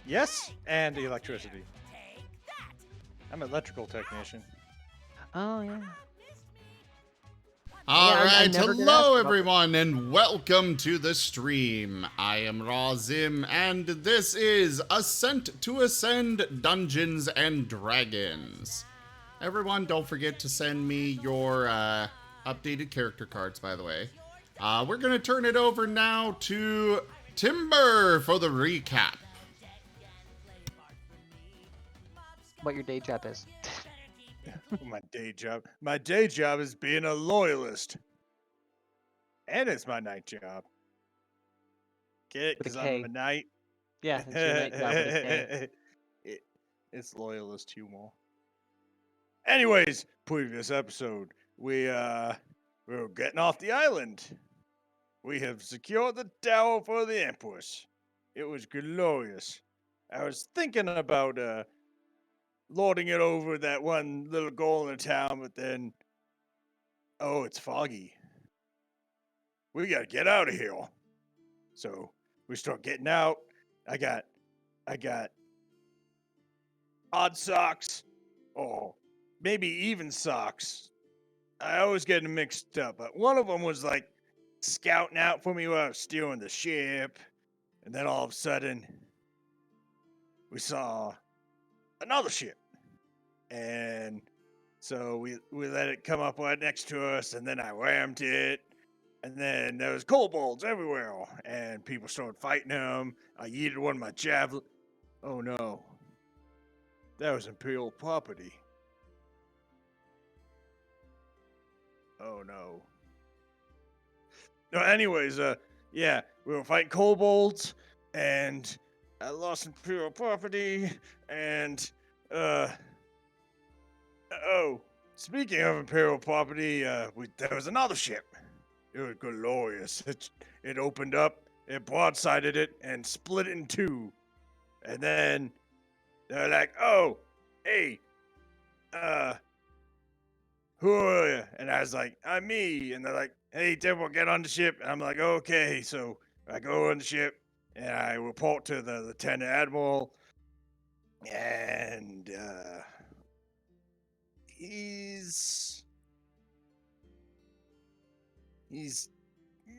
Yes, and electricity. I'm an electrical technician. Oh yeah. All Yeah, I right, never did ask hello about everyone, and welcome to the stream. I am Razim, and this is Ascent to Ascend Dungeons and Dragons. Everyone, don't forget to send me your updated character cards, by the way. We're going to turn it over now to Timber for the recap. what your day job is. My day job. My day job is being a loyalist. And it's my night job. Get it? With a Because I'm K. a knight. Yeah, it's your night job with a K. It's loyalist humor. Anyways, previous episode, we were getting off the island. We have secured the tower for the Empress. It was glorious. I was thinking about lording it over that one little girl in the town, but then, oh, it's foggy. We gotta get out of here. So we start getting out. I got odd socks, or maybe even socks. I always get them mixed up, but one of them was like scouting out for me while I was steering the ship, and then all of a sudden, we saw another ship, and so we let it come up right next to us, and then I rammed it, and then there was kobolds everywhere, and people started fighting them. I yeeted one of my javelin. Oh no, that was Imperial property. Oh no. No, anyways, yeah, we were fighting kobolds, and I lost Imperial property, and, oh, speaking of Imperial property, there was another ship. It was glorious. It opened up, it broadsided it, and split it in two. And then they're like, oh, hey, who are you? And I was like, I'm me. And they're like, hey, Devil, get on the ship. And I'm like, okay. So I go on the ship, and I report to the Lieutenant Admiral, and he's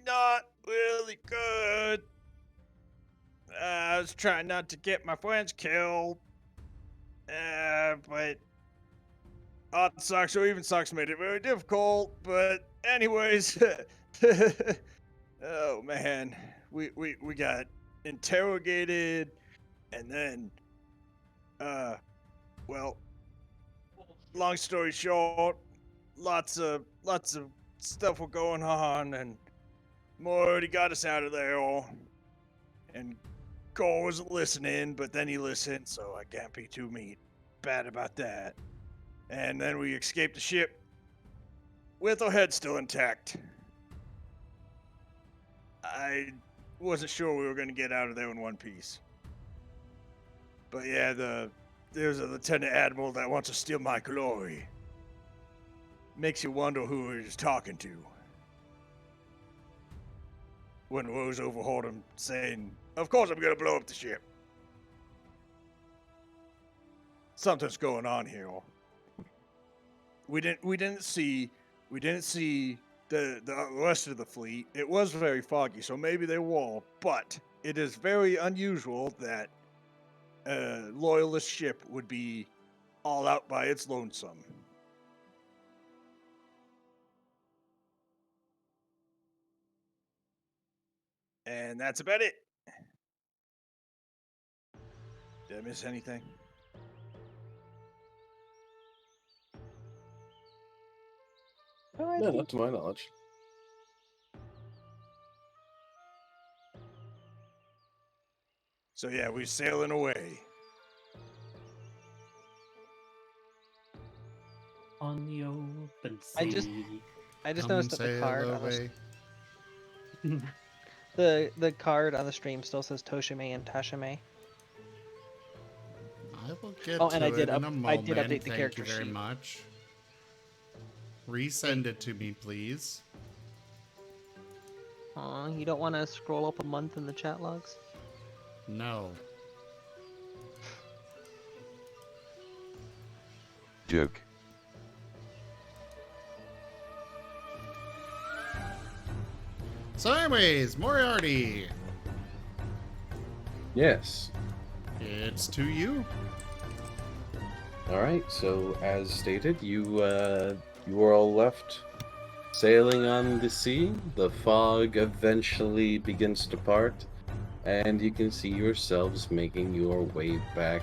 not really good. I was trying not to get my friends killed, but odd socks or even socks made it very difficult. But anyways, oh man, we got interrogated, and then well, long story short, lots of stuff were going on, and Moore already got us out of there, and Gore wasn't listening, but then he listened, so I can't be too bad about that. And then we escaped the ship with our head still intact. I wasn't sure we were going to get out of there in one piece. But yeah, there's a Lieutenant Admiral that wants to steal my glory. Makes you wonder who he was talking to. When Rose overheard him saying, of course I'm going to blow up the ship. Something's going on here. We didn't see the rest of the fleet. It was very foggy, so maybe they were, but it is very unusual that a loyalist ship would be all out by its lonesome. And that's about it. Did I miss anything? No, not to my knowledge. So yeah, we're sailing away. On the open sea. I just Come noticed that the sail card on away. the card on the stream still says Toshime and Tashime. I will get Oh, to and I did it in a moment. I did update the Thank character you very sheet. much. Resend it to me, please. Aw, you don't want to scroll up a month in the chat logs? No. Joke. So anyways, Moriarty, Yes. it's to you. All right. So, as stated, you are all left sailing on the sea. The fog eventually begins to part, and you can see yourselves making your way back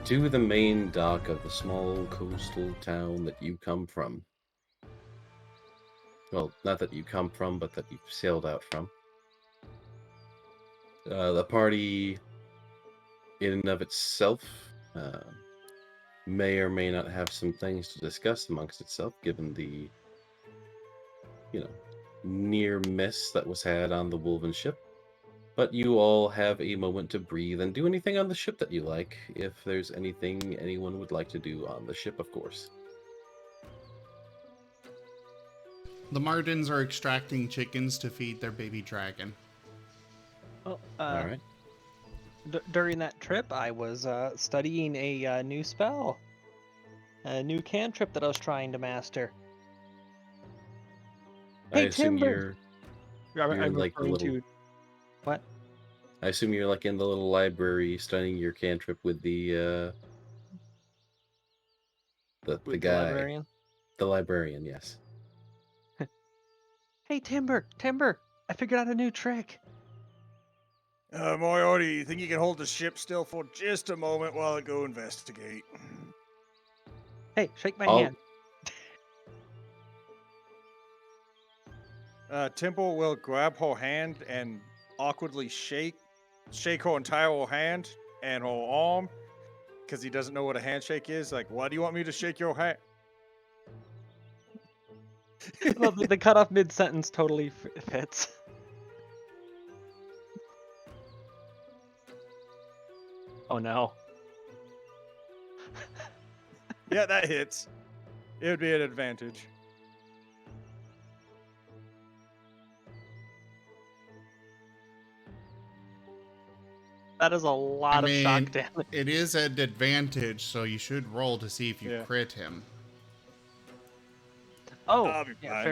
to the main dock of the small coastal town that you come from. Well, not that you come from, but that you've sailed out from. The party, in and of itself, may or may not have some things to discuss amongst itself, given the, near miss that was had on the Wolven ship. But you all have a moment to breathe and do anything on the ship that you like, if there's anything anyone would like to do on the ship, of course. The Martens are extracting chickens to feed their baby dragon. Well, All right. during that trip, I was studying a new spell, a new cantrip that I was trying to master. I Hey, assume Timber! you're I'm like the referring little. to what? I assume you're like in the little library studying your cantrip with the With the guy, librarian. the librarian. Yes. Hey, Timber! I figured out a new trick. Moriarty, you think you can hold the ship still for just a moment while I go investigate? Hey, shake my I'll- hand. Temple will grab her hand and awkwardly shake her entire hand and her arm, because he doesn't know what a handshake is. Like, why do you want me to shake your hand? Well, the cutoff mid-sentence totally fits. Oh no. Yeah, that hits. It would be an advantage. That is a lot of shock damage. It is an advantage, so you should roll to see if you Yeah. crit him. Oh, I'll be yeah, fine.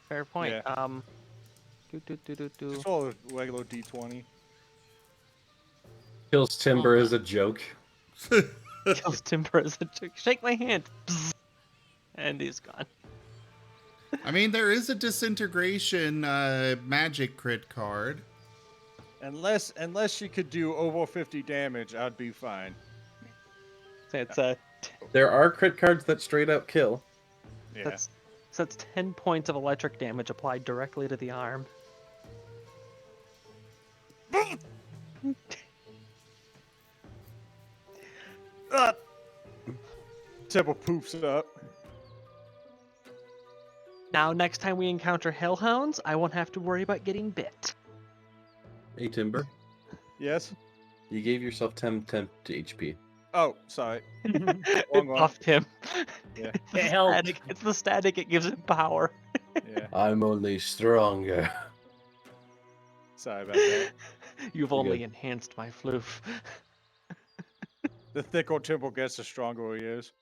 fair point. Yeah. Do. Just roll a regular d20. Kills Timber as a joke. Kills Timber as a joke. Shake my hand. Bzz. And he's gone. I mean, there is a disintegration magic crit card. Unless you could do over 50 damage, I'd be fine. It's There are crit cards that straight up kill. Yeah. that's 10 points of electric damage applied directly to the arm. Temple poofs up. Now, next time we encounter hellhounds, I won't have to worry about getting bit. Hey, Timber, Yes? you gave yourself 10 to HP. Oh, sorry. It Wrong one. buffed him. Yeah. It's It helped. static. It's the static. It gives him power. Yeah. I'm only stronger. Sorry about that. You've You're only good. enhanced my floof. The thicker Temple gets, the stronger he is.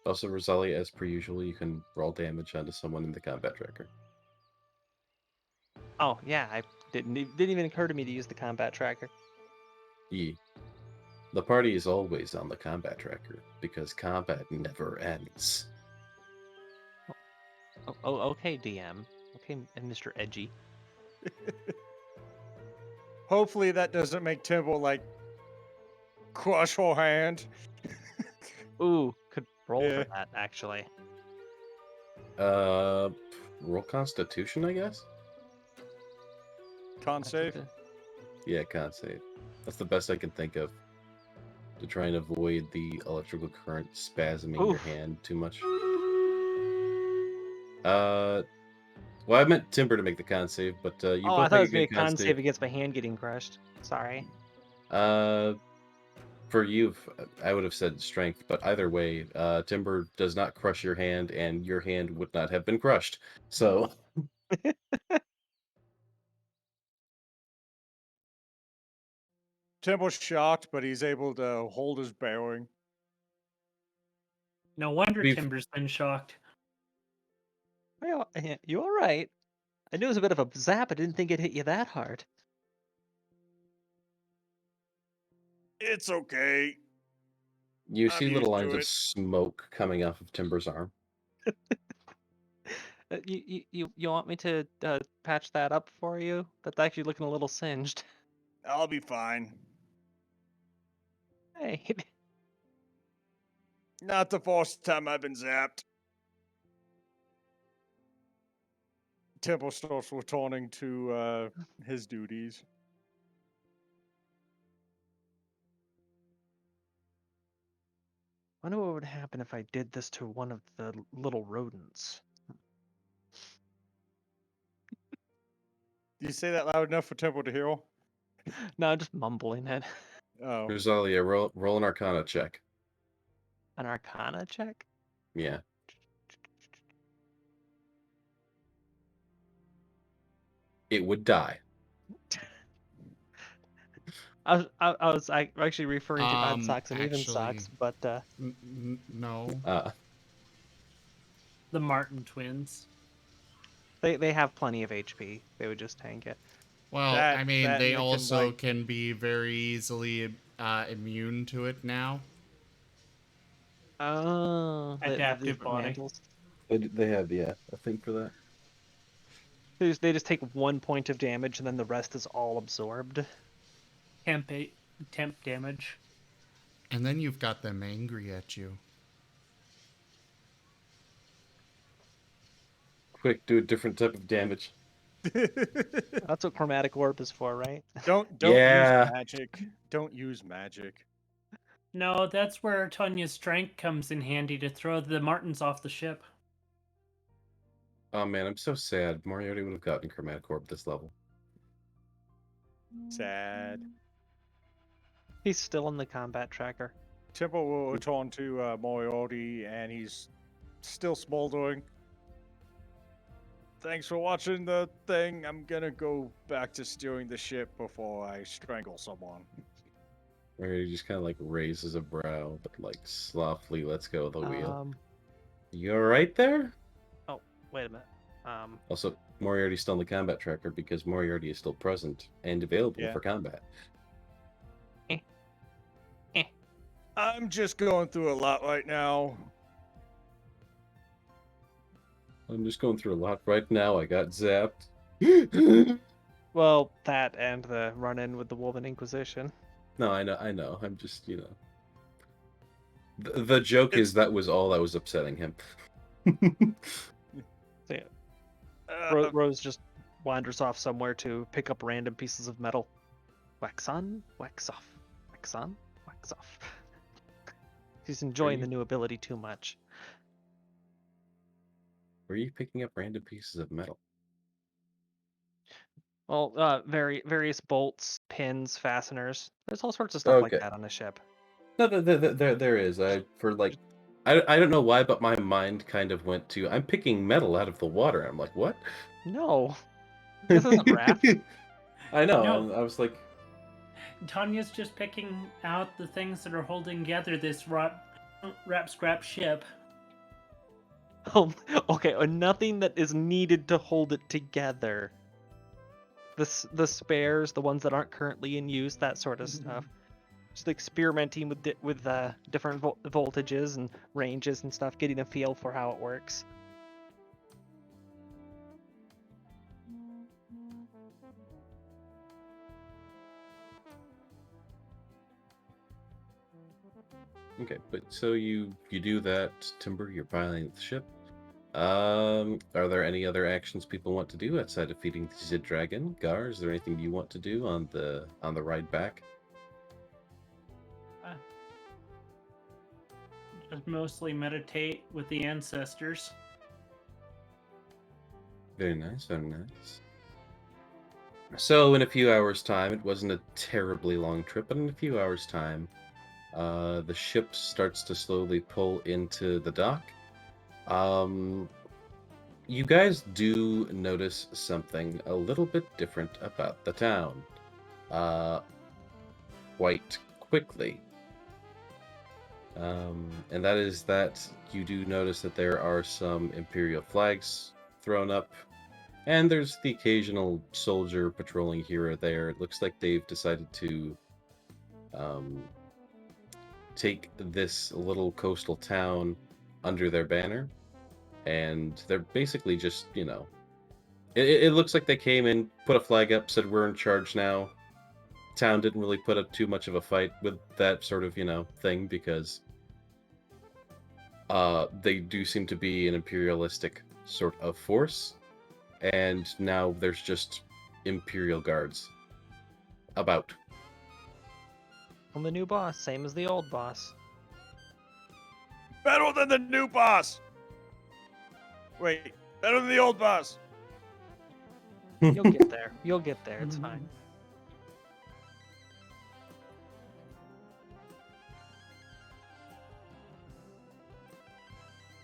Also, Rosalia, as per usual, you can roll damage onto someone in the combat tracker. Oh yeah, I didn't even occur to me to use the combat tracker. The party is always on the combat tracker because combat never ends. Oh, okay, DM. Okay, and Mr. Edgy. Hopefully that doesn't make Temple, like, crush her hand. Ooh, could roll Yeah. for that actually. Roll Constitution, I guess? Con save? Yeah, con save. That's the best I can think of to try and avoid the electrical current spasming your Oof. hand too much. Well, I meant Timber to make the con save, but you Oh, both I thought it was make gonna a be a con save against my hand getting crushed. Sorry. For you, I would have said strength, but either way, Timber does not crush your hand, and your hand would not have been crushed. So, Temple's shocked, but he's able to hold his bearing. No wonder We've- Timber's been shocked. Well, you all right? I knew it was a bit of a zap. I didn't think it hit you that hard. It's okay. You I'm see little used lines to of it. smoke coming off of Timber's arm. You want me to patch that up for you? That's actually looking a little singed. I'll be fine. Hey, Not the first time I've been zapped. Temple starts returning to his duties. wonder what would happen if I did this to one of the little rodents. Do you say that loud enough for Temple to hear? No, I'm just mumbling it. Oh. Rosalia, roll an Arcana check. An Arcana check? Yeah. It would die. I was actually referring to odd socks and even actually- socks, but No. The Marten twins. they have plenty of HP. They would just tank it. Well, That- I mean, that they and it can, also like- can be very easily immune to it now. Oh, Adaptive body. mantles. They have, yeah, a thing for that. They just take 1 point of damage and then the rest is all absorbed. Temp damage. And then you've got them angry at you. Quick, do a different type of damage. That's what chromatic orb is for, right? Don't Yeah. use magic. Don't use magic. No, that's where Tanya's strength comes in handy to throw the Martens off the ship. Oh man, I'm so sad. Moriarty would have gotten Chromatic Orb this level. Sad. He's still in the combat tracker. Temple will return to Moriarty, and he's still smoldering. Thanks for watching the thing. I'm gonna go back to steering the ship before I strangle someone. Moriarty just kind of like raises a brow, but like softly lets go of the wheel. You alright there? Wait a minute. Also, Moriarty's still in the combat tracker because Moriarty is still present and available Yeah. for combat. I'm just going through a lot right now. I'm just going through a lot right now. I got zapped. Well, that and the run-in with the Wulvin Inquisition. No, I know. I'm just, The joke is that was all that was upsetting him. So, yeah, Uh, Rose just wanders off somewhere to pick up random pieces of metal. Wax on, wax off. Wax on, wax off. She's enjoying the new ability too much. Were you picking up random pieces of metal? Well, various bolts, pins, fasteners. There's all sorts of stuff like Okay. that on a ship. No, there is. I don't know why, but my mind kind of went to I'm picking metal out of the water. I'm like, what? No, this isn't raft. I know. No. I was like, Tanya's just picking out the things that are holding together this wrap scrap ship. Oh, okay, nothing that is needed to hold it together. The spares, the ones that aren't currently in use, that sort of stuff. Just experimenting with different voltages and ranges and stuff, getting a feel for how it works. okay, but so you do that, Timber. You're piloting the ship. Are there any other actions people want to do outside of feeding the Zid Dragon? Gar, is there anything you want to do on the ride back? Just mostly meditate with the ancestors. Very nice, very nice. So in a few hours' time, it wasn't a terribly long trip, but in a few hours' time, the ship starts to slowly pull into the dock. You guys do notice something a little bit different about the town. Quite quickly. And that is that you do notice that there are some Imperial flags thrown up, and there's the occasional soldier patrolling here or there. It looks like they've decided to take this little coastal town under their banner, and they're basically just, it looks like they came in, put a flag up, said we're in charge now. Town didn't really put up too much of a fight with that sort of, thing, because they do seem to be an imperialistic sort of force, and now there's just Imperial guards about. I'm the new boss, same as the old boss. Better than the new boss. Wait, better than the old boss. You'll get there. You'll get there. It's fine.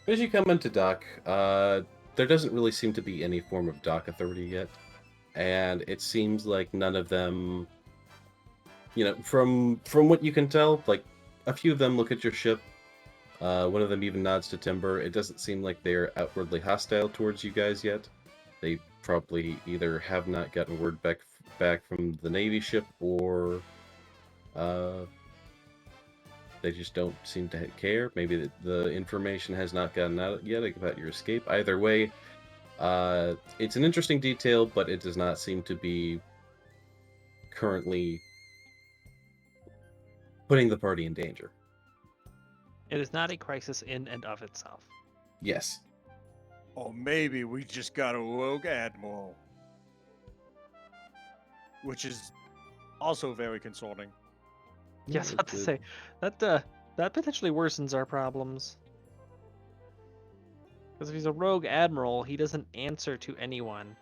As you come into dock, there doesn't really seem to be any form of dock authority yet, and it seems like none of them, from what you can tell, like a few of them look at your ship. One of them even nods to Timber. It doesn't seem like they're outwardly hostile towards you guys yet. They probably either have not gotten word back from the Navy ship, or they just don't seem to care. Maybe the information has not gotten out yet about your escape. Either way, it's an interesting detail, but it does not seem to be currently putting the party in danger. It is not a crisis in and of itself. Yes. Or maybe we just got a rogue admiral. Which is also very concerning. Yes, I have to say that potentially worsens our problems. Because if he's a rogue admiral, he doesn't answer to anyone.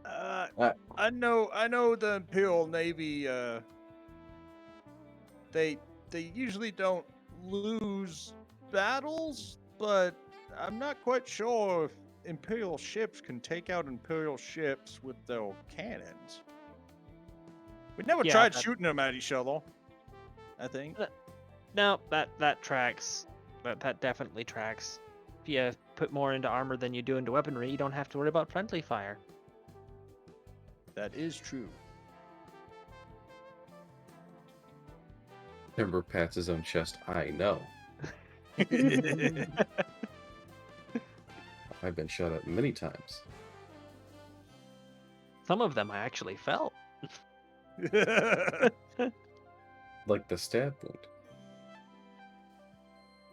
I know the Imperial Navy. They usually don't lose battles, but I'm not quite sure if Imperial ships can take out Imperial ships with their cannons. We never tried shooting them at each other, I think. No, that tracks. That definitely tracks. If you put more into armor than you do into weaponry, you don't have to worry about friendly fire. That is true. Timber pats his own chest. I know. I've been shot at many times. Some of them I actually felt. Like the stab wound.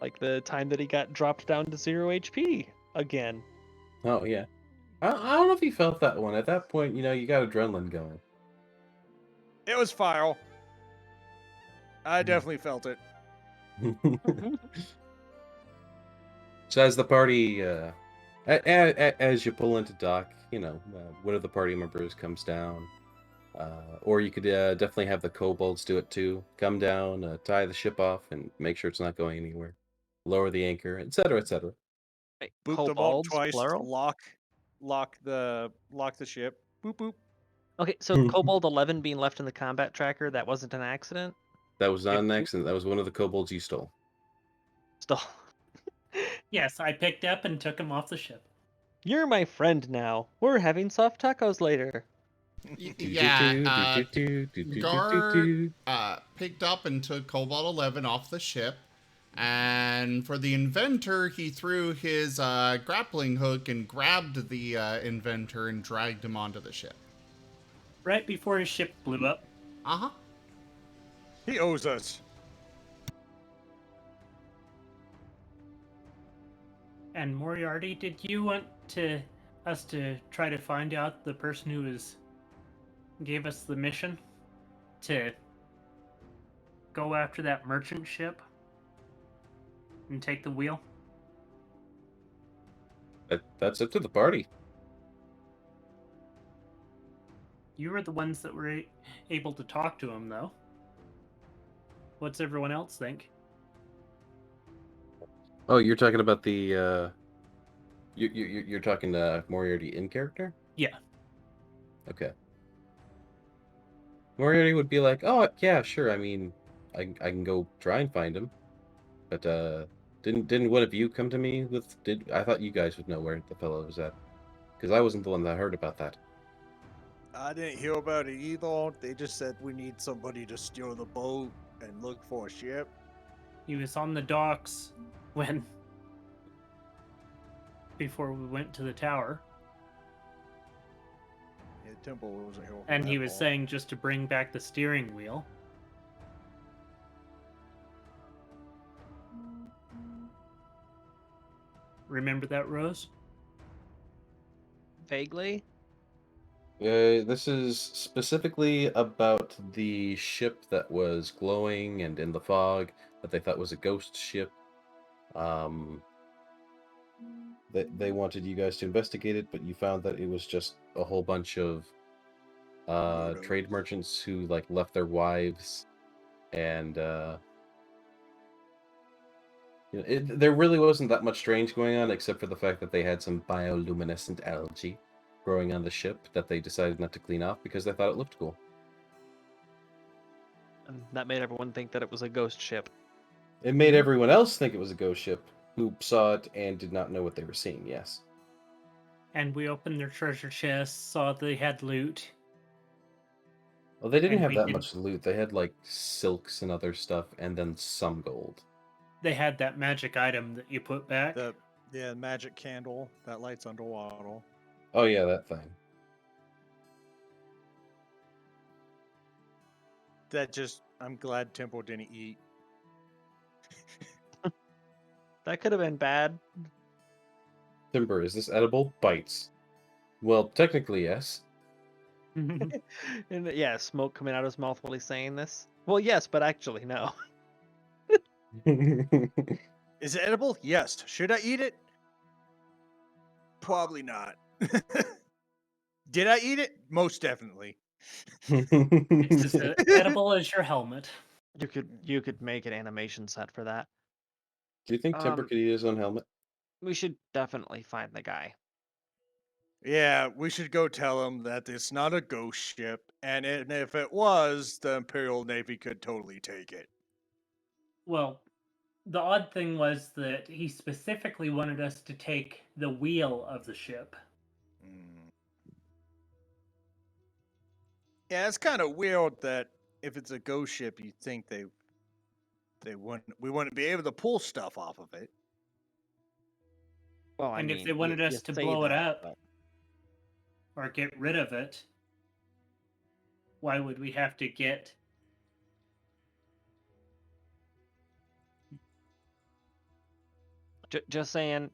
Like the time that he got dropped down to 0 HP again. Oh, yeah. I don't know if you felt that one. At that point, you got adrenaline going. It was fire. I definitely felt it. So as the party, as you pull into dock, one of the party members comes down. Or you could definitely have the kobolds do it too. Come down, tie the ship off, and make sure it's not going anywhere. Lower the anchor, etc., etc. Wait, Boop the vault kobolds, twice. plural? Lock the ship. Boop boop. Okay, so Kobold 11 being left in the combat tracker, that wasn't an accident? That was not an accident. That was one of the kobolds you stole. Still. Yes, I picked up and took him off the ship. You're my friend now. We're having soft tacos later. Yeah, Guard picked up and took Cobalt 11 off the ship. And for the inventor, he threw his grappling hook and grabbed the inventor and dragged him onto the ship. Right before his ship blew up. Uh-huh. He owes us. And Moriarty, did you want us to try to find out the person who gave us the mission to go after that merchant ship and take the wheel? That's up to the party. You were the ones that were able to talk to him, though. What's everyone else think? Oh, you're talking about the you're talking Moriarty in character? Yeah. Okay. Moriarty would be like, "Oh yeah, sure. I mean, I can go try and find him." But didn't one of you come to me with? I thought you guys would know where the fellow was at, because I wasn't the one that heard about that. I didn't hear about it either. They just said we need somebody to steer the boat and look for a ship. He was on the docks when before we went to the tower, Yeah, Temple wasn't here. and he was saying just to bring back the steering wheel. Remember that, Rose? Vaguely. This is specifically about the ship that was glowing and in the fog that they thought was a ghost ship. They wanted you guys to investigate it, but you found that it was just a whole bunch of trade merchants who like left their wives, and there really wasn't that much strange going on, except for the fact that they had some bioluminescent algae growing on the ship that they decided not to clean off because they thought it looked cool. And that made everyone think that it was a ghost ship. It made everyone else think it was a ghost ship who saw it and did not know what they were seeing, yes. And we opened their treasure chests, saw they had loot. Well, they didn't And have we that did- much loot. They had like silks and other stuff, and then some gold. They had that magic item that you put back. The magic candle that lights underwater. Oh yeah, that thing. I'm glad Temple didn't eat. That could have been bad. Timber, is this edible? Bites. Well, technically, yes. And yeah, smoke coming out of his mouth while he's saying this. Well, yes, but actually no. Is it edible? Yes. Should I eat it? Probably not. Did I eat it? Most definitely. It's as edible as your helmet. You could make an animation set for that. Do you think Timber could eat his own helmet? We should definitely find the guy. Yeah, we should go tell him that it's not a ghost ship, and if it was, the Imperial Navy could totally take it. Well, the odd thing was that he specifically wanted us to take the wheel of the ship. Yeah, it's kind of weird that if it's a ghost ship, you think we wouldn't be able to pull stuff off of it. Well, And if they wanted us to blow it up or get rid of it, why would we have to get... Just saying,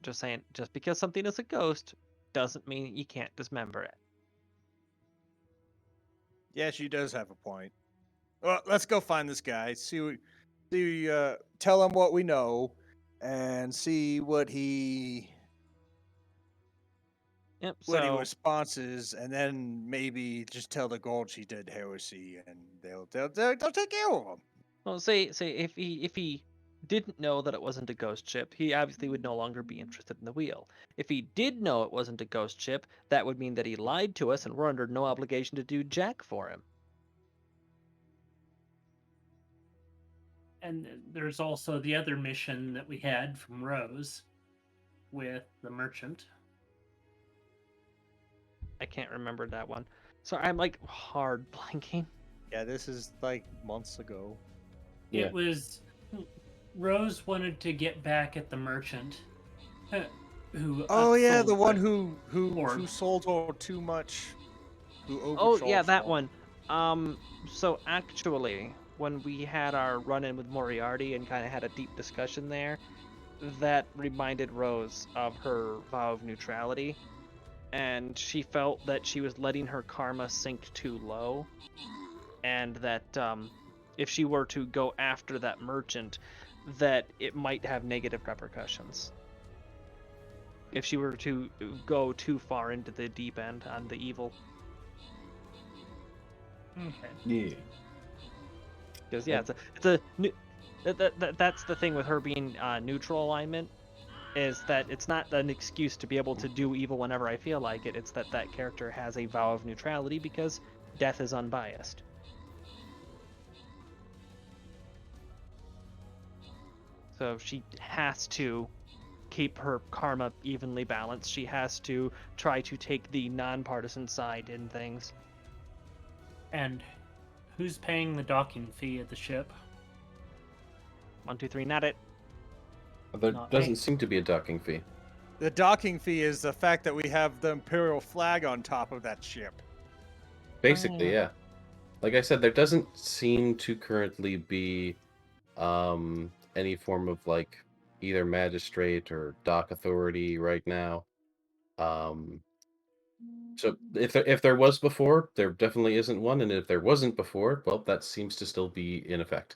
just because something is a ghost doesn't mean you can't dismember it. Yeah, she does have a point. Well, let's go find this guy. Tell him what we know, and see what he Yep. what he So responses, and then maybe just tell the gold she did heresy, and they'll take care of him. well, say if he didn't know that it wasn't a ghost ship, he obviously would no longer be interested in the wheel. If he did know it wasn't a ghost ship, that would mean that he lied to us, and we're under no obligation to do jack for him. And there's also the other mission that we had from Rose with the merchant. I can't remember that one. So I'm like hard blanking. Yeah, this is like months ago. Yeah. It was... Rose wanted to get back at the merchant. Who Oh yeah, the upsold one the- who sold her too much. Who Oh yeah, overcharged that her. one. So actually, when we had our run-in with Moriarty and kind of had a deep discussion there, that reminded Rose of her vow of neutrality, and she felt that she was letting her karma sink too low, and that if she were to go after that merchant, that it might have negative repercussions. If she were to go too far into the deep end on the evil. Okay. Yeah. Because yeah, that's the thing with her being neutral alignment, is that it's not an excuse to be able to do evil whenever I feel like it. It's that character has a vow of neutrality because death is unbiased. So she has to keep her karma evenly balanced. She has to try to take the non-partisan side in things. And who's paying the docking fee at the ship? 1, 2, 3, not it. There Not doesn't me. seem to be a docking fee. The docking fee is the fact that we have the Imperial flag on top of that ship. Basically, yeah. Like I said, there doesn't seem to currently be any form of like either magistrate or dock authority right now. So if there was before, there definitely isn't one, and if there wasn't before, well, that seems to still be in effect.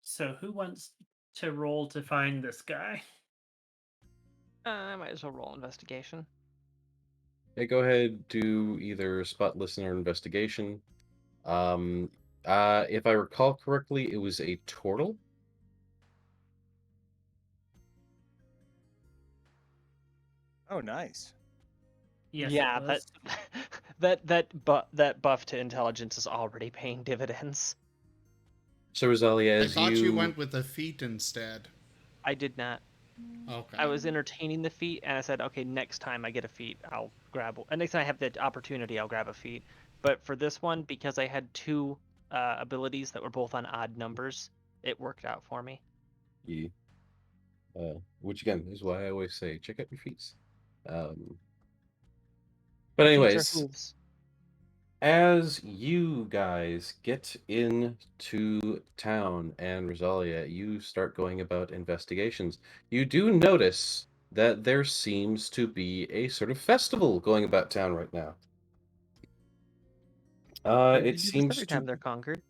So who wants to roll to find this guy? I might as well roll investigation. Yeah, go ahead, do either spot listen or investigation. If I recall correctly, it was a turtle. Oh, nice. Yes, Yeah, it was. that buff to intelligence is already paying dividends. So Rosalia, I as thought you went with the feet instead. I did not. Okay. I was entertaining the feat, and I said, okay, next time I get a feat, I'll grab. And next time I have the opportunity, I'll grab a feat. But for this one, because I had two abilities that were both on odd numbers, it worked out for me. Yeah. Which again is why I always say check out your feats. But Feats are anyways, hooves. as you guys get into town and Rosalia, you start going about investigations. You do notice that there seems to be a sort of festival going about town right now. Don't It they do this seems every to time they're conquered?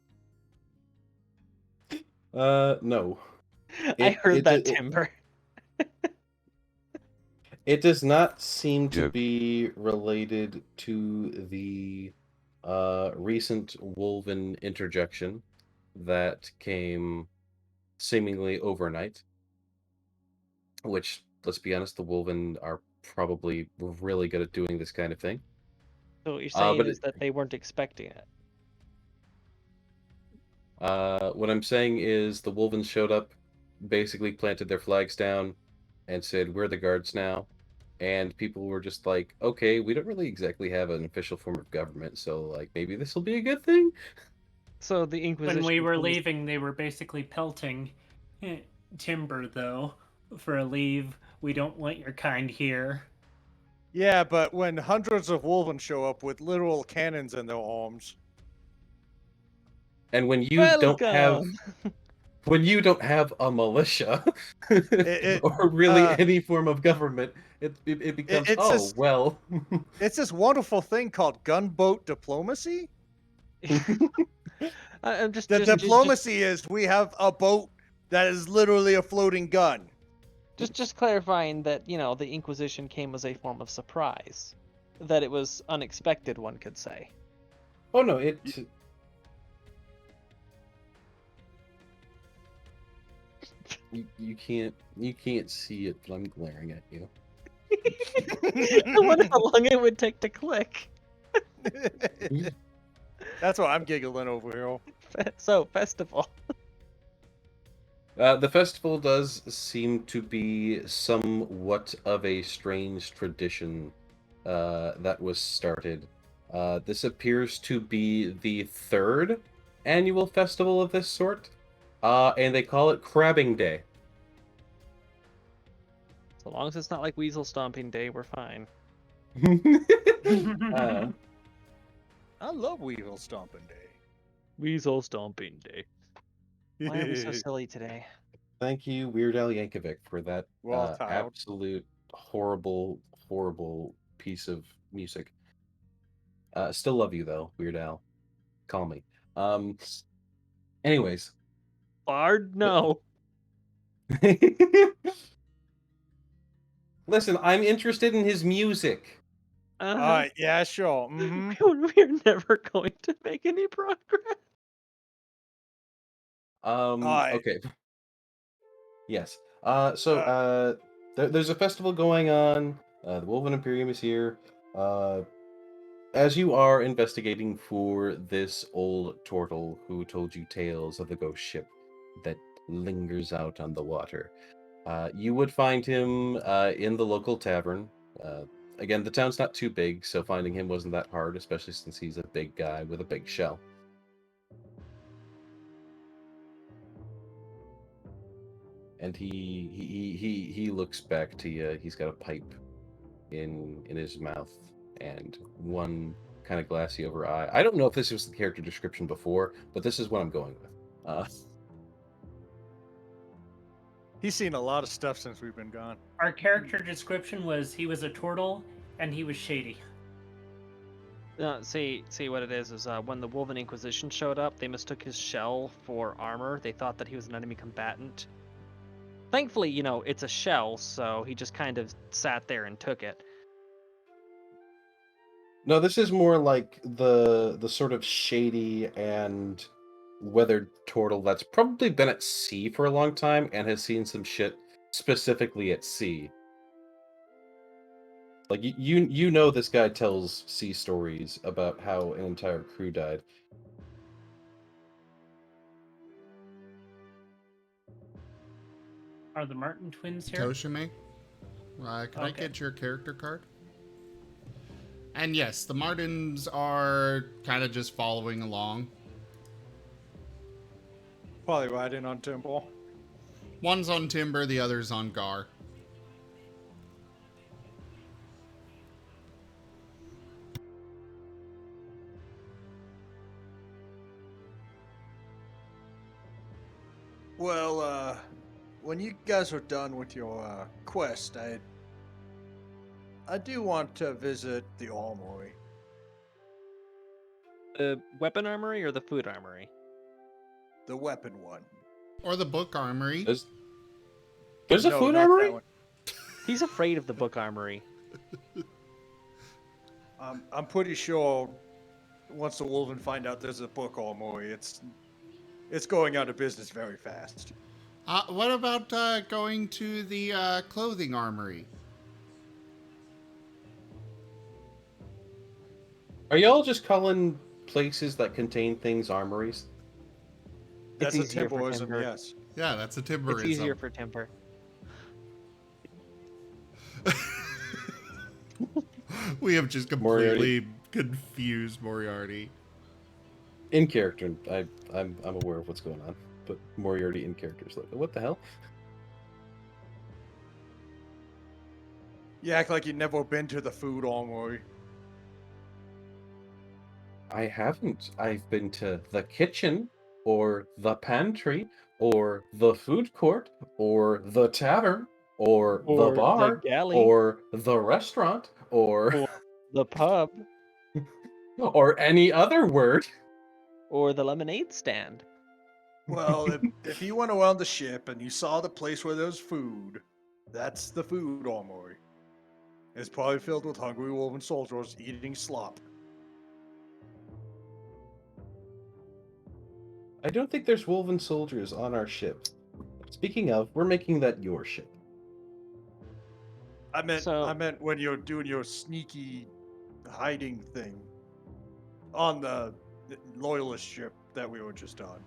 no. I It heard it that it, timber. it does not seem to Yeah. be related to the recent Woven interjection that came seemingly overnight. Which, let's be honest, the Wolven are probably really good at doing this kind of thing. So what you're saying But is that they weren't expecting it. what I'm saying is the Wolvens showed up, basically planted their flags down, and said, "We're the guards now." And people were just like, "Okay, we don't really exactly have an official form of government, so like maybe this will be a good thing." So the Inquisition. When we were comes- leaving, they were basically pelting timber, though, for a leave. We don't want your kind here. Yeah, but when hundreds of Wolven show up with literal cannons in their arms. And when you don't have Welcome! a militia It- or really uh, any form of government, it becomes it's just- well. It's this wonderful thing called gunboat diplomacy. I'm just The just- diplomacy is we have a boat that is literally a floating gun. Just clarifying that, the Inquisition came as a form of surprise. That it was unexpected, one could say. Oh no, it. You can't see it, but I'm glaring at you. I wonder how long it would take to click. That's why I'm giggling over here. So, festival. The festival does seem to be somewhat of a strange tradition that was started. This appears to be the third annual festival of this sort, and they call it Crabbing Day. So long as it's not like Weasel Stomping Day, we're fine. I love Weevil Stomping Day. Weasel Stomping Day. Why are we so silly today? Thank you, Weird Al Yankovic, for that Well timed. absolute horrible, horrible piece of music. Still love you though, Weird Al. Call me. Anyways. Bard? No. Listen, I'm interested in his music. Alright, yeah, sure. Mm-hmm. We're never going to make any progress. Alright. Okay. Yes. There's a festival going on. The Woven Imperium is here. As you are investigating for this old turtle who told you tales of the ghost ship, that lingers out on the water. You would find him in the local tavern. Again, the town's not too big, so finding him wasn't that hard, especially since he's a big guy with a big shell. And he looks back to you. He's got a pipe in his mouth and one kind of glassy over eye. I don't know if this was the character description before, but this is what I'm going with. He's seen a lot of stuff since we've been gone. Our character description was he was a turtle and he was shady. See what it is when the Wulvin Inquisition showed up, they mistook his shell for armor. They thought that he was an enemy combatant. Thankfully, it's a shell, so he just kind of sat there and took it. No, this is more like the sort of shady and weathered turtle that's probably been at sea for a long time and has seen some shit specifically at sea. Like you know this guy tells sea stories about how an entire crew died. Are the Marten twins here? Toshime, can I get your character card? And yes, the Martens are kind of just following along. Probably riding on Timber. One's on Timber, the other's on Gar. Well, when you guys are done with your quest, I do want to visit the armory. The weapon armory or the food armory? The weapon one. Or the book armory. There's a No, food not that armory? one. He's afraid of the book armory. I'm pretty sure once the Wolven find out there's a book armory, it's going out of business very fast. What about going to the clothing armory? Are y'all just calling places that contain things armories? That's a easier for Timberism, Timber. yes. Yeah, that's a Timberism. It's easier for Timber. We have just completely confused Moriarty. In character, I'm aware of what's going on, but Moriarty in character is like, what the hell? You act like you've never been to the food armory. I haven't. I've been to the kitchen, or the pantry, or the food court, or the tavern, or the Or the bar, galley. or the restaurant, or The pub, or any other word. or the lemonade stand. Well, if you went around the ship and you saw the place where there's food, that's the food armory. It's probably filled with hungry Woven soldiers eating slop. I don't think there's Woven soldiers on our ship. Speaking of, we're making that your ship. I So- meant when you're doing your sneaky hiding thing on the loyalist ship that we were just on.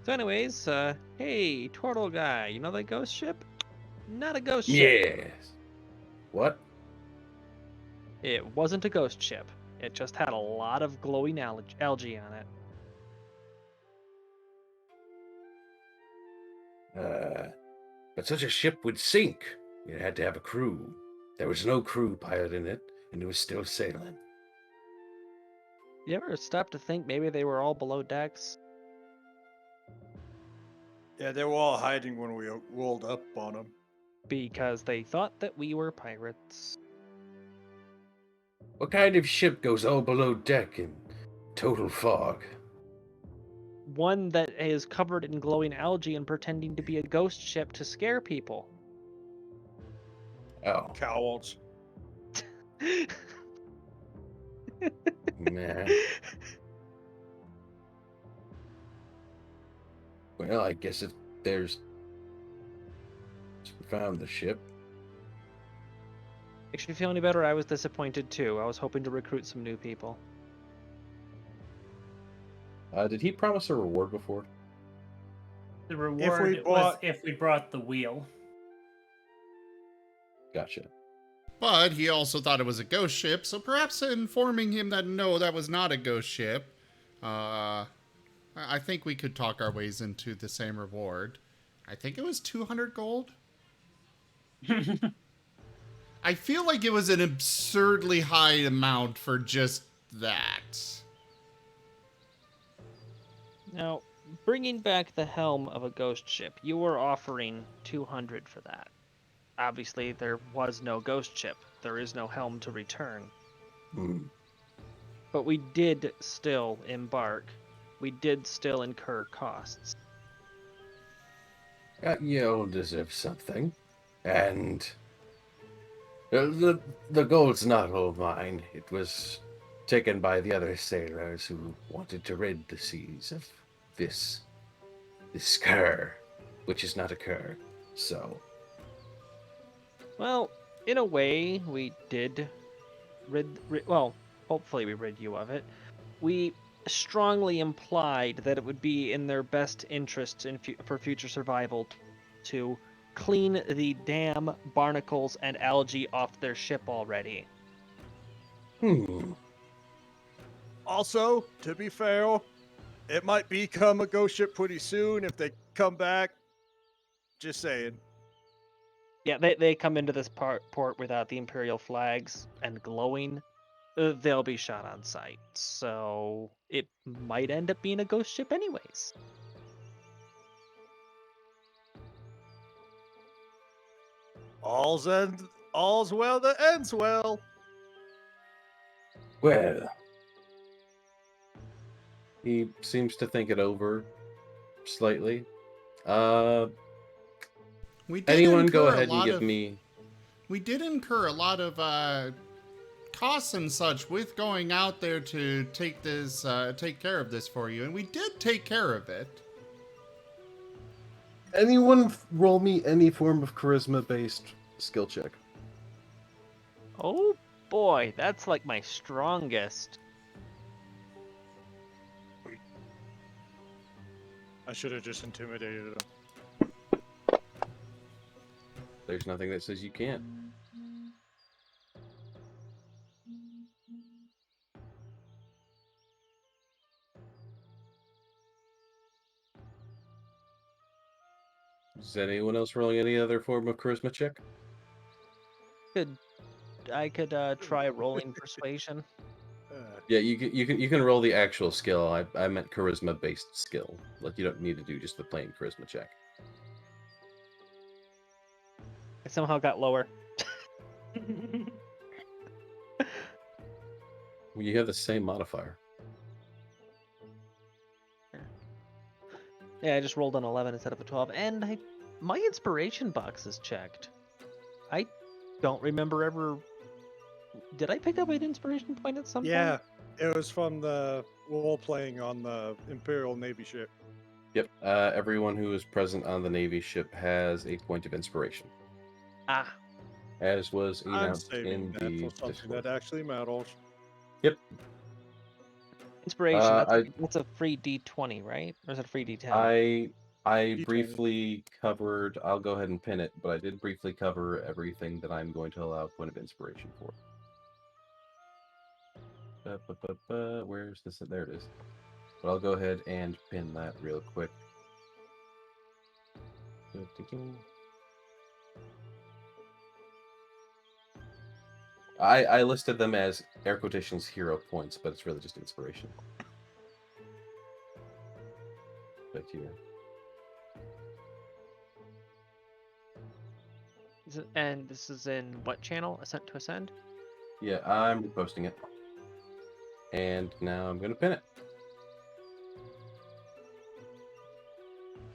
So anyways, hey, turtle guy, you know that ghost ship? Not a ghost ship. Yes. What? It wasn't a ghost ship. It just had a lot of glowing algae on it. But such a ship would sink. It had to have a crew. There was no crew piloting it, and it was still sailing. You ever stop to think maybe they were all below decks? Yeah, they were all hiding when we rolled up on them. Because they thought that we were pirates. What kind of ship goes all below deck in total fog? One that is covered in glowing algae and pretending to be a ghost ship to scare people. Oh, Cowards. man. Well, I guess if there's... We found the ship. Makes you feel any better? I was disappointed too. I was hoping to recruit some new people. Did he promise a reward before? The reward was if we brought the wheel. Gotcha. But he also thought it was a ghost ship, so perhaps informing him that no, that was not a ghost ship, I think we could talk our ways into the same reward. I think it was 200 gold. I feel like it was an absurdly high amount for just that. Now, bringing back the helm of a ghost ship, you were offering 200 for that. Obviously, there was no ghost ship. There is no helm to return. But we did still embark. We did still incur costs. You all deserve something. And the gold's not all mine. It was taken by the other sailors who wanted to rid the seas of this cur, which is not a cur. So, Well, in a way, we did well, hopefully we rid you of it. We strongly implied that it would be in their best interests for future survival to clean the damn barnacles and algae off their ship already. Also, to be fair, it might become a ghost ship pretty soon if they come back. Just saying. Yeah, they come into this port without the Imperial flags and glowing. They'll be shot on sight. So it might end up being a ghost ship anyways. All's well that ends well. well, he seems to think it over slightly. We did Anyone incur go a ahead and lot give of- me... We did incur a lot of costs and such with going out there to take care of this for you, and we did take care of it. Anyone roll me any form of charisma-based skill check. Oh boy, that's like my strongest. I should have just intimidated him. There's nothing that says you can't. Is anyone else rolling any other form of charisma check? I could try rolling persuasion. Yeah, you can roll the actual skill. I meant charisma based skill. Like you don't need to do just the plain charisma check. I somehow got lower. Well, you have the same modifier. Yeah, I just rolled an 11 instead of a 12, and my inspiration box is checked. I don't remember ever. Did I pick up an inspiration point at some Yeah, point? it was from the role playing on the Imperial Navy ship. Yep. Everyone who is present on the Navy ship has a point of inspiration, Ah, as was I'm announced saving in that the for something Discord. that actually matters. Yep. inspiration. I- That's a free D20, right? Or is it a free D10? I D20. briefly covered. I'll go ahead and pin it, but I did briefly cover everything that I'm going to allow point of inspiration for. Where's this? There it is. But I'll go ahead and pin that real quick. I listed them as air quotations hero points, but it's really just inspiration. Right here. And this is in what channel? Ascent to Ascend? Yeah, I'm reposting it. And now I'm gonna pin it.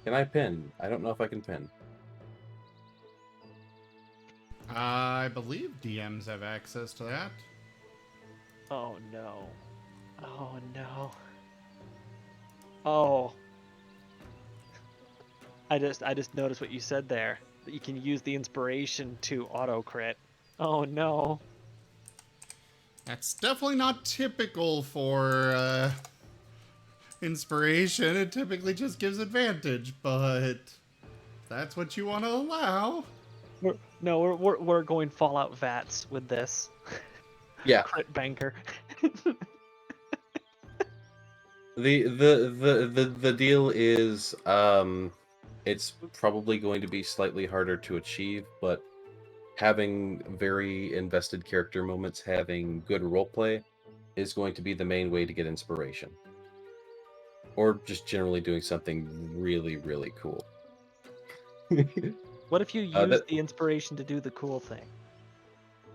Can I pin? I don't know if I can pin. I believe DMs have access to that. Oh no. Oh no. Oh. I just noticed what you said there. That you can use the inspiration to auto crit. Oh no. That's definitely not typical for inspiration, it typically just gives advantage, but that's what you want to allow. We're going Fallout VATS with this. Yeah. Crit banker. The deal is it's probably going to be slightly harder to achieve, but having very invested character moments, having good roleplay is going to be the main way to get inspiration. Or just generally doing something really, really cool. What if you use the inspiration to do the cool thing?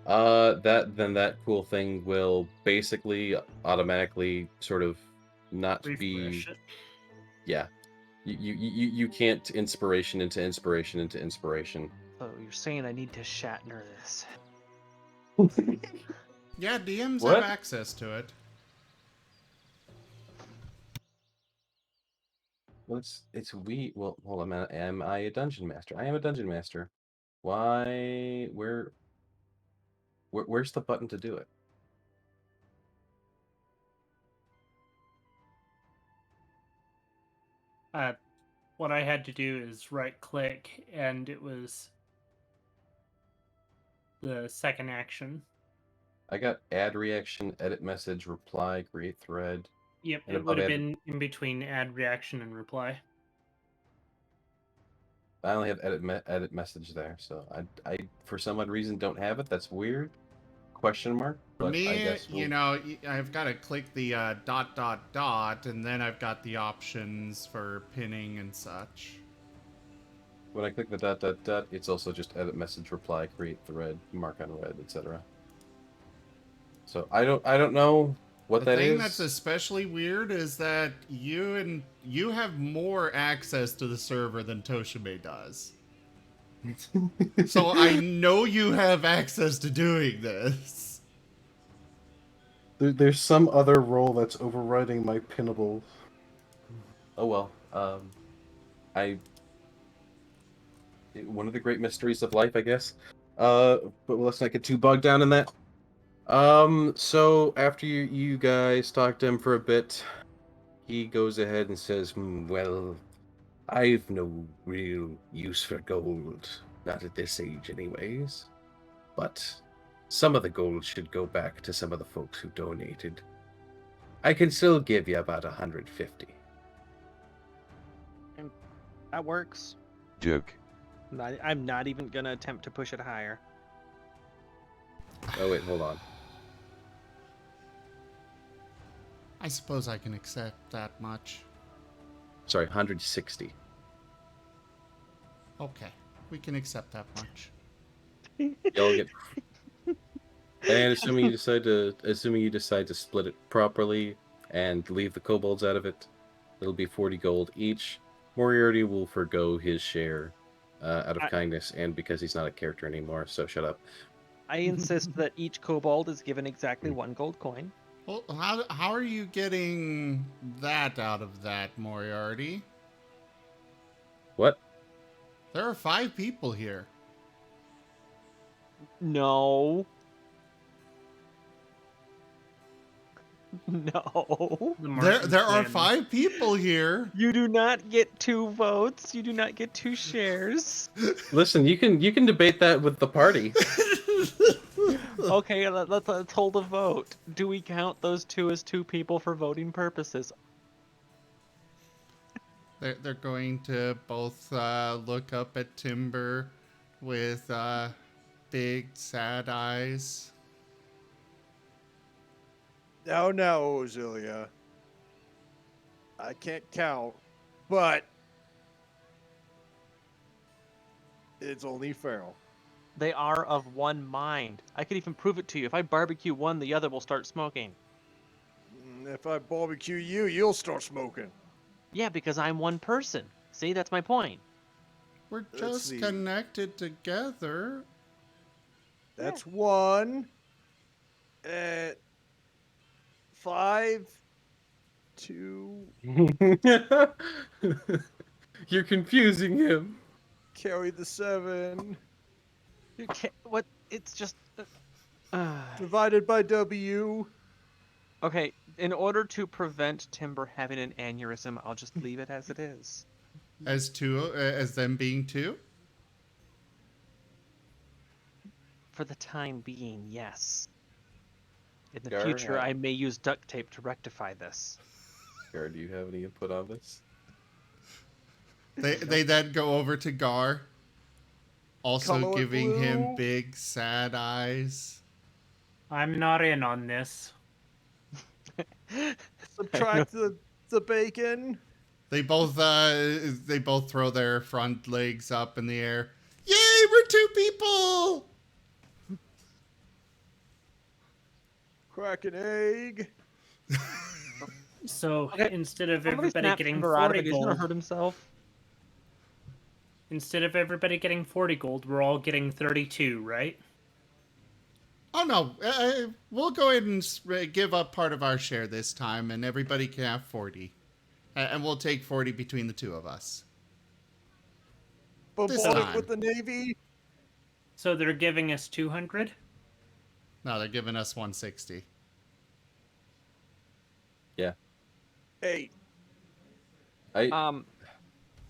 That cool thing will basically automatically sort of not be. Refresh it. Yeah, you can't inspiration into inspiration into inspiration. Oh, you're saying I need to Shatner this? Yeah, DMs What? have access to it. Well, it's we. Well, hold on. Am I a dungeon master? I am a dungeon master. Why? Where's the button to do it? What I had to do is right click, and it was the second action. I got add reaction, edit message, reply, create thread. Yep, And it would above have add- been in between add reaction and reply. I only have edit message there, so I for some odd reason don't have it. That's weird. Question mark. For But me, I guess you know, I've got to click the ... and then I've got the options for pinning and such. when I click the ... it's also just edit message, reply, create thread, mark on red, etc. So I don't know what that is. The thing that's especially weird is that you have more access to the server than Toshime does. So I know you have access to doing this. There's some other role that's overriding my pinnable. Oh well. One of the great mysteries of life, I guess. But let's not get too bogged down in that. So after you guys talk to him for a bit, he goes ahead and says, well, I've no real use for gold. Not at this age anyways. But some of the gold should go back to some of the folks who donated. I can still give you about 150. That works. Joke. I'm not even gonna attempt to push it higher. Oh wait, hold on. I suppose I can accept that much. Sorry, 160. Okay, we can accept that much. Y'all get. And assuming you decide to split it properly and leave the kobolds out of it, it'll be 40 gold each. Moriarty will forgo his share out of kindness and because he's not a character anymore. So shut up. I insist that each kobold is given exactly 1 gold coin. Well, how are you getting that out of that, Moriarty? What? There are 5 people here. No. No. There are 5 people here. You do not get 2 votes. You do not get 2 shares. Listen, you can debate that with the party. Okay, let's hold a vote. Do we count those 2 as 2 people for voting purposes? They're going to both look up at Timber with big sad eyes. No, Ozilia. I can't count, but it's only feral. They are of one mind. I could even prove it to you. If I barbecue one, the other will start smoking. If I barbecue you, you'll start smoking. Yeah, because I'm one person. See, that's my point. We're Let's just see. connected together. That's 1. 5, 2. You're confusing him. Carry the 7. You can't, what? It's just... Divided by W. Okay, in order to prevent Timber having an aneurysm, I'll just leave it as it is. As them being two? For the time being, yes. In the Gar, future, I may use duct tape to rectify this. Gar, do you have any input on this? They then go over to Gar, also Color it giving him blue. big sad eyes. I'm not in on this. Subtract the bacon. They both throw their front legs up in the air. Yay, we're two people! Crack an egg. So Okay, instead of Somebody everybody snap getting Timber out of 40 it. He's gonna gold, hurt himself. instead of everybody getting 40 gold, we're all getting 32, right? Oh no, we'll go ahead and give up part of our share this time, and everybody can have 40. And we'll take 40 between the two of us. But This bought time. it with the Navy. So they're giving us 200? No, they're giving us 160. Yeah. Hey,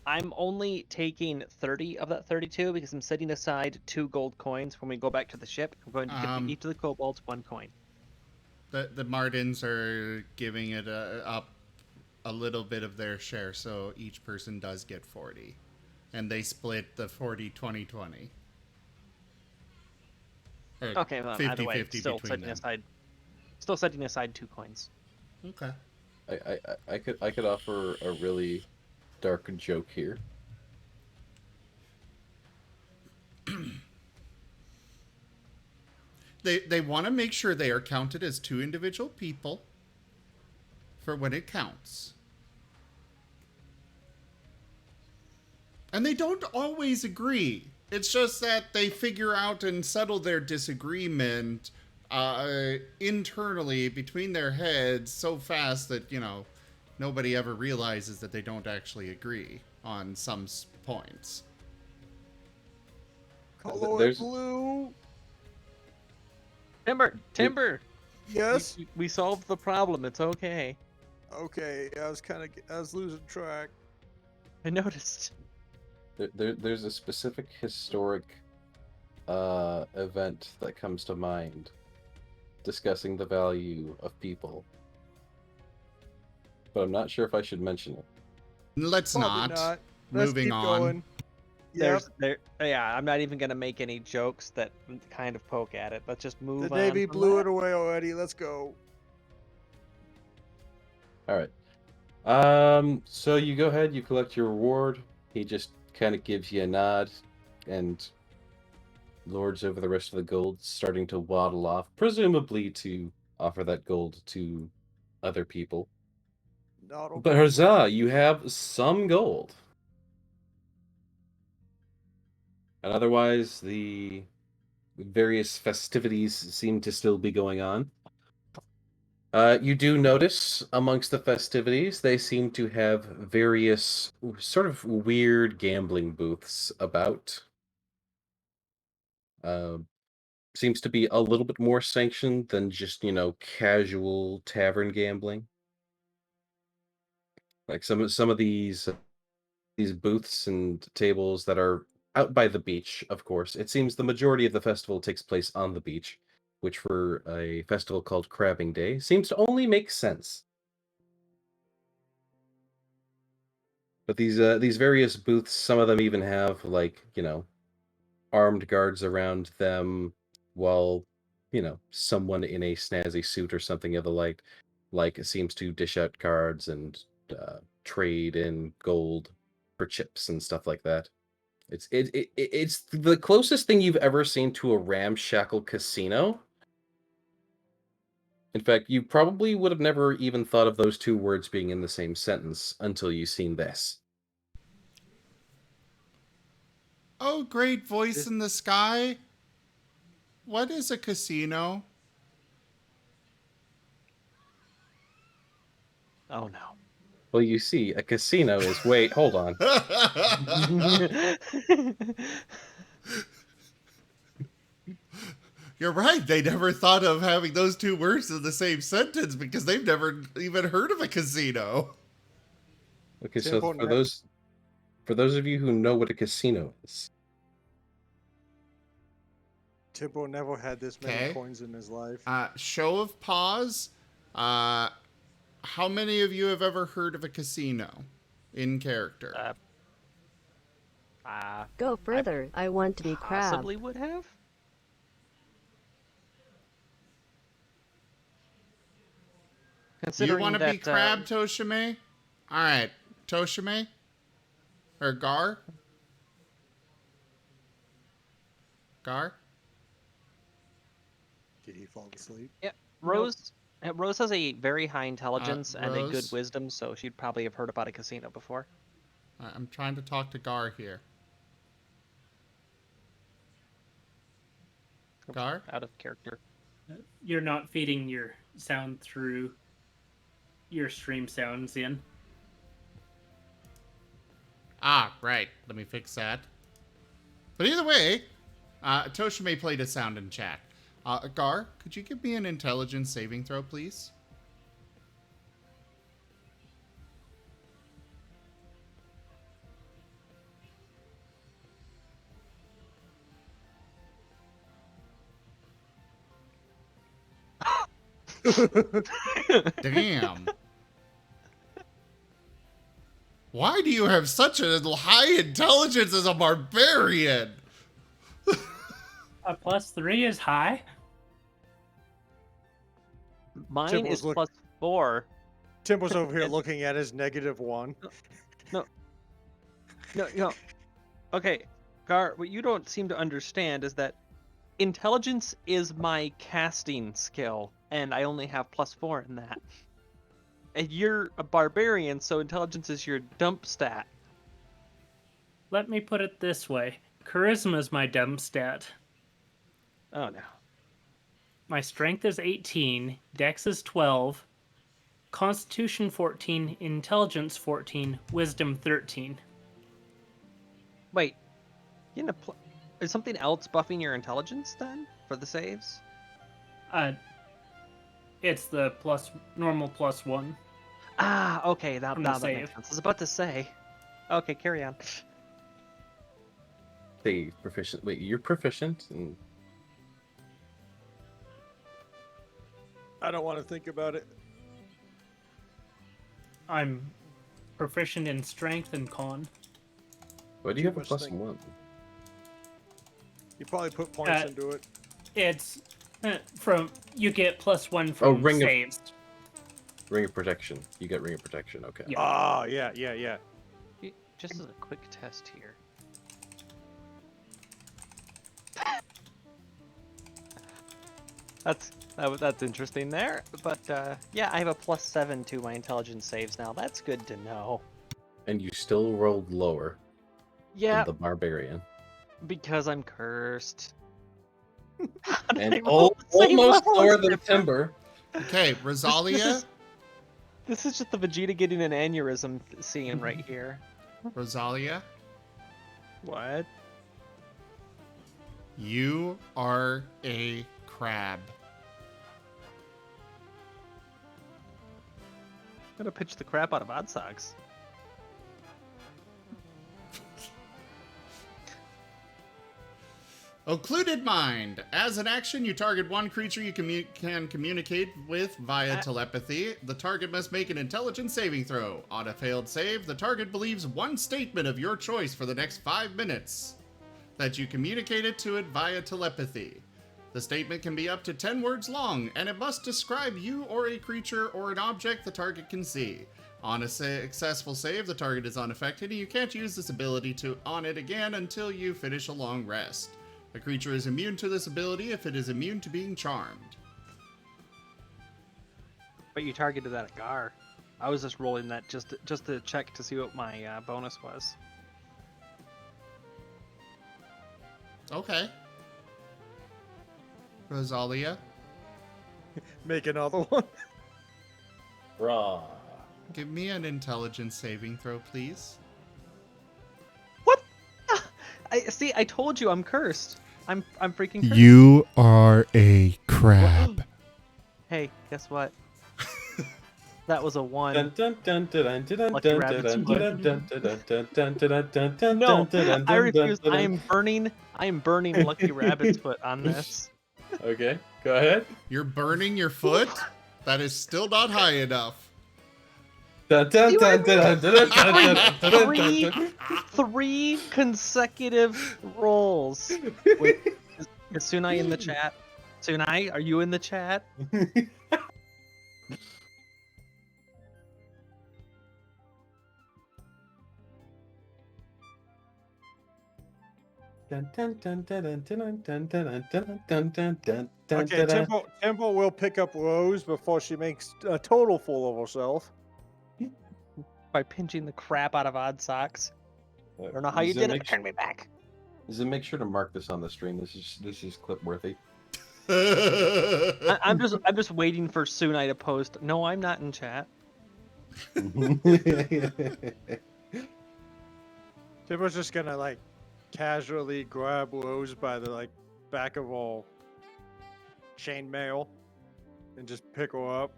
I'm only taking 30 of that 32 because I'm setting aside 2 gold coins when we go back to the ship. I'm going to give each of the kobolds 1 coin. The Martens are giving it up a little bit of their share, so each person does get 40. And they split the 40, 20, 20. Okay, well, 50, either way, 50 still between setting them. aside 2 coins. Okay. I could offer a really dark joke here. They want to make sure they are counted as two individual people for when it counts. And they don't always agree. It's just that they figure out and settle their disagreement internally between their heads so fast that, nobody ever realizes that they don't actually agree on some points. color it There's- blue. Timber! Yes. We solved the problem. It's okay. Okay, I was losing track. I noticed. There's a specific historic event that comes to mind discussing the value of people. But I'm not sure if I should mention it. Let's Probably not. not. Let's Moving keep on. going. Yep. Yeah, I'm not even gonna make any jokes that kind of poke at it. Let's just move The on. Navy from blew that. it away already. Let's go. All right. So you go ahead, you collect your reward. He just kind of gives you a nod and lords over the rest of the gold, starting to waddle off, presumably to offer that gold to other people. Not okay. But huzzah, you have some gold. And otherwise, the various festivities seem to still be going on. You do notice amongst the festivities, they seem to have various sort of weird gambling booths about. Seems to be a little bit more sanctioned than just, casual tavern gambling. Like some of these booths and tables that are out by the beach, of course. It seems the majority of the festival takes place on the beach, which for a festival called Crabbing Day seems to only make sense. But these various booths, some of them even have armed guards around them, while someone in a snazzy suit or something of the like seems to dish out cards and trade in gold for chips and stuff like that. It's the closest thing you've ever seen to a ramshackle casino. In fact, you probably would have never even thought of those two words being in the same sentence until you've seen this. Oh, great voice in the sky. What is a casino? Oh no. Well, you see, a casino is... Wait, hold on. You're right. They never thought of having those two words in the same sentence because they've never even heard of a casino. Okay, It's so important for those of you who know what a casino is, Timbo never had this many Okay. coins in his life. Show of pause. How many of you have ever heard of a casino in character? Go further. I want to be crab. Possibly would have. Do you Considering want to that, be crab, Toshime? All right, Toshime or Gar? Gar? Did he fall asleep? Rose has a very high intelligence and a good Rose? wisdom, so she'd probably have heard about a casino before. I'm trying to talk to Gar here. Gar? Out of character. You're not feeding your sound through your stream sounds in. Ah, right. Let me fix that. But either way, Toshime played a sound in chat. Gar, could you give me an intelligence saving throw, please? Damn. Why do you have such a high intelligence as a barbarian? A +3 is high. Mine Timbo's is look- +4. Timbo's over here looking at his -1. No. Okay, Gar, what you don't seem to understand is that intelligence is my casting skill, and I only have +4 in that. And you're a barbarian, so intelligence is your dump stat. Let me put it this way. Charisma is my dump stat. Oh no. My strength is 18, dex is 12, constitution 14, intelligence 14, wisdom 13. Wait, is something else buffing your intelligence then for the saves? It's the normal +1. Ah, okay, that From the makes save. sense. I was about to say. Okay, carry on. say proficient. Wait, you're proficient in I don't want to think about it. I'm proficient in strength and con. Why do you have a much plus thing. 1? You probably put points into it. It's from you get +1 from Ring of- saves. Ring of protection. You get ring of protection. Okay. Yeah. Ah, yeah. Just as a quick test here. That's interesting there, but yeah, I have a +7 to my intelligence saves now. That's good to know. And you still rolled lower Yeah, than the barbarian. because I'm cursed. And They roll the same almost level lower as than him. Timber. Okay, Rosalia. This is just the Vegeta getting an aneurysm scene right here. Rosalia, What? you are a crab. I'm gonna pitch the crap out of Odd Socks. Occluded Mind. As an action, you target one creature you can communicate with via telepathy. The target must make an intelligence saving throw. On a failed save, the target believes one statement of your choice for the next 5 minutes that you communicated to it via telepathy. The statement can be up to 10 words long, and it must describe you or a creature or an object the target can see. On a successful save, the target is unaffected, and you can't use this ability on it again until you finish a long rest. A creature is immune to this ability if it is immune to being charmed. But you targeted that at Gar. I was just rolling that just to check to see what my bonus was. Okay. Rosalia, Make another one. Raw. give me an intelligence saving throw, please. What? I told you I'm cursed. I'm freaking cursed. You are a crab. Hey, guess what? That was a 1. Lucky rabbits No, I refuse. I am burning Lucky Rabbit's foot on this. Okay, go ahead. You're burning your foot? That is still not high enough. Three consecutive rolls. Wait, is Sunai in the chat? Sunai, are you in the chat? Okay, Temple will pick up Rose before she makes a total fool of herself. By pinching the crap out of Odd Socks. I don't know how you did it. Turn me back. Zim, make sure to mark this on the stream. This is clip worthy. I'm just waiting for Sunai to post. No, I'm not in chat. Temple's just gonna like casually grab Rose by the like back of all chainmail and just pick her up.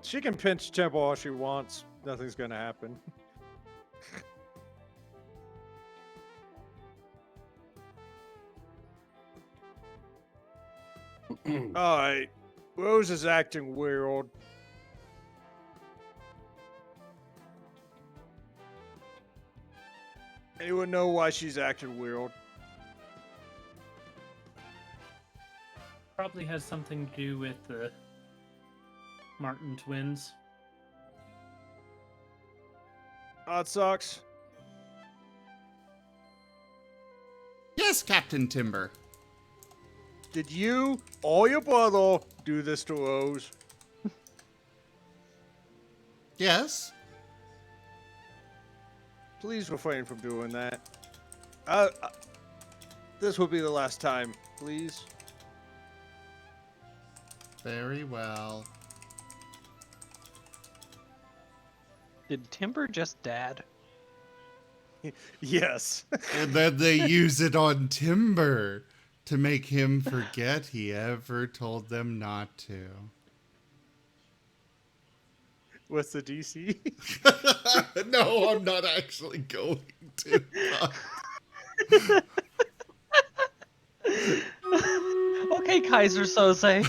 She can pinch Temple all she wants. Nothing's gonna happen. Alright. Rose is acting weird. Anyone know why she's acting weird? Probably has something to do with the Marten twins. Hot socks. Yes, Captain Timber. Did you or your brother do this to Rose? Yes. Please refrain from doing that. This will be the last time, please. Very well. Did Timber just dad? Yes. And then they use it on Timber to make him forget he ever told them not to. What's the DC? No, I'm not actually going to. Okay, Kaiser Soze.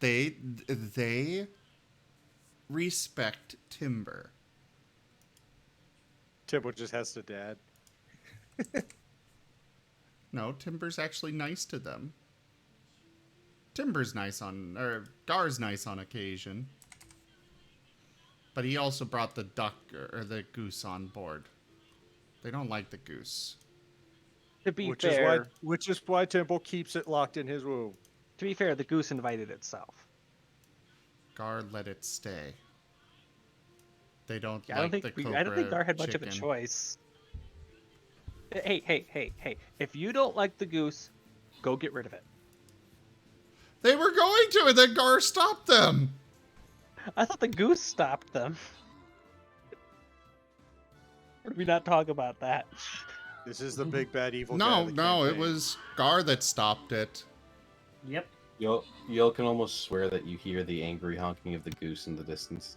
They respect Timber. Timber just has to dad. No, Timber's actually nice to them. Timber's nice or Gar's nice on occasion. But he also brought the duck or the goose on board. They don't like the goose. To be Which fair, is why Temple keeps it locked in his room. to be fair, the goose invited itself. Gar let it stay. They don't Yeah, like the cobra I don't think Gar had much of a chicken. choice. Hey! If you don't like the goose, go get rid of it. They were going to, and then Gar stopped them. I thought the goose stopped them. Or did we not talk about that? This is the big bad evil guy. No, of the no, it campaign. was Gar that stopped it. Yep. Y'all can almost swear that you hear the angry honking of the goose in the distance.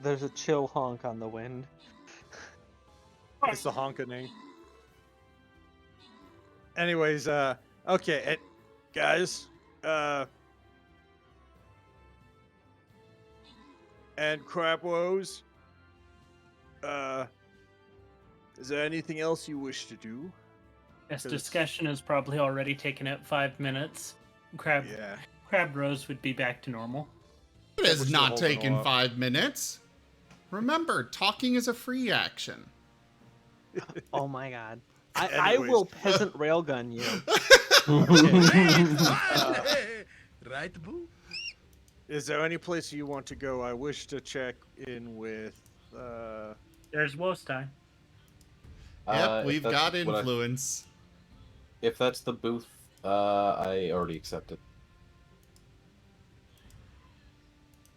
There's a chill honk on the wind. It's the honking. Anyways, okay, guys, and Crab Rose, is there anything else you wish to do? This 'Cause- discussion has probably already taken up 5 minutes. Crab Rose would be back to normal. It We're has still not holding taken off. 5 minutes. Remember, talking is a free action. Oh my god. I Anyways. will peasant railgun you. Right, boo? Is there any place you want to go? I wish to check in with. There's Wostai. Yep, If we've that's got what influence. If that's the booth, I already accepted.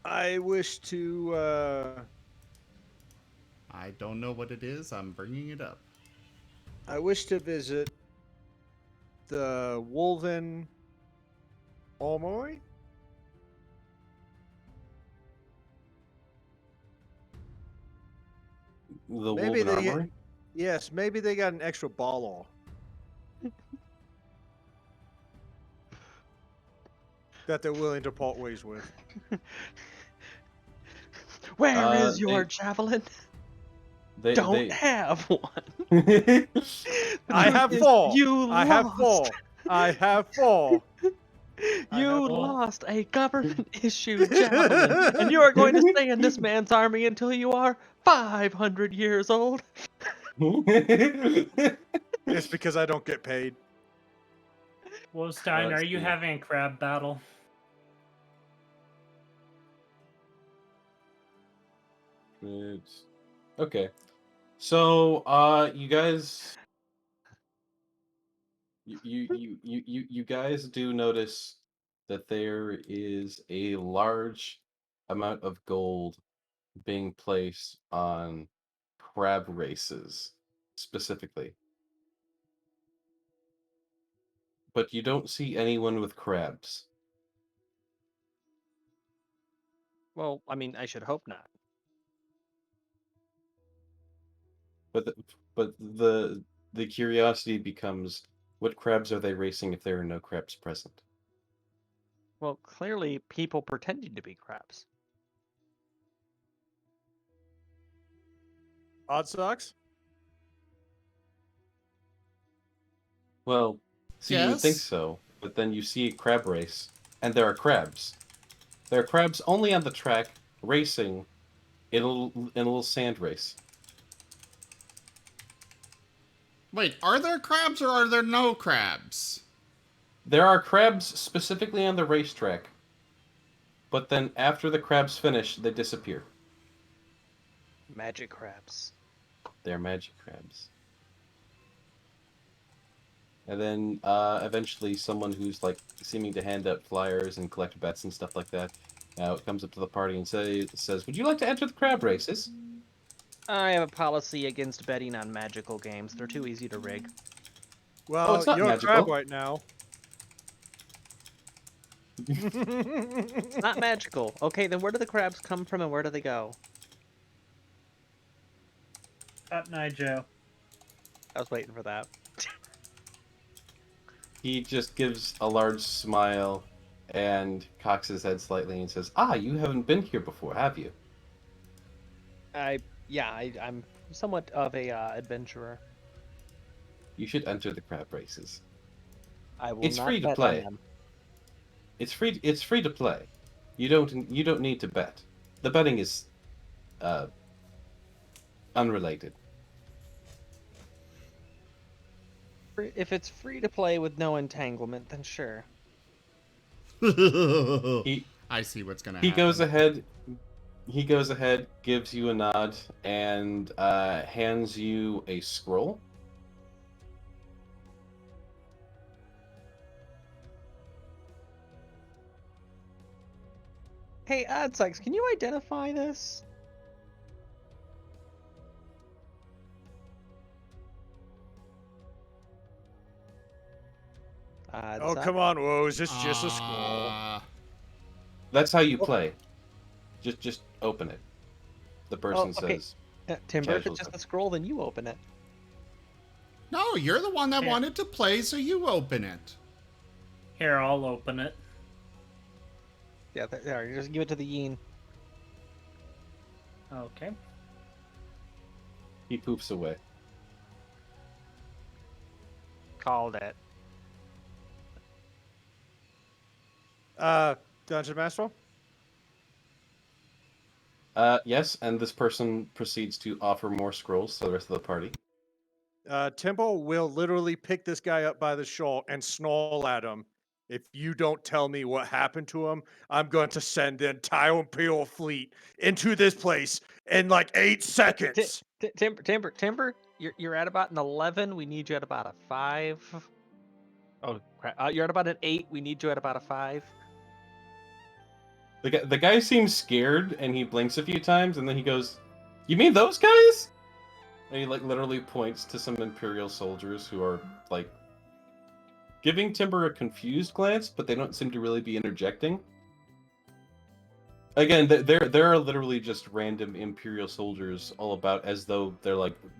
I wish to. I don't know what it is. I'm bringing it up. I wish to visit the Wolven Armory. The Maybe Woven they. Armory? Yes, maybe they got an extra ball that they're willing to part ways with. Where is They- your javelin? They Don't have one. they I have Is 4. You I have lost. 4. I have 4. I You have all- lost a government-issued javelin, and you are going to stay in this man's army until you are 500 years old. It's because I don't get paid. Wolfstein, Let's are you see. having a crab battle? Okay. So, you guys, you guys do notice that there is a large amount of gold being placed on crab races specifically. But you don't see anyone with crabs. Well, I mean, I should hope not. But the curiosity becomes, what crabs are they racing if there are no crabs present? Well, clearly people pretending to be crabs. Odd socks? Well, see, you would think Yes? so, but then you see a crab race, and there are crabs. There are crabs only on the track racing in a little sand race. Wait, are there crabs or are there no crabs? There are crabs specifically on the racetrack, but then after the crabs finish, they disappear. Magic crabs. They're magic crabs. And then eventually someone who's like seeming to hand out flyers and collect bets and stuff like that comes up to the party and says, "Would you like to enter the crab races?" I have a policy against betting on magical games. They're too easy to rig. Well, it's not you're a crab magical. right now. It's not magical. Okay, then where do the crabs come from and where do they go? Up night, Joe. I was waiting for that. He just gives a large smile and cocks his head slightly and says, "Ah, you haven't been here before, have you?" I'm somewhat of a adventurer. You should enter the crab races. I will It's not free to bet play. on them. It's free to play. You don't need to bet. The betting is unrelated. If it's free to play with no entanglement, then sure. He I see what's gonna he happen. goes ahead, gives you a nod, and hands you a scroll. Hey, Oddsucks, can you identify this? Oh, come on, Woes. It's just a scroll. That's how you play. Just open it. The person okay. says. Timber, if Casual it's just stuff. a scroll, then you open it. No, you're the one that Here. wanted to play, so you open it. Here, I'll open it. Yeah, there, just give it to the Yeen. Okay. He poofs away. Called it. Dungeon Master? Yes, and this person proceeds to offer more scrolls to the rest of the party. Temple will literally pick this guy up by the shawl and snarl at him. If you don't tell me what happened to him, I'm going to send the entire Imperial fleet into this place in like 8 seconds. Timber, you're at about an 11. We need you at about a 5. Oh, crap. You're at about an 8. We need you at about a 5. The guy seems scared, and he blinks a few times, and then he goes, "You mean those guys?" And he like literally points to some Imperial soldiers who are like giving Timber a confused glance, but they don't seem to really be interjecting. Again, there are literally just random Imperial soldiers all about, as though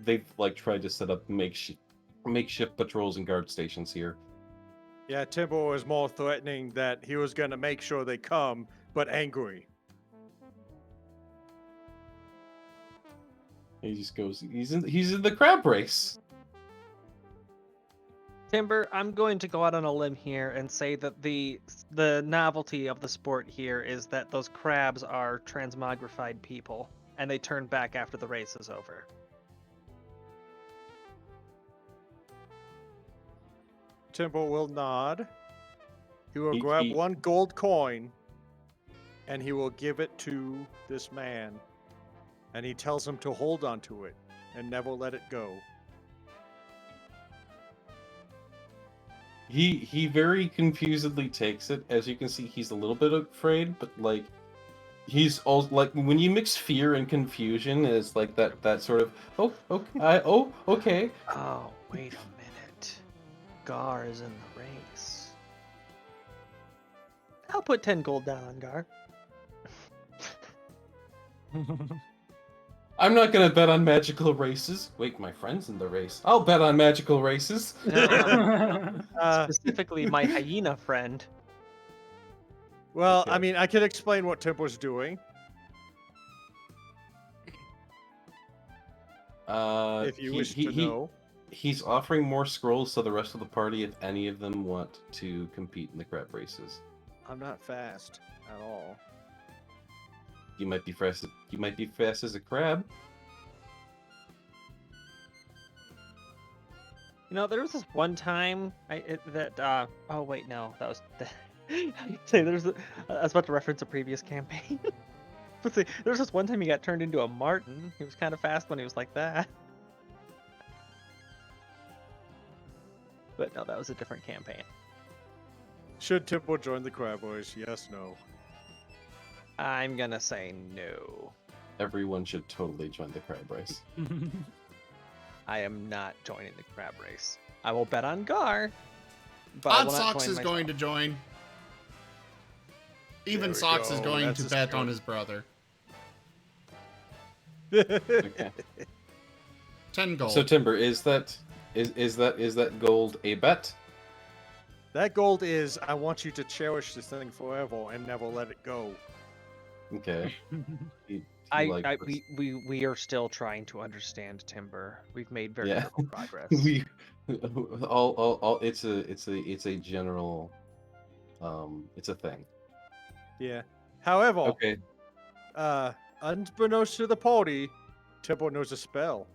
they've tried to set up makeshift patrols and guard stations here. Yeah, Timbo was more threatening that he was gonna make sure they come, but angry. He just goes, he's in the crab race. Timber, I'm going to go out on a limb here and say that the novelty of the sport here is that those crabs are transmogrified people, and they turn back after the race is over. Timbo will nod. He will He- grab he- one gold coin, and he will give it to this man. And he tells him to hold on to it and never let it go. He very confusedly takes it. As you can see, he's a little bit afraid, but like he's all like when you mix fear and confusion, it's like that sort of okay. Oh, wait a minute. Gar is in the race. I'll put 10 gold down on Gar. I'm not gonna bet on magical races. Wait, my friend's in the race. I'll bet on magical races. Specifically, my hyena friend. Well, Okay. I mean, I could explain what Timbo's doing. If you wish to know. He's offering more scrolls to the rest of the party if any of them want to compete in the crab races. I'm not fast at all. You might be fast. You might be fast as a crab. You know, there was this one time oh wait, no, that was. Say I was about to reference a previous campaign. But see, there was this one time he got turned into a Marten. He was kind of fast when he was like that. But no, that was a different campaign. Should Timbo join the Crab Boys? Yes, no. I'm gonna say no. Everyone should totally join the crab race. I am not joining the crab race. I will bet on Gar. But I Odd will not Socks join is going to myself. join. There Even we Socks is go, going that's to his bet on code. his brother. Okay. 10 gold. So Timber, is that gold a bet? That gold is, I want you to cherish this thing forever and never let it go. Okay. He I likes we are still trying to understand Timber. We've made very Yeah. little progress. we all it's a general it's a thing. Yeah. However, Okay. unbeknownst to the party, Timbo knows a spell.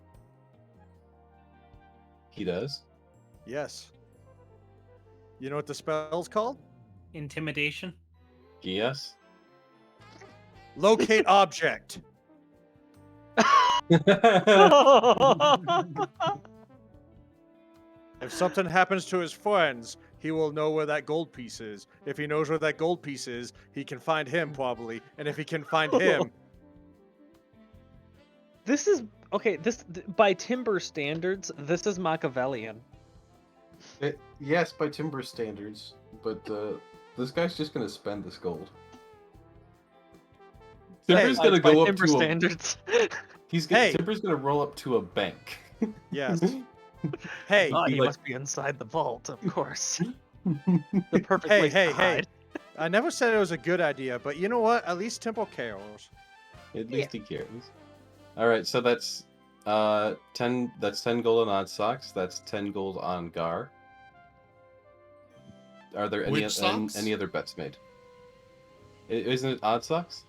He does. Yes. You know what the spell's called? Intimidation. Yes. Locate object. If something happens to his friends, he will know where that gold piece is. If he knows where that gold piece is, he can find him probably. And if he can find him, This is okay. By Timber standards, this is Machiavellian. Yes, by Timber standards, but this guy's just gonna spend this gold. Timber's By gonna go up Timber to standards. Hey. Timber's gonna roll up to a bank. yes. Hey, Money like- must be inside the vault, of course. The perfect place hey, to hide. I never said it was a good idea, but you know what? At least Timbo cares. At least he cares. All right, so that's 10. That's 10 gold on Odd Socks. That's 10 gold on Gar. Are there any Which socks? any other bets made? Isn't it Odd Socks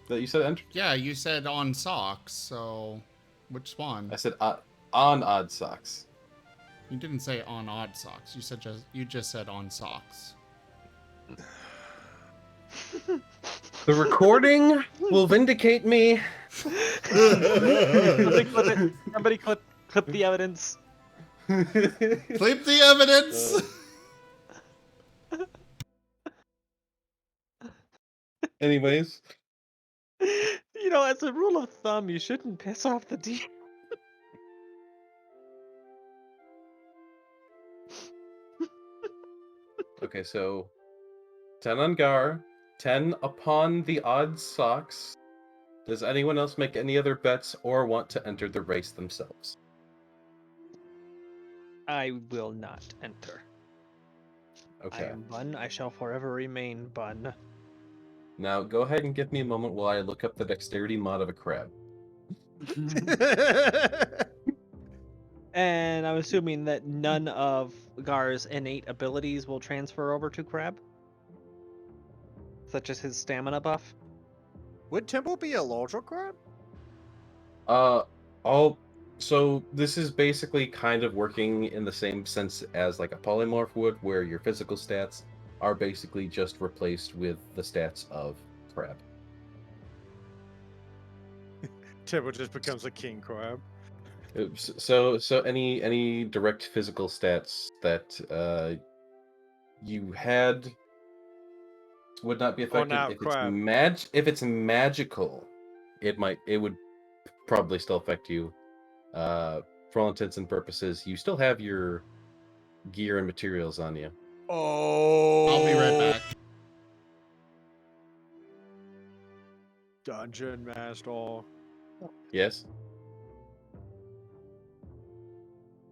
that you said enter? Yeah, you said on Socks, so which one? I said on Odd Socks. You didn't say on Odd Socks. You just said on Socks. The recording will vindicate me. Somebody clip the evidence. Clip the evidence. Anyways, You know, as a rule of thumb, you shouldn't piss off the DM. Okay, so 10 on Gar, 10 upon the odd socks. Does anyone else make any other bets or want to enter the race themselves? I will not enter. I Okay. am Bun. I shall forever remain Bun. Now go ahead and give me a moment while I look up the dexterity mod of a crab. And I'm assuming that none of Gar's innate abilities will transfer over to Crab? Such as his stamina buff? Would Temple be a larger crab? So this is basically kind of working in the same sense as like a polymorph would, where your physical stats are basically just replaced with the stats of crab. Temple just becomes a king crab. Oops. So any direct physical stats that you had would not be affected. now crab. If it's magical, it would probably still affect you. For all intents and purposes, you still have your gear and materials on you. Oh. I'll be right back. Dungeon Master. Yes.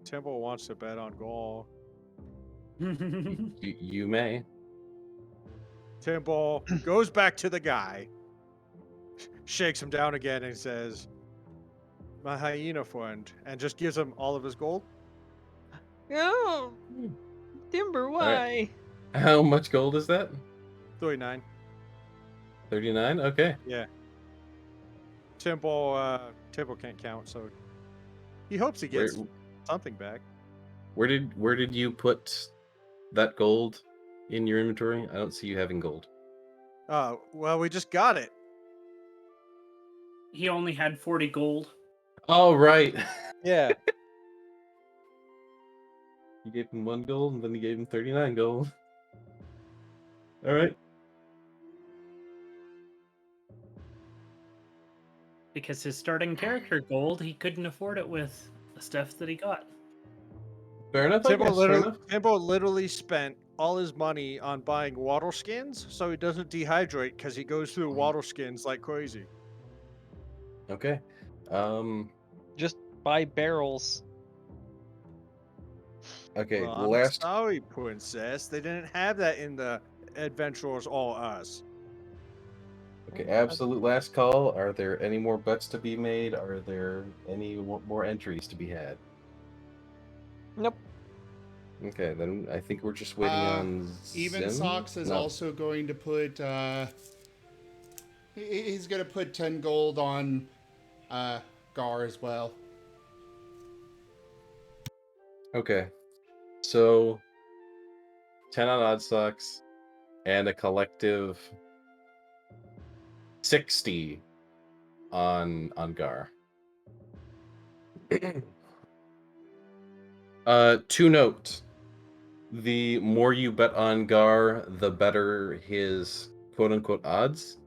Temple wants to bet on Gaul. You may. Temple goes back to the guy, shakes him down again, and says, "My hyena friend," and just gives him all of his gold. No! Timber, why? How much gold is that? 39. 39? Okay. Yeah. Temple can't count, so he hopes he gets something back. Where did you put that gold in your inventory? I don't see you having gold. Well, we just got it. He only had 40 gold. Oh, right. Yeah. You gave him 1 gold, and then you gave him 39 gold. All right. Because his starting character gold, he couldn't afford it with the stuff that he got. Fair enough. I guess, fair enough. Temple literally spent all his money on buying water skins so he doesn't dehydrate because he goes through water skins like crazy. Okay. Just buy barrels. Okay. Well, I'm sorry, princess. They didn't have that in the Adventurers All Us. Okay. Absolute last call. Are there any more bets to be made? Are there any more entries to be had? Nope. Okay, then I think we're just waiting on Even Zim? Socks is No. also going to put he's going to put 10 gold on Gar as well. Okay. So 10 on Odd Socks and a collective 60 on Gar. To note, the more you bet on Gar, the better his quote-unquote odds.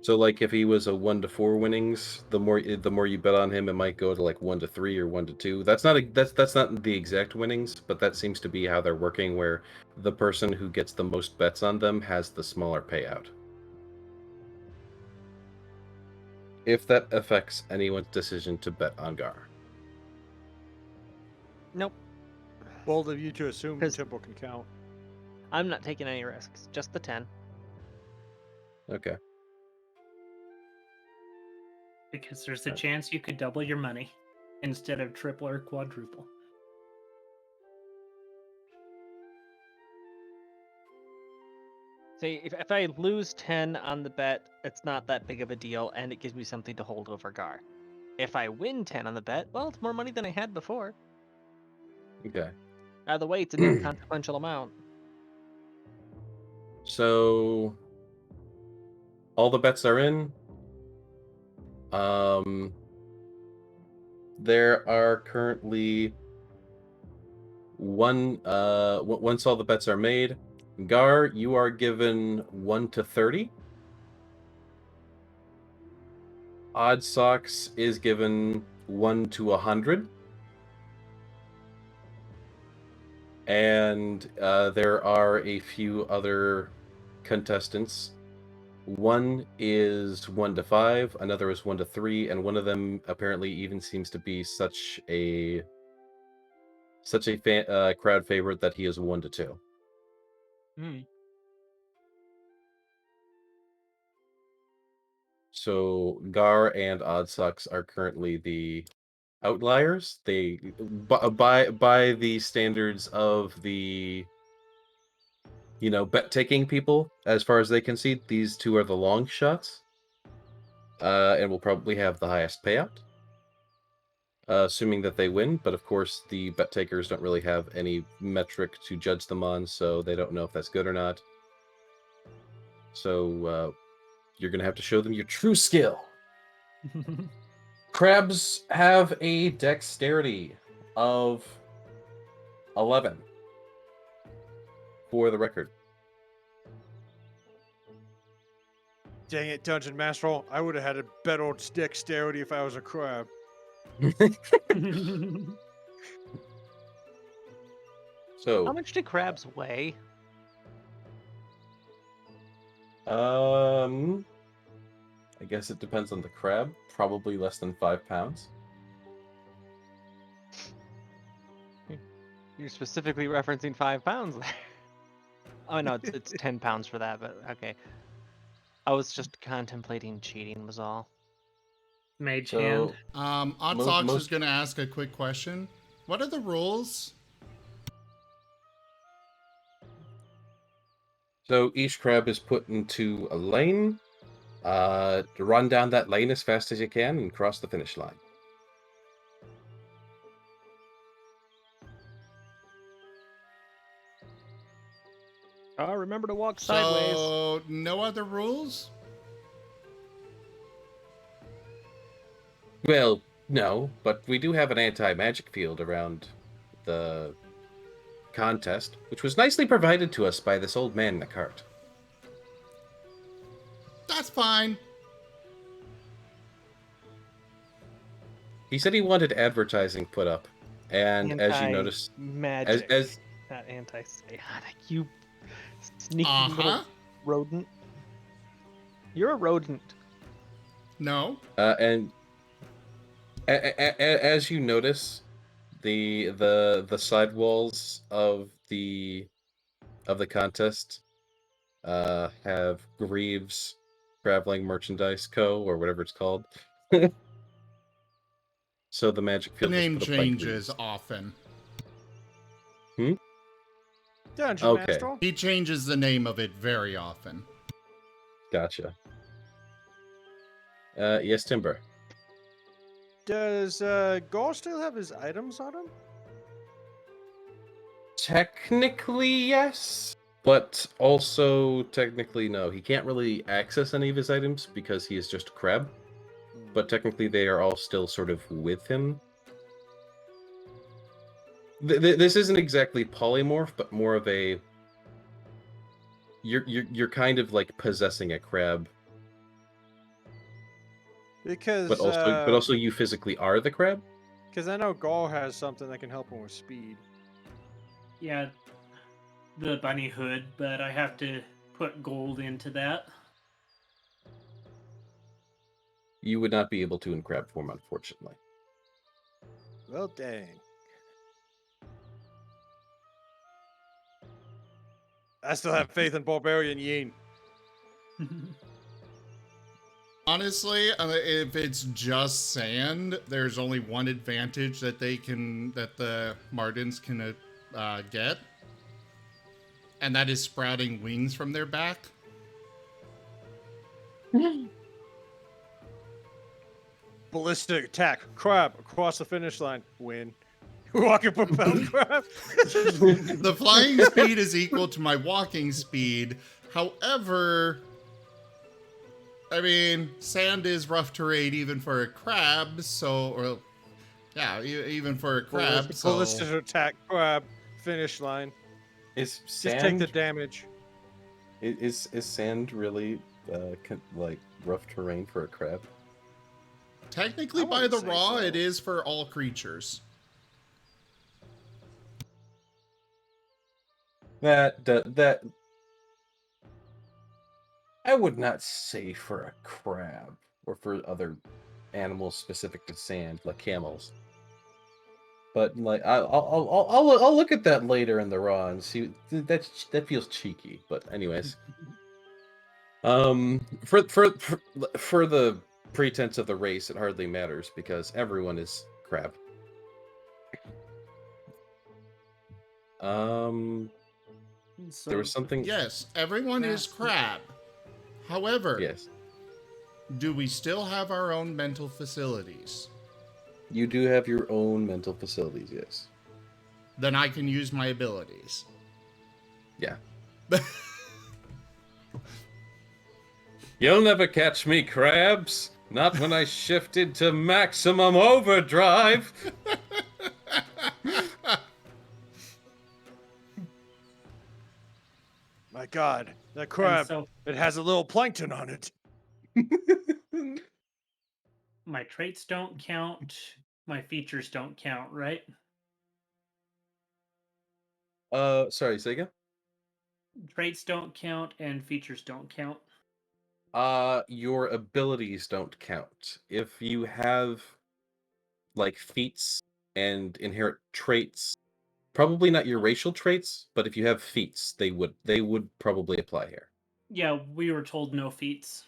So, like, if he was a 1 to 4 winnings, the more you bet on him, it might go to like 1 to 3 or 1 to 2. That's not the exact winnings, but that seems to be how they're working, where the person who gets the most bets on them has the smaller payout. If that affects anyone's decision to bet on Gar. Nope. Bold of you to assume 'Cause- Temple can count. I'm not taking any risks. Just the 10. Okay. Because there's a chance you could double your money instead of triple or quadruple. See, if I lose 10 on the bet, it's not that big of a deal, and it gives me something to hold over Gar. If I win 10 on the bet, well, it's more money than I had before. Okay. Either way, it's an inconsequential amount. So all the bets are in. There are currently once all the bets are made, Gar, you are given 1 to 30. Odd Socks is given 1 to 100. And there are a few other contestants. One is 1 to 5, another is 1 to 3, and one of them apparently even seems to be such a crowd favorite that he is 1 to 2. Hmm. So Gar and Odd Socks are currently the outliers. They by the standards of the bet taking people, as far as they can see, these two are the long shots, and will probably have the highest payout, assuming that they win. But of course, the bet takers don't really have any metric to judge them on, so they don't know if that's good or not. So you're gonna have to show them your true skill. Crabs have a dexterity of 11, for the record. Dang it, Dungeon Master. I would have had a better dexterity if I was a crab. So How much do crabs weigh? I guess it depends on the crab. Probably less than 5 pounds. You're specifically referencing 5 pounds there. Oh no, it's 10 pounds for that, but okay. I was just contemplating cheating was all. Mage So, hand. Odd Socks is going to ask a quick question. What are the rules? So each crab is put into a lane. Run down that lane as fast as you can and cross the finish line. Remember to walk sideways. So, no other rules? Well, no, but we do have an anti-magic field around the contest, which was nicely provided to us by this old man in the cart. That's fine. He said he wanted advertising put up, and as you notice, Magic. as Not anti-psionic. You sneaky little rodent. You're a rodent. No. and as you notice, the sidewalls of the contest have Greaves Traveling Merchandise Co. or whatever it's called. So the magic The field name was put up by changes Greaves. often. Dungeon Okay. Master. He changes the name of it very often. Gotcha. Yes, Timber. Does Gaul still have his items on him? Technically, yes. But also, technically, no. He can't really access any of his items because he is just a crab. But technically, they are all still sort of with him. This isn't exactly polymorph, but more of a... You're kind of like possessing a crab. Because But also you physically are the crab? because I know Gaul has something that can help him with speed. Yeah, the bunny hood, but I have to put gold into that. You would not be able to in crab form, unfortunately. Well, dang. I still have faith in Barbarian Yin. Honestly, if it's just sand, there's only one advantage that the Martens can get, and that is sprouting wings from their back. Ballistic attack. Crab across the finish line. Win. Walking propelled crab. The flying speed is equal to my walking speed. However, I mean, sand is rough terrain even for a crab, even for a crab. Ballistic attack. Crab. Finish line. Is Just take the sand damage. Is sand really like rough terrain for a crab? Technically, I by wouldn't the say raw, so. it is for all creatures. That I would not say for a crab or for other animals specific to sand, like camels. But like I'll look at that later in the raw and see. That feels cheeky. But anyways, for the pretense of the race, it hardly matters because everyone is crab. There was something. Yes, everyone is crab. However, Yes, do we still have our own mental facilities? you do have your own mental facilities. Yes. Then I can use my abilities. Yeah. You'll never catch me, crabs. Not when I shifted to maximum overdrive. My God, that crab, so it has a little plankton on it. my traits don't count. My features don't count, right? Sorry, say again. Traits don't count and features don't count. Your abilities don't count. If you have like feats and inherent traits, probably not your racial traits, but if you have feats, they would probably apply here. Yeah, we were told no feats.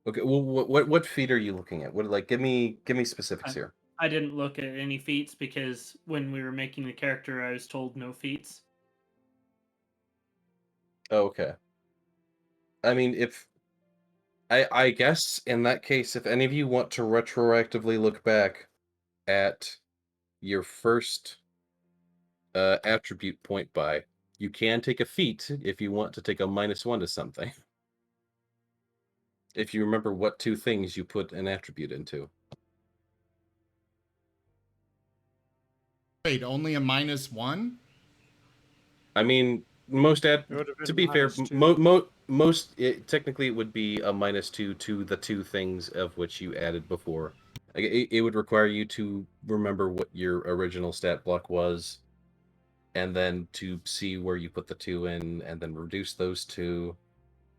Okay, well, what feat are you looking at? What like give me specifics here. I didn't look at any feats because when we were making the character, I was told no feats. Okay. I mean, if I guess in that case, if any of you want to retroactively look back at your first attribute point by, you can take a feat if you want to take a -1 to something. If you remember what two things you put an attribute into. Wait, only a -1? I mean, most It would have to been be fair, -2. most technically it would be a -2 to the two things of which you added before. Like, it would require you to remember what your original stat block was, and then to see where you put the 2 in, and then reduce those 2,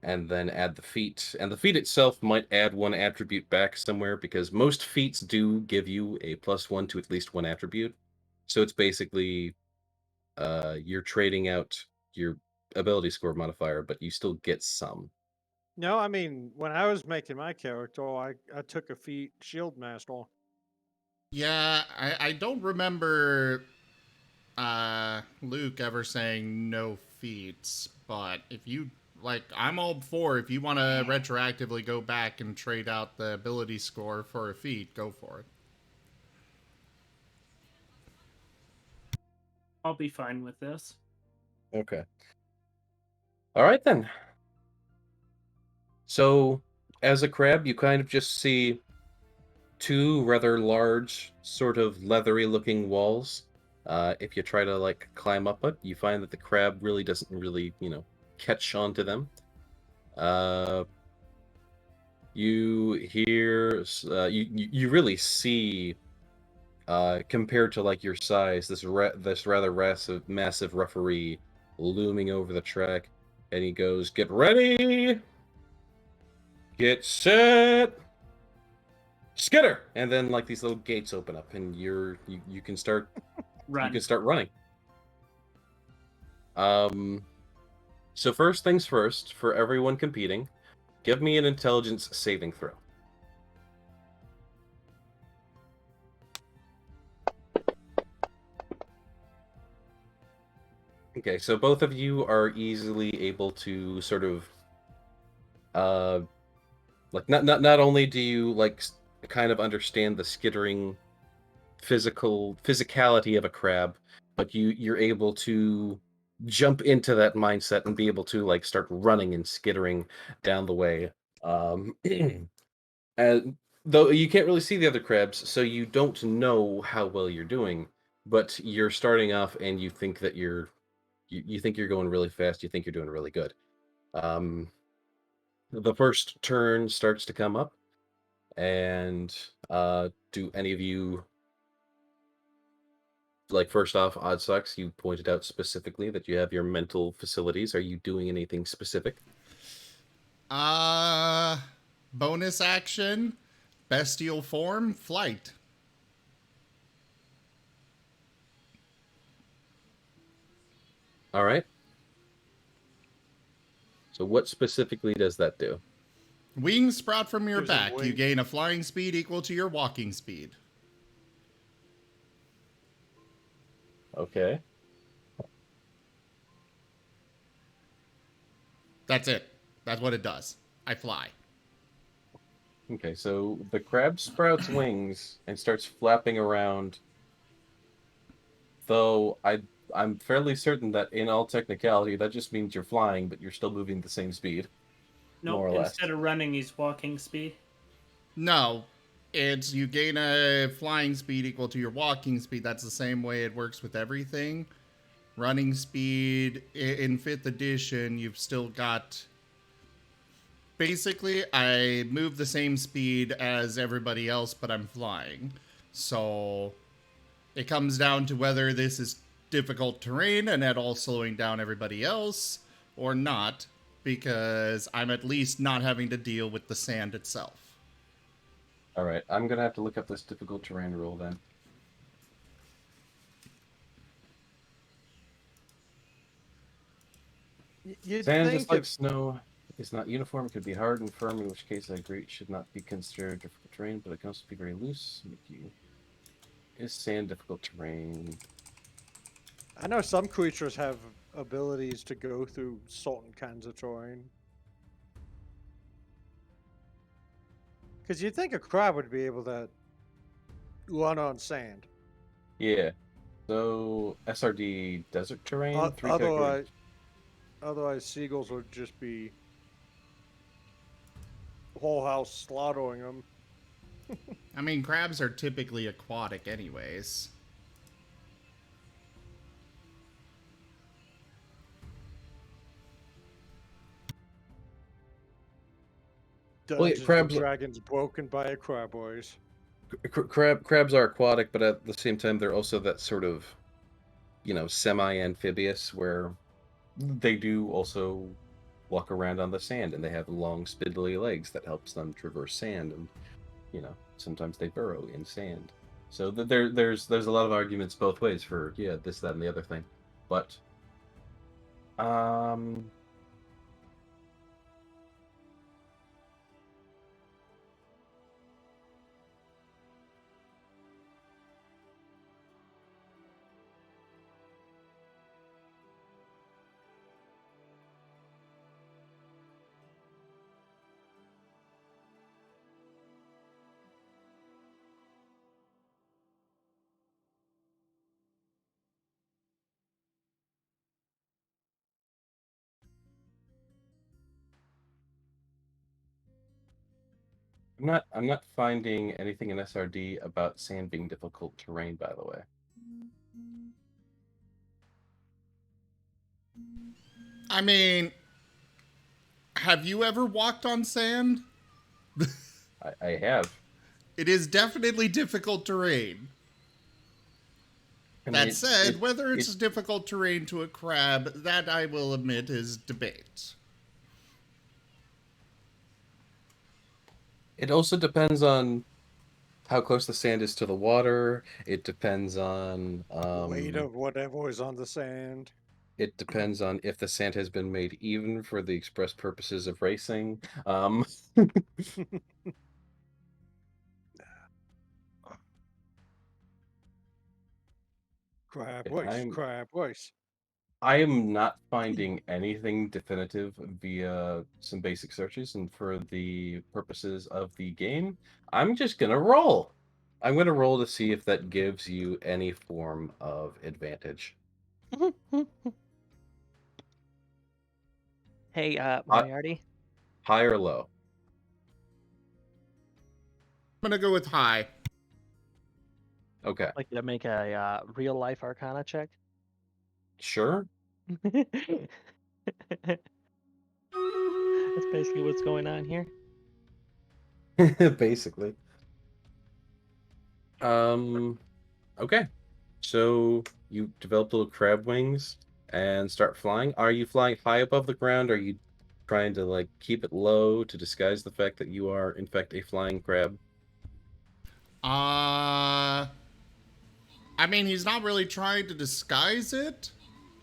and then add the feat. And the feat itself might add 1 attribute back somewhere, because most feats do give you a +1 to at least 1 attribute. So it's basically you're trading out your ability score modifier, but you still get some. No, I mean, when I was making my character, I took a feat shield master. Yeah, I don't remember Luke ever saying no feats, but if you like, I'm all for if you want to retroactively go back and trade out the ability score for a feat, go for it. I'll be fine with this. Okay. All right then. So, as a crab, you kind of just see 2 rather large, sort of leathery-looking walls. If you try to like climb up it, you find that the crab really doesn't really, catch onto them. You hear, you really see, compared to like your size, this rather massive referee looming over the track, and he goes, "Get ready, get set, skitter!" And then like these little gates open up, and you can start Run. you can start running. So first things first, for everyone competing, give me an intelligence saving throw. Okay, so both of you are easily able to sort of, like not only do you like kind of understand the skittering physicality of a crab, but you're able to jump into that mindset and be able to like start running and skittering down the way. And Though you can't really see the other crabs, so you don't know how well you're doing. But you're starting off, and you think that you think you're going really fast. You think you're doing really good. The first turn starts to come up, and do any of you like first off, odd sucks? You pointed out specifically that you have your mental facilities. Are you doing anything specific? Bonus action, bestial form, flight. All right. So what specifically does that do? Wings sprout from your There's a back. You wing. gain a flying speed equal to your walking speed. Okay. That's it. That's what it does. I fly. Okay, so the crab sprouts wings and starts flapping around. Though I'm fairly certain that in all technicality that just means you're flying, but you're still moving the same speed. No, More or less. instead of running, he's walking speed. No, it's you gain a flying speed equal to your walking speed. That's the same way it works with everything. Running speed in 5th edition, you've still got... Basically, I move the same speed as everybody else, but I'm flying. So it comes down to whether this is difficult terrain and at all slowing down everybody else, or not, because I'm at least not having to deal with the sand itself. All right, I'm gonna have to look up this difficult terrain rule then. You'd Sand, think just like if snow, is not uniform. It could be hard and firm, in which case I agree it should not be considered difficult terrain, but it can also be very loose. Is sand difficult terrain? I know some creatures have abilities to go through certain kinds of terrain. Because you'd think a crab would be able to run on sand. Yeah. So SRD desert terrain, three categories. Otherwise, seagulls would just be whole house slaughtering them. I mean, crabs are typically aquatic anyways. Dungeons and crabs- Dragons broken by a crab boys. Crabs are aquatic, but at the same time, they're also that sort of, semi-amphibious where they do also walk around on the sand, and they have long, spindly legs that helps them traverse sand, and sometimes they burrow in sand. So there's a lot of arguments both ways for this, that, and the other thing, but I'm not finding anything in SRD about sand being difficult terrain, by the way. I mean, have you ever walked on sand? I have. It is definitely difficult terrain. That said, whether it's difficult terrain to a crab, that I will admit is debate. It also depends on how close the sand is to the water. It depends on Weight of whatever is on the sand. It depends on if the sand has been made even for the express purposes of racing. Crab Yeah, voice, crab voice. I am not finding anything definitive via some basic searches, and for the purposes of the game, I'm just gonna roll. I'm gonna roll to see if that gives you any form of advantage. Hey, Moriarty. High or low? gonna go with high. Okay, Like to make a real life Arcana check. sure. That's basically what's going on here. Basically. Okay. So you develop little crab wings and start flying. Are you flying high above the ground? Are you trying to like keep it low to disguise the fact that you are in fact a flying crab? I mean, he's not really trying to disguise it.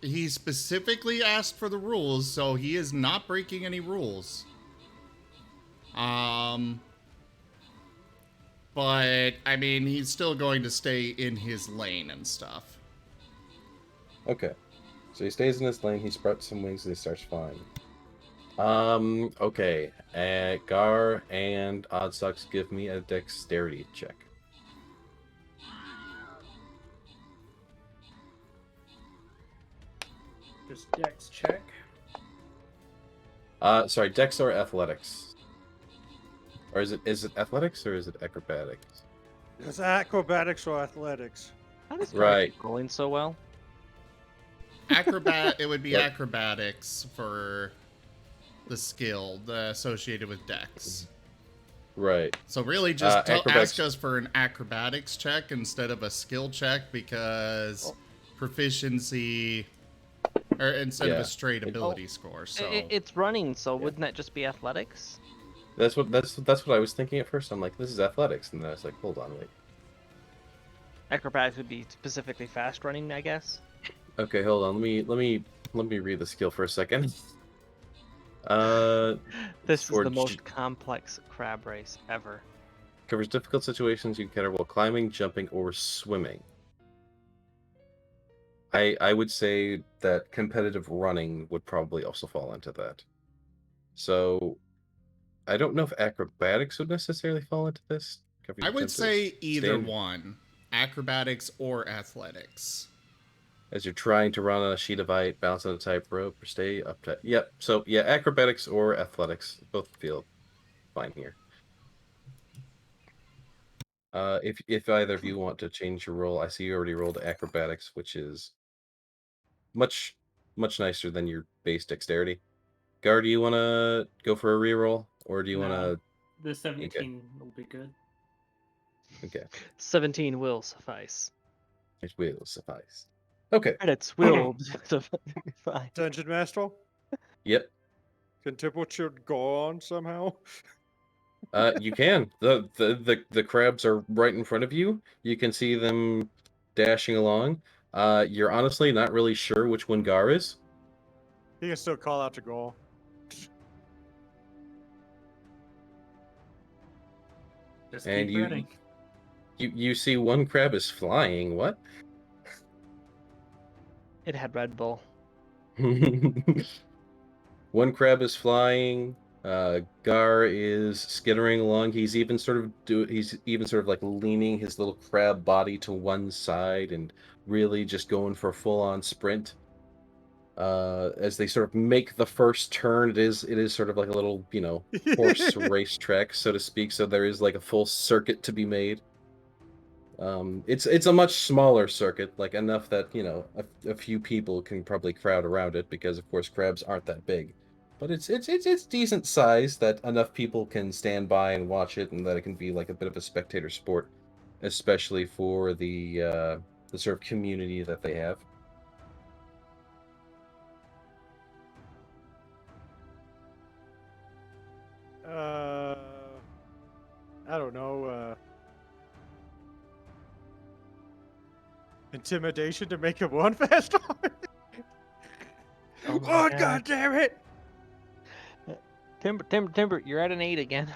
He specifically asked for the rules, so he is not breaking any rules. But, I mean, he's still going to stay in his lane and stuff. Okay. So he stays in his lane, he sprouts some wings, and he starts flying. Okay. Gar and Oddsucks, give me a dexterity check. Just dex check. Sorry, dex or athletics? Or is it athletics or is it acrobatics? It's acrobatics or athletics. How does Right. keep rolling so well? It would be acrobatics for the skill associated with dex. Right. So really just acrobatics. ask us for an acrobatics check instead of a skill check because proficiency or instead of a straight ability score. So It's running, so wouldn't that just be athletics? That's what I was thinking at first. I'm like, this is athletics, and then I was like, hold on, wait. Acrobatics would be specifically fast running, I guess. Okay, hold on. Let me read the skill for a second. This is for the most complex crab race ever. covers difficult situations you encounter while climbing, jumping, or swimming. I would say that competitive running would probably also fall into that. So I don't know if acrobatics would necessarily fall into this. I would say either one, acrobatics or athletics. As you're trying to run on a sheet of ice, bounce on a tightrope, or stay up tight. Yep. So yeah, acrobatics or athletics both feel fine here. If either of you want to change your roll, I see you already rolled acrobatics, which is much nicer than your base dexterity. Gar, do you want to go for a reroll, or do you want to? The 17 will be good. Okay. 17 will suffice. It will suffice. Okay. Credits will suffice. Dungeon Master? Yep. Can Temperature go on somehow? You can. The crabs are right in front of you. You can see them dashing along. You're honestly not really sure which one Gar is. He can still call out to goal. Just And keep running. you see one crab is flying. What? It had Red Bull. One crab is flying. Gar is skittering along. He's even sort of like leaning his little crab body to one side and really just going for a full-on sprint. As they sort of make the first turn, it is sort of like a little, horse racetrack, so to speak. So there is like a full circuit to be made. It's a much smaller circuit, like enough that a few people can probably crowd around it because of course crabs aren't that big, but it's decent size that enough people can stand by and watch it, and that it can be like a bit of a spectator sport, especially for the sort of community that they have. I don't know. Intimidation to make him run faster? Oh my Oh, God. God damn it! Timber, you're at an 8 again.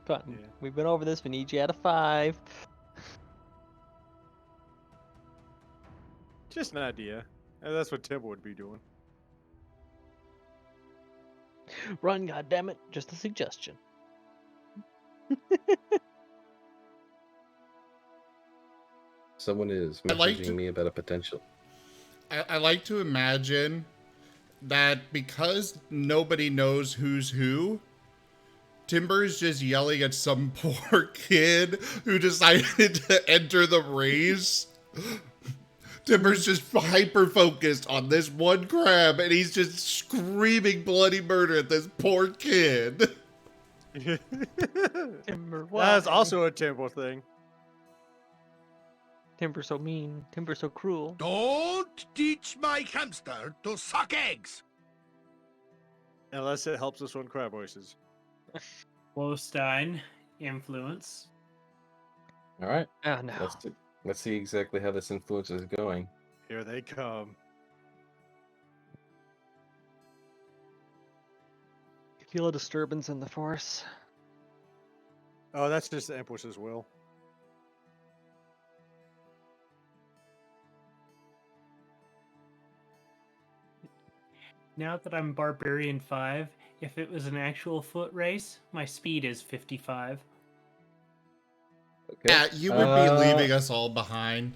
But Yeah. we've been over this. We need you at a 5. Just an idea. And that's what Timber would be doing. Run, goddammit! Just a suggestion. Someone is I like messaging to- me about a potential. I like to imagine that because nobody knows who's who, Timber's just yelling at some poor kid who decided to enter the race. Timber's just hyper-focused on this one crab, and he's just screaming bloody murder at this poor kid. Timber, That's why? also a Timber thing. Timber so mean. Timber so cruel. Don't teach my hamster to suck eggs. Unless it helps us win crab voices. Wolfstein influence. All right. Oh no. Let's see exactly how this influence is going. Here they come. Feel a disturbance in the force. Oh, that's just the Empress's will. Now that I'm Barbarian 5, if it was an actual foot race, my speed is 55. Okay. Yeah, you would be leaving us all behind.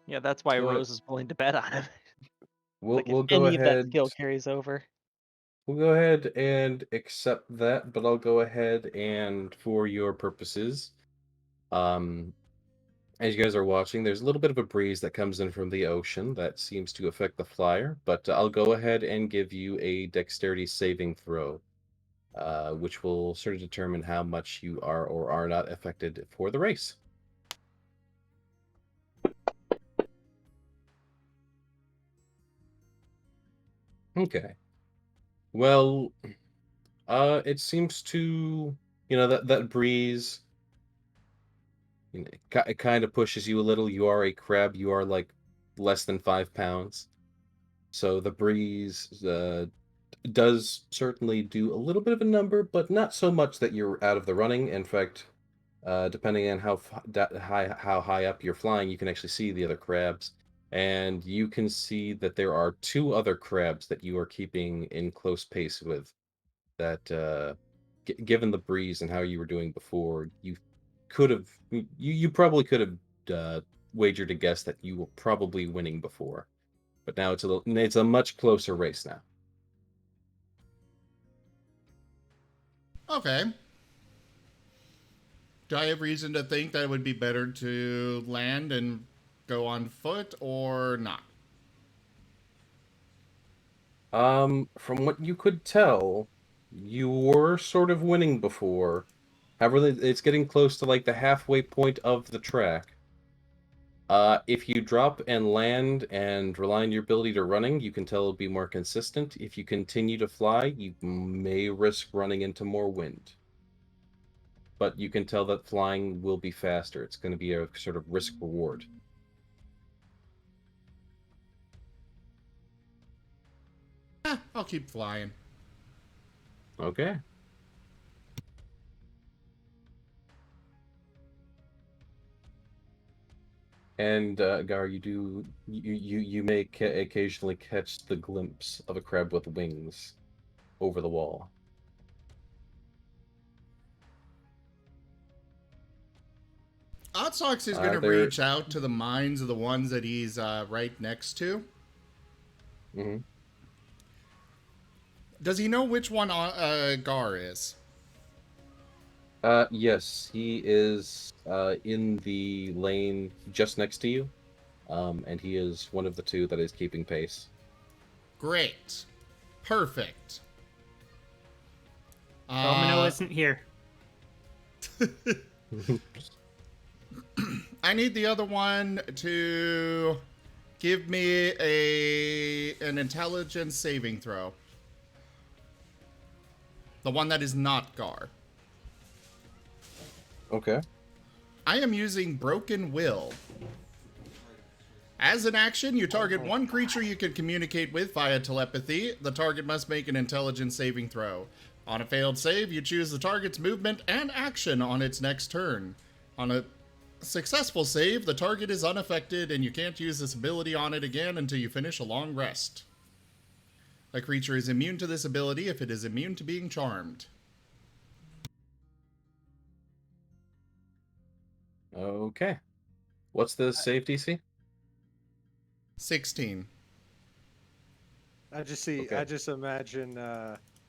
Yeah, that's why So, Rose is willing to bet on him. We'll Like, if we'll go any of that ahead. skill carries over. We'll go ahead and accept that, but I'll go ahead and, for your purposes, as you guys are watching, there's a little bit of a breeze that comes in from the ocean that seems to affect the flyer, but I'll go ahead and give you a dexterity saving throw, which will sort of determine how much you are or are not affected for the race. Okay. Well, it seems to, that breeze, it kind of pushes you a little. You are a crab. You are like less than 5 pounds. So the breeze does certainly do a little bit of a number, but not so much that you're out of the running. In fact, depending on how high up you're flying, you can actually see the other crabs. And you can see that there are 2 other crabs that you are keeping in close pace with. That, given the breeze and how you were doing before, you probably could have wagered a guess that you were probably winning before. But now it's a much closer race now. Okay. Do I have reason to think that it would be better to land and go on foot or not? From what you could tell, you were sort of winning before. However, it's getting close to like the halfway point of the track. If you drop and land and rely on your ability to running, you can tell it'll be more consistent. If you continue to fly, you may risk running into more wind. But you can tell that flying will be faster. It's going to be a sort of risk reward. I'll keep flying. Okay. And Gar, you may occasionally catch the glimpse of a crab with wings over the wall. Otsocks is going to reach out to the minds of the ones that he's right next to. Mm-hmm. Does he know which one Gar is? Yes, he is in the lane just next to you, and he is one of the 2 that is keeping pace. Great. Perfect. Domino isn't here. I need the other one to give me an intelligence saving throw. The one that is not Gar. Okay. I am using Broken Will. As an action, you target one creature you can communicate with via telepathy. The target must make an intelligence saving throw. On a failed save, you choose the target's movement and action on its next turn. On a successful save, the target is unaffected and you can't use this ability on it again until you finish a long rest. A creature is immune to this ability if it is immune to being charmed. Okay. What's the save DC? 16. I just see. Okay. I just imagine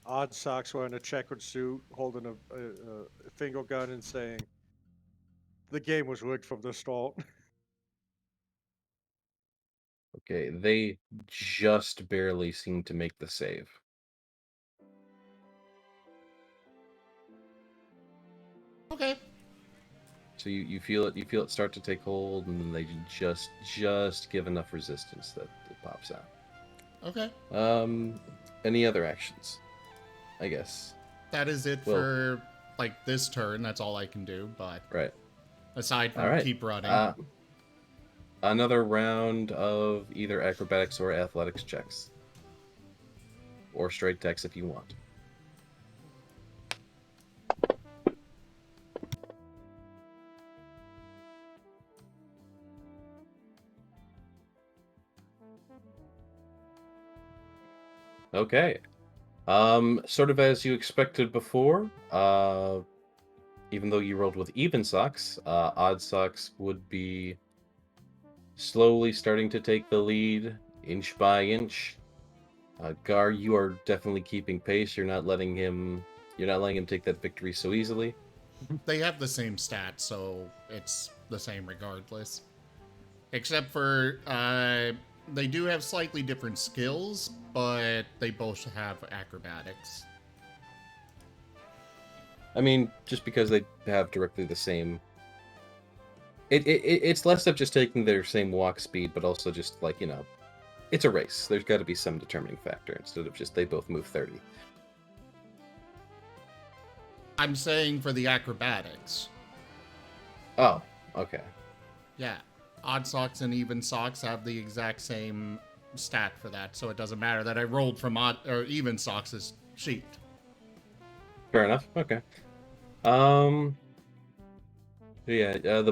Odd Socks wearing a checkered suit, holding a finger gun and saying, "The game was rigged from the start." Okay, they just barely seem to make the save. Okay. So you feel it start to take hold, and then they just give enough resistance that it pops out. Okay. Any other actions? I guess. That is it Well- for like this turn. That's all I can do. But Right. aside from All right. keep running, Another round of either acrobatics or athletics checks, or straight decks if you want. Okay. Sort of as you expected before, even though you rolled with even socks, odd socks would be slowly starting to take the lead, inch by inch. Gar, you are definitely keeping pace. You're not letting him take that victory so easily. they have the same stats, so it's the same regardless. Except for they do have slightly different skills, but they both have acrobatics. I mean, just because they have directly the same. It's less of just taking their same walk speed, but also just like, it's a race. There's got to be some determining factor instead of just they both move 30. I'm saying for the acrobatics. Oh, okay. Yeah. Odd socks and even socks have the exact same stat for that, so it doesn't matter that I rolled from odd or even socks' sheet. Fair enough. Okay. The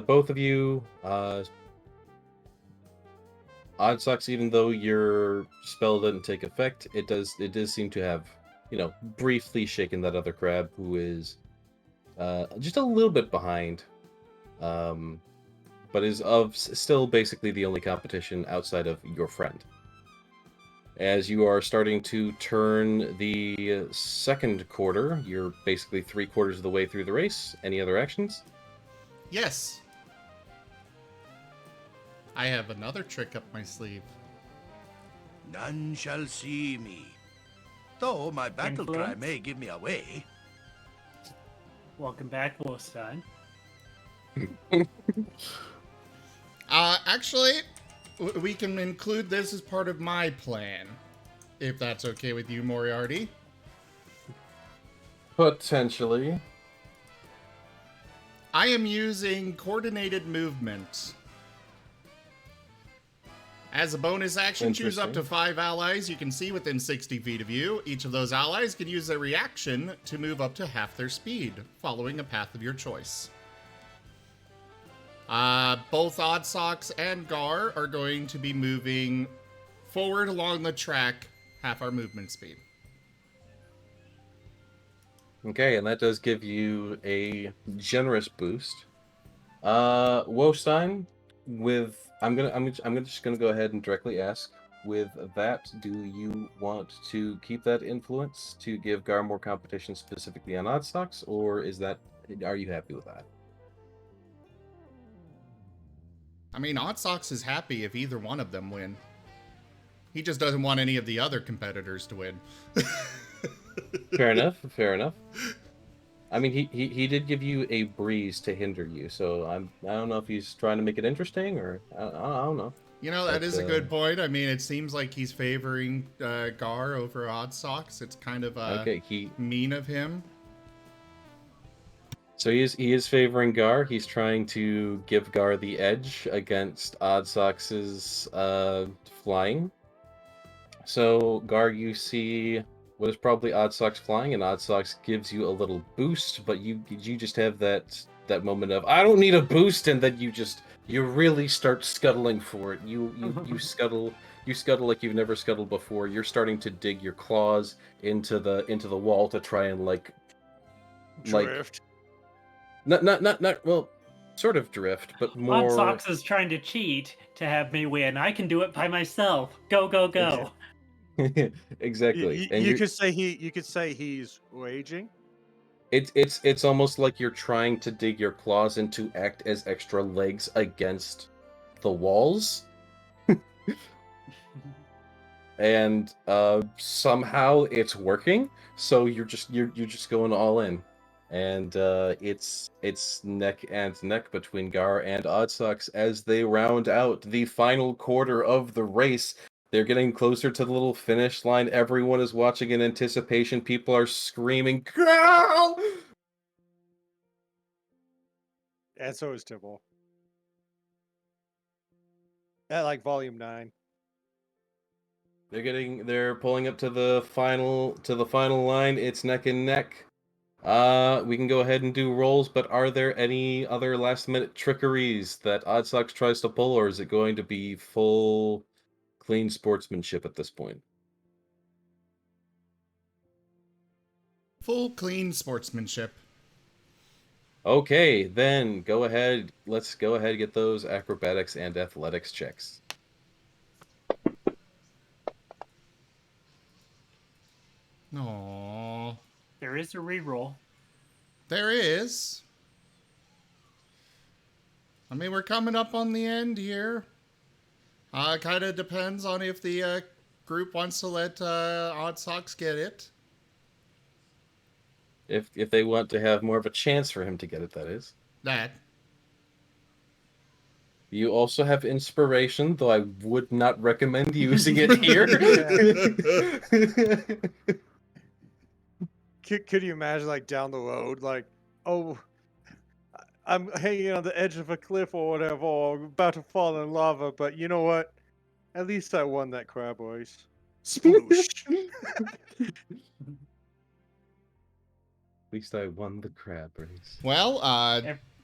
both of you, odd socks, even though your spell doesn't take effect, it does seem to have, briefly shaken that other crab who is just a little bit behind, but is still basically the only competition outside of your friend. As you are starting to turn the second quarter, you're basically 3/4 of the way through the race. Any other actions? Yes. I have another trick up my sleeve. None shall see me. Though my battle cry Influence? may give me away. Welcome back, Wolfstein. Actually, we can include this as part of my plan, if that's okay with you, Moriarty. Potentially. I am using coordinated movement. As a bonus action, choose up to 5 allies you can see within 60 feet of you. Each of those allies can use a reaction to move up to half their speed, following a path of your choice. Both Odd Socks and Gar are going to be moving forward along the track, half our movement speed. Okay, and that does give you a generous boost. Wostein, I'm just gonna go ahead and directly ask. With that, do you want to keep that influence to give Gar more competition specifically on Odd Socks, or are you happy with that? I mean, Odd Socks is happy if either one of them win. He just doesn't want any of the other competitors to win. Fair enough. Fair enough. I mean, he did give you a breeze to hinder you, so I don't know if he's trying to make it interesting or I don't know. You know, that is a good point. I mean, it seems like he's favoring Gar over Odd Socks. It's kind of mean of him. So he is favoring Gar. He's trying to give Gar the edge against Odd Socks' flying. So Gar, you see what is probably Odd Socks flying, and Odd Socks gives you a little boost, but you just have that moment of I don't need a boost, and then you really start scuttling for it. You scuttle like you've never scuttled before. You're starting to dig your claws into the wall to try and Drift. Not well, sort of drift, but more. Odd Socks is trying to cheat to have me win. I can do it by myself. Go, go, go. Exactly. And You could say he's raging. it's almost like you're trying to dig your claws in to act as extra legs against the walls. And somehow it's working, so you're just going all in. And it's neck and neck between Gar and Oddsocks as they round out the final quarter of the race. They're getting closer to the little finish line. Everyone is watching in anticipation. People are screaming, "Go!" And so is Tibble. At like volume 9. They're pulling up to the final line. It's neck and neck. We can go ahead and do rolls, but are there any other last minute trickeries that Oddsocks tries to pull, or is it going to be full clean sportsmanship at this point? Full clean sportsmanship. Okay, then go ahead. Let's go ahead and get those acrobatics and athletics checks. Aww. There is a reroll. There is. I mean, we're coming up on the end here. Kind of depends on if the group wants to let Oddsocks get it. If they want to have more of a chance for him to get it, that is. That. You also have inspiration, though I would not recommend using it here. Could you imagine, like, down the road, like, oh, I'm hanging on the edge of a cliff or whatever, or I'm about to fall in lava, but you know what? At least I won that crab race. Sploosh. At least I won the crab race. Well,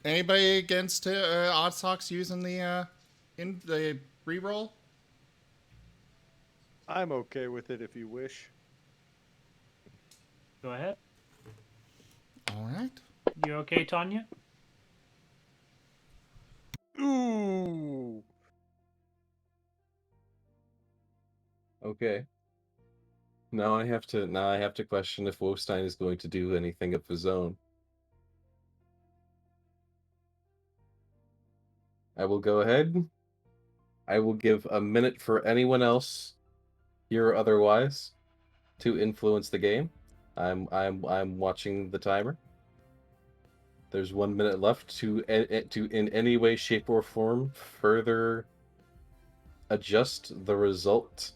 anybody against Oddsocks using the reroll? I'm okay with it if you wish. Go ahead. All right. You okay, Tanya? Ooh. Okay. Now I have to question if Wolfstein is going to do anything of his own. I will go ahead. I will give a minute for anyone else, here or otherwise, to influence the game. I'm watching the timer. There's 1 minute left to in any way, shape, or form further adjust the result.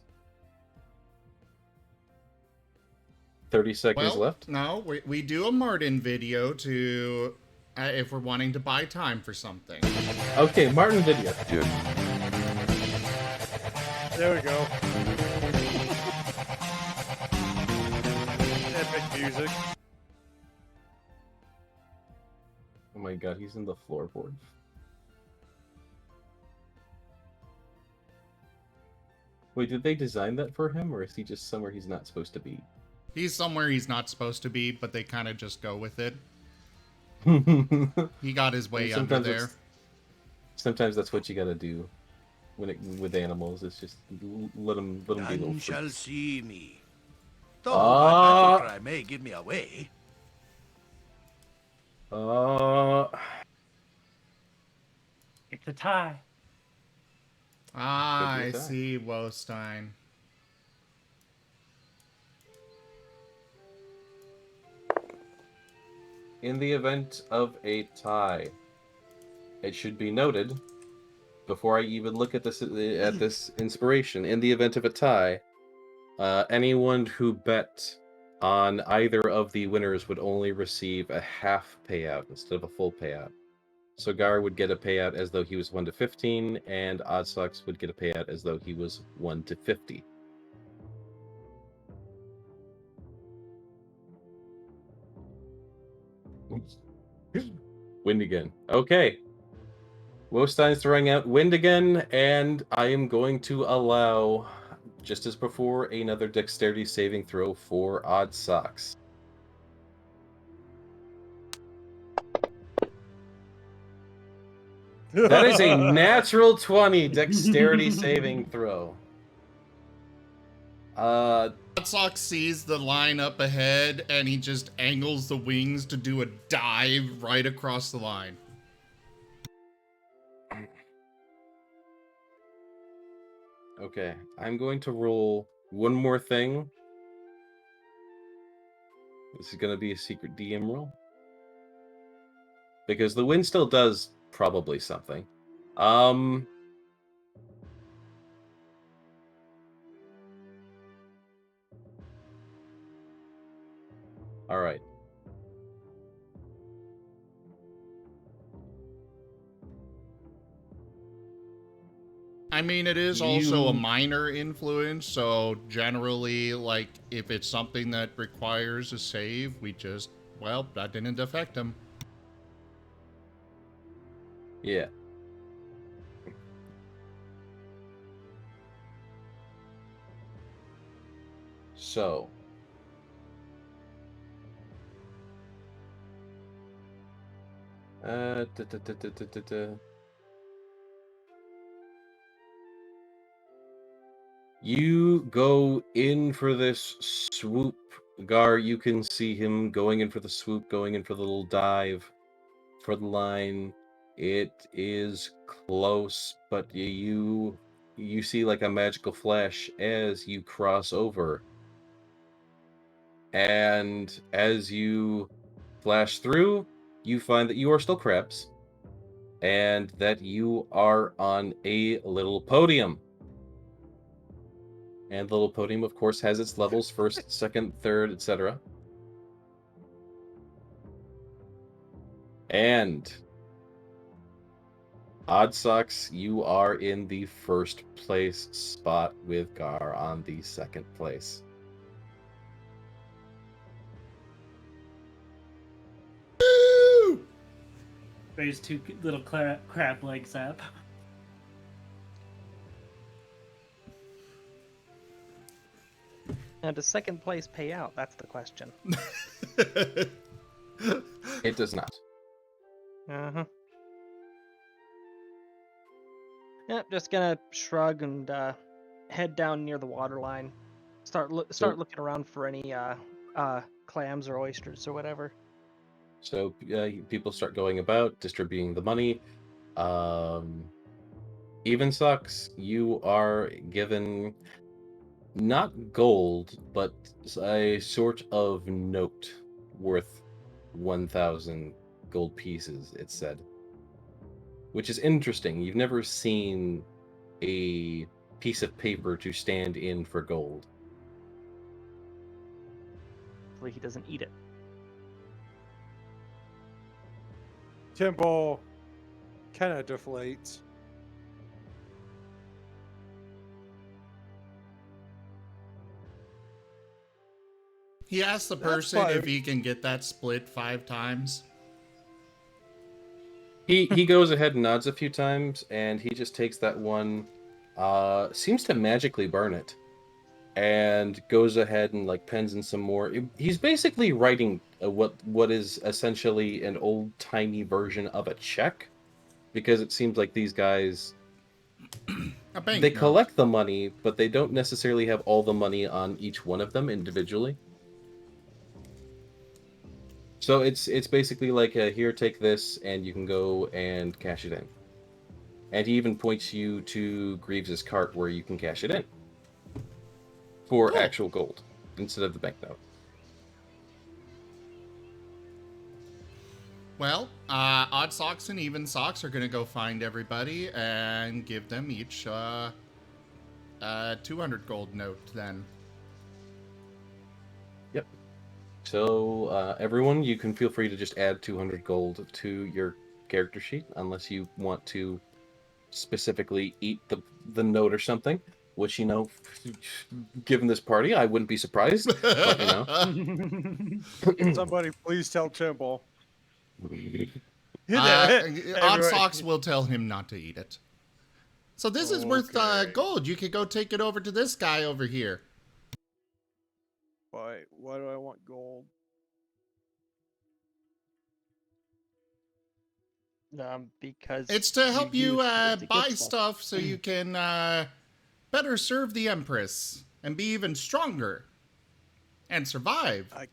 30 seconds left. No, we do a Marten video to if we're wanting to buy time for something. Okay, Marten video. There we go. Epic music. Oh my god, he's in the floorboard. Wait, did they design that for him, or is he just somewhere he's not supposed to be? He's somewhere he's not supposed to be, but they kind of just go with it. He got his way under there. Sometimes that's what you gotta do with animals. It's just let them be little None freaks. shall see me. Though my battle cry may give me away. It's a tie. Ah, I see, Wostein. In the event of a tie, it should be noted, before I even look at this inspiration, in the event of a tie, anyone who bet on either of the winners would only receive a half payout instead of a full payout. So Gar would get a payout as though he was 1 to 15, and Oddsocks would get a payout as though he was 1 to 50. Wind again. Okay. Wostein's throwing out wind again, and I am going to allow, just as before, another dexterity saving throw for Oddsocks. That is a natural 20 dexterity saving throw. Hotsock sees the line up ahead, and he just angles the wings to do a dive right across the line. Okay, I'm going to roll one more thing. This is going to be a secret DM roll. Because the wind still does probably something. All right. I mean, it is also a minor influence, so generally, like, if it's something that requires a save, we just, well, that didn't affect him. Yeah. So. Da, da, da, da, da, da, da. You go in for this swoop. Gar, you can see him going in for the swoop, going in for the little dive for the line. It is close, but you see like a magical flash as you cross over. And as you flash through, you find that you are still crabs and that you are on a little podium. And the little podium, of course, has its levels, first, second, third, etc. And Odd Socks, you are in the first place spot with Gar on the second place. Raise two little crab legs up. Now, does second place pay out? That's the question. It does not. Uh-huh. Yep, just gonna shrug and head down near the waterline. Start looking around for any clams or oysters or whatever. So people start going about, distributing the money. Even Sucks, you are given not gold, but a sort of note worth 1,000 gold pieces, it said. Which is interesting. You've never seen a piece of paper to stand in for gold. Hopefully he doesn't eat it. Temple kind of deflates. He asks the person if he can get that split 5 times. He goes ahead and nods a few times, and he just takes that one, seems to magically burn it, and goes ahead and like pens in some more. He's basically writing what is essentially an old-timey version of a check, because it seems like these guys, they collect the money, but they don't necessarily have all the money on each one of them individually. So it's basically like, here, take this, and you can go and cash it in. And he even points you to Greaves's cart where you can cash it in. For actual gold, instead of the banknote. Well, Odd Socks and Even Socks are going to go find everybody and give them each 200 gold note then. Yep. So, everyone, you can feel free to just add 200 gold to your character sheet, unless you want to specifically eat the note or something, which, you know, given this party, I wouldn't be surprised. But, you know. Somebody please tell Temple. Odd Socks will tell him not to eat it. So this is worth gold. You could go take it over to this guy over here. Why do I want gold? Because it's to help you to buy stuff so you can better serve the Empress and be even stronger and survive. I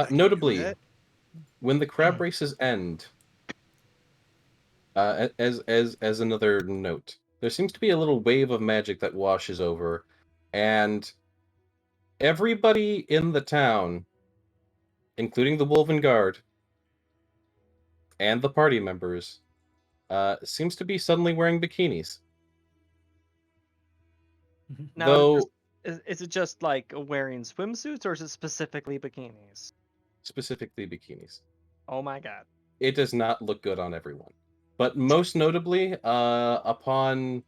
can do Notably, that. when the crab races end, as another note, there seems to be a little wave of magic that washes over, and everybody in the town, including the Wolven Guard and the party members, seems to be suddenly wearing bikinis. Now, Though is it just like wearing swimsuits, or is it specifically bikinis? specifically bikinis. Oh my god. It does not look good on everyone. But most notably, upon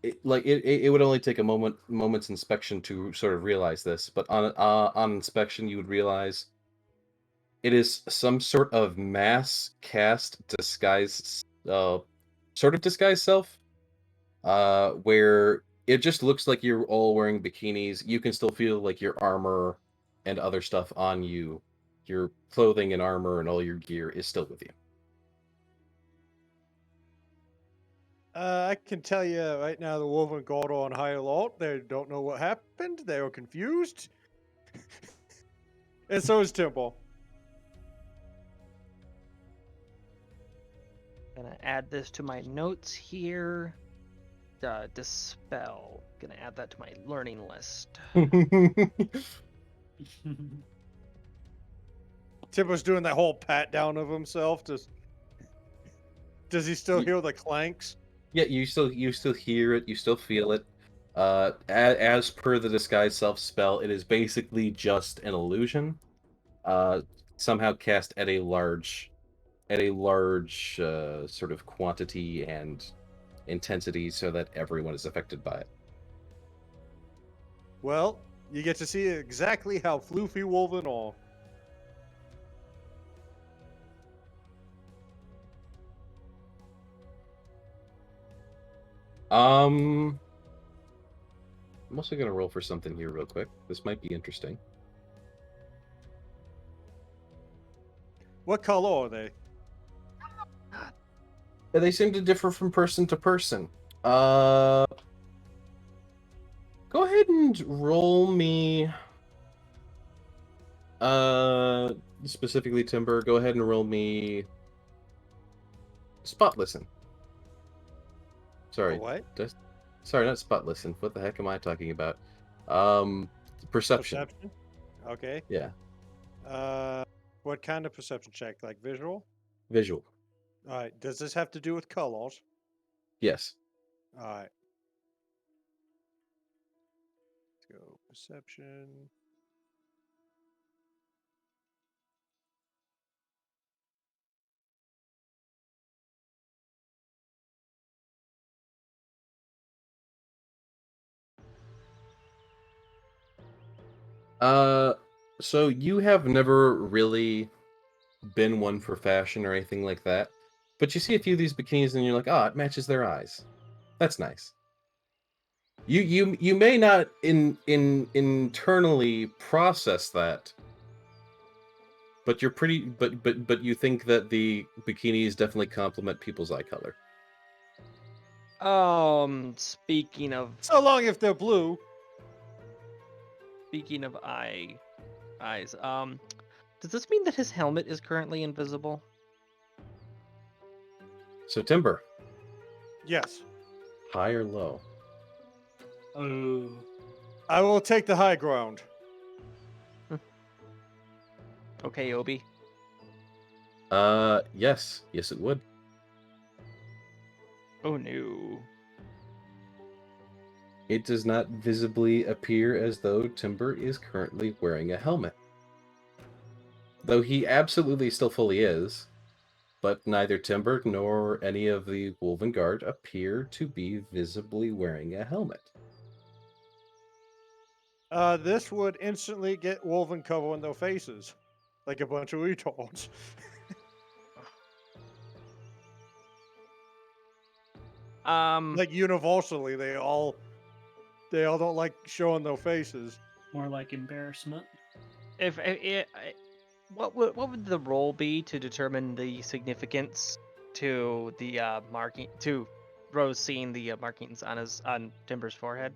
it would only take a moment's inspection to sort of realize this. But on inspection, you would realize it is some sort of mass cast disguise, sort of disguise self, where it just looks like you're all wearing bikinis. You can still feel like your armor and other stuff on you. Your clothing and armor and all your gear is still with you. I can tell you right now, the Woven Guard are on high alert. They don't know what happened. They are confused. And so is Temple. Gonna add this to my notes here. Dispel. Gonna add that to my learning list. Temple's doing that whole pat down of himself. Does he still hear the clanks? Yeah, you still hear it, you still feel it. As per the disguise self spell, it is basically just an illusion, somehow cast at a large sort of quantity and intensity, so that everyone is affected by it. Well, you get to see exactly how floofy Woven are. I'm also gonna roll for something here real quick. This might be interesting. What color are they? They seem to differ from person to person. Go ahead and roll me. Specifically Timber. Go ahead and roll me. Spot listen. Sorry. What? Sorry, not spot listen. What the heck am I talking about? Perception. Perception? Okay. Yeah. What kind of perception check? Like visual? Visual. All right. Does this have to do with colors? Yes. All right. Let's go perception. So you have never really been one for fashion or anything like that, but you see a few of these bikinis and you're like, oh, it matches their eyes. That's nice. You may not internally process that, but you're pretty but you think that the bikinis definitely complement people's eye color. Speaking of So long if they're blue. eyes, does this mean that his helmet is currently invisible? So Timber, Yes. high or low? Oh. I will take the high ground. Okay, Obi. Yes it would. Oh no. It does not visibly appear as though Timber is currently wearing a helmet. Though he absolutely still fully is, but neither Timber nor any of the Woven Guard appear to be visibly wearing a helmet. This would instantly get Woven covering their faces. Like a bunch of retards. Like universally, they all don't like showing their faces. More like embarrassment. What would the roll be to determine the significance to the marking, to Rose seeing the markings on Timber's forehead?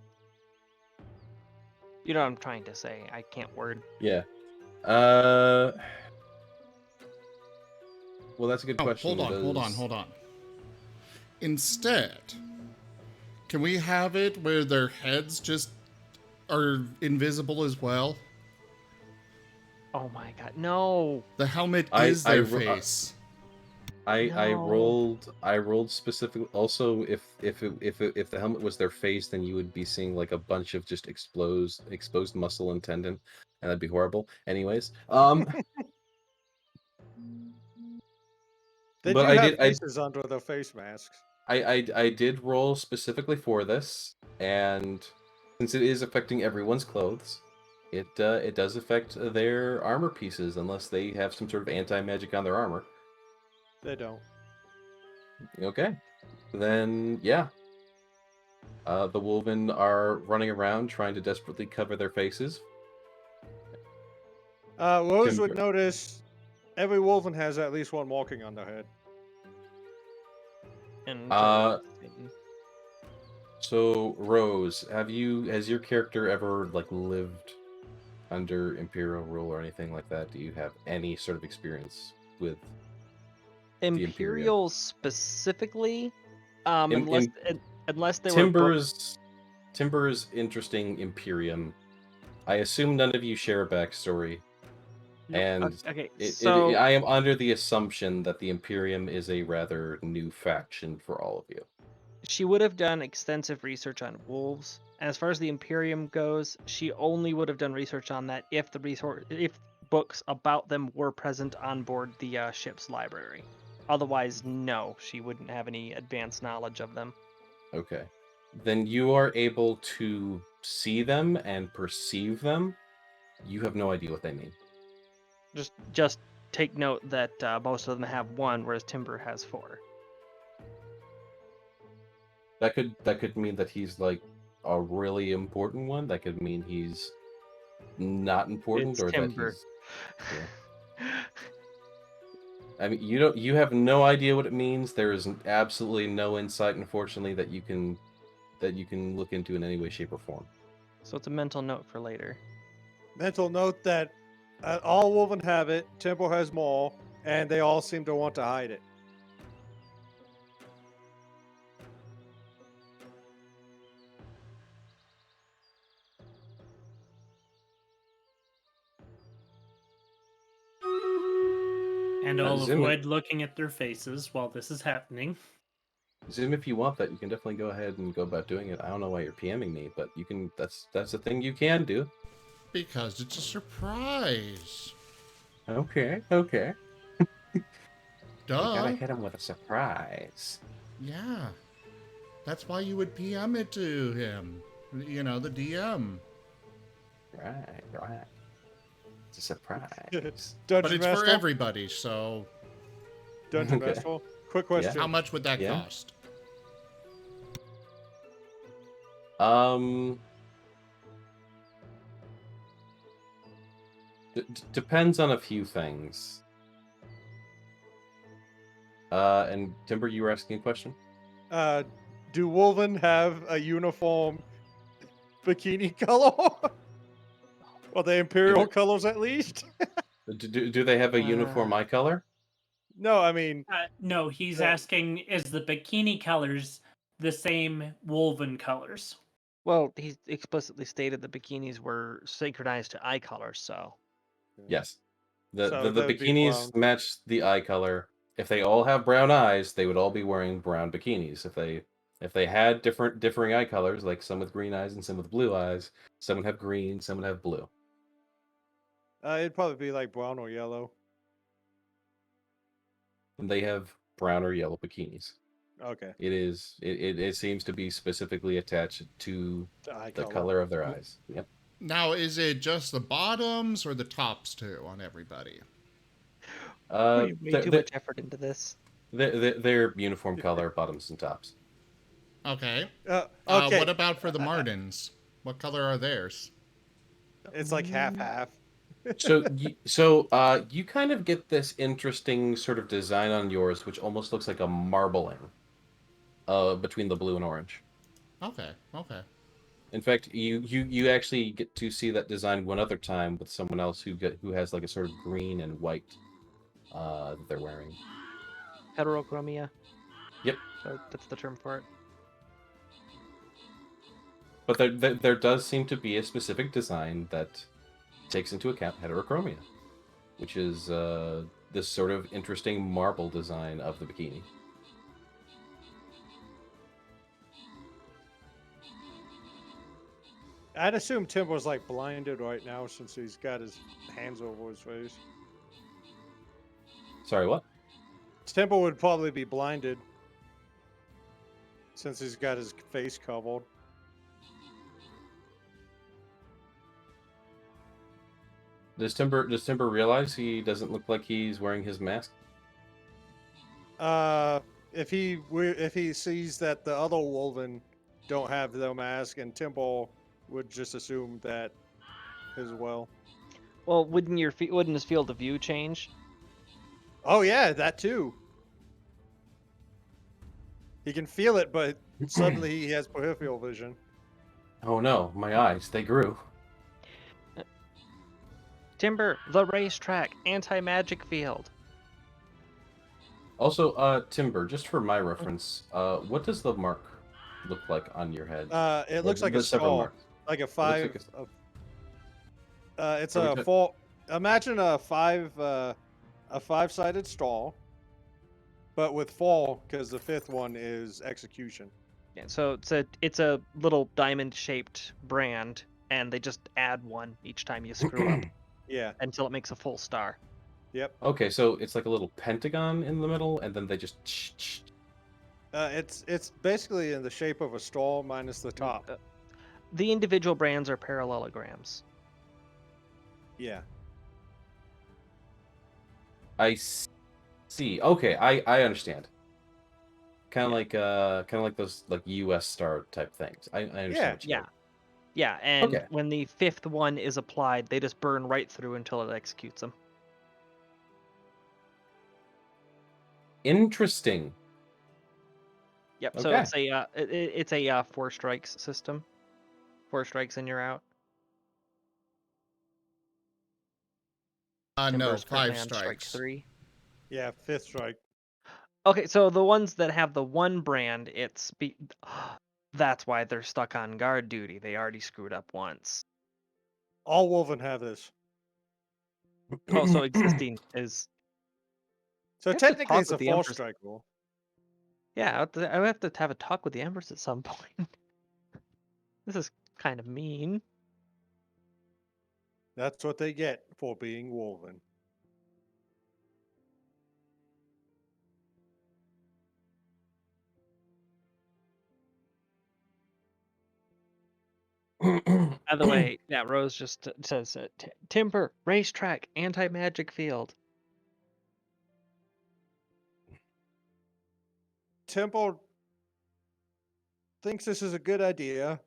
You know what I'm trying to say. I can't word. Yeah. Well, that's a good question. Hold on. Instead, can we have it where their heads just are invisible as well? Oh my god, no! The helmet is their face. I rolled specifically. Also, if the helmet was their face, then you would be seeing like a bunch of just exposed muscle and tendon, and that'd be horrible. Anyways, They but do I have did faces under their face masks. I did roll specifically for this, and since it is affecting everyone's clothes, it does affect their armor pieces unless they have some sort of anti-magic on their armor. They don't. Okay, then yeah. The Wolven are running around trying to desperately cover their faces. Rose would Timber. notice every Wolven has at least one walking on their head. And So Rose, has your character ever like lived under Imperial rule or anything like that? Do you have any sort of experience with the Imperium? Imperial specifically, In- unless they were Timber's interesting Imperium. I assume none of you share a backstory. And okay, I am under the assumption that the Imperium is a rather new faction for all of you. She would have done extensive research on wolves. As far as the Imperium goes, she only would have done research on that if if books about them were present on board the ship's library. Otherwise, no, she wouldn't have any advanced knowledge of them. Okay. Then you are able to see them and perceive them. You have no idea what they mean. Just take note that most of them have one, whereas Timber has 4. That could mean that he's like a really important one. That could mean he's not important, It's or Timber. that he's. Yeah. I mean, you have no idea what it means. There is absolutely no insight, unfortunately, that you can look into in any way, shape, or form. So it's a mental note for later. Mental note that all Wolven have it, Temple has more, and they all seem to want to hide it. And I'll Zoom avoid looking at their faces while this is happening. Zoom, if you want that, you can definitely go ahead and go about doing it. I don't know why you're PMing me, but you can. That's a thing you can do. Because it's a surprise. Okay. Duh. You gotta hit him with a surprise. Yeah. That's why you would PM it to him. You know, the DM. Right. It's a surprise. But it's for everybody, so... Dungeon Okay. Master, quick question. How much would that Yeah. cost? Depends on a few things. And Timber, you were asking a question? Do Wolven have a uniform bikini color? Or the Imperial colors at least? Do they have a uniform eye color? No, I mean... No, he's asking, is the bikini colors the same Wolven colors? Well, he explicitly stated the bikinis were synchronized to eye colors, so... Yes. So The that would be bikinis brown. match the eye color. If they all have brown eyes, they would all be wearing brown bikinis. If they had differing eye colors, like some with green eyes and some with blue eyes, some would have green, some would have blue. It'd probably be like brown or yellow. And they have brown or yellow bikinis. Okay. It seems to be specifically attached to the color of their eyes. Yep. Now, is it just the bottoms or the tops too on everybody? Way too much effort into this. Their uniform color, bottoms and tops. Okay. Okay. What about for the Martens? What color are theirs? It's like half-half. So you kind of get this interesting sort of design on yours, which almost looks like a marbling between the blue and orange. Okay. In fact, you actually get to see that design one other time with someone else who has like a sort of green and white that they're wearing. Heterochromia. Yep. That's the term for it. But there does seem to be a specific design that takes into account heterochromia, which is this sort of interesting marble design of the bikini. I'd assume Timbo's like blinded right now since he's got his hands over his face. Sorry, what? Timbo would probably be blinded since he's got his face covered. Does Timber realize he doesn't look like he's wearing his mask? If he sees that the other Wolven don't have their mask, and Timbo would just assume that as well. Well, wouldn't his field of view change? Oh yeah, that too. He can feel it, but suddenly he has peripheral vision. Oh no, my eyes, they grew. Timber, the racetrack, anti-magic field. Also, Timber, just for my reference, what does the mark look like on your head? It Or looks like the a several skull, marks? like a looks five. like It's Are we a ta- four. Imagine a five-sided stall, but with four because the fifth one is execution. Yeah, so it's a little diamond-shaped brand, and they just add one each time you screw up Yeah. until it makes a full star. Yep. Okay, so it's like a little pentagon in the middle, and then they just. It's basically in the shape of a stall minus the top. The individual brands are parallelograms. Yeah. I see. Okay, I understand. Kind of like those like U.S. star type things. I understand. Yeah. What you Yeah. mean. Yeah, and Okay. when the fifth one is applied, they just burn right through until it executes them. Interesting. Yep. So Okay. it's a 4 strikes system. 4 strikes and you're out. No, Timber's 5 currently on strike strikes. 3. Yeah. Fifth strike. Okay, so the ones that have the one brand, that's why they're stuck on guard duty. They already screwed up once. All Wolven have this. Oh, so existing is. So I have to technically, talk it's a with the four Empress. strike rule. Yeah, I would have to have a talk with the Empress at some point. This is kind of mean. That's what they get for being Wolven. By the way, yeah, Rose just says timber, racetrack, anti-magic field. Temple thinks this is a good idea,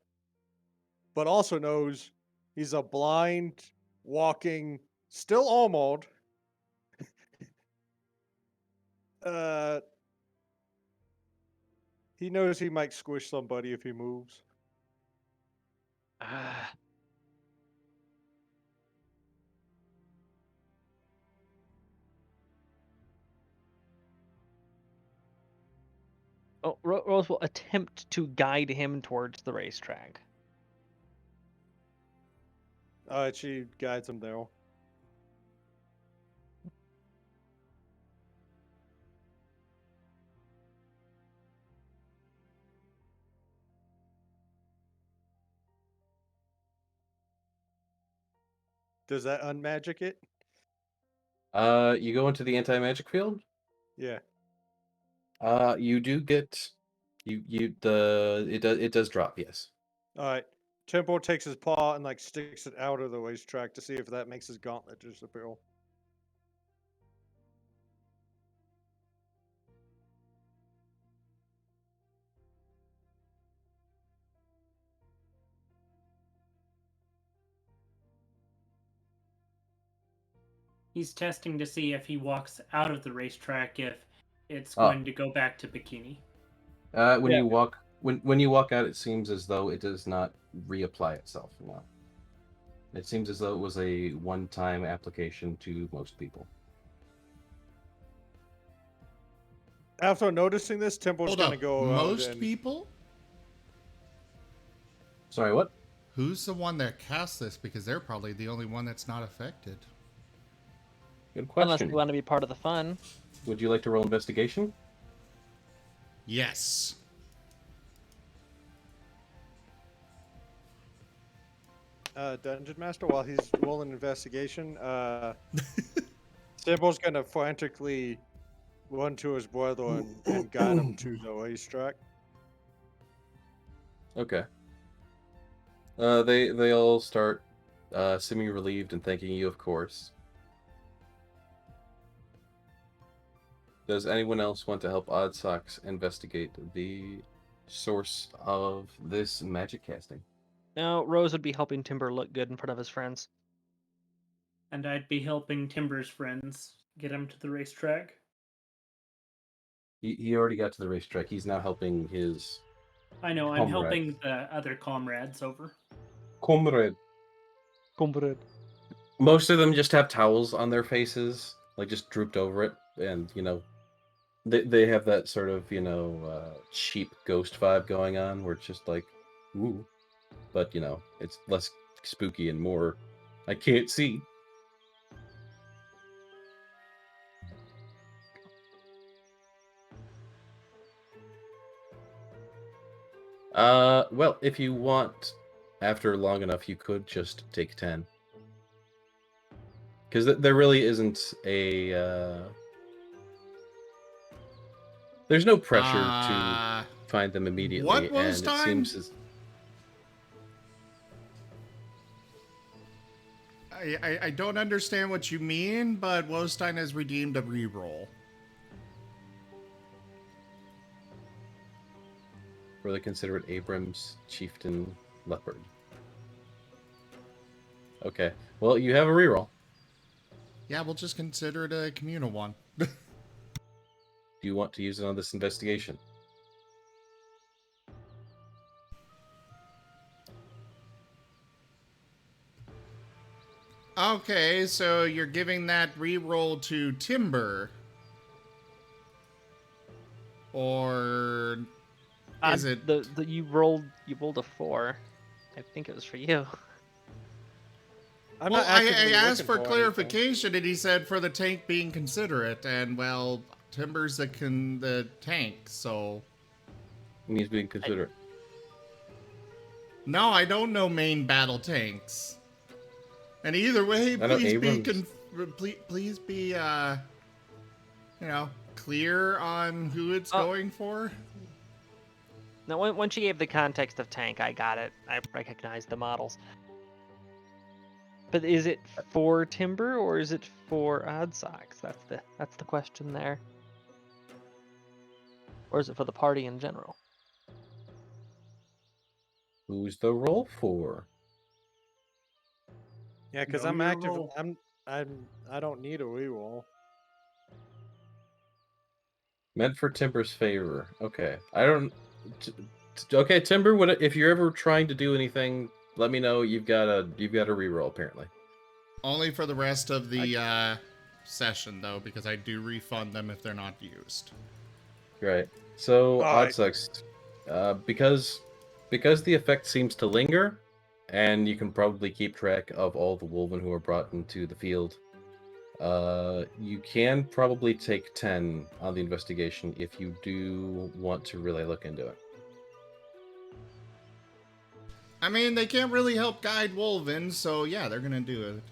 but also knows he's a blind, walking, still armored. He knows he might squish somebody if he moves. Oh, Rose will attempt to guide him towards the racetrack. She guides him there. Does that unmagic it? You go into the anti-magic field. Yeah. You do get it does drop. Yes. All right. Temple takes his paw and like sticks it out of the racetrack to see if that makes his gauntlet disappear. He's testing to see if he walks out of the racetrack, if it's Oh. going to go back to bikini. When Yeah. you walk When you walk out, it seems as though it does not reapply itself. No. It seems as though it was a one-time application to most people. After noticing this, Temple's Hold gonna up. go Most out and... people? Sorry, what? Who's the one that cast this? Because they're probably the only one that's not affected. Good Unless question. you want to be part of the fun. Would you like to roll investigation? Yes. Dungeon Master, while he's rolling investigation, Temple's gonna frantically run to his brother and guide him to the racetrack. Okay. They all start seeming relieved and thanking you, of course. Does anyone else want to help Oddsocks investigate the source of this magic casting? No, Rose would be helping Timber look good in front of his friends. And I'd be helping Timber's friends get him to the racetrack. He already got to the racetrack. He's now helping his I know, I'm comrade. helping the other comrades over. Comrade. Comrade. Most of them just have towels on their faces, like just drooped over it, and they have that sort of cheap ghost vibe going on, where it's just like, ooh, but it's less spooky and more, I can't see. Well, if you want, after long enough, you could just take 10. Because there really isn't a... There's no pressure to find them immediately. What was and time? it seems as... I don't understand what you mean, but Wostein has redeemed a reroll. For the considerate Abram's chieftain leopard. Okay. Well, you have a reroll. Yeah, we'll just consider it a communal one. Do you want to use it on this investigation? Okay, so you're giving that reroll to Timber. Or is it you rolled a 4. I think it was for you. I'm well, not I actively asked looking for anything. clarification, and he said for the tank being considerate, and well, Timber's the tank, so... He's being considerate. No, I don't know main battle tanks. And either way, I know please be clear on who it's going for. Now, when she gave the context of tank, I got it. I recognized the models. But is it for Timber or is it for Oddsocks? That's the question there. Or is it for the party in general? Who's the roll for? Yeah, because Know I'm your active. role. I don't need a reroll. Meant for Timber's favor. Okay. I don't... Okay, Timber, if you're ever trying to do anything, let me know. You've got a reroll, apparently. Only for the rest of the session, though, because I do refund them if they're not used. Right. So, Alright. Oddsocks, because the effect seems to linger, and you can probably keep track of all the Wolven who are brought into the field, you can probably take 10 on the investigation if you do want to really look into it. I mean, they can't really help guide Wolven, so yeah, they're gonna do it.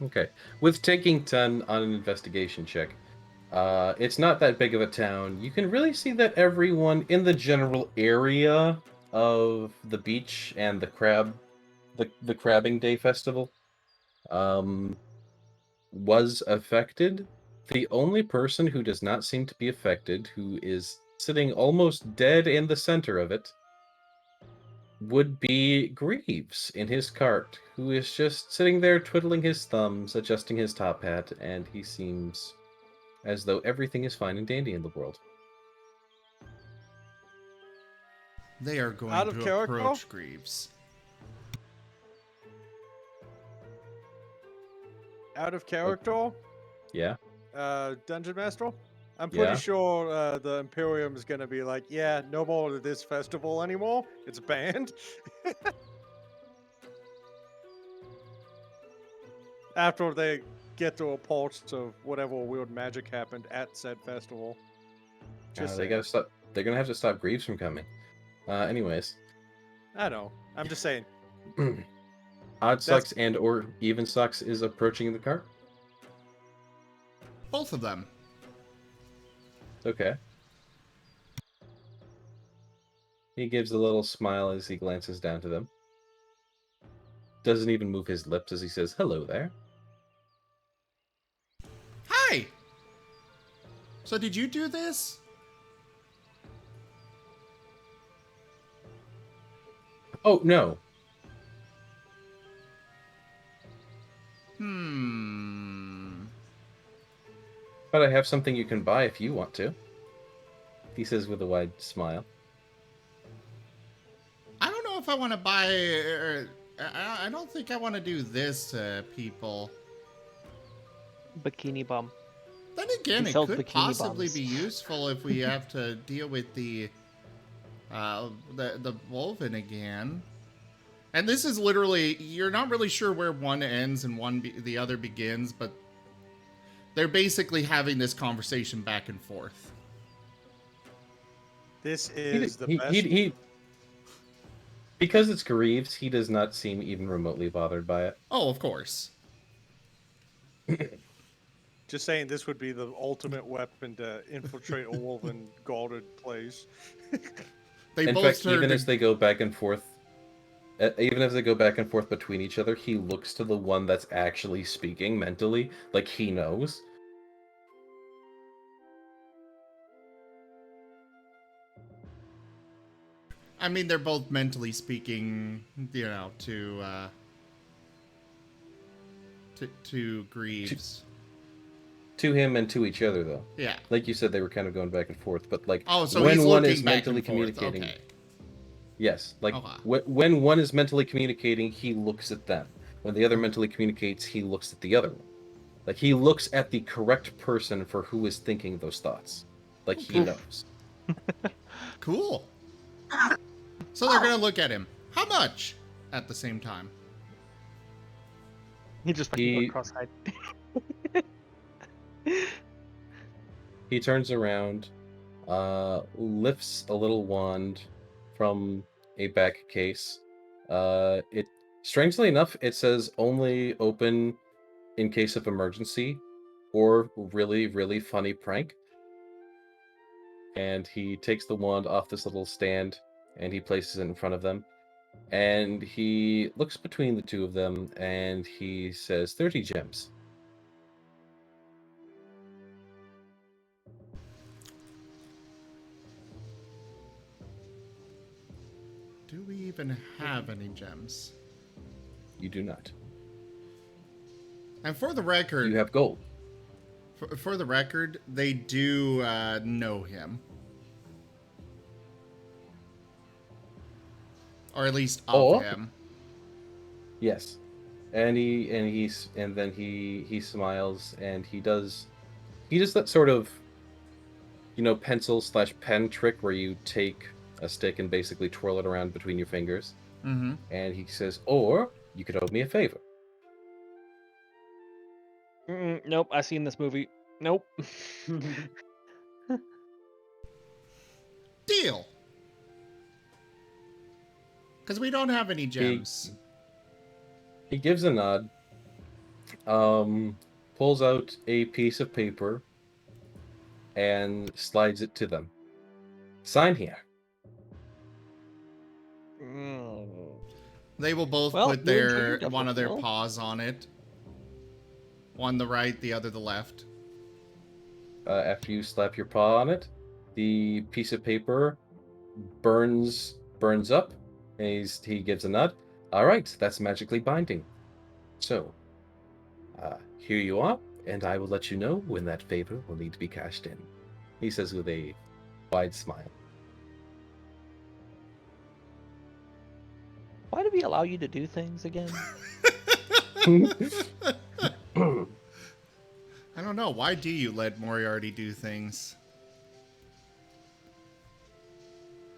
Okay. With taking 10 on an investigation check, it's not that big of a town. You can really see that everyone in the general area of the beach and the Crabbing Day Festival was affected. The only person who does not seem to be affected, who is sitting almost dead in the center of it, would be Greaves in his cart, who is just sitting there twiddling his thumbs, adjusting his top hat, and he seems as though everything is fine and dandy in the world. They are going Out of to character? approach Greaves. Out of character, Yeah. Dungeon Master? I'm Yeah. pretty sure the Imperium is going to be like, yeah, no more of this festival anymore. It's banned. After they get to reports of whatever weird magic happened at said festival. Just They saying. gotta stop. They're gonna have to stop Greaves from coming. Anyways, I know. I'm just saying. Odd Sucks and or Even Sucks is approaching the cart. Both of them. Okay. He gives a little smile as he glances down to them. Doesn't even move his lips as he says, "Hello there." Hi! So did you do this? Oh, no. But I have something you can buy if you want to. He says with a wide smile. I don't know if I want to buy... I don't think I want to do this to people. Bikini Bum. Then again, He it sells could bikini possibly bums. be useful if we have to deal with the Wolven again. And this is literally, you're not really sure where one ends and the other begins, but they're basically having this conversation back and forth. This is the best. He because it's Greaves, he does not seem even remotely bothered by it. Oh, of course. Just saying, this would be the ultimate weapon to infiltrate a Wolven guarded place. In fact, even as they go back and forth, between each other, he looks to the one that's actually speaking mentally, like he knows. I mean, they're both mentally speaking, you know, to Greaves. To him and to each other, though. Yeah. Like you said, they were kind of going back and forth, but like so when he's one looking is back mentally and forth. communicating. Okay. Yes, like when one is mentally communicating, he looks at them. When the other mentally communicates, he looks at the other one. Like he looks at the correct person for who is thinking those thoughts. Like he knows. Cool. So they're gonna look at him. How much? At the same time. He just fucking cross-eyed. He turns around, lifts a little wand from a back case. It strangely enough, it says only open in case of emergency or really, really funny prank. And he takes the wand off this little stand and he places it in front of them. And he looks between the two of them and he says 30 gems. Do we even have any gems? You do not. And for the record... You have gold. For the record, they do know him. Or at least of him. Yes. And then he smiles and he does that sort of, you know, pencil/pen trick where you take a stick and basically twirl it around between your fingers. Mm-hmm. And he says, or you could owe me a favor. Nope, I've seen this movie. Nope. Deal. Because we don't have any gems. He gives a nod, pulls out a piece of paper, and slides it to them. Sign here. They will both put one of their paws on it. One the right, the other the left. After you slap your paw on it, the piece of paper burns up, and he gives a nod. All right, that's magically binding. So, here you are, and I will let you know when that favor will need to be cashed in. He says with a wide smile. allow you to do things again? I don't know. Why do you let Moriarty do things?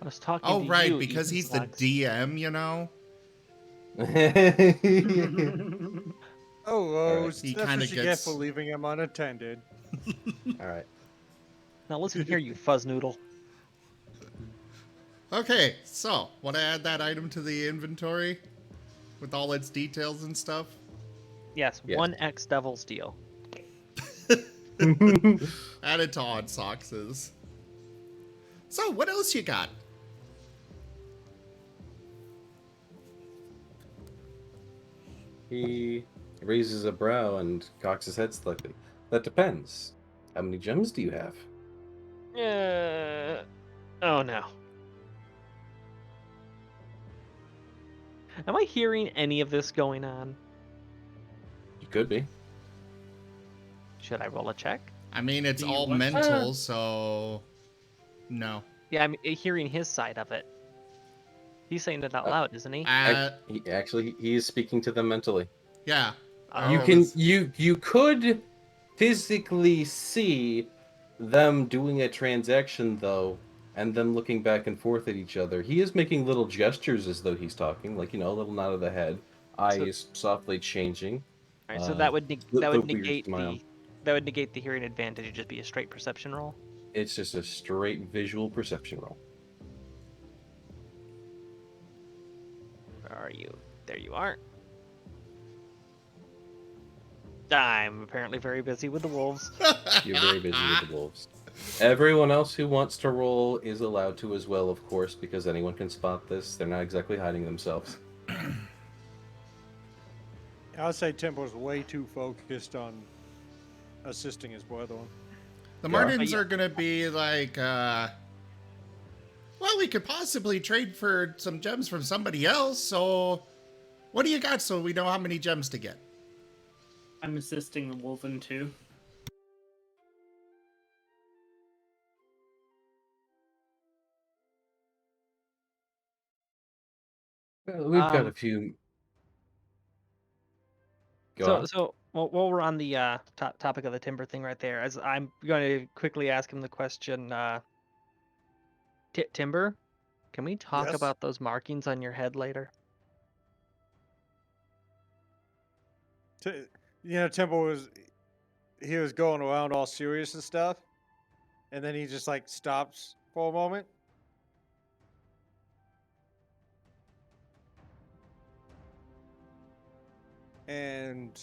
I was talking Oh, to right, you, because Ethan he's the Slugs. DM, you know? Oh, Alright. Rose, He that's kinda what you get gets- for leaving him unattended. Alright. Now listen here, you fuzz noodle. Okay, so, want to add that item to the inventory? With all its details and stuff? Yes, Yes. 1x Devil's Deal. Add it to Odd Soxes. So, what else you got? He raises a brow and cocks his head slightly. That depends. How many gems do you have? Oh no. Am I hearing any of this going on? You could be. Should I roll a check? I mean, it's Do you all want- mental, so... No. Yeah, I'm hearing his side of it. He's saying it out loud, isn't he? He is speaking to them mentally. Yeah. Oh. You could physically see them doing a transaction though, and them looking back and forth at each other. He is making little gestures as though he's talking, like, you know, a little nod of the head, eyes softly changing. Alright, so that would the weird negate smile. the hearing advantage. It'd just be a straight perception roll. It's just a straight visual perception roll. Where are you? There you are. I'm apparently very busy with the wolves. You're very busy with the wolves. Everyone else who wants to roll is allowed to as well, of course, because anyone can spot this. They're not exactly hiding themselves. I would say Timbo's way too focused on assisting his brother. The Yeah. Martens are gonna be like, well, we could possibly trade for some gems from somebody else, so what do you got so we know how many gems to get? I'm assisting the Wolven too. Well, we've got a Um, few. Go on. So while we're on the topic of the timber thing right there, as I'm going to quickly ask him the question, Timber, can we talk Yes? about those markings on your head later? You know, Timbo was going around all serious and stuff, and then he just like stops for a moment. And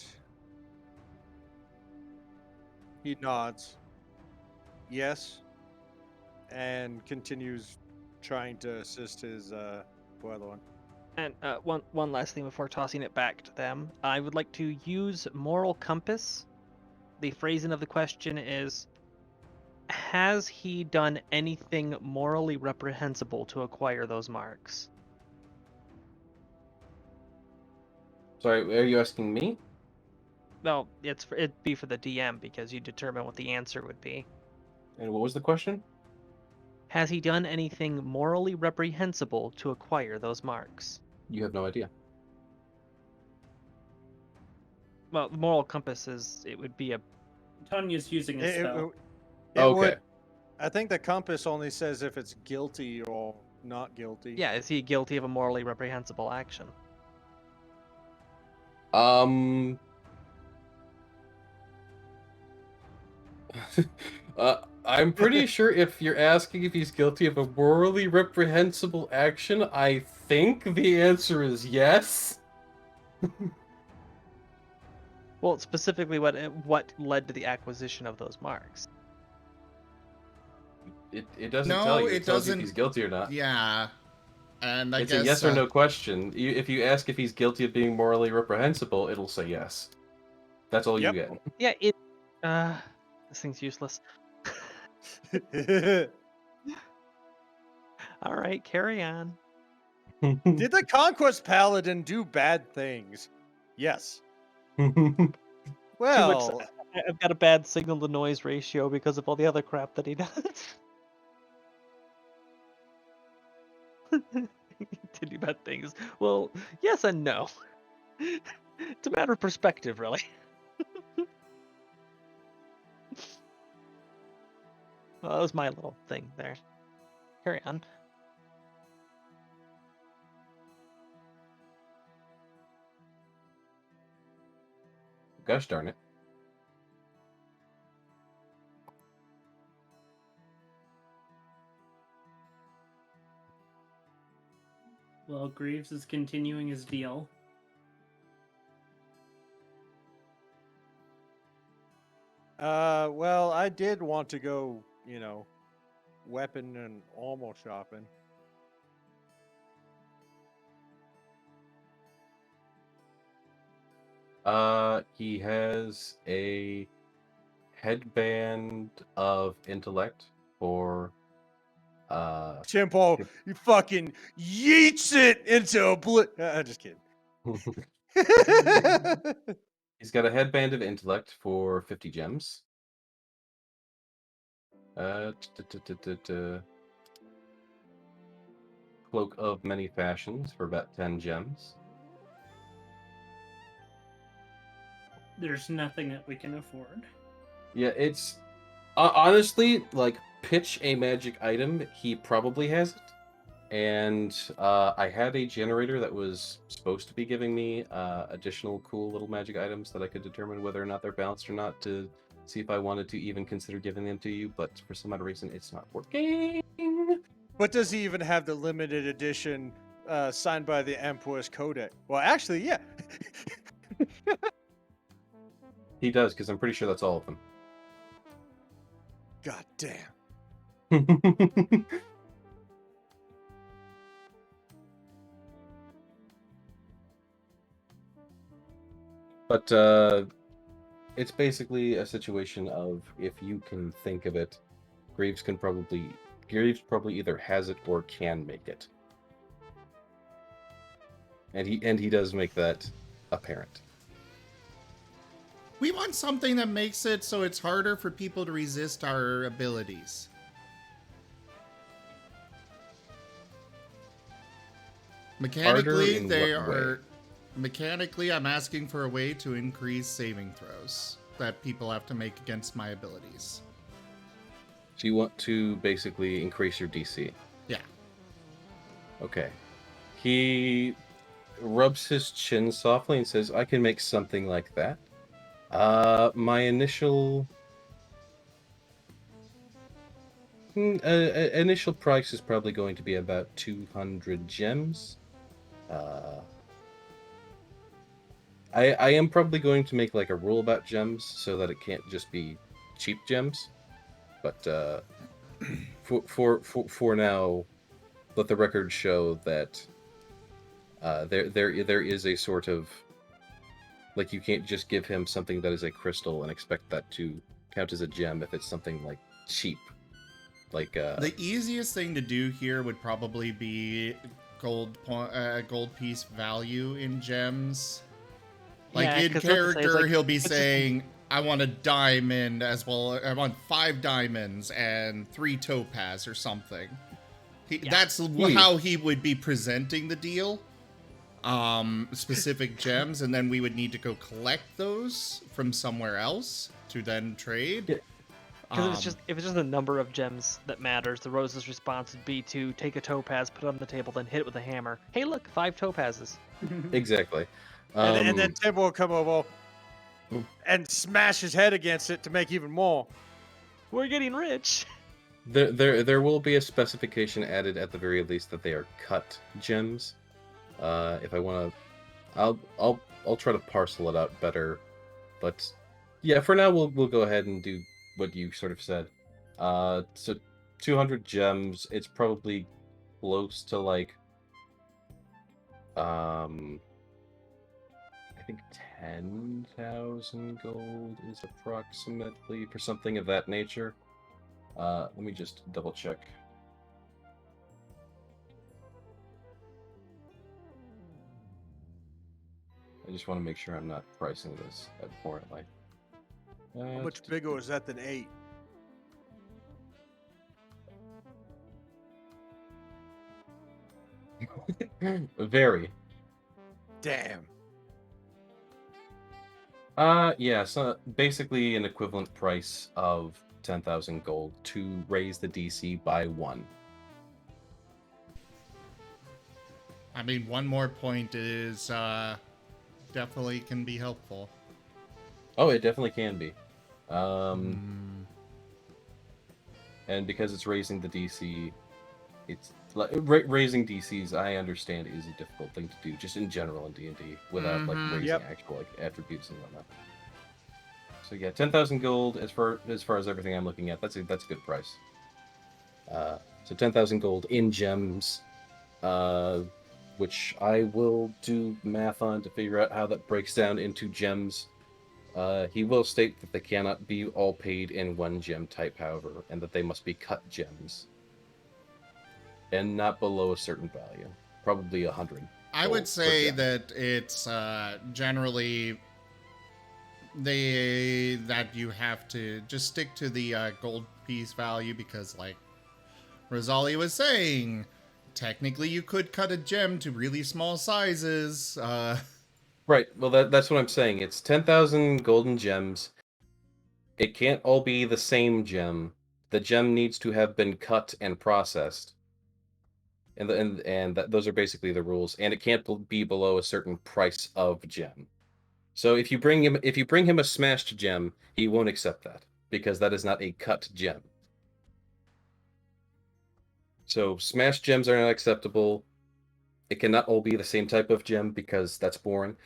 he nods. Yes. And continues trying to assist his brother one. And one last thing before tossing it back to them, I would like to use moral compass. The phrasing of the question is, has he done anything morally reprehensible to acquire those marks? Sorry, are you asking me? No, it'd be for the DM because you determine what the answer would be. And what was the question? Has he done anything morally reprehensible to acquire those marks? You have no idea. Well, the moral compass it would be a... Tanya's using a spell. Okay. would- I think the compass only says if it's guilty or not guilty. Yeah, is he guilty of a morally reprehensible action? I'm pretty sure if you're asking if he's guilty of a morally reprehensible action, I think the answer is yes. Well, specifically, what led to the acquisition of those marks? It doesn't No, tell you. it It tells you doesn't- if he's guilty or not. Yeah. And I It's guess a yes or no question. If you ask if he's guilty of being morally reprehensible, it'll say yes. That's all Yep. you get. Yeah, this thing's useless. All right, carry on. Did the Conquest Paladin do bad things? Yes. Well, I've got a bad signal to noise ratio because of all the other crap that he does. can do bad things. Well, yes and no. It's a matter of perspective, really. Well, that was my little thing there. Carry on. Gosh darn it. Well, Greaves is continuing his deal. Well, I did want to go, weapon and armor shopping. He has a headband of intellect for Chimpo, you fucking yeets it into a I'm just kidding. He's got a headband of intellect for 50 gems. Cloak of many fashions for about 10 gems. There's nothing that we can afford. Yeah, it's honestly like pitch a magic item. He probably has it. And I had a generator that was supposed to be giving me additional cool little magic items that I could determine whether or not they're balanced or not to see if I wanted to even consider giving them to you. But for some odd reason, it's not working. But does he even have the limited edition signed by the Emperor's Codex? Well, actually, yeah. He does, because I'm pretty sure that's all of them. God damn. But it's basically a situation of, if you can think of it, Greaves probably either has it or can make it. And he does make that apparent. We want something that makes it so it's harder for people to resist our abilities. Mechanically, Mechanically, I'm asking for a way to increase saving throws that people have to make against my abilities. So you want to basically increase your DC? Yeah. Okay. He rubs his chin softly and says, I can make something like that. My initial initial price is probably going to be about 200 gems. I am probably going to make like a rule about gems so that it can't just be cheap gems. But for now, let the record show that there is a sort of, like, you can't just give him something that is a crystal and expect that to count as a gem if it's something like cheap. Like the easiest thing to do here would probably be gold piece value in gems. Like, Yeah, in 'cause that's the thing, character, like, he'll be it's just- saying, I want a diamond as well. I want 5 diamonds and 3 topaz or something. That's how he would be presenting the deal. Specific gems, and then we would need to go collect those from somewhere else to then trade. Because if it's just the number of gems that matters, the Rose's response would be to take a topaz, put it on the table, then hit it with a hammer. Hey, look, 5 topazes. Exactly. And then Tim will come over and smash his head against it to make even more. We're getting rich. There will be a specification added at the very least that they are cut gems. If I want to, I'll try to parcel it out better. But yeah, for now we'll go ahead and do what you sort of said. So 200 gems. It's probably close to like I think 10,000 gold is approximately for something of that nature. Let me just double check. I just want to make sure I'm not pricing this abhorrently. How much bigger is that than 8? Very. Damn. Yeah, so basically an equivalent price of 10,000 gold to raise the DC by 1. I mean, one more point is definitely can be helpful. Oh, it definitely can be. And because it's raising the DC, it's raising DCs. I understand is a difficult thing to do, just in general in D&D, without like raising actual like attributes and whatnot. So yeah, 10,000 gold as far as everything I'm looking at. That's a good price. So 10,000 gold in gems, which I will do math on to figure out how that breaks down into gems. He will state that they cannot be all paid in one gem type, however, and that they must be cut gems. And not below a certain value. Probably 100. I would say that it's generally that you have to just stick to the gold piece value because, like Rosalia was saying, technically you could cut a gem to really small sizes. Right. Well, that's what I'm saying. It's 10,000 golden gems. It can't all be the same gem. The gem needs to have been cut and processed. And those are basically the rules. And it can't be below a certain price of gem. So if you bring him a smashed gem, he won't accept that because that is not a cut gem. So smashed gems are not acceptable. It cannot all be the same type of gem because that's boring.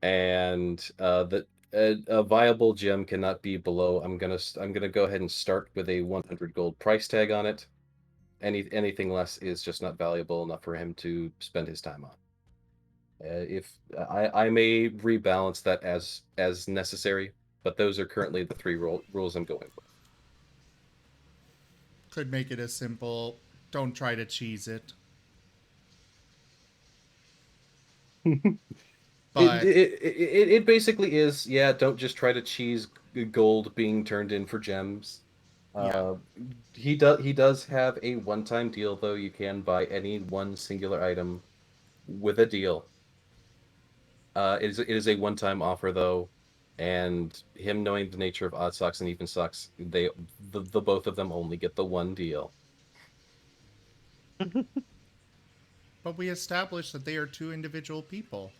And a viable gem cannot be below. I'm gonna go ahead and start with a 100 gold price tag on it. Anything less is just not valuable enough for him to spend his time on. If I may rebalance that as necessary, but those are currently the 3 rules I'm going with. Could make it as simple. Don't try to cheese it. But it basically is, yeah, don't just try to cheese gold being turned in for gems. He does have a one-time deal, though. You can buy any one singular item with a deal. It is a one-time offer, though, and him knowing the nature of odd socks and even socks, the both of them only get the one deal. But we established that they are 2 individual people.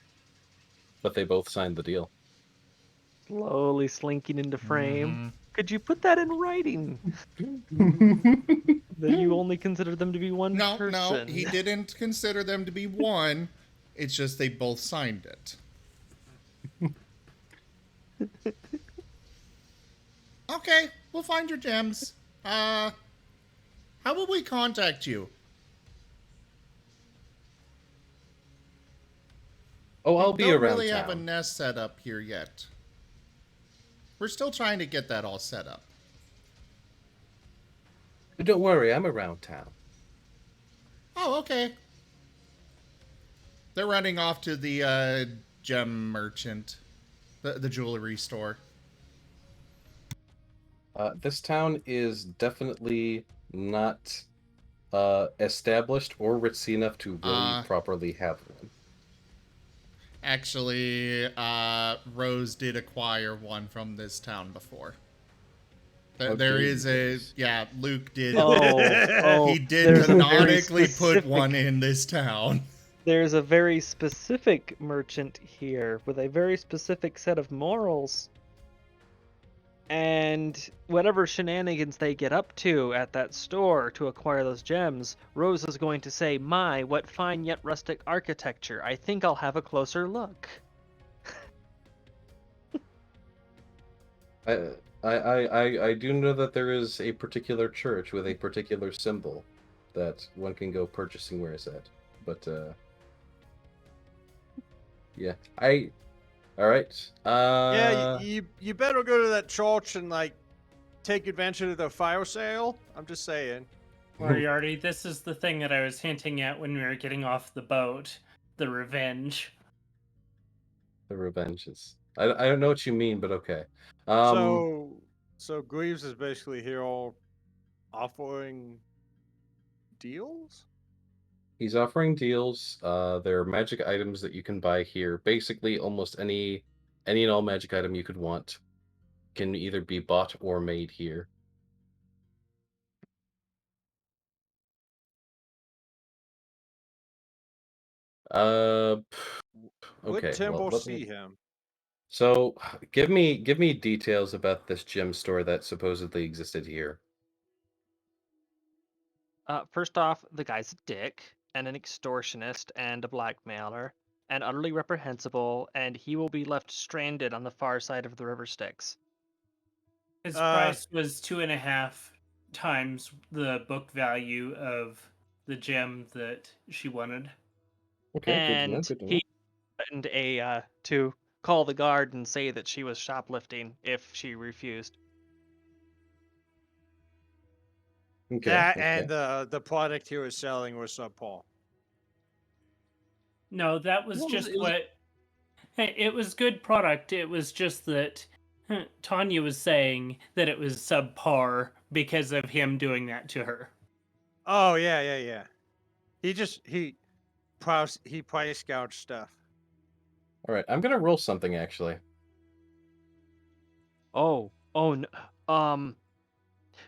But they both signed the deal. Slowly slinking into frame. Could you put that in writing? That you only consider them to be one person? No, he didn't consider them to be one. It's just they both signed it. Okay, we'll find your gems. How will we contact you? Oh, I'll be around town. We don't really have a nest set up here yet. We're still trying to get that all set up. But don't worry, I'm around town. Oh, okay. They're running off to the gem merchant, the jewelry store. This town is definitely not established or ritzy enough to really properly have one. Actually, Rose did acquire one from this town before. There is a... Yeah, Luke did. He did canonically put one in this town. There's a very specific merchant here with a very specific set of morals. And whatever shenanigans they get up to at that store to acquire those gems, Rose is going to say, "My, what fine yet rustic architecture. I think I'll have a closer look." I do know that there is a particular church with a particular symbol that one can go purchasing wares at. But, yeah. Alright. Yeah, you better go to that church and, like, take advantage of the fire sale. I'm just saying. Moriarty, this is the thing that I was hinting at when we were getting off the boat. The revenge. The revenge is... I don't know what you mean, but okay. So Greaves is basically here all offering deals? He's offering deals. There are magic items that you can buy here. Basically, almost any and all magic item you could want can either be bought or made here. Uh, Would okay. Well, Timber let see me. him? So, give me details about this gem store that supposedly existed here. First off, the guy's a dick and an extortionist and a blackmailer and utterly reprehensible, and he will be left stranded on the far side of the river Styx. His price was 2.5 times the book value of the gem that she wanted. Okay, And good to know. he threatened to call the guard and say that she was shoplifting if she refused. Okay, That okay. and the product he was selling was subpar. No, that was Well, just it was- what. Hey, it was good product. It was just that Tanya was saying that it was subpar because of him doing that to her. Oh yeah. He price gouged stuff. All right, I'm gonna roll something actually. Oh no.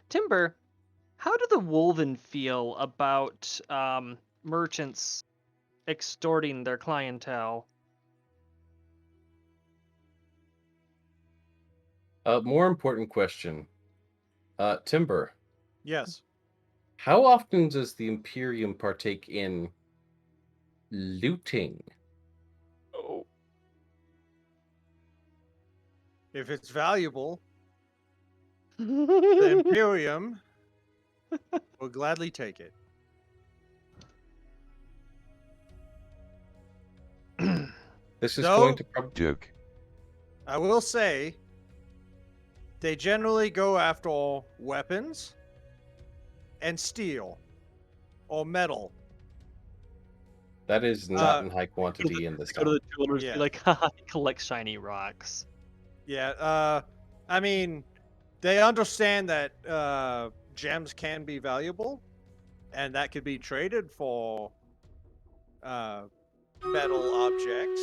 Timber, how do the Wolven feel about merchants extorting their clientele? More important question. Timber, Yes. how often does the Imperium partake in looting? Oh. If it's valuable, the Imperium will gladly take it. This is No. going to probably Joke. I will say they generally go after weapons and steel or metal. that is not in high quantity in this Go to town. the jewelers, Yeah. be like, haha, I collect shiny rocks. Yeah, I mean, they understand that gems can be valuable, and that could be traded for metal objects.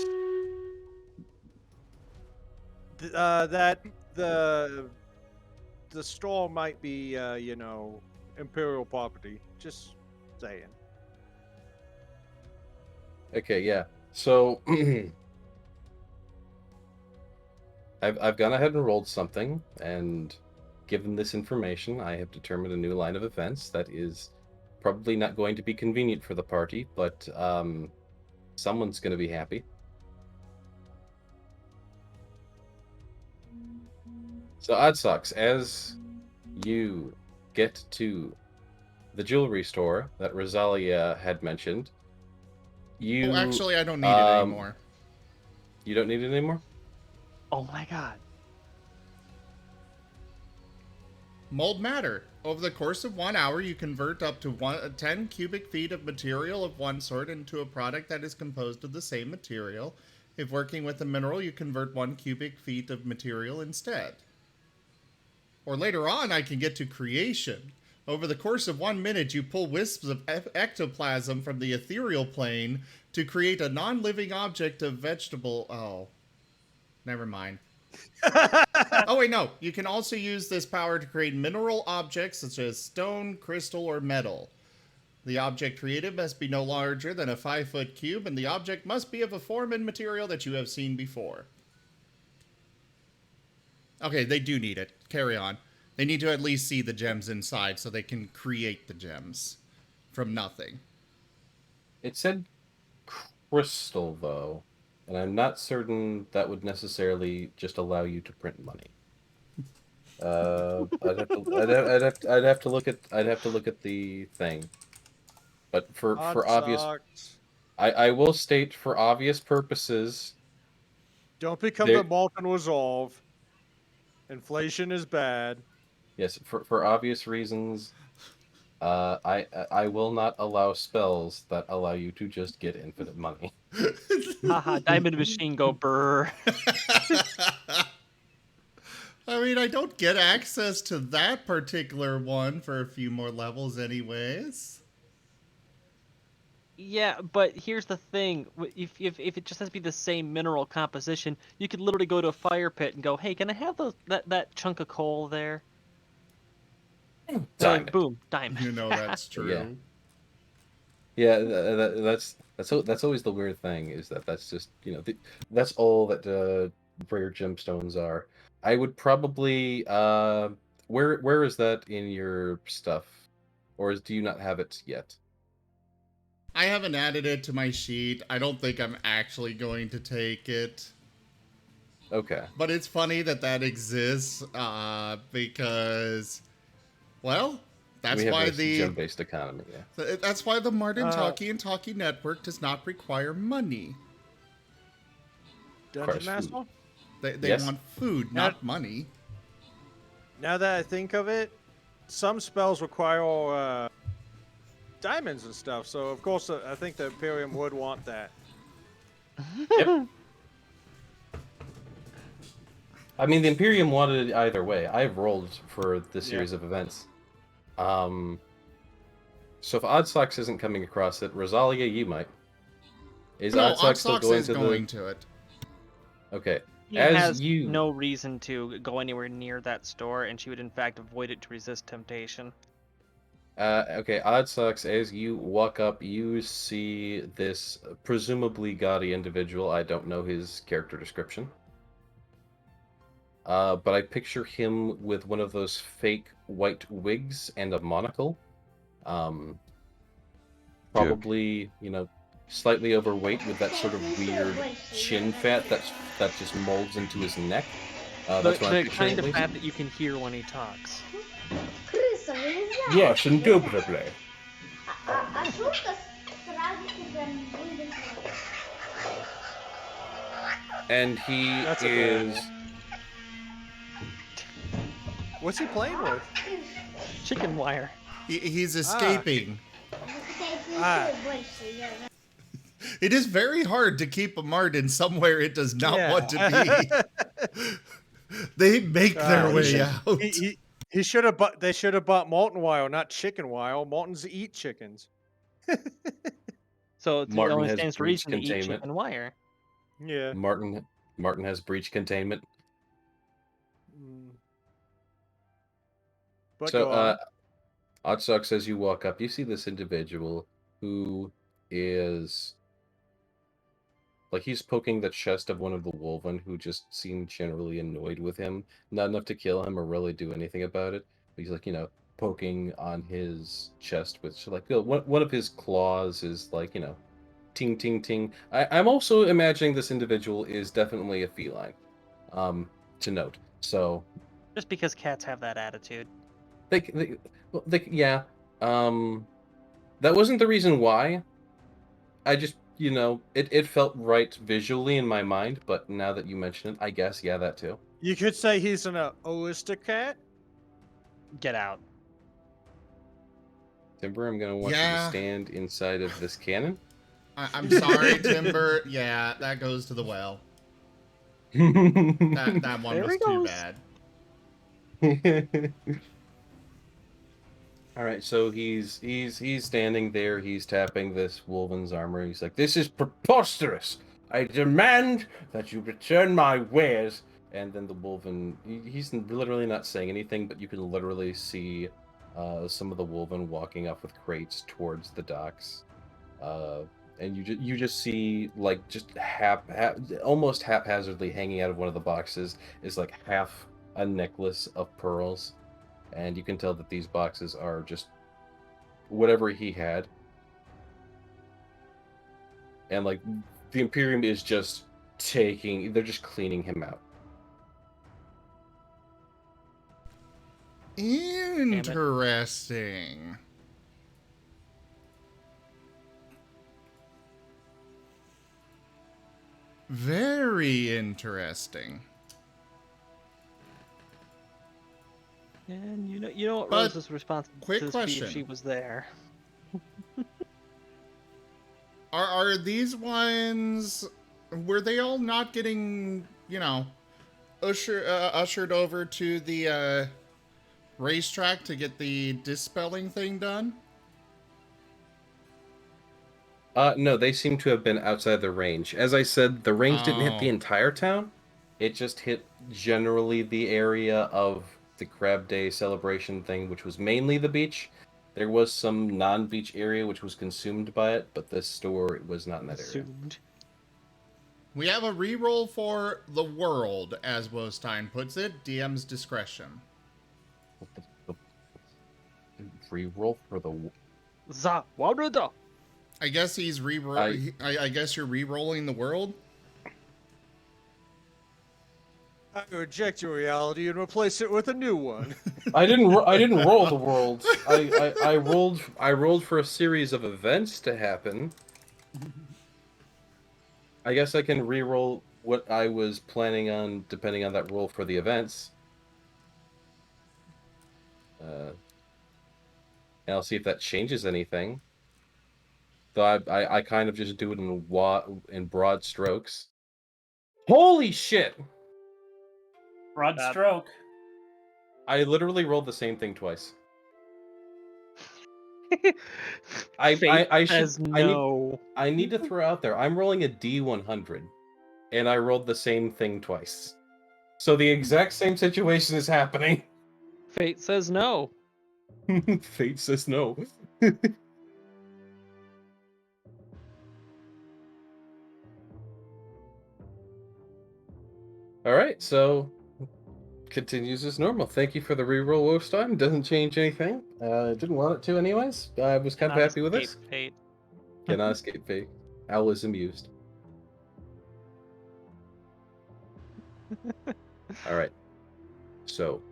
That the store might be, imperial property. Just saying. Okay, yeah. So I've gone ahead and rolled something, and given this information, I have determined a new line of events that is probably not going to be convenient for the party, but someone's going to be happy. So, Oddsox, as you get to the jewelry store that Rosalia had mentioned, you... Oh, actually, I don't need it anymore. You don't need it anymore? Oh my god. Mold matter. Over the course of 1 hour, you convert up to 10 cubic feet of material of one sort into a product that is composed of the same material. If working with a mineral, you convert 1 cubic feet of material instead. Or later on, I can get to creation. Over the course of 1 minute, you pull wisps of ectoplasm from the ethereal plane to create a non-living object of vegetable... Oh. Never mind. Oh, wait, no. You can also use this power to create mineral objects such as stone, crystal, or metal. The object created must be no larger than a 5-foot cube, and the object must be of a form and material that you have seen before. Okay, they do need it. Carry on. They need to at least see the gems inside so they can create the gems from nothing. It said crystal, though, and I'm not certain that would necessarily just allow you to print money. I'd have to look at the thing. But for obvious, I will state for obvious purposes. Don't become the molten resolve. Inflation is bad. Yes, for obvious reasons, I will not allow spells that allow you to just get infinite money. Haha, diamond machine go brr. I mean, I don't get access to that particular one for a few more levels anyways. Yeah, but here's the thing: if it just has to be the same mineral composition, you could literally go to a fire pit and go, "Hey, can I have that chunk of coal there?" They're like, Diamond. boom, diamond. You know that's true. Yeah, that's always the weird thing is that's just that's all that rare gemstones are. I would probably where is that in your stuff, or do you not have it yet? I haven't added it to my sheet. I don't think I'm actually going to take it. Okay. But it's funny that exists because, well, that's We have why a gem-based economy. Yeah. that's why the Marten Talkie and Talkie Network does not require money. Dungeon Master? They Yes. want food, not money. Now that I think of it, some spells require diamonds and stuff. So of course, I think the Imperium would want that. Yep. I mean, the Imperium wanted it either way. I've rolled for this series of events. So if Oddsocks isn't coming across it, Rosalia, you might. Is No, Oddsocks still Oddsocks going is to going to it. Okay. He As has you no reason to go anywhere near that store, and she would in fact avoid it to resist temptation. Okay, Oddsocks, as you walk up, you see this presumably gaudy individual. I don't know his character description. But I picture him with one of those fake white wigs and a monocle. Probably, slightly overweight with that sort of weird chin fat that just molds into his neck. That's what I'm The picturing, kind at of least. fat that you can hear when he talks. Yes, indubitably. And he That's is... What's he playing with? Chicken wire. He's escaping. Ah. It is very hard to keep a Marten somewhere it does not Yeah. want to be. They make their way out. He should have. They should have bought molten wire, not chicken wire. Moltens eat chickens. So it Marten only has stands to breach reason to eat containment. chicken wire. Yeah. Marten has breach containment. But So, go on. Oddsock says you walk up, you see this individual who is like he's poking the chest of one of the Wolven who just seemed generally annoyed with him. Not enough to kill him or really do anything about it. But he's like, poking on his chest with one of his claws is like, ting ting ting. I'm also imagining this individual is definitely a feline. To note. So Just because cats have that attitude. yeah. That wasn't the reason why. I just, it felt right visually in my mind, but now that you mention it, I guess, yeah, that too. You could say he's an Oystercat. Get out. Timber, I'm going to want you to stand inside of this cannon. I'm sorry, Timber. Yeah, that goes to the well. That one There was he too goes. bad. All right, so he's standing there. He's tapping this Wolven's armor. He's like, "This is preposterous! I demand that you return my wares." And then the Wolven, he's literally not saying anything, but you can literally see some of the Wolven walking up with crates towards the docks, and you just see like just almost haphazardly hanging out of one of the boxes is like half a necklace of pearls. And you can tell that these boxes are just whatever he had. And like the Imperium is just they're just cleaning him out. Interesting. Very interesting. And you know what But, Rose's responsibility quick to be question. if she was there. Are these ones? Were they all not getting, ushered over to the racetrack to get the dispelling thing done? No, they seem to have been outside the range. As I said, the range didn't hit the Oh. entire town. It just hit generally the area of the Crab Day celebration thing, which was mainly the beach. There was some non-beach area which was consumed by it, but this store was not in that area. Assumed. We have a reroll for the world, as Wostine puts it. DM's discretion. What the reroll for the... Za Waruda. I guess he's I guess you're re-rolling the world? I reject your reality and replace it with a new one. I didn't roll the world. I rolled for a series of events to happen. I guess I can re-roll what I was planning on, depending on that roll for the events. And I'll see if that changes anything. Though I kind of just do it in broad strokes. Holy shit! Broad stroke. I literally rolled the same thing twice. Fate I says should no. I need to throw out there. I'm rolling a D100, and I rolled the same thing twice. So the exact same situation is happening. Fate says no. Fate says no. All right, so continues as normal. Thank you for the reroll, Wolfstein. Doesn't change anything. Didn't want it to, anyways. I was kind of Cannot happy with this. escape Fate. Cannot escape fate. Al is amused. All right. So,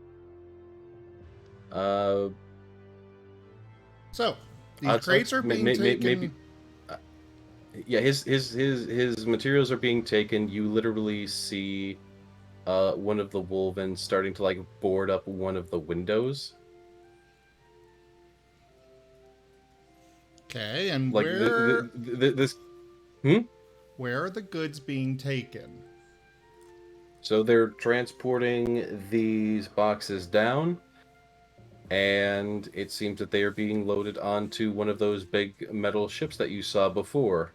So, these crates are being taken... Maybe, yeah, his materials are being taken. You literally see one of the Wolven starting to, like, board up one of the windows. Okay, and Like, where are the goods being taken? So they're transporting these boxes down, and it seems that they are being loaded onto one of those big metal ships that you saw before,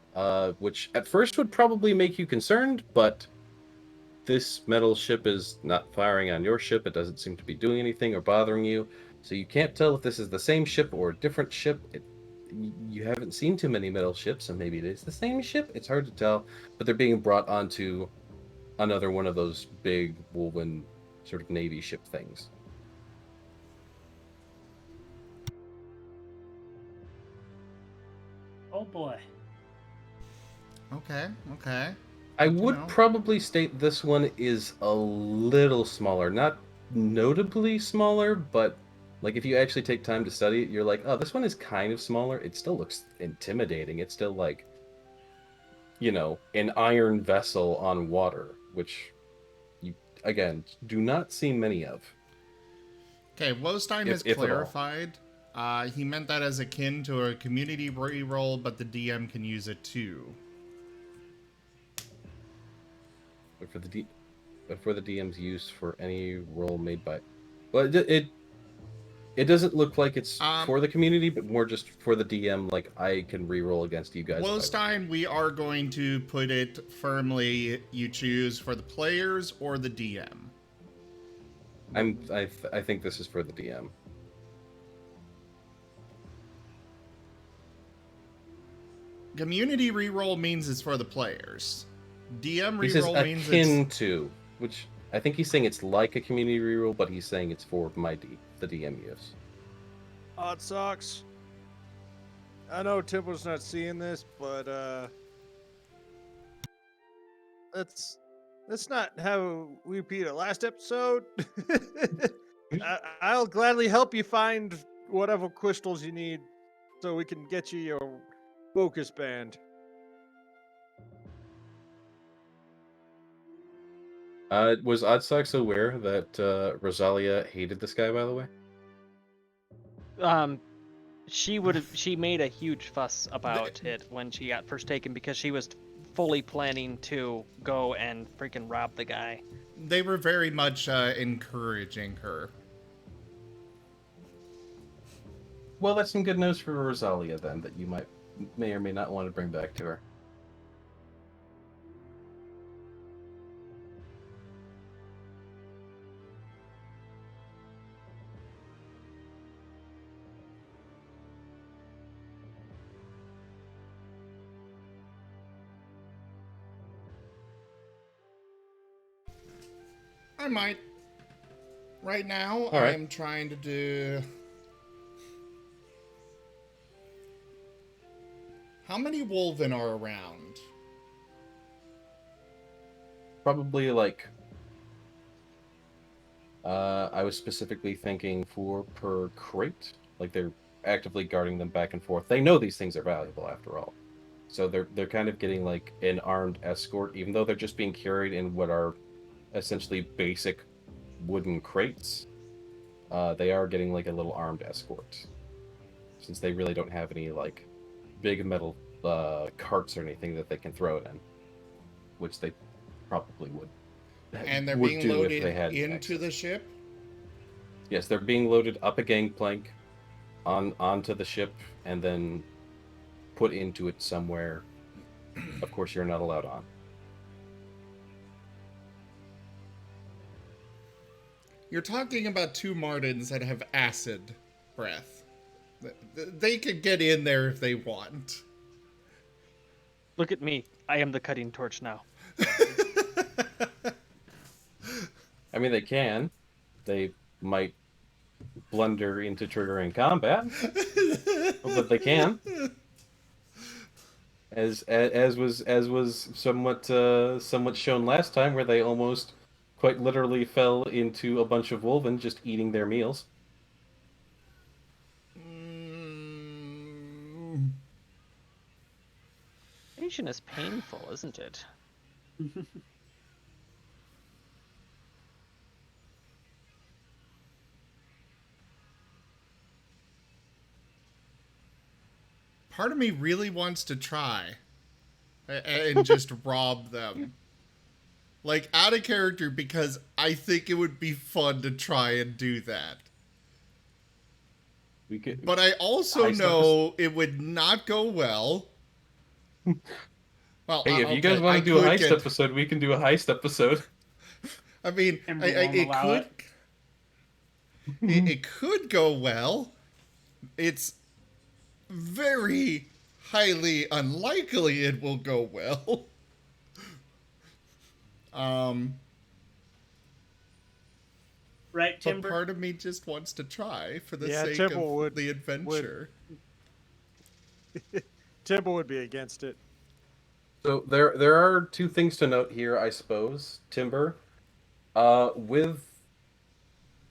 which at first would probably make you concerned, but this metal ship is not firing on your ship. It doesn't seem to be doing anything or bothering you, so you can't tell if this is the same ship or a different ship. You haven't seen too many metal ships, so maybe it is the same ship. It's hard to tell, but they're being brought onto another one of those big Woven sort of navy ship things. Oh boy. Okay. I Good to would know. probably state this one is a little smaller. Not notably smaller, but like if you actually take time to study it, you're like, oh, this one is kind of smaller. It still looks intimidating. It's still like, you know, an iron vessel on water, which you, again, do not see many of. Okay, Wostine has If at all. clarified. He meant that as akin to a community reroll, but the DM can use it too. But for the DM's use for any roll made by... Well, it doesn't look like it's for the community, but more just for the DM, like, I can re-roll against you guys. Wostine, we are going to put it firmly, you choose for the players or the DM. I think this is for the DM. Community reroll means it's for the players. DM He says reroll means akin it's... to, which I think he's saying it's like a community reroll, but he's saying it's for the DM use. Odd socks. I know Temple's not seeing this, but let's not have we repeat it last episode. I'll gladly help you find whatever crystals you need, so we can get you your focus band. Was Oddsox aware that Rosalia hated this guy, by the way? She made a huge fuss about it when she got first taken because she was fully planning to go and freaking rob the guy. They were very much encouraging her. Well, that's some good news for Rosalia then, that you might may or may not want to bring back to her. I might. Right now, All right. I'm trying to do... How many Wolven are around? Probably like... I was specifically thinking 4 per crate. Like they're actively guarding them back and forth. They know these things are valuable after all. So they're kind of getting like an armed escort, even though they're just being carried in what are essentially basic wooden crates. They are getting like a little armed escort, since they really don't have any like big metal carts or anything that they can throw it in, which they probably would. And they're would being do if loaded they had into access. the ship? Yes, they're being loaded up a gangplank onto the ship and then put into it somewhere. Of course, you're not allowed on. You're talking about 2 Martens that have acid breath. They could get in there if they want. Look at me. I am the cutting torch now. I mean, they can. They might blunder into triggering combat, but they can. As was somewhat shown last time, where they almost quite literally fell into a bunch of Wolven just eating their meals. Asian is painful, isn't it? Part of me really wants to try and just rob them. Like, out of character, because I think it would be fun to try and do that. We could, But I also know it would not go well. Well, hey, if you guys want to do a heist episode, we can do a heist episode. I mean, it could go well. It's very highly unlikely it will go well. Right, Timber? But part of me just wants to try for the Yeah, sake Timber of would- the adventure. Timber would be against it. So there are 2 things to note here, I suppose. Timber, with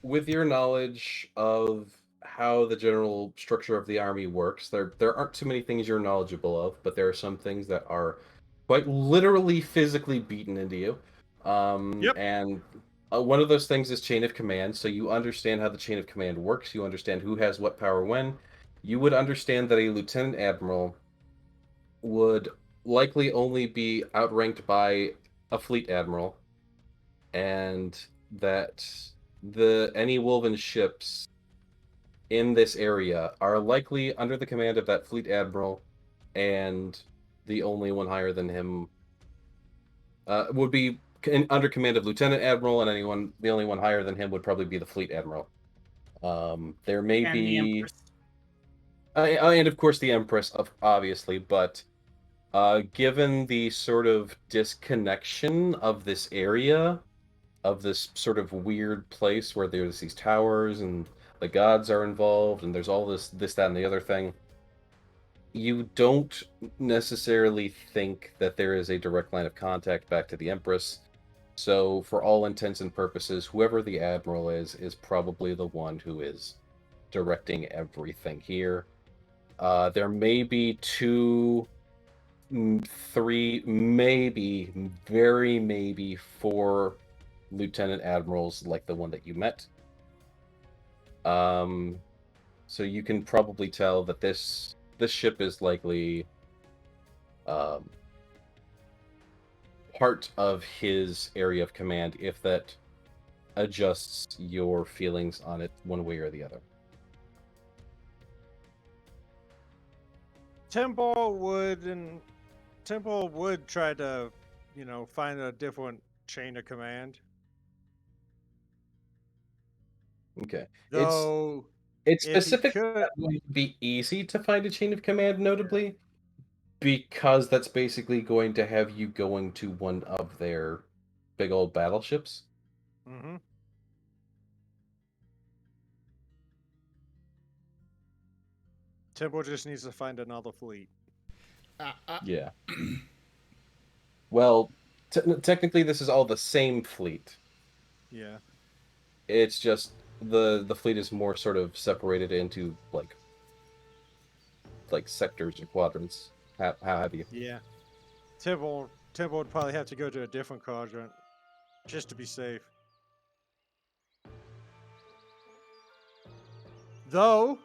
your knowledge of how the general structure of the army works, there aren't too many things you're knowledgeable of, but there are some things that are quite literally physically beaten into you. Yep. And one of those things is chain of command, so you understand how the chain of command works. You understand who has what power when. You would understand that a lieutenant admiral would likely only be outranked by a fleet admiral, and that any Wolven ships in this area are likely under the command of that fleet admiral, and the only one higher than him would be under command of lieutenant admiral, and the only one higher than him would probably be the fleet admiral. There may be, and of course the Empress, obviously, but given the sort of disconnection of this area, of this sort of weird place where there's these towers and the gods are involved and there's all this, that, and the other thing, you don't necessarily think that there is a direct line of contact back to the Empress. So for all intents and purposes, whoever the Admiral is probably the one who is directing everything here. There may be 2, 3, maybe, very maybe 4 lieutenant admirals like the one that you met. So you can probably tell that this ship is likely part of his area of command, if that adjusts your feelings on it one way or the other. Temple would try to, find a different chain of command. Okay. Though, It's if he specifically could, not going to be easy to find a chain of command, notably, because that's basically going to have you going to one of their big old battleships. mm-hmm. Temple just needs to find another fleet. Yeah. Well, technically, this is all the same fleet. Yeah. It's just the fleet is more sort of separated into like sectors or quadrants. How have you? Yeah. Temple would probably have to go to a different quadrant just to be safe. Though,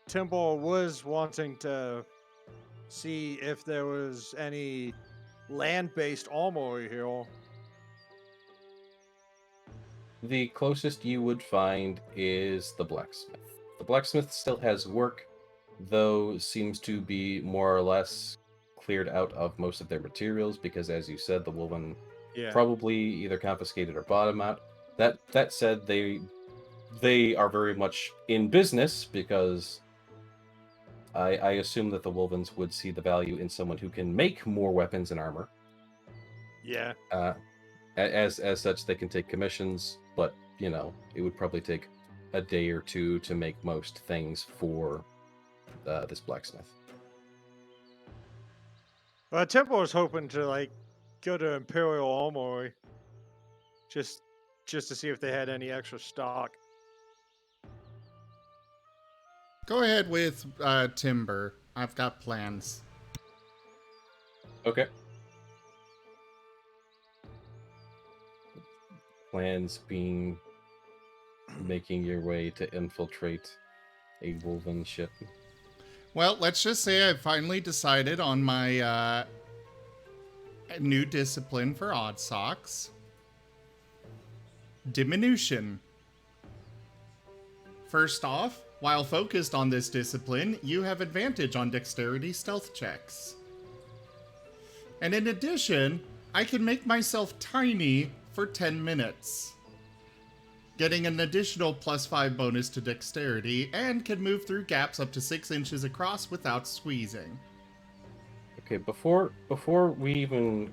Temple was wanting to see if there was any land-based armory here. The closest you would find is the blacksmith. The blacksmith still has work, though seems to be more or less cleared out of most of their materials because, as you said, the Wolven probably either confiscated or bought them out. That said, they are very much in business because I assume that the Wolvens would see the value in someone who can make more weapons and armor. Yeah. As such, they can take commissions, but it would probably take a day or two to make most things for this blacksmith. Well, Temple was hoping to go to Imperial Armory, just to see if they had any extra stock. Go ahead with timber. I've got plans. Okay. Plans being making your way to infiltrate a Wolven ship. Well, let's just say I finally decided on my new discipline for odd socks. Diminution. First off, while focused on this discipline, you have advantage on dexterity stealth checks. And in addition, I can make myself tiny for 10 minutes, getting an additional +5 bonus to dexterity, and can move through gaps up to 6 inches across without squeezing. Okay, before we even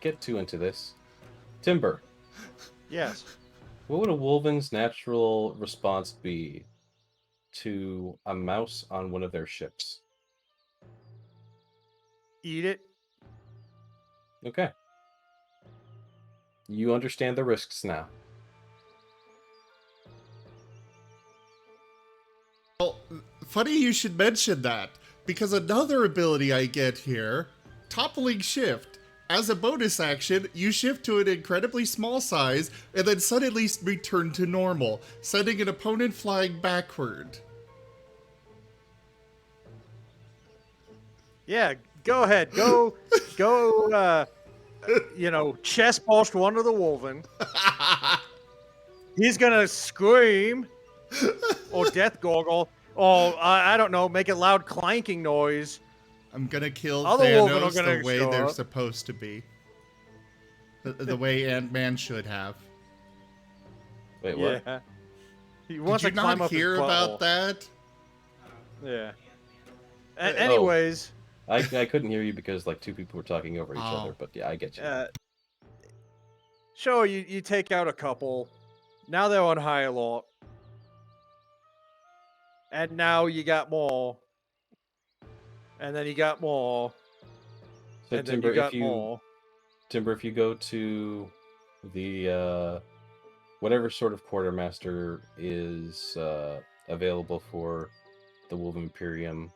get too into this, Timber, Yes. what would a Wolven's natural response be to a mouse on one of their ships? Eat it. Okay. You understand the risks now. Well, funny you should mention that, because another ability I get here, Toppling Shift. As a bonus action, you shift to an incredibly small size and then suddenly return to normal, sending an opponent flying backward. Yeah, go ahead. Go, chest bust one of the Wolven. He's gonna scream, or death gargle, or I don't know, make a loud clanking noise. I'm gonna kill Other Wolven are Thanos gonna the way show they're up. supposed to be. The way Ant-Man should have. Wait, what? Yeah. He wants Did to you climb not up his hear about butthole. that? Yeah. Oh. Anyways, I couldn't hear you because two people were talking over each Oh. other, but yeah, I get you. sure, you take out a couple. Now they're on high alert. And now you got more. And then you got more. So And then Timber, you got more. Timber, if you go to the whatever sort of quartermaster is available for the Woven Imperium,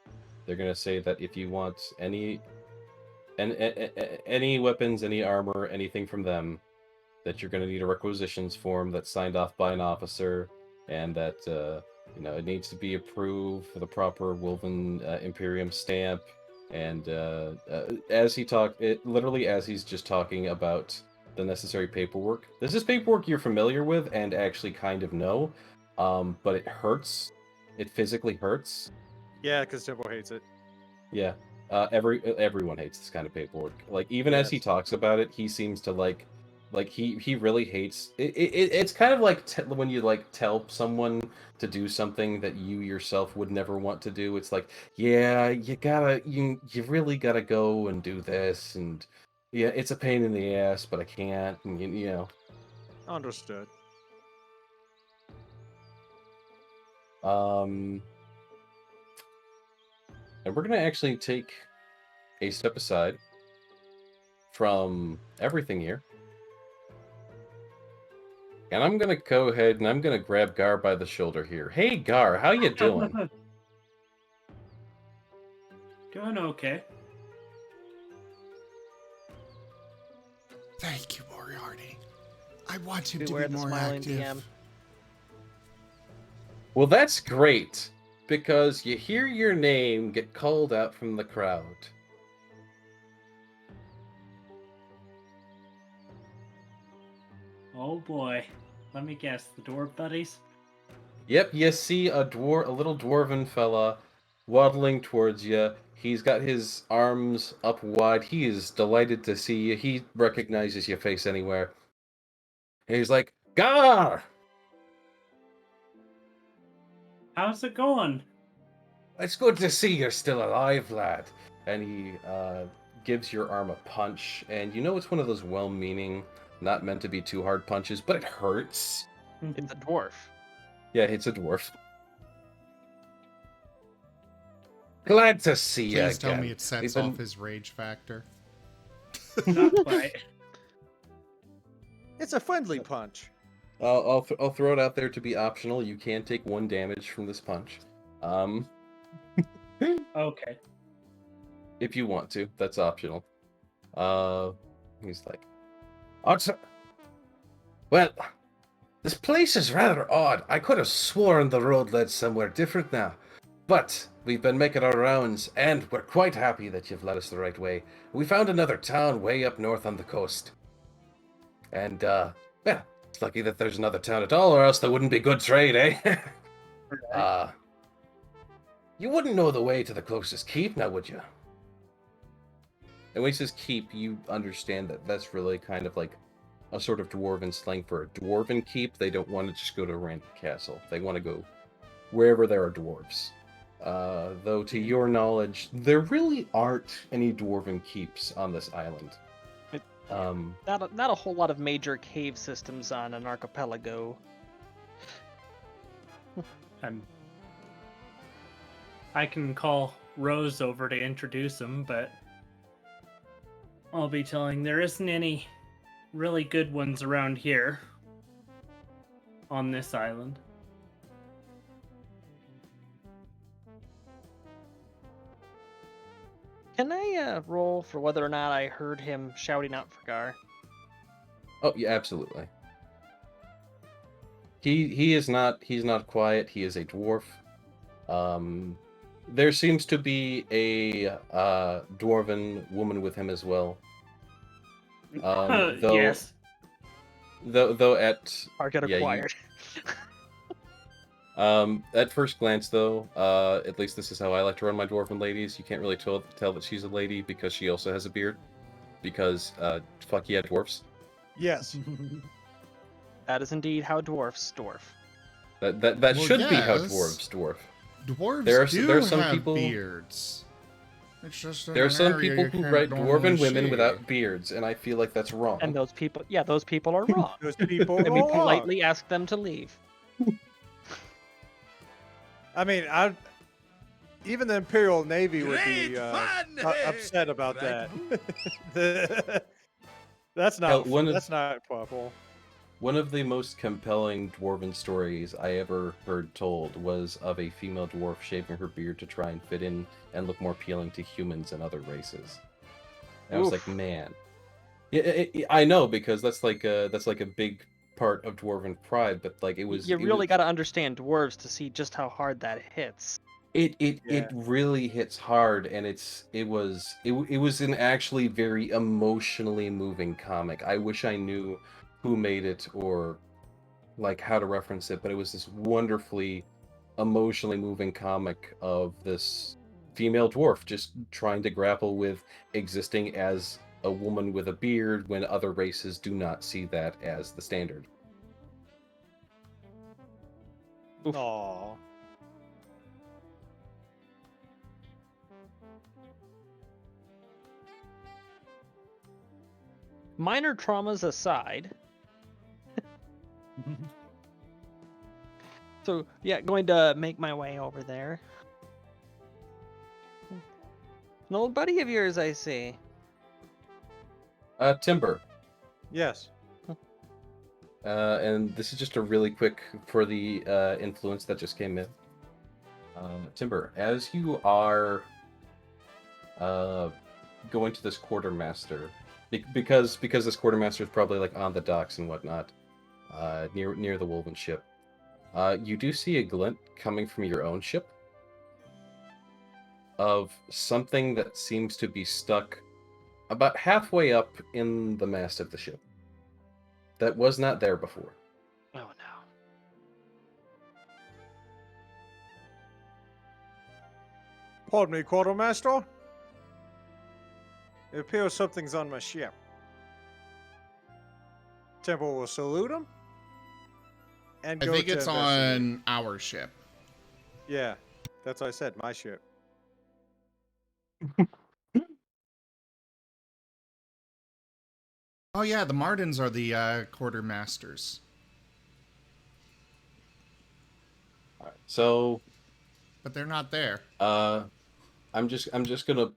they're gonna say that if you want any weapons, any armor, anything from them, that you're gonna need a requisitions form that's signed off by an officer, and that it needs to be approved for the proper Woven Imperium stamp. And as he's just talking about the necessary paperwork. This is paperwork you're familiar with and actually kind of know, but it hurts. It physically hurts. Yeah, because Temple hates it. Yeah. Everyone hates this kind of paperwork. Like, even as he Yes. talks about it, he seems to like he really hates it. It's kind of like when you like tell someone to do something that you yourself would never want to do. It's like, yeah, you really gotta go and do this, and yeah, it's a pain in the ass, but I can't, and you know. Understood. And we're gonna actually take a step aside from everything here. And I'm gonna go ahead and I'm gonna grab Gar by the shoulder here. Hey Gar, how you doing? Doing okay. Thank you, Moriarty. I want him Beware to be the more smiling active. DM. Well, that's great, because you hear your name get called out from the crowd. Oh boy. Let me guess, the dwarf buddies? Yep, you see a little dwarven fella waddling towards you. He's got his arms up wide. He is delighted to see you. He recognizes your face anywhere. And he's like, Gar! How's it going? It's good to see you're still alive, lad. And he gives your arm a punch. And you know it's one of those well-meaning, not meant to be too hard punches, but it hurts. It's a dwarf. Yeah, it's a dwarf. Glad to see you Please again. tell me it sets off his rage factor. Not quite. It's a friendly punch. I'll throw it out there to be optional. You can take 1 damage from this punch. Okay. If you want to, that's optional. He's like, well, this place is rather odd. I could have sworn the road led somewhere different now. But we've been making our rounds, and we're quite happy that you've led us the right way. We found another town way up north on the coast. And, well, it's lucky that there's another town at all, or else there wouldn't be good trade, eh? You wouldn't know the way to the closest keep, now would you? And when he says keep, you understand that that's really kind of like a sort of dwarven slang for a dwarven keep. They don't want to just go to a random castle. They want to go wherever there are dwarves. Though, to your knowledge, there really aren't any dwarven keeps on this island. Not a whole lot of major cave systems on an archipelago. I can call Rose over to introduce him, but I'll be telling there isn't any really good ones around here on this island. Can I roll for whether or not I heard him shouting out for Gar? Oh, yeah, absolutely. He's not quiet. He is a dwarf. There seems to be a dwarven woman with him as well. Though, Yes. Though at Target yeah, acquired. At first glance, though, at least this is how I like to run my dwarven ladies. You can't really tell that she's a lady because she also has a beard. Because fuck yeah, dwarfs. Yes. That is indeed how dwarfs dwarf. That Well, should be how yes. dwarves dwarf. Dwarves There are some have people- beards. It's just There are an some area people you who can't write normally dwarven women see. without beards, and I feel like that's wrong. And those people are wrong. Those people And we are wrong. politely ask them to leave. I mean, even the Imperial Navy would be Great fun! upset about Right. that. That's Hell, not. That's not proper. One of the most compelling dwarven stories I ever heard told was of a female dwarf shaving her beard to try and fit in and look more appealing to humans and other races. And I was like, Oof. man, yeah, I know, because that's like a big part of dwarven pride, but like it was. You it really was- got to understand dwarves to see just how hard that hits. It Yeah. really hits hard, and it was an actually very emotionally moving comic. I wish I knew who made it or like how to reference it, but it was this wonderfully emotionally moving comic of this female dwarf just trying to grapple with existing as a woman with a beard when other races do not see that as the standard. Oof. Aww. Minor traumas aside. So, yeah, going to make my way over there. An old buddy of yours, I see. Timber. Yes. And this is just a really quick for the influence that just came in. Timber, as you are going to this quartermaster, because this quartermaster is probably like on the docks and whatnot, near the Woven ship, you do see a glint coming from your own ship of something that seems to be stuck about halfway up in the mast of the ship. That was not there before. Oh no. Pardon me, quartermaster. It appears something's on my ship. Temple will salute him. And I go think to it's investigate. on our ship. Yeah, that's what I said. My ship. Oh yeah, the Martens are the quartermasters. Alright, so But they're not there. I'm just gonna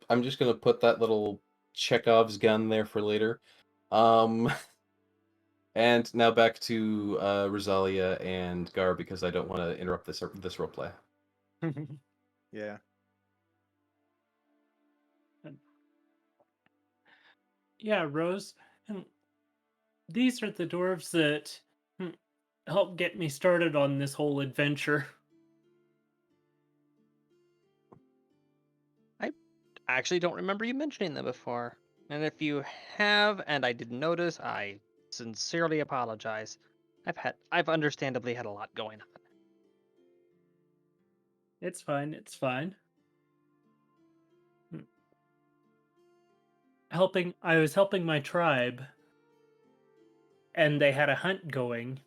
put that little Chekhov's gun there for later. And now back to Rosalia and Gar because I don't want to interrupt this roleplay. Yeah. Yeah, Rose. And these are the dwarves that helped get me started on this whole adventure. I actually don't remember you mentioning them before. And if you have, and I didn't notice, I sincerely apologize. I've understandably had a lot going on. It's fine. It's fine. I was helping my tribe, and they had a hunt going,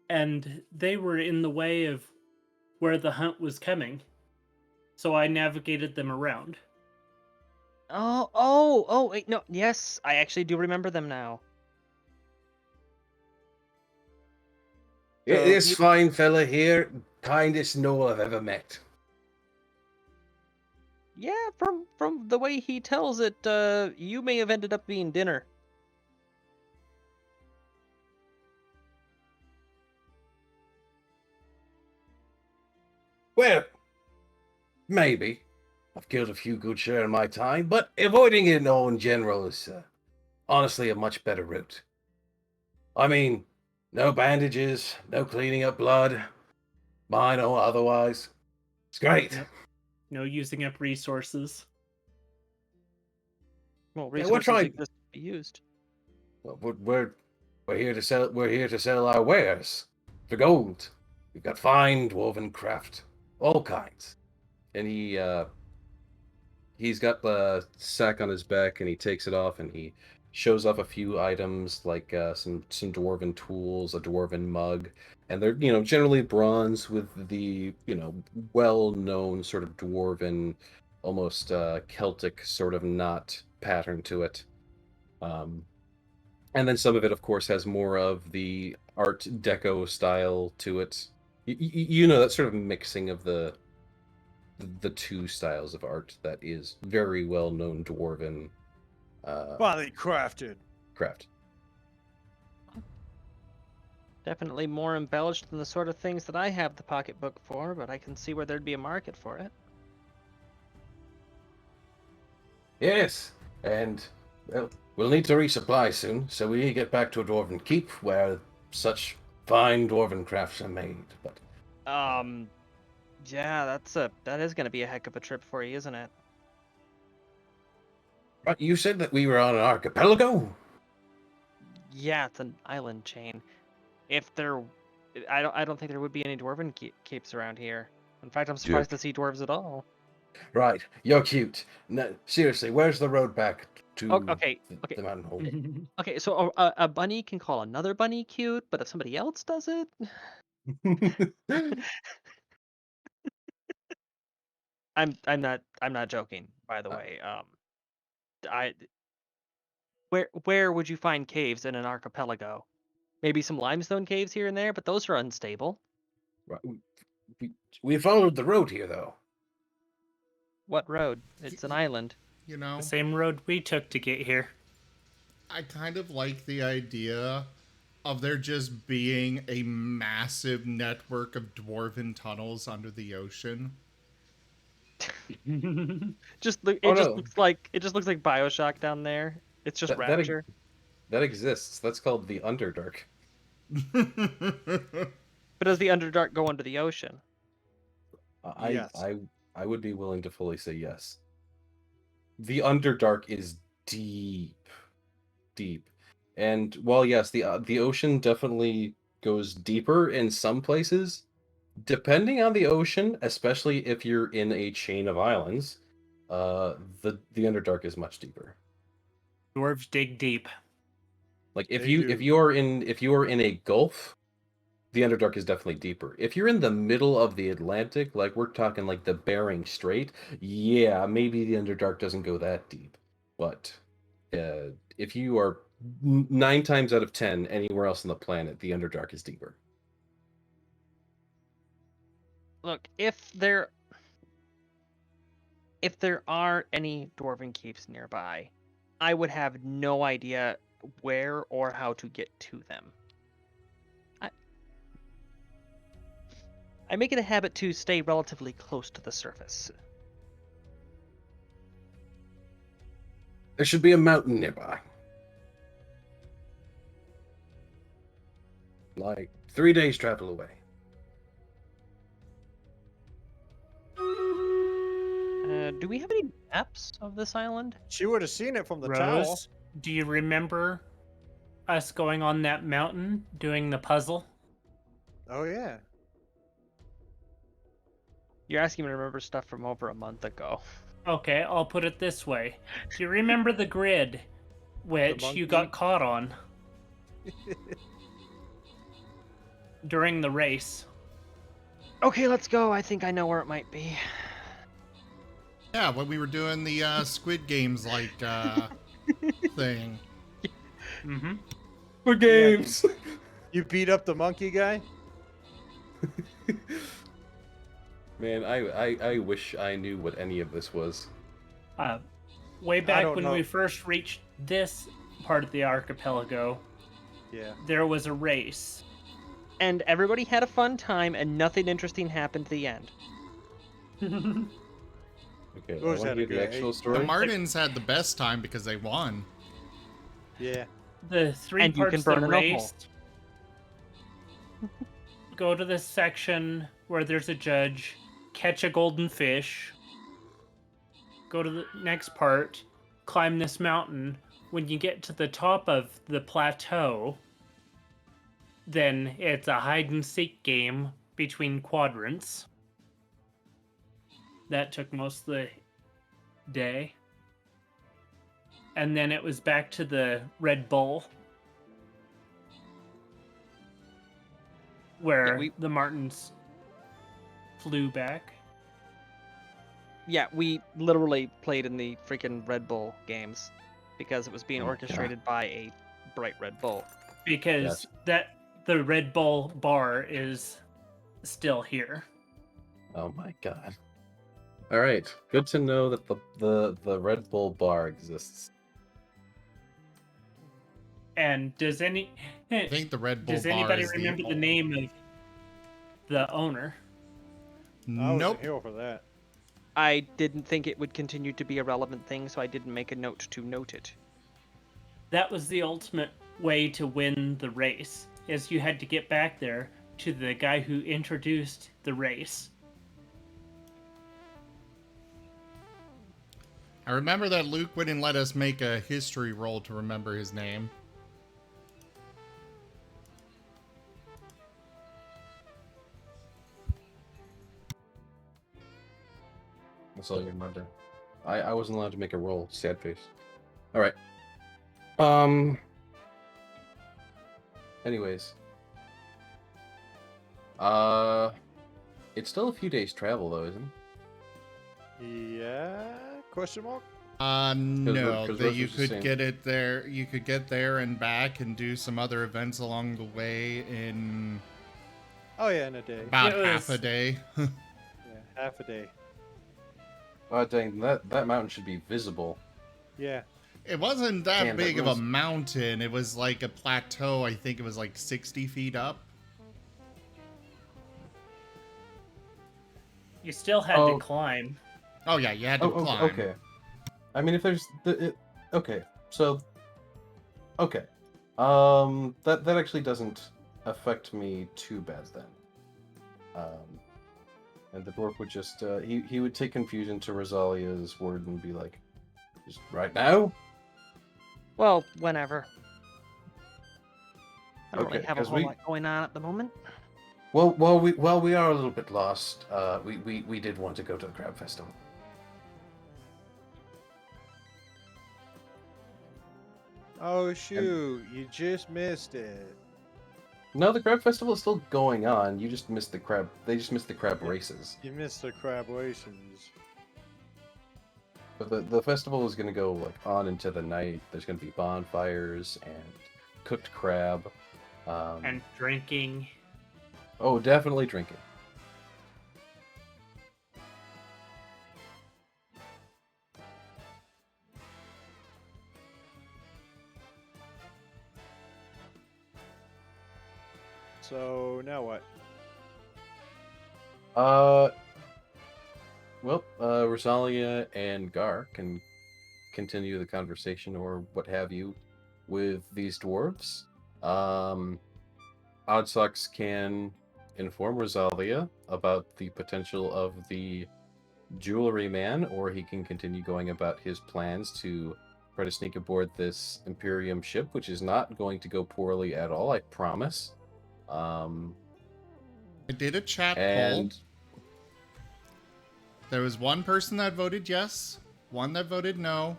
and they were in the way of where the hunt was coming, so I navigated them around. Oh, wait, no, yes, I actually do remember them now. So This you- fine fella here, kindest gnoll I've ever met. Yeah, from the way he tells it, you may have ended up being dinner. Well, maybe. I've killed a few good share in my time, but avoiding it all in general is honestly a much better route. I mean, no bandages, no cleaning up blood, mine or otherwise. It's great. Yep. No using up resources. Well, Yeah, we're resources trying- exist to be used. Well, we're here to sell. We're here to sell our wares for gold. We've got fine dwarven craft, all kinds. And he's got the sack on his back, and he takes it off, and he shows off a few items like some dwarven tools, a dwarven mug, and they're generally bronze with the well-known sort of dwarven, almost Celtic sort of knot pattern to it. And then some of it, of course, has more of the Art Deco style to it. That sort of mixing of the two styles of art that is very well known dwarven Finely crafted. craft. Definitely more embellished than the sort of things that I have the pocketbook for, but I can see where there'd be a market for it. Yes, and well, we'll need to resupply soon, so we get back to a dwarven keep where such fine dwarven crafts are made. But Yeah, that is gonna be a heck of a trip for you, isn't it? right, you said that we were on an archipelago. Yeah, it's an island chain. If there I don't think there would be any dwarven capes around here. In fact, I'm surprised to see dwarves at all. Right, you're cute. No, seriously, where's the road back to Okay. the mountain hole? Okay, so a bunny can call another bunny cute, but if somebody else does it, I'm not joking. By the way, I where would you find caves in an archipelago? Maybe some limestone caves here and there, but those are unstable. Right, we followed the road here, though. What road? It's an island. You know, The same road we took to get here. I kind of like the idea of there just being a massive network of dwarven tunnels under the ocean. Just Oh, no. looks like BioShock down there. It's just Rapture. That exists. That's called the Underdark. But does the Underdark go under the ocean? Yes. I would be willing to fully say yes. The Underdark is deep, and while yes, the ocean definitely goes deeper in some places, depending on the ocean, especially if you're in a chain of islands, the Underdark is much deeper. Dwarves dig deep. Like if They you do. are in a gulf, the Underdark is definitely deeper. If you're in the middle of the Atlantic, like we're talking like the Bering Strait, yeah, maybe the Underdark doesn't go that deep. But if you are 9 times out of 10 anywhere else on the planet, the Underdark is deeper. Look, if there are any dwarven keeps nearby, I would have no idea where or how to get to them. I make it a habit to stay relatively close to the surface. There should be a mountain nearby. Like 3 days travel away. Do we have any maps of this island? She would have seen it from the tower. Rose, do you remember us going on that mountain doing the puzzle? Oh yeah. You're asking me to remember stuff from over a month ago. Okay, I'll put it this way. Do you remember the grid which you got monkey? caught on during the race? Okay, let's go. I think I know where it might be. Yeah, when we were doing the Squid Games like thing. Mm-hmm. For games. You beat up the monkey guy? Man, I wish I knew what any of this was. Way back don't when know. we first reached this part of the archipelago, Yeah. there was a race. And everybody had a fun time, and nothing interesting happened at the end. Okay, I Who's want had to a hear the good actual The story. Martens had the best time because they won. Yeah. The three And you parts can of burn the an opal. race go to this section where there's a judge, catch a golden fish, go to the next part, climb this mountain. When you get to the top of the plateau, then it's a hide and seek game between quadrants. That took most of the day. And then it was back to the Red Bull, where the Martens flew back. Yeah, we literally played in the freaking Red Bull games because it was being Oh my orchestrated by a bright Red Bull. Because the Red Bull bar is still here. Oh my god. All right, good to know that the Red Bull bar exists. And does I think the Red Bull does bar anybody is remember the name of the owner? I wasn't Nope. here for that. I didn't think it would continue to be a relevant thing, so I didn't make a note to note it. That was the ultimate way to win the race, is you had to get back there to the guy who introduced the race. I remember that Luke wouldn't let us make a history roll to remember his name. That's all you remember. I wasn't allowed to make a roll. Sad face. All right. Anyways. It's still a few days travel though, isn't it? Yeah? Question mark? No, because that Rose you was just could saying- get it there. You could get there and back and do some other events along the way in Oh yeah, in a day. about It half a was- day. Yeah, half a day. Oh dang, that mountain should be visible. Yeah. It wasn't that Damn, that big of a rules. mountain. It was like a plateau. I think it was like 60 feet up. You still had Oh. to climb. Oh yeah, you had to climb. Okay. I mean, if there's okay, so okay, that actually doesn't affect me too bad then. And the dwarf would just he would take confusion to Rosalia's word and be like, just right now. Well, whenever. I don't Okay, really have a 'cause whole we- lot going on at the moment. Well, we are a little bit lost. We did want to go to the crab festival. Oh shoot, you just missed it. No, the crab festival is still going on. You just missed the crab. They just missed the crab races. You missed the crabations. But the festival is going to go like on into the night. There's going to be bonfires and cooked crab. And drinking. Oh, definitely drinking. So now what? Well, Rosalia and Gar can continue the conversation or what have you with these dwarves. Oddsocks can inform Rosalia about the potential of the jewelry man, or he can continue going about his plans to try to sneak aboard this Imperium ship, which is not going to go poorly at all, I promise. I did a chat And poll. There was one person that voted yes, one that voted no,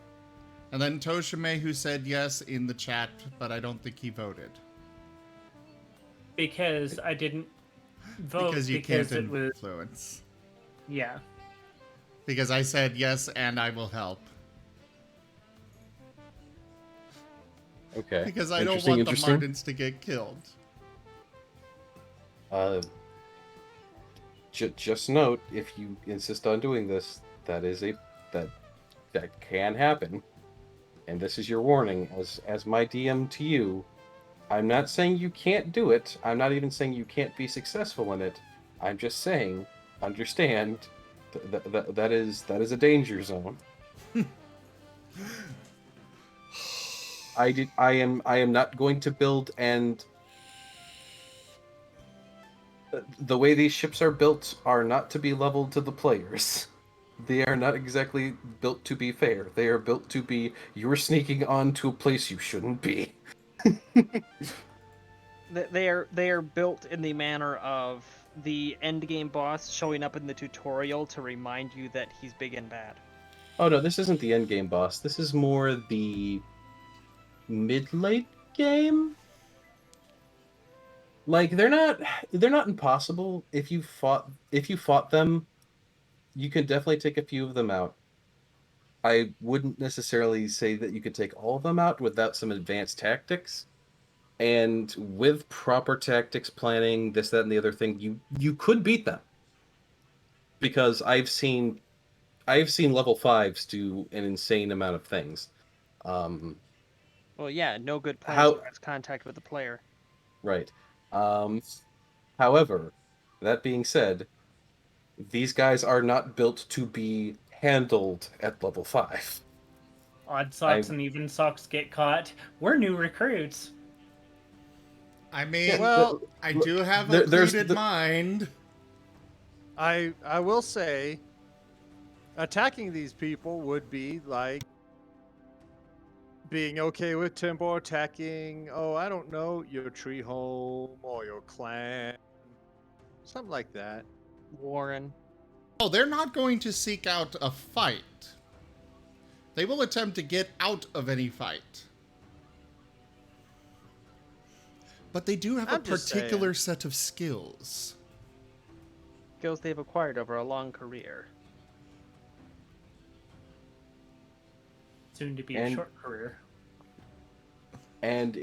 and then Toshime who said yes in the chat, but I don't think he voted. Because I didn't vote Because you because can't it was influence. yeah. Because I said yes and I will help. okay, Because I don't Interesting, want the interesting. Martens to get killed. Just note, if you insist on doing this, that can happen, and this is your warning as my DM to you. I'm not saying you can't do it. I'm not even saying you can't be successful in it. I'm just saying, understand that is a danger zone. I am not going to build and. The way these ships are built are not to be leveled to the players. They are not exactly built to be fair. They are built to be, you're sneaking onto a place you shouldn't be. They are built in the manner of the endgame boss showing up in the tutorial to remind you that he's big and bad. Oh no, this isn't the endgame boss. This is more the mid-late game. Like they're not impossible. If you fought them, you can definitely take a few of them out. I wouldn't necessarily say that you could take all of them out without some advanced tactics. And with proper tactics planning, this, that, and the other thing, you could beat them. Because I've seen level 5s do an insane amount of things. Well, yeah, no good plan How- has contact with the player. Right. However, that being said, these guys are not built to be handled at level 5. Odd socks and even socks get caught. We're new recruits. I mean, Yeah, well, I do have a there's Occluded the- Mind. I will say, attacking these people would be like being okay with tempo attacking. Oh, I don't know, your tree home or your clan, something like that. Warren. Oh, they're not going to seek out a fight. They will attempt to get out of any fight. But they do have a I'm just particular set of skills. Skills they've acquired over a long career. Soon to be a And- short career. And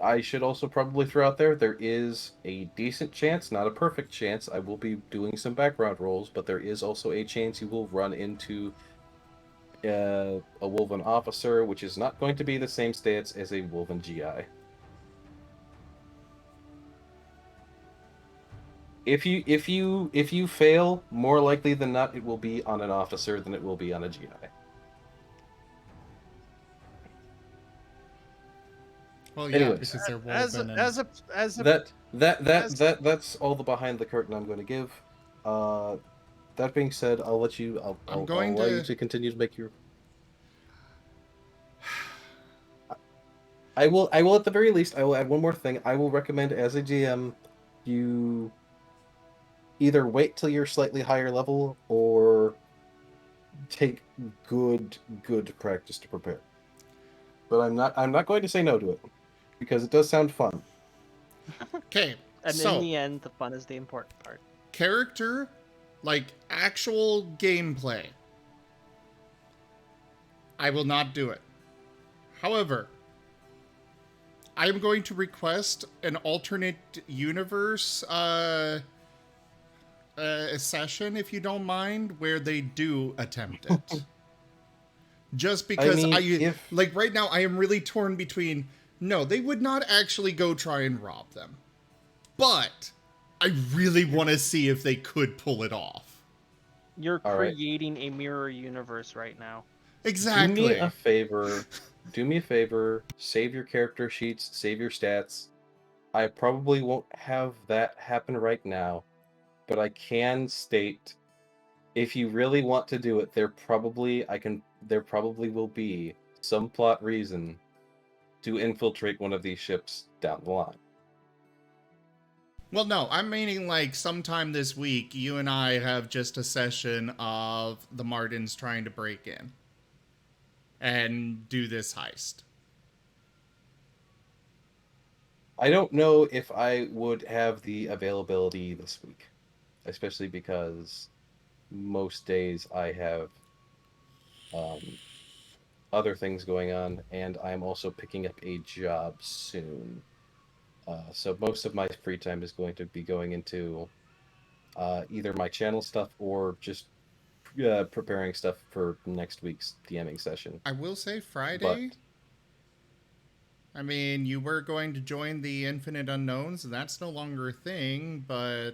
I should also probably throw out there is a decent chance, not a perfect chance. I will be doing some background rolls, but there is also a chance you will run into a Wolven officer, which is not going to be the same stats as a Wolven GI. If you fail, more likely than not, it will be on an officer than it will be on a GI. Well, yeah, Anyways. because they're As woven. That's all the behind the curtain I'm going to give. That being said, I'll let you. I'll allow you to continue to make your. I will at the very least. I will add one more thing. I will recommend as a GM, you either wait till you're slightly higher level or take good practice to prepare. But I'm not going to say no to it because it does sound fun. Okay, And so in the end, the fun is the important part. character, like actual gameplay, I will not do it. However, I am going to request an alternate universe session, if you don't mind, where they do attempt it. Just because like right now I am really torn between, no, they would not actually go try and rob them. But I really want to see if they could pull it off. You're All right. creating a mirror universe right now. Exactly. Do me a favor. Do me a favor. Save your character sheets. Save your stats. I probably won't have that happen right now, but I can state, if you really want to do it, there probably will be some plot reason to infiltrate one of these ships down the line. Well, no, I'm meaning like sometime this week, you and I have just a session of the Martens trying to break in and do this heist. I don't know if I would have the availability this week, especially because most days I have other things going on, and I'm also picking up a job soon. So most of my free time is going to be going into either my channel stuff or just preparing stuff for next week's DMing session. I will say Friday. I mean, you were going to join the Infinite Unknowns, and that's no longer a thing, but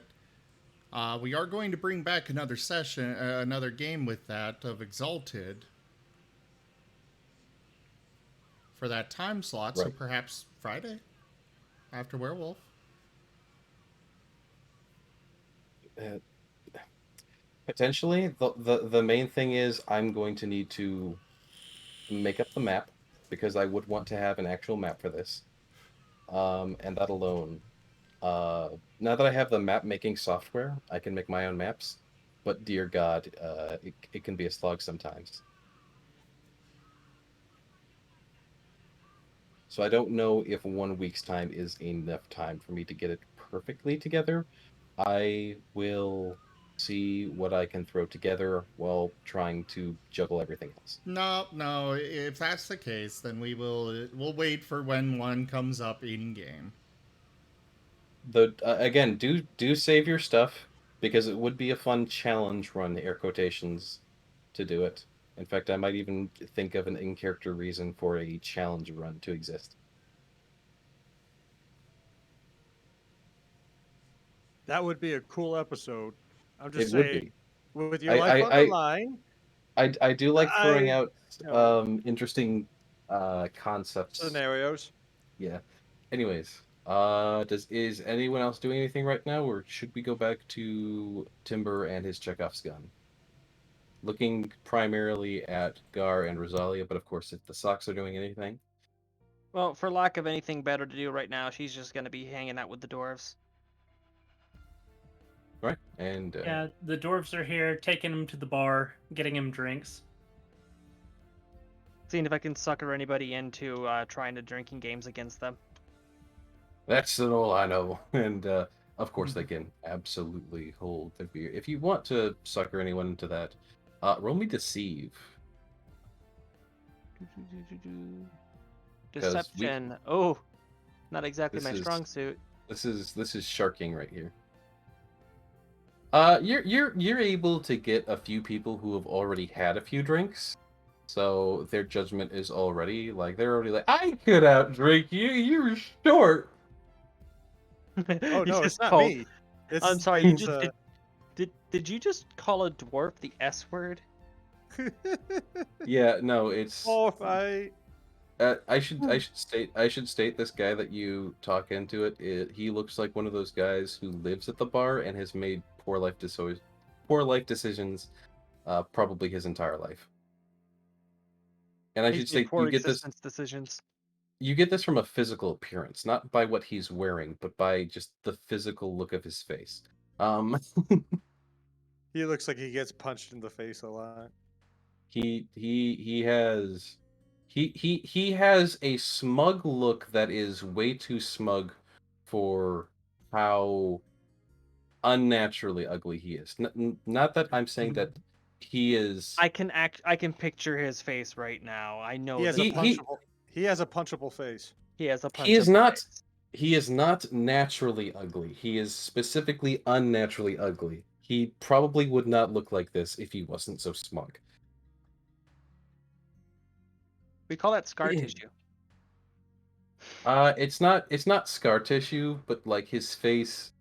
we are going to bring back another session, another game with that of Exalted for that time slot, so perhaps Friday after Werewolf. Potentially. The main thing is I'm going to need to make up the map, because I would want to have an actual map for this. And that alone. Now that I have the map making software, I can make my own maps. But dear God, it can be a slog sometimes. So I don't know if 1 week's time is enough time for me to get it perfectly together. I will see what I can throw together while trying to juggle everything else. No, if that's the case, then we'll wait for when one comes up in game. Again, do save your stuff, because it would be a fun challenge run, air quotations, to do it. In fact, I might even think of an in-character reason for a challenge run to exist. That would be a cool episode. I'm just It would saying, be. with your life on the line. I do like throwing out interesting concepts. Scenarios. Yeah. Anyways, is anyone else doing anything right now, or should we go back to Timber and his Chekhov's gun? Looking primarily at Gar and Rosalia, but of course, if the Sox are doing anything. Well, for lack of anything better to do right now, she's just going to be hanging out with the dwarves. Right, and Yeah, the dwarves are here, taking him to the bar, getting him drinks. Seeing if I can sucker anybody into trying to drinking games against them. that's all I know. And of course, they can absolutely hold their beer. If you want to sucker anyone into that, roll me deceive. 'Cause Deception. Oh, not exactly This my is- strong suit. This is sharking right here. You're able to get a few people who have already had a few drinks, so their judgment is already like they're already like, I could outdrink you. You're short. Oh You no, just it's not called- me. It's, I'm sorry. You it's, just did you just call a dwarf the S word? Yeah, no, it's. Oh, I I should state this guy that you talk into it. He looks like one of those guys who lives at the bar and has made poor life decisions, probably his entire life. And I He's should made say poor you get this existence decisions. from a physical appearance, not by what he's wearing, but by just the physical look of his face. he looks like he gets punched in the face a lot. He has a smug look that is way too smug for how unnaturally ugly he is. Not that I'm saying that he is. I can picture his face right now. I know He has that a punchable. He has a punchable face. he has a He is punchable not. face. He is not naturally ugly. He is specifically unnaturally ugly. He probably would not look like this if he wasn't so smug. We call that scar tissue. It's not scar tissue, but like his face,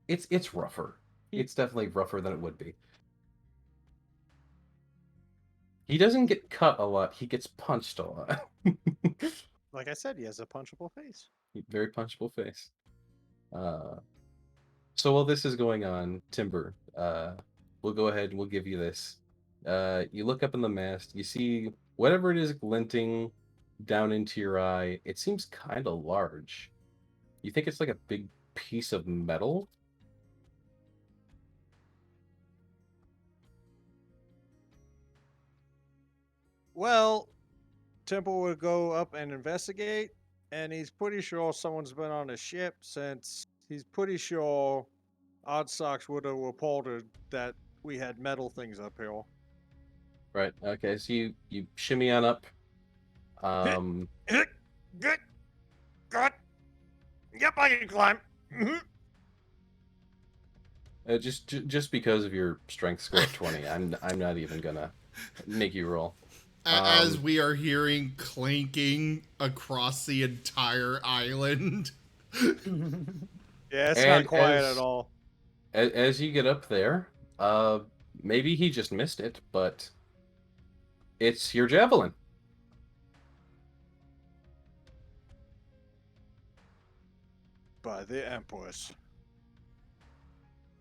it's rougher. It's definitely rougher than it would be. He doesn't get cut a lot. He gets punched a lot. Like I said, he has a punchable face. Very punchable face. So while this is going on, Timber, we'll go ahead and we'll give you this. You look up in the mast, you see whatever it is glinting down into your eye. It seems kind of large. You think it's like a big piece of metal? Well, Temple would go up and investigate, and he's pretty sure someone's been on a ship since he's pretty sure Odd Socks would have reported that we had metal things up here. Right. Okay. So you shimmy on up. Good. Good. Yep, I can climb. Mhm. Just because of your strength score of 20, I'm not even gonna make you roll. As we are hearing clanking across the entire island. Yeah, it's And not quiet as- at all. As you get up there, maybe he just missed it, but it's your javelin. By the Empress.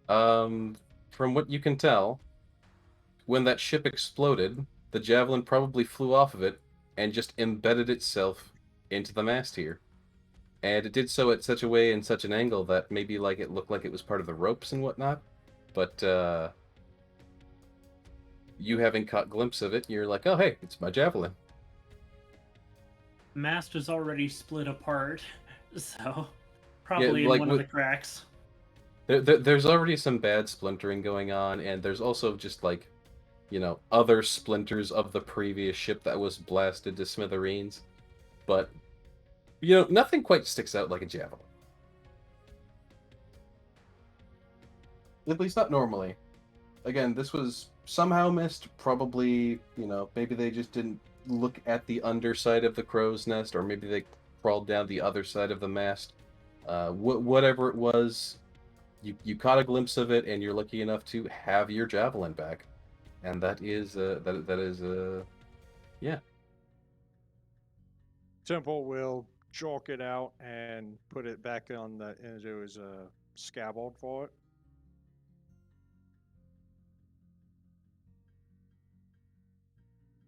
From what you can tell, when that ship exploded, the javelin probably flew off of it and just embedded itself into the mast here. And it did so at such a way and such an angle that maybe like it looked like it was part of the ropes and whatnot. But you having caught glimpse of it, you're like, oh hey, it's my javelin. Mast is already split apart, so probably in like one of the with- cracks. There's already some bad splintering going on, and there's also just like, other splinters of the previous ship that was blasted to smithereens. But, nothing quite sticks out like a javelin. At least not normally. Again, this was somehow missed. Probably, maybe they just didn't look at the underside of the crow's nest, or maybe they crawled down the other side of the mast. Whatever it was, you caught a glimpse of it, and you're lucky enough to have your javelin back, and that is yeah. Temple will chalk it out and put it back into his scaffold for it.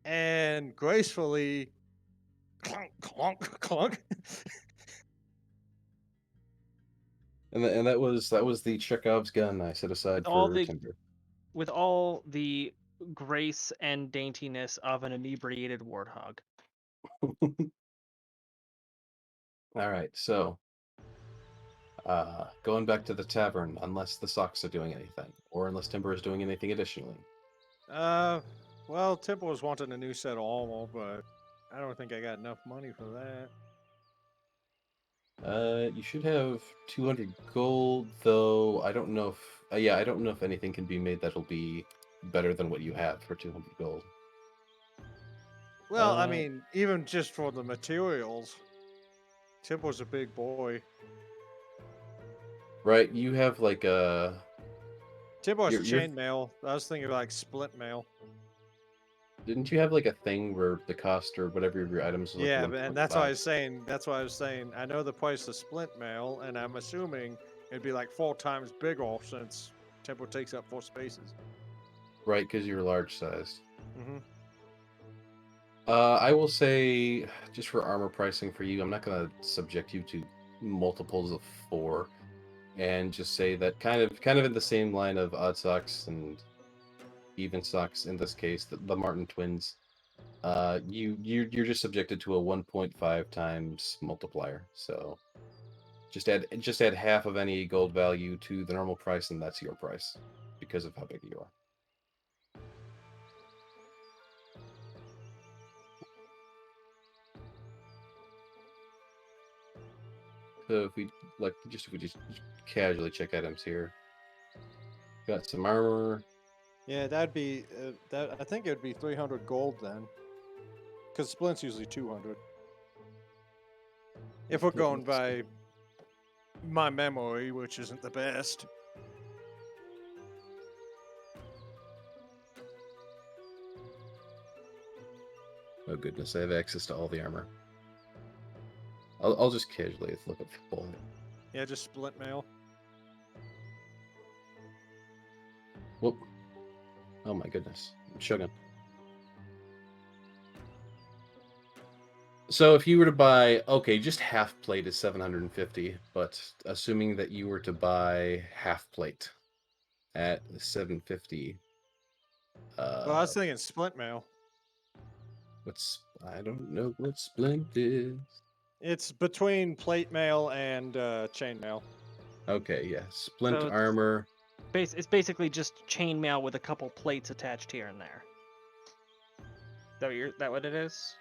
And gracefully clunk, clunk, clunk. And that was the Chekhov's gun I set aside All for the Timber. with all the grace and daintiness of an inebriated warthog. All right, so going back to the tavern, unless the socks are doing anything, or unless Timber is doing anything additionally. Well, Tipple was wanting a new set of armor, but I don't think I got enough money for that. You should have 200 gold, though. I don't know if I don't know if anything can be made that'll be better than what you have for 200 gold. Well, I mean, even just for the materials, Tipple's a big boy. Right, you have like a Tipple has You're- chainmail. I was thinking like split mail. Didn't you have like a thing where the cost or whatever of your items was like Yeah, and that's why I 1.5? was saying. That's why I was saying. I know the price of split mail, and I'm assuming it'd be like 4 times bigger since Temple takes up 4 spaces. Right, because you're large sized. Mm-hmm. I will say, just for armor pricing for you, I'm not going to subject you to multiples of 4, and just say that kind of in the same line of odd socks and even socks in this case, the Marten twins. You're just subjected to a 1.5 times multiplier. So just add half of any gold value to the normal price, and that's your price because of how big you are. So if we just casually check items here, got some armor. Yeah, that'd be. I think it'd be 300 gold then, because splint's usually 200. If we're going by my memory, which isn't the best. Oh goodness, I have access to all the armor. I'll just casually look up full. Yeah, just split mail. Whoop. Oh my goodness. I'm chugging. So if you were to buy, okay, just half plate is 750, but assuming that you were to buy half plate at 750, Well, I was thinking split mail. I don't know what splint is. It's between plate mail and chain mail. Okay, yeah, splint So it's- armor. It's basically just chainmail with a couple plates attached here and there. That what it is?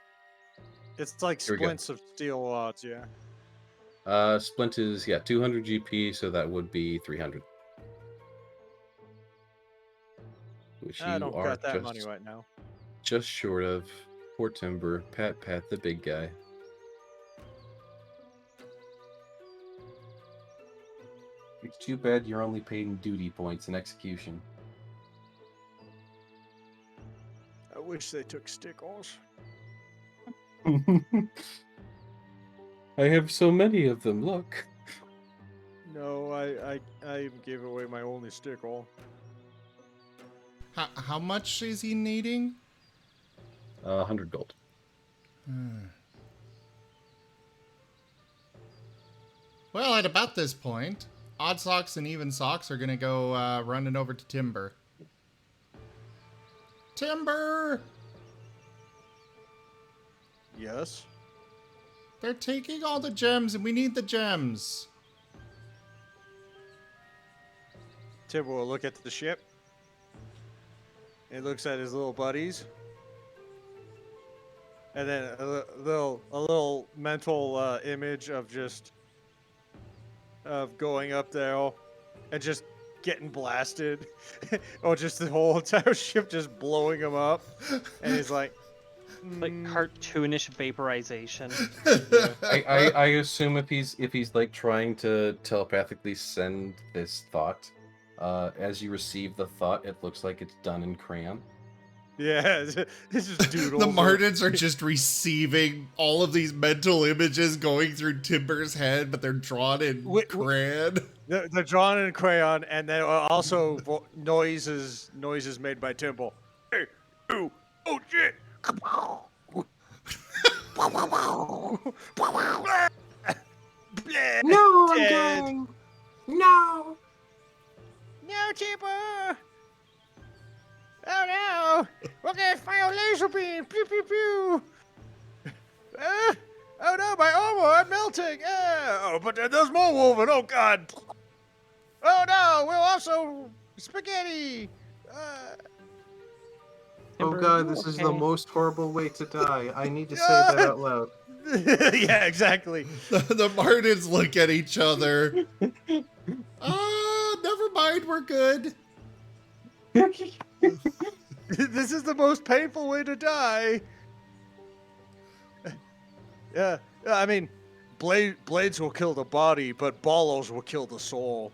It's like Here we go. splints of steel rods, yeah. Splint is 200 GP, so that would be 300. Which I you don't are got that just, money right now. just short of. Poor Timber, pat the big guy. It's too bad you're only paying duty points in execution. I wish they took stickles. I have so many of them, look. No, I even gave away my only stickle. How much is he needing? 100 gold. Well, at about this point, odd socks and even socks are gonna go running over to Timber. Timber! Yes. They're taking all the gems, and we need the gems. Timber will look at the ship. He looks at his little buddies. And then a little mental image of just going up there and just getting blasted, or just the whole entire ship just blowing him up. And he's like, Like cartoonish vaporization. I assume if he's like trying to telepathically send this thought, as you receive the thought, it looks like it's done in crayon. yeah, it's just doodles. The Martens are just receiving all of these mental images going through Timber's head, but they're drawn in crayon. They're drawn in crayon, and then also noises made by Timble. Hey, oh shit! No, I'm Dead. dying. Okay, fire laser beam! Pew pew pew! Oh no, my armor! I'm melting! Oh, but there's more Wolven! Oh god! Oh no, we're also spaghetti! Oh Timber, god, you this is the okay? most horrible way to die. I need to say that out loud. Yeah, exactly. The Martens look at each other. Never mind, we're good. This is the most painful way to die. Yeah, I mean, blades will kill the body, but ballos will kill the soul.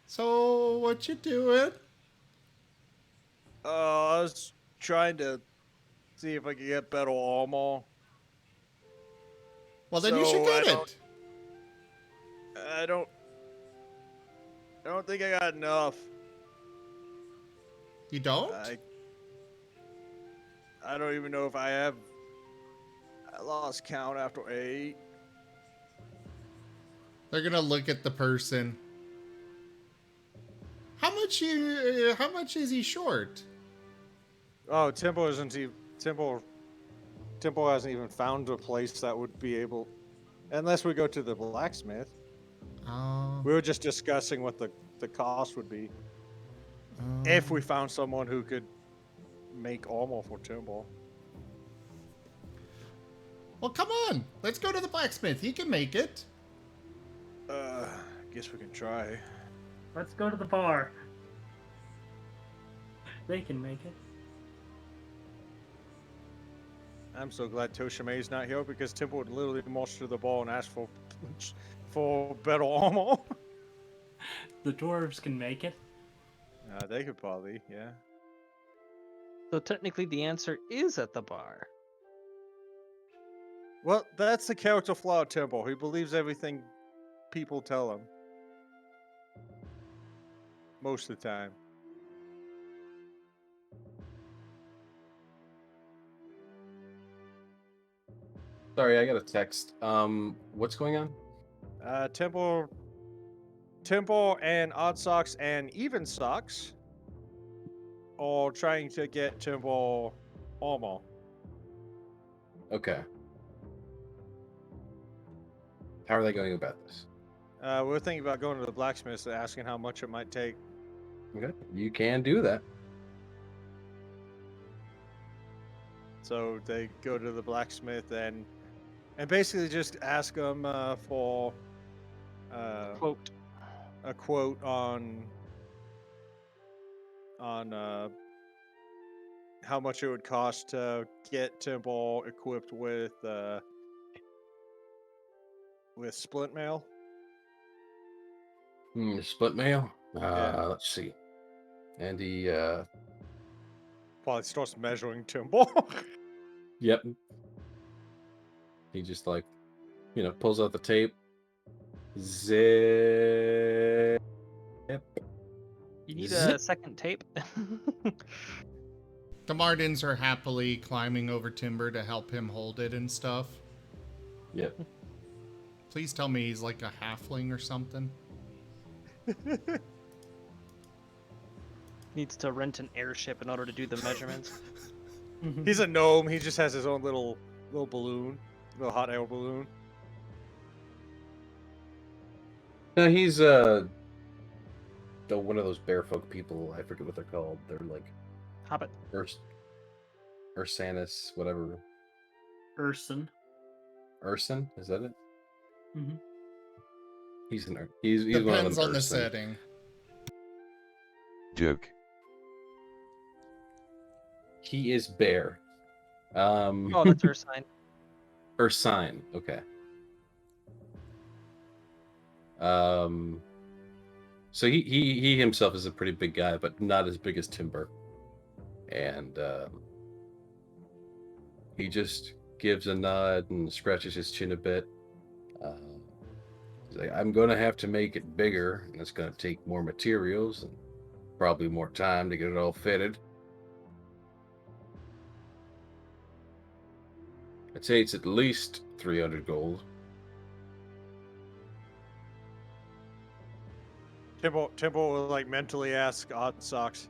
So, what you doing? I was trying to see if I could get better armor. Well, then you should So, get it. I don't think I got enough. You don't? I don't even know if I have. I lost count after 8. They're gonna look at the person. How much is he short? Oh, Temple hasn't even found a place that would be able, unless we go to the blacksmith. Oh. We were just discussing what the cost would be if we found someone who could make armor for Temple. Well, come on. Let's go to the blacksmith. He can make it. Guess we can try. Let's go to the bar. They can make it. I'm so glad Toshime's not here because Temple would literally march to the bar and ask for better armor. The dwarves can make it. They could probably, yeah. So technically, the answer is at the bar. Well, that's the character flaw of Temple. He believes everything people tell him. Most of the time. Sorry, I got a text. What's going on? Temple and Odd Socks and Even Socks are trying to get Temple armor. Okay. How are they going about this? We're thinking about going to the blacksmith and asking how much it might take. Okay, you can do that. So they go to the blacksmith and basically just ask them for Quote. a quote on how much it would cost to get Temple equipped with splint mail. Split mail? Yeah. Let's see. And he, Probably starts measuring Temple. yep. He just like, pulls out the tape. Zip. You need a second tape. The Martens are happily climbing over timber to help him hold it and stuff. Yep. Please tell me he's like a halfling or something. Needs to rent an airship in order to do the measurements. He's a gnome. He just has his own little balloon, little hot air balloon. No, he's one of those bear folk people. I forget what they're called. They're like Hobbit. Ursanus, whatever. Urson. Urson, is that it? Mm-hmm. He's one of them. Depends on the Urson. setting. Joke. He is bear. Oh, that's her sign. Ursine, okay. So he himself is a pretty big guy, but not as big as Timber. And he just gives a nod and scratches his chin a bit. He's like, I'm going to have to make it bigger, and it's going to take more materials and probably more time to get it all fitted. I'd say it's at least 300 gold. Temple will like mentally ask Odd Socks,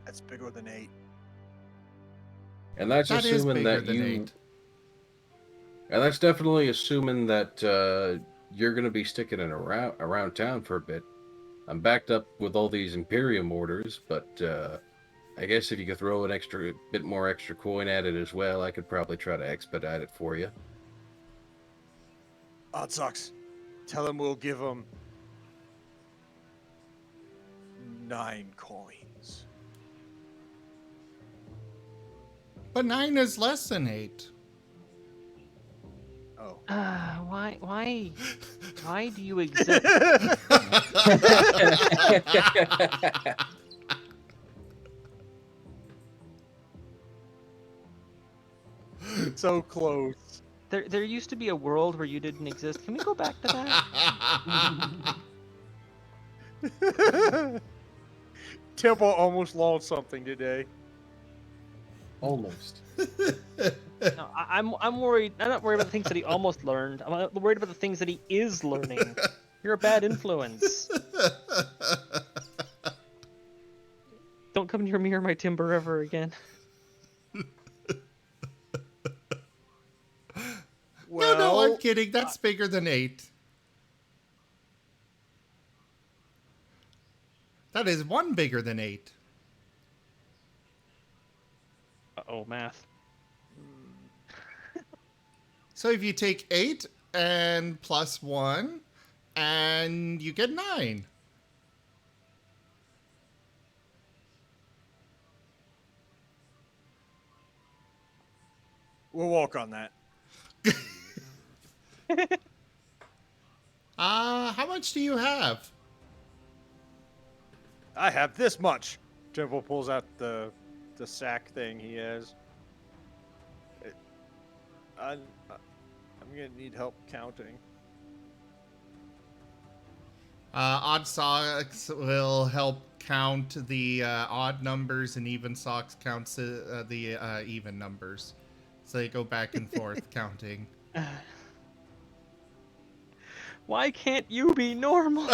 That's bigger than 8. And that's That is assuming bigger that than you. 8. And that's definitely assuming that you're going to be sticking it around town for a bit. I'm backed up with all these Imperium orders, but I guess if you could throw an bit more extra coin at it as well, I could probably try to expedite it for you. Odd Socks. Tell him we'll give him 9 coins. But 9 is less than 8. Oh. Why do you exist? So close. There used to be a world where you didn't exist. Can we go back to that? Temple almost lost something today. Almost. No, I'm worried. I'm not worried about the things that he almost learned. I'm worried about the things that he is learning. You're a bad influence. Don't come near me or my timber ever again. No, I'm kidding. That's bigger than 8. That is 1 bigger than 8. Uh-oh, math. So if you take 8 and plus 1, and you get 9. We'll walk on that. How much do you have? I have this much. Temple pulls out the sack thing he has. I'm gonna need help counting. Odd socks will help count the odd numbers, and even socks counts the even numbers. So they go back and forth counting. Why can't you be normal?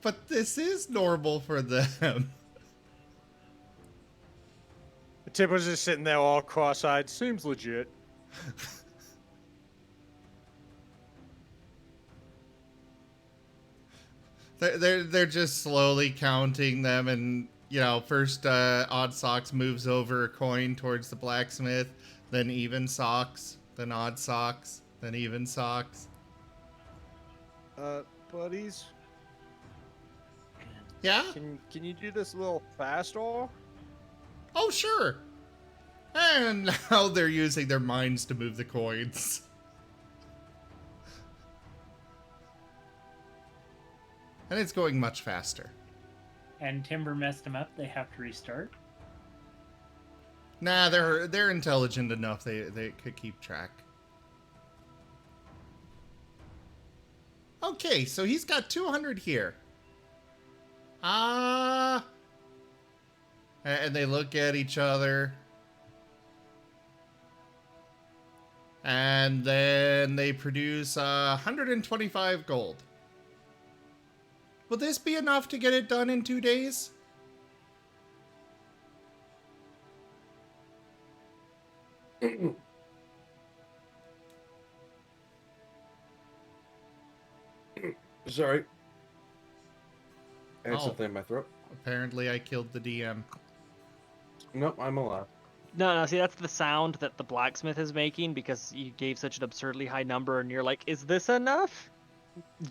But this is normal for them. Tipple's just sitting there all cross-eyed. Seems legit. They're just slowly counting them, and first odd socks moves over a coin towards the blacksmith, then even socks, then odd socks, then even socks. Buddies, Yeah? can you do this a little faster? Oh, sure. And now they're using their minds to move the coins. And it's going much faster. And Timber messed him up. They have to restart. Nah, they're intelligent enough. They could keep track. Okay, so he's got 200 here. And they look at each other. And then they produce 125 gold. Will this be enough to get it done in 2 days? Sorry. I had Oh. something in my throat. Apparently I killed the DM. Nope, I'm alive. No, see, that's the sound that the blacksmith is making because you gave such an absurdly high number and you're like, is this enough?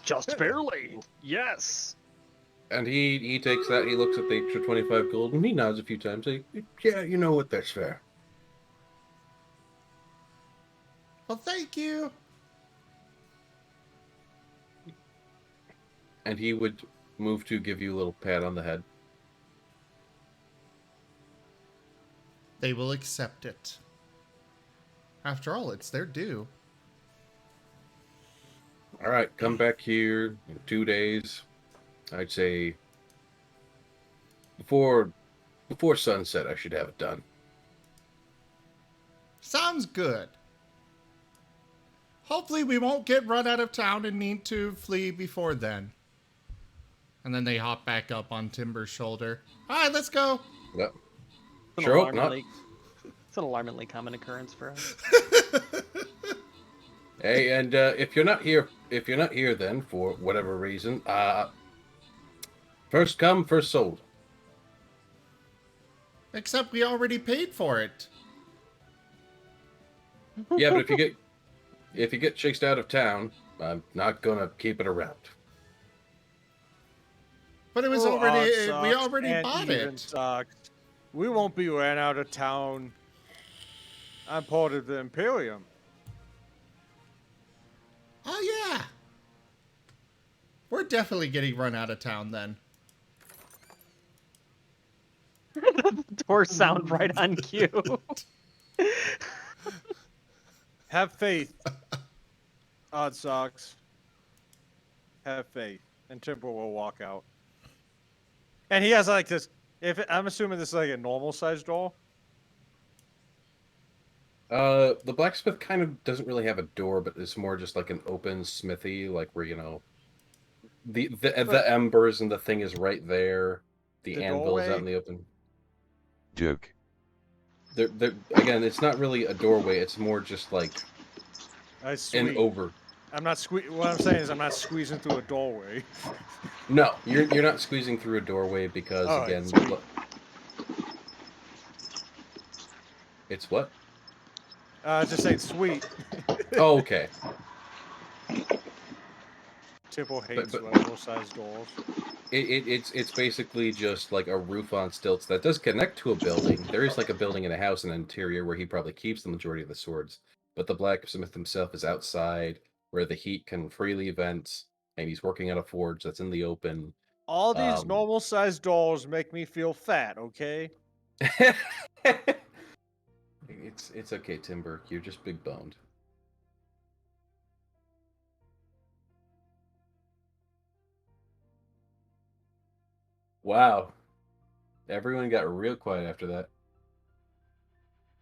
Just barely. Yes. And he takes that, he looks at the extra 25 gold, and he nods a few times. Like, yeah, you know what, that's fair. Well, thank you. And he would move to give you a little pat on the head. They will accept it. After all, it's their due. All right, come back here in 2 days. I'd say before sunset, I should have it done. Sounds good. Hopefully we won't get run out of town and need to flee before then. And then they hop back up on Timber's shoulder. All right, let's go. Yep. It's an Sure hope not. It's an alarmingly common occurrence for us. Hey, and if you're not here, then for whatever reason, first come, first sold. Except we already paid for it. Yeah, but if you get chased out of town, I'm not gonna keep it around. But it was Oh, already, odd we socks already and bought even it. Socks. We won't be ran out of town. I'm part of the Imperium. Oh, yeah. We're definitely getting run out of town then. The doors sound right on cue. Have faith. Odd socks. Have faith. And Timber will walk out. And he has like this. I'm assuming this is like a normal sized door. The blacksmith kind of doesn't really have a door, but it's more just like an open smithy, like where the embers and the thing is right there. The anvil's out in the open. Joke. They're, again, it's not really a doorway. It's more just like an over. I'm not What I'm saying is I'm not squeezing through a doorway. No, you're not squeezing through a doorway because again, look, it's what? Just saying sweet. Oh, okay. Temple hates level sized doors. It's basically just like a roof on stilts that does connect to a building. There is like a building and a house and an interior where he probably keeps the majority of the swords. But the blacksmith himself is outside where the heat can freely vent, and he's working at a forge that's in the open. All these normal sized doors make me feel fat, okay? It's okay, Timber. You're just big boned. Wow. Everyone got real quiet after that.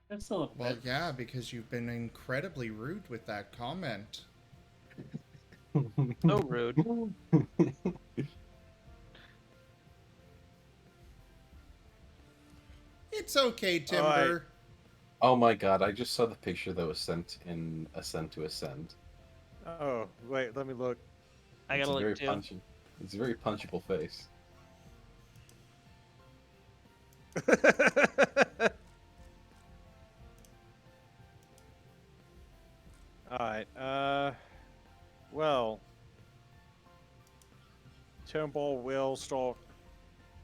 That's a little Well, bit. yeah, because you've been incredibly rude with that comment. So rude. It's okay, Timber. Alright. Oh my god, I just saw the picture that was sent in Ascent to Ascend. Oh, wait, let me look. I It's gotta a very look too. It's a very punchable face. Alright, well, Timber will start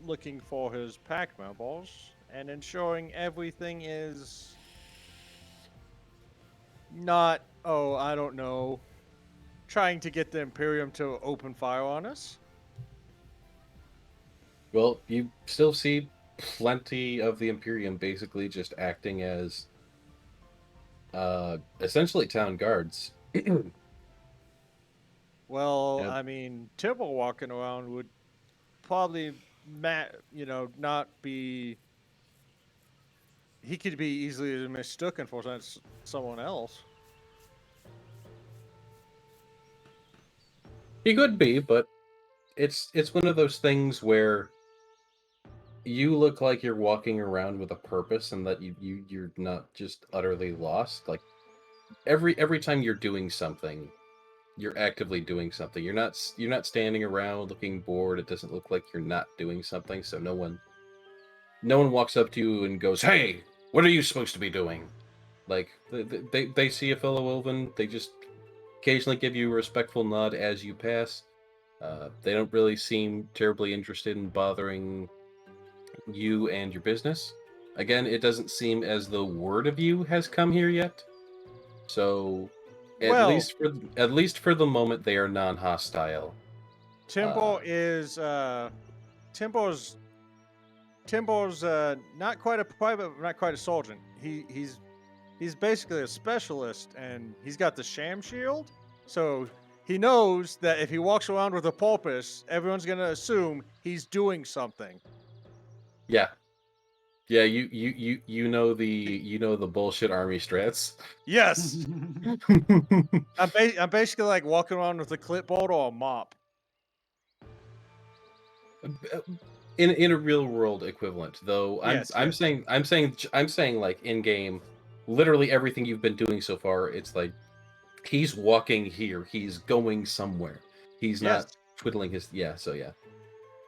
looking for his pack members and ensuring everything is not, I don't know, trying to get the Imperium to open fire on us. Well, you still see plenty of the Imperium basically just acting as essentially town guards. Well, Yep. I mean, Timber walking around would probably, not be. He could be easily mistaken for someone else. He could be, but it's one of those things where you look like you're walking around with a purpose and that you're not just utterly lost. Like every time you're doing something, you're actively doing something. You're not standing around looking bored. It doesn't look like you're not doing something, so no one walks up to you and goes, "Hey, what are you supposed to be doing?" Like they see a fellow Wolven, they just occasionally give you a respectful nod as you pass. They don't really seem terribly interested in bothering you and your business. Again, it doesn't seem as though word of you has come here yet. So, at least for the moment, they are non-hostile. Timber is Timber's not quite a private, not quite a sergeant. He's basically a specialist, and he's got the sham shield. So he knows that if he walks around with a purpose, everyone's gonna assume he's doing something. Yeah, you know the bullshit army strats. Yes, I'm basically like walking around with a clipboard or a mop. In a real world equivalent, though. Yes, I'm yes. saying like in game, literally everything you've been doing so far. It's like he's walking here, he's going somewhere, he's Yes. not twiddling his So yeah.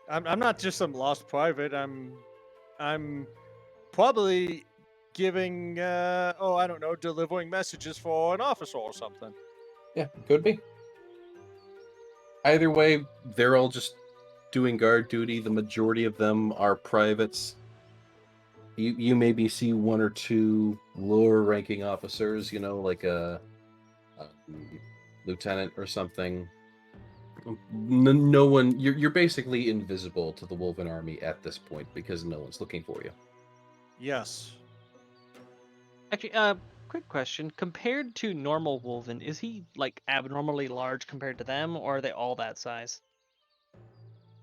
I'm not just some lost private. I'm probably giving I don't know, delivering messages for an officer or something. Yeah, could be. Either way, they're all just doing guard duty. The majority of them are privates. You maybe see one or two lower ranking officers, like a lieutenant or something. No one. You're basically invisible to the Wolven Army at this point because no one's looking for you. Yes. Actually, quick question. Compared to normal Wolven, is he like abnormally large compared to them, or are they all that size?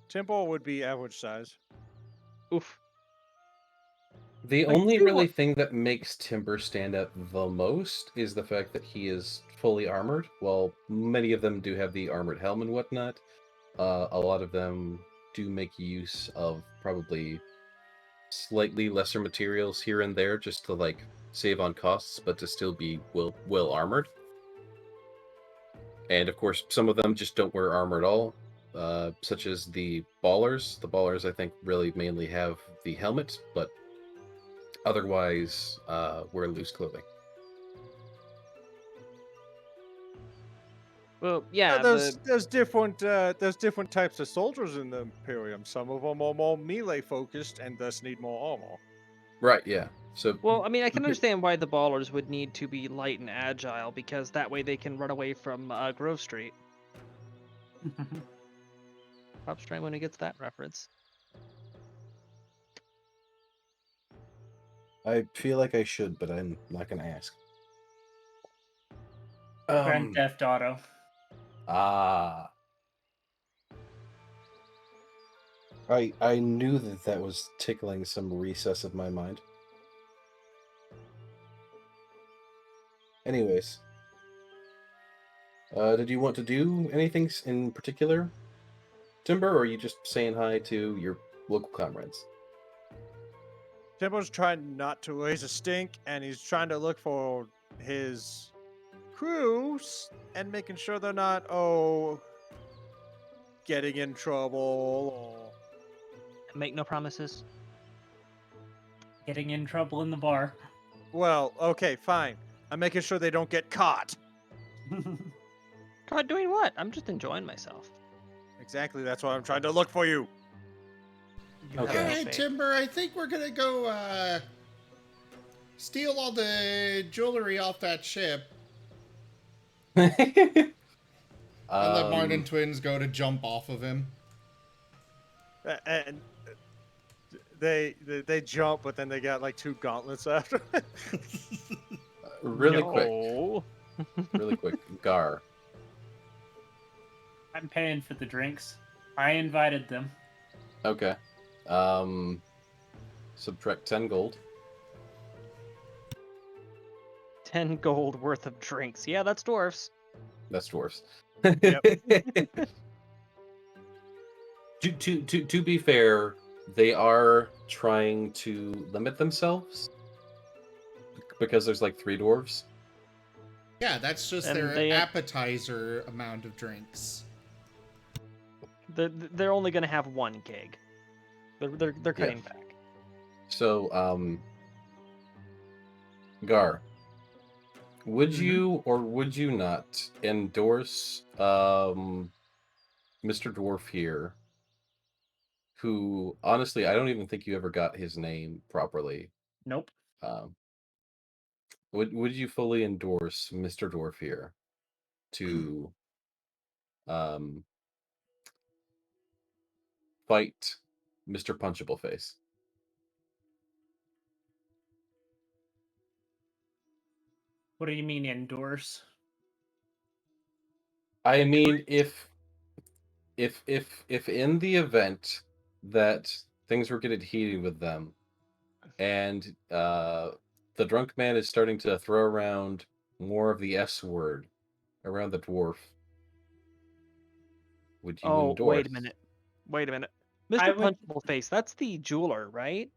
Temple would be average size. Oof. The Like, only two really more- thing that makes Timber stand out the most is the fact that he is fully armored. While many of them do have the armored helm and whatnot, a lot of them do make use of probably slightly lesser materials here and there just to like save on costs, but to still be well armored. And of course, some of them just don't wear armor at all, such as the ballers. The ballers, I think, really mainly have the helmet, but otherwise wear loose clothing. Well, yeah. There's different types of soldiers in the Imperium. Some of them are more melee focused and thus need more armor. Right, yeah. So Well, I mean, I can understand why the ballers would need to be light and agile, because that way they can run away from Grove Street. Props trying when he gets that reference. I feel like I should, but I'm not going to ask. Grand Theft Auto. Ah. I knew that was tickling some recess of my mind. Anyways. Did you want to do anything in particular, Timber, or are you just saying hi to your local comrades? Timber's trying not to raise a stink, and he's trying to look for his crews and making sure they're not, getting in trouble or... Make no promises. Getting in trouble in the bar. Well, okay, fine. I'm making sure they don't get caught. Caught doing what? I'm just enjoying myself. Exactly, that's why I'm trying to look for you. You Okay. have no Alright, faith. Timber, I think we're gonna go, steal all the jewelry off that ship. And let Marten twins go to jump off of him. And they jump, but then they got like 2 gauntlets after. Really No. quick, Gar. I'm paying for the drinks. I invited them. Okay. Subtract 10 gold. 10 gold worth of drinks. Yeah, that's dwarfs. That's dwarfs. Yep. To be fair, they are trying to limit themselves because there's like 3 dwarves. Yeah, that's just And their they- appetizer amount of drinks. They're only gonna have 1 keg. They're cutting back. So, Gar, would you or would you not endorse Mr. Dwarf here, who honestly I don't even think you ever got his name properly. Nope. Would you fully endorse Mr. Dwarf here to fight Mr. Punchable Face? What do you mean endorse? I mean, if in the event that things were getting heated with them, and the drunk man is starting to throw around more of the S word around the dwarf, would you endorse? Wait a minute. Mr. would- Punchable Face, that's the jeweler, right?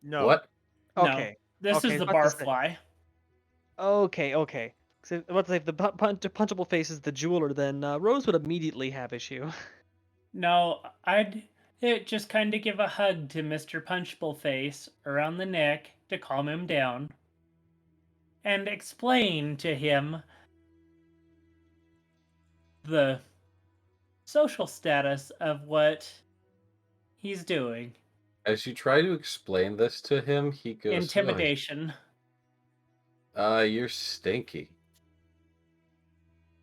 No. What? No, Okay. this Okay, is the what to say? barfly. Okay. So, what to say? If the Punchable Face is the jeweler, then Rose would immediately have issue. No, I'd just kind of give a hug to Mr. Punchable Face around the neck to calm him down, and explain to him the social status of what he's doing. As you try to explain this to him, he goes, Intimidation. You're stinky.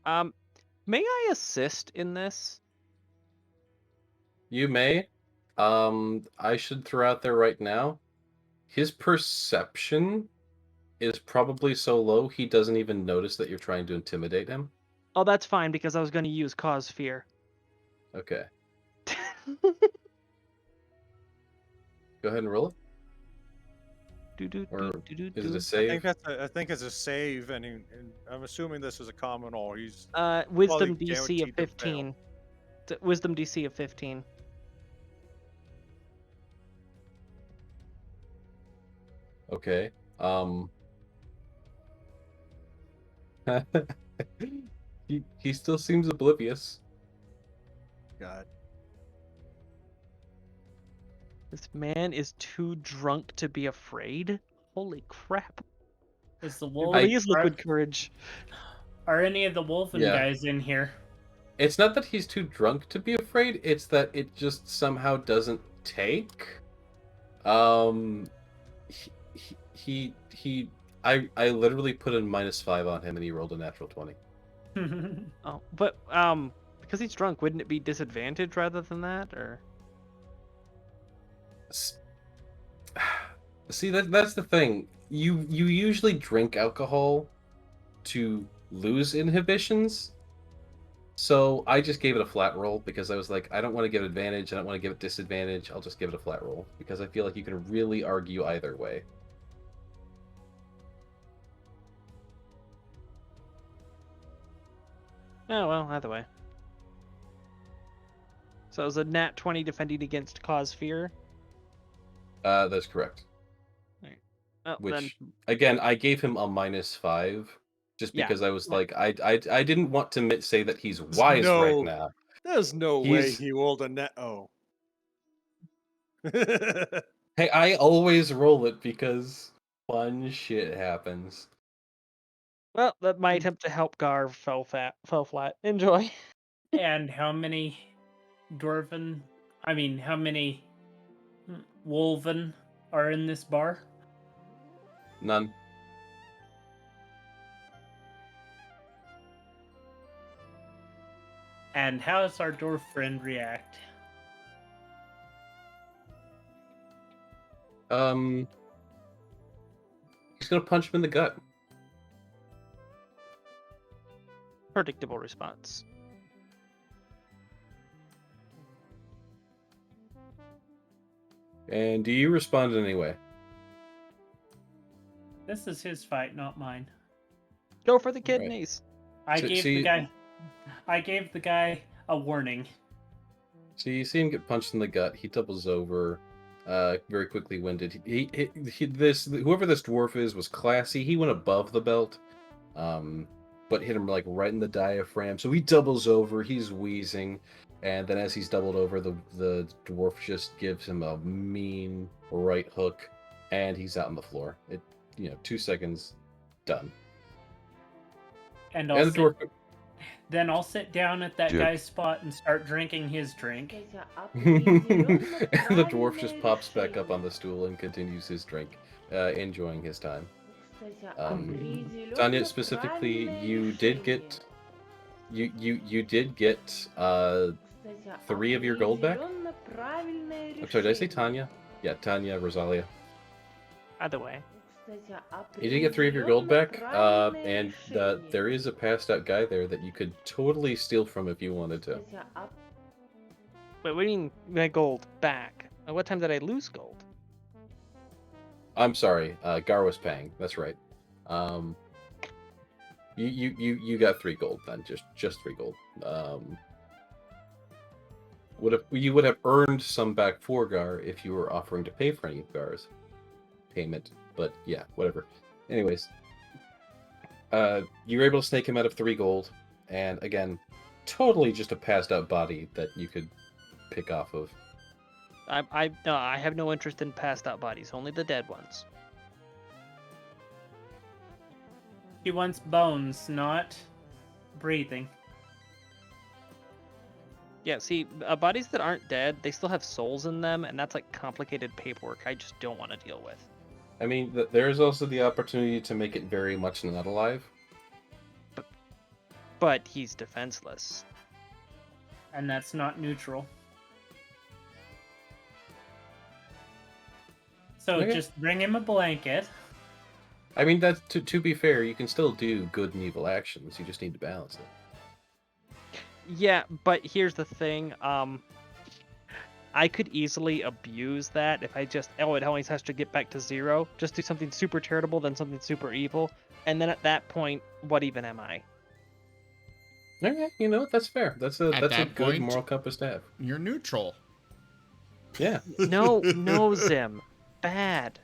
May I assist in this? You may. I should throw out there right now, his perception is probably so low he doesn't even notice that you're trying to intimidate him. Oh, that's fine because I was going to use cause fear. Okay. Go ahead and roll it. Or is it a I save? think it's a save, and I'm assuming this is a common or he's Wisdom probably DC of guaranteed to fail. 15. Wisdom DC of 15. Okay. He still seems oblivious. God. This man is too drunk to be afraid? Holy crap. Is the It wolf? really is liquid courage. Are any of the Wolven Yeah. guys in here? It's not that he's too drunk to be afraid, it's that it just somehow doesn't take. I literally put a -5 on him and he rolled a natural 20. Oh, but because he's drunk, wouldn't it be disadvantage rather than that, or? See, that's the thing. You usually drink alcohol to lose inhibitions. So I just gave it a flat roll because I was like, I don't want to give it advantage, I don't want to give it disadvantage, I'll just give it a flat roll because I feel like you can really argue either way. Oh well, either way. So it was a nat 20 defending against cause fear. That's correct. Oh, Which then again, I gave him a -5 just Yeah. because I was like, I didn't want to say that he's wise right No. now. There's no way He's- he rolled a net. Oh. Hey, I always roll it because fun shit happens. well, that my attempt to help Gar fell flat. Enjoy. And how many how many Wolven are in this bar? None. And how does our dwarf friend react? He's gonna punch him in the gut. Predictable response. And do you respond in any way? This is his fight, not mine. Go for the Right. kidneys. I So- gave see- the guy a warning. So you see him get punched in the gut. He doubles over, very quickly winded. Whoever this dwarf is was classy. He went above the belt, but hit him like right in the diaphragm. So he doubles over. He's wheezing, and then as he's doubled over, the dwarf just gives him a mean right hook, and he's out on the floor. 2 seconds, done. And And the dwarf. then I'll sit down at that Dude. guy's spot and start drinking his drink. And the dwarf just pops back up on the stool and continues his drink, enjoying his time. Tanya, specifically, you did get 3 of your gold back. I'm sorry, did I say Tanya? Yeah, Tanya, Rosalia. Either way. You did get 3 of your gold back, and there is a passed out guy there that you could totally steal from if you wanted to. Wait, what do you mean my gold back? What time did I lose gold? I'm sorry, Gar was paying. That's right. You got 3 gold then, just 3 gold. you would have earned some back for Gar if you were offering to pay for any of Gar's payment. But yeah, whatever. Anyways, you were able to snake him out of 3 gold, and again, totally just a passed out body that you could pick off of. No, I have no interest in passed out bodies, only the dead ones. He wants bones, not breathing. Yeah, see, bodies that aren't dead, they still have souls in them, and that's like complicated paperwork I just don't want to deal with. I mean, there is also the opportunity to make it very much not alive. But he's defenseless. And that's not neutral. So Okay. just bring him a blanket. I mean, that to be fair, you can still do good and evil actions. You just need to balance it. Yeah, but here's the thing. I could easily abuse that if I just, it always has to get back to 0. Just do something super charitable, then something super evil. And then at that point, what even am I? Okay, you know what? That's fair. That's a that good point- moral compass to have. You're neutral. Yeah. No, Zim. Bad.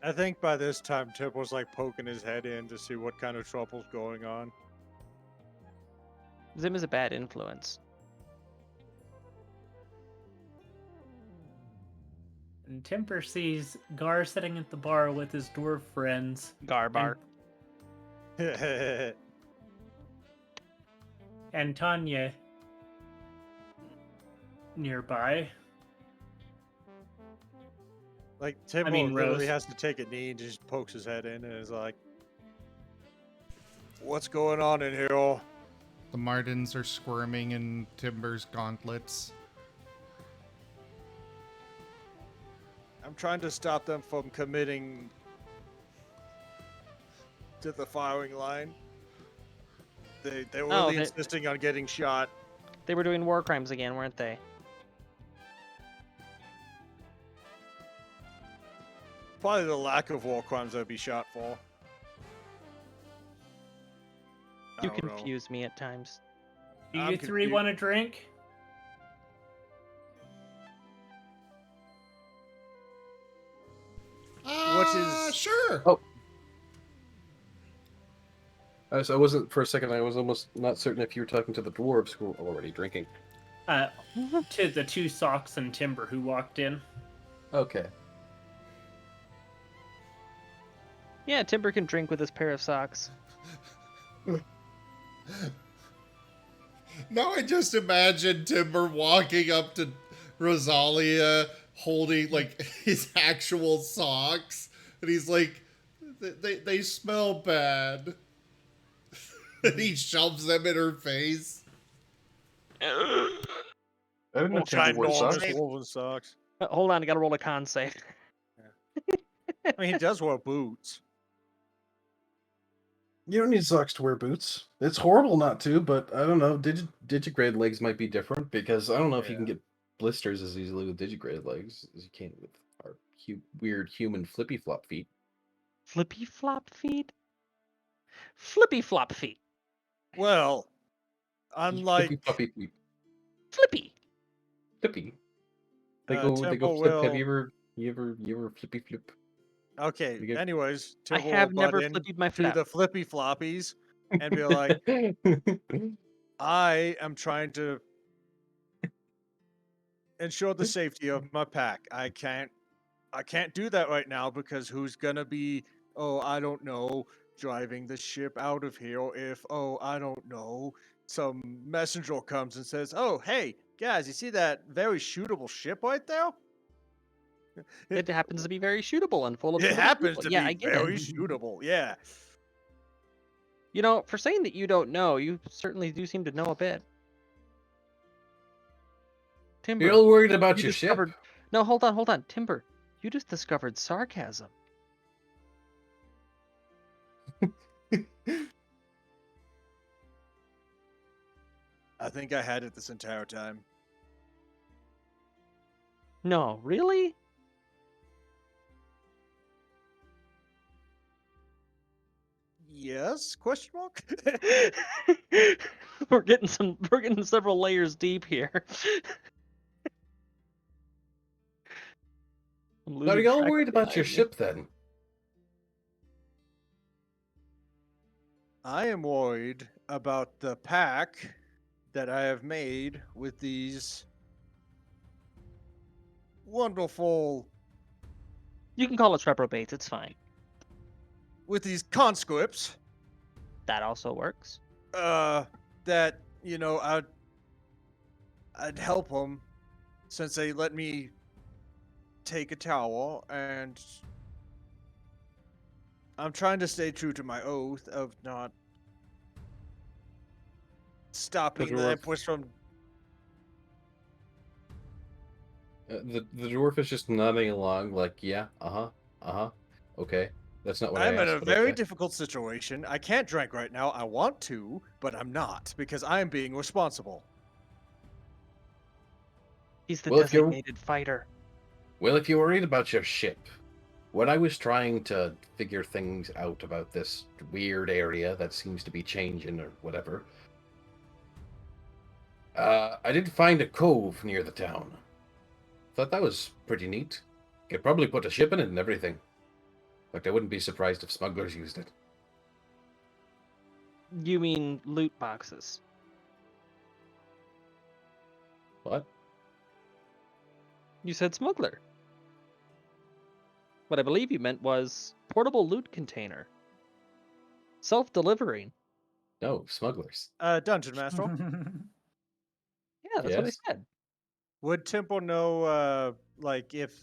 I think by this time, Tip was like poking his head in to see what kind of trouble's going on. Zim is a bad influence. And Timber sees Gar sitting at the bar with his dwarf friends. Garbar. And Tanya nearby. Like, Tip I mean, literally Rose. has to take a knee and just pokes his head in and is like, what's going on in here? The Martens are squirming in Timber's gauntlets. I'm trying to stop them from committing to the firing line. They were Oh, really they- insisting on getting shot. They were doing war crimes again, weren't they? Probably the lack of war crimes I'd be shot for. I You don't know. confuse me at times. Do I'm you 3 confused. want a drink? Which is- Sure. Oh. So I wasn't, for a second, I was almost not certain if you were talking to the dwarves who were already drinking. To the 2 Socks and Timber who walked in. Okay. Yeah, Timber can drink with his pair of socks. Now I just imagine Timber walking up to Rosalia holding like his actual socks, and he's like, they smell bad. And he shoves them in her face. I didn't know Giant Timber wore enormous socks. woven socks. Hold on, I gotta roll a con save. I mean, he does wear boots. You don't need socks to wear boots. It's horrible not to, but I don't know. Digigrade legs might be different because I don't know if you Yeah. can get blisters as easily with digigrade legs as you can with our weird human flippy flop feet. Flippy flop feet? Flippy flop feet. Well, unlike Flippy floppy feet. Flippy. Flippy. They Uh, go Temple flip. Have will- you ever flippy flip? okay, You get- anyways, I Tip will have butt never in flippied my to flap. the flippy floppies and be like, I am trying to ensure the safety of my pack. I can't do that right now because who's gonna be, oh, I don't know, driving the ship out of here if, oh, I don't know, some messenger comes and says, oh, hey, guys, you see that very shootable ship right there? It happens to be very shootable and full of It beautiful happens people. to Yeah, I be get very it. shootable, yeah. You know, for saying that you don't know, you certainly do seem to know a bit. Timber, You're all worried about you your discovered... ship. No, hold on. Timber, you just discovered sarcasm. I think I had it this entire time. No, really? Yes? Question mark? We're getting several layers deep here. I'm Are losing you all track worried of about your time. ship then? I am worried about the pack that I have made with these wonderful, You can call us reprobates, it's fine. with these conscripts, That also works. that, you know, I'd help them since they let me take a tower, and I'm trying to stay true to my oath of not stopping the dwarf- Empress from. The dwarf is just nodding along, like, yeah, okay. That's not what I I'm in asked, a but very okay. difficult situation. I can't drink right now. I want to, but I'm not because I am being responsible. He's the Well, if you're- designated fighter. Well, if you're worried about your ship, when I was trying to figure things out about this weird area that seems to be changing or whatever, I did find a cove near the town. Thought that was pretty neat. Could probably put a ship in it and everything. In fact, I wouldn't be surprised if smugglers used it. You mean loot boxes? What? You said smuggler. What I believe you meant was portable loot container. Self-delivering. No, smugglers. Dungeon Master, Yeah, that's what I Yes? said. would Temple know, like, if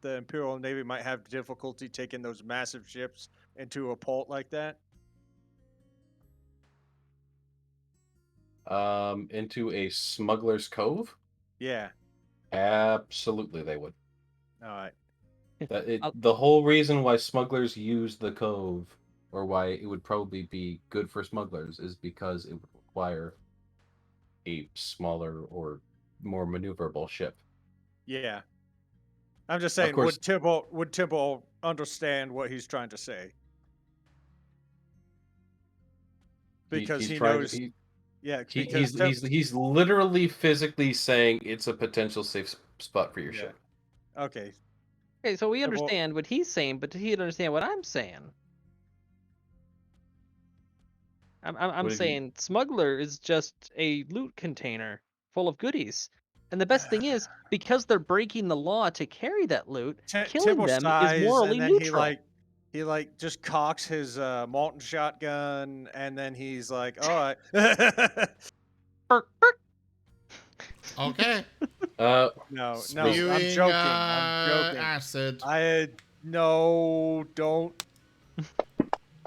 the Imperial Navy might have difficulty taking those massive ships into a port like that? Into a smuggler's cove? Yeah. Absolutely, they would. All right. The whole reason why smugglers use the cove, or why it would probably be good for smugglers, is because it would require a smaller or more maneuverable ship. Yeah. I'm just saying, course- would Temple understand what he's trying to say? Because He's he trying knows. to, Yeah, he, because he's literally physically saying it's a potential safe spot for your Yeah. ship. Okay. Okay, so we Temple- understand what he's saying, but he understand what I'm saying. I'm What did you- saying smuggler is just a loot container full of goodies. And the best thing is, because they're breaking the law to carry that loot, killing Temple them sighs, is morally and then neutral. he just cocks his Marten shotgun, and then he's like, "All right." Burk, burk. Okay. No, I'm Spewing, joking. I'm joking. acid. No, don't.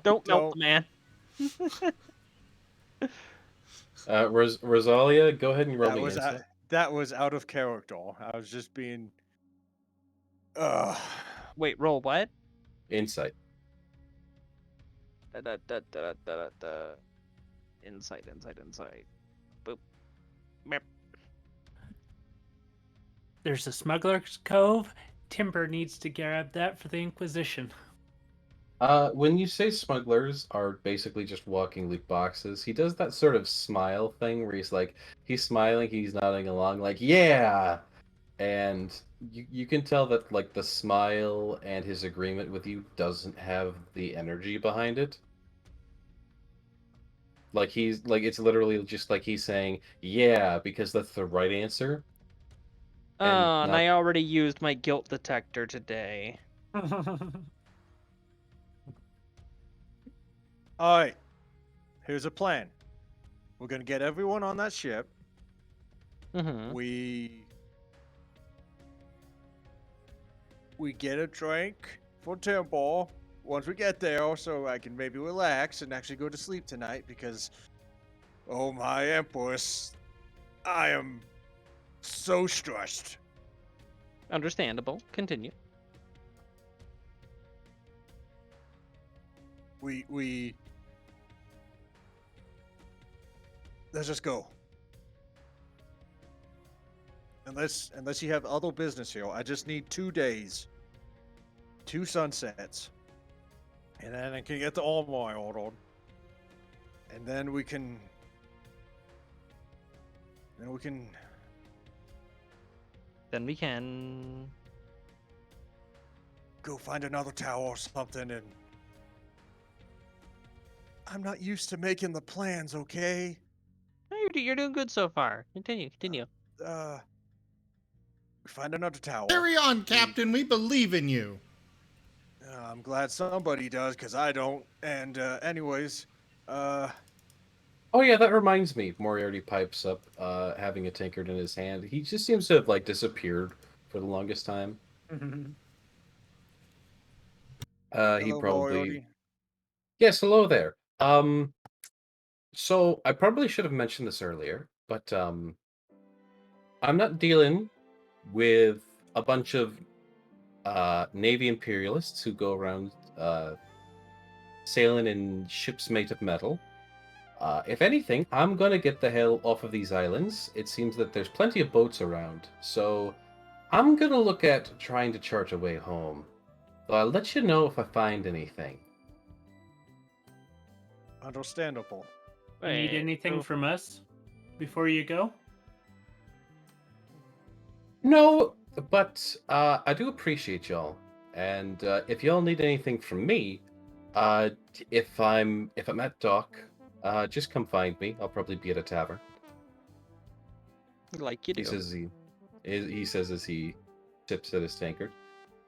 Don't melt Don't. the man. Rosalia, go ahead and roll That me was insight. that was out of character. I was just being. Wait, roll what? Insight. Insight. Boop. Meep. There's a smuggler's cove. Timber needs to grab that for the Inquisition. When you say smugglers are basically just walking loot boxes, he does that sort of smile thing where he's smiling, he's nodding along, like, yeah! And you can tell that, like, the smile and his agreement with you doesn't have the energy behind it. Like, it's literally just like he's saying, yeah, because that's the right answer. Oh, and I already used my guilt detector today. All right. Here's a plan. We're gonna get everyone on that ship. Mm-hmm. We get a drink for Temple once we get there, so I can maybe relax and actually go to sleep tonight because, oh my Empress, I am so stressed. Understandable. Continue. We let's just go. Unless you have other business here, I just need 2 days, 2 sunsets, And then I can get the armor ordered. And then we can... Then we can... Then we can. go find another tower or something and... I'm not used to making the plans, okay? No, you're doing good so far. Continue. We find another tower. Carry on, Captain. We believe in you. I'm glad somebody does, because I don't. And, anyways, Oh yeah, that reminds me. Moriarty pipes up, having a tankard in his hand. He just seems to have like disappeared for the longest time. He hello, probably. Moriarty. Yes, hello there. So I probably should have mentioned this earlier, but I'm not dealing with a bunch of Navy imperialists who go around sailing in ships made of metal. If anything, I'm gonna get the hell off of these islands. It seems that there's plenty of boats around, so I'm gonna look at trying to chart a way home. Though I'll let you know if I find anything. Understandable. You need Wait, anything so- from us before you go? No, but I do appreciate y'all, and if y'all need anything from me, if I'm at dock, just come find me. I'll probably be at a tavern. Like you do. He says as he sips at his tankard.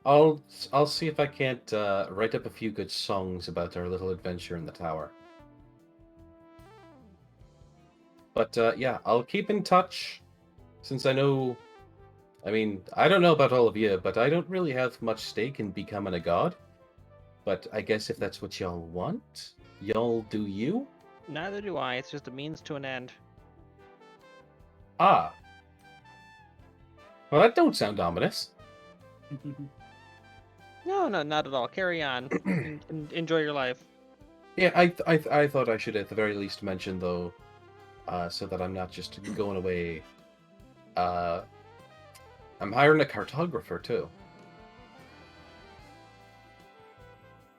I'll see if I can't write up a few good songs about our little adventure in the tower. But yeah, I'll keep in touch, since I know. I mean, I don't know about all of you, but I don't really have much stake in becoming a god. But I guess if that's what y'all want, y'all do you. Neither do I. It's just a means to an end. Ah. Well, that don't sound ominous. No, not at all. Carry on. Enjoy your life. Yeah, I thought I should at the very least mention though, so that I'm not just going away. I'm hiring a cartographer too.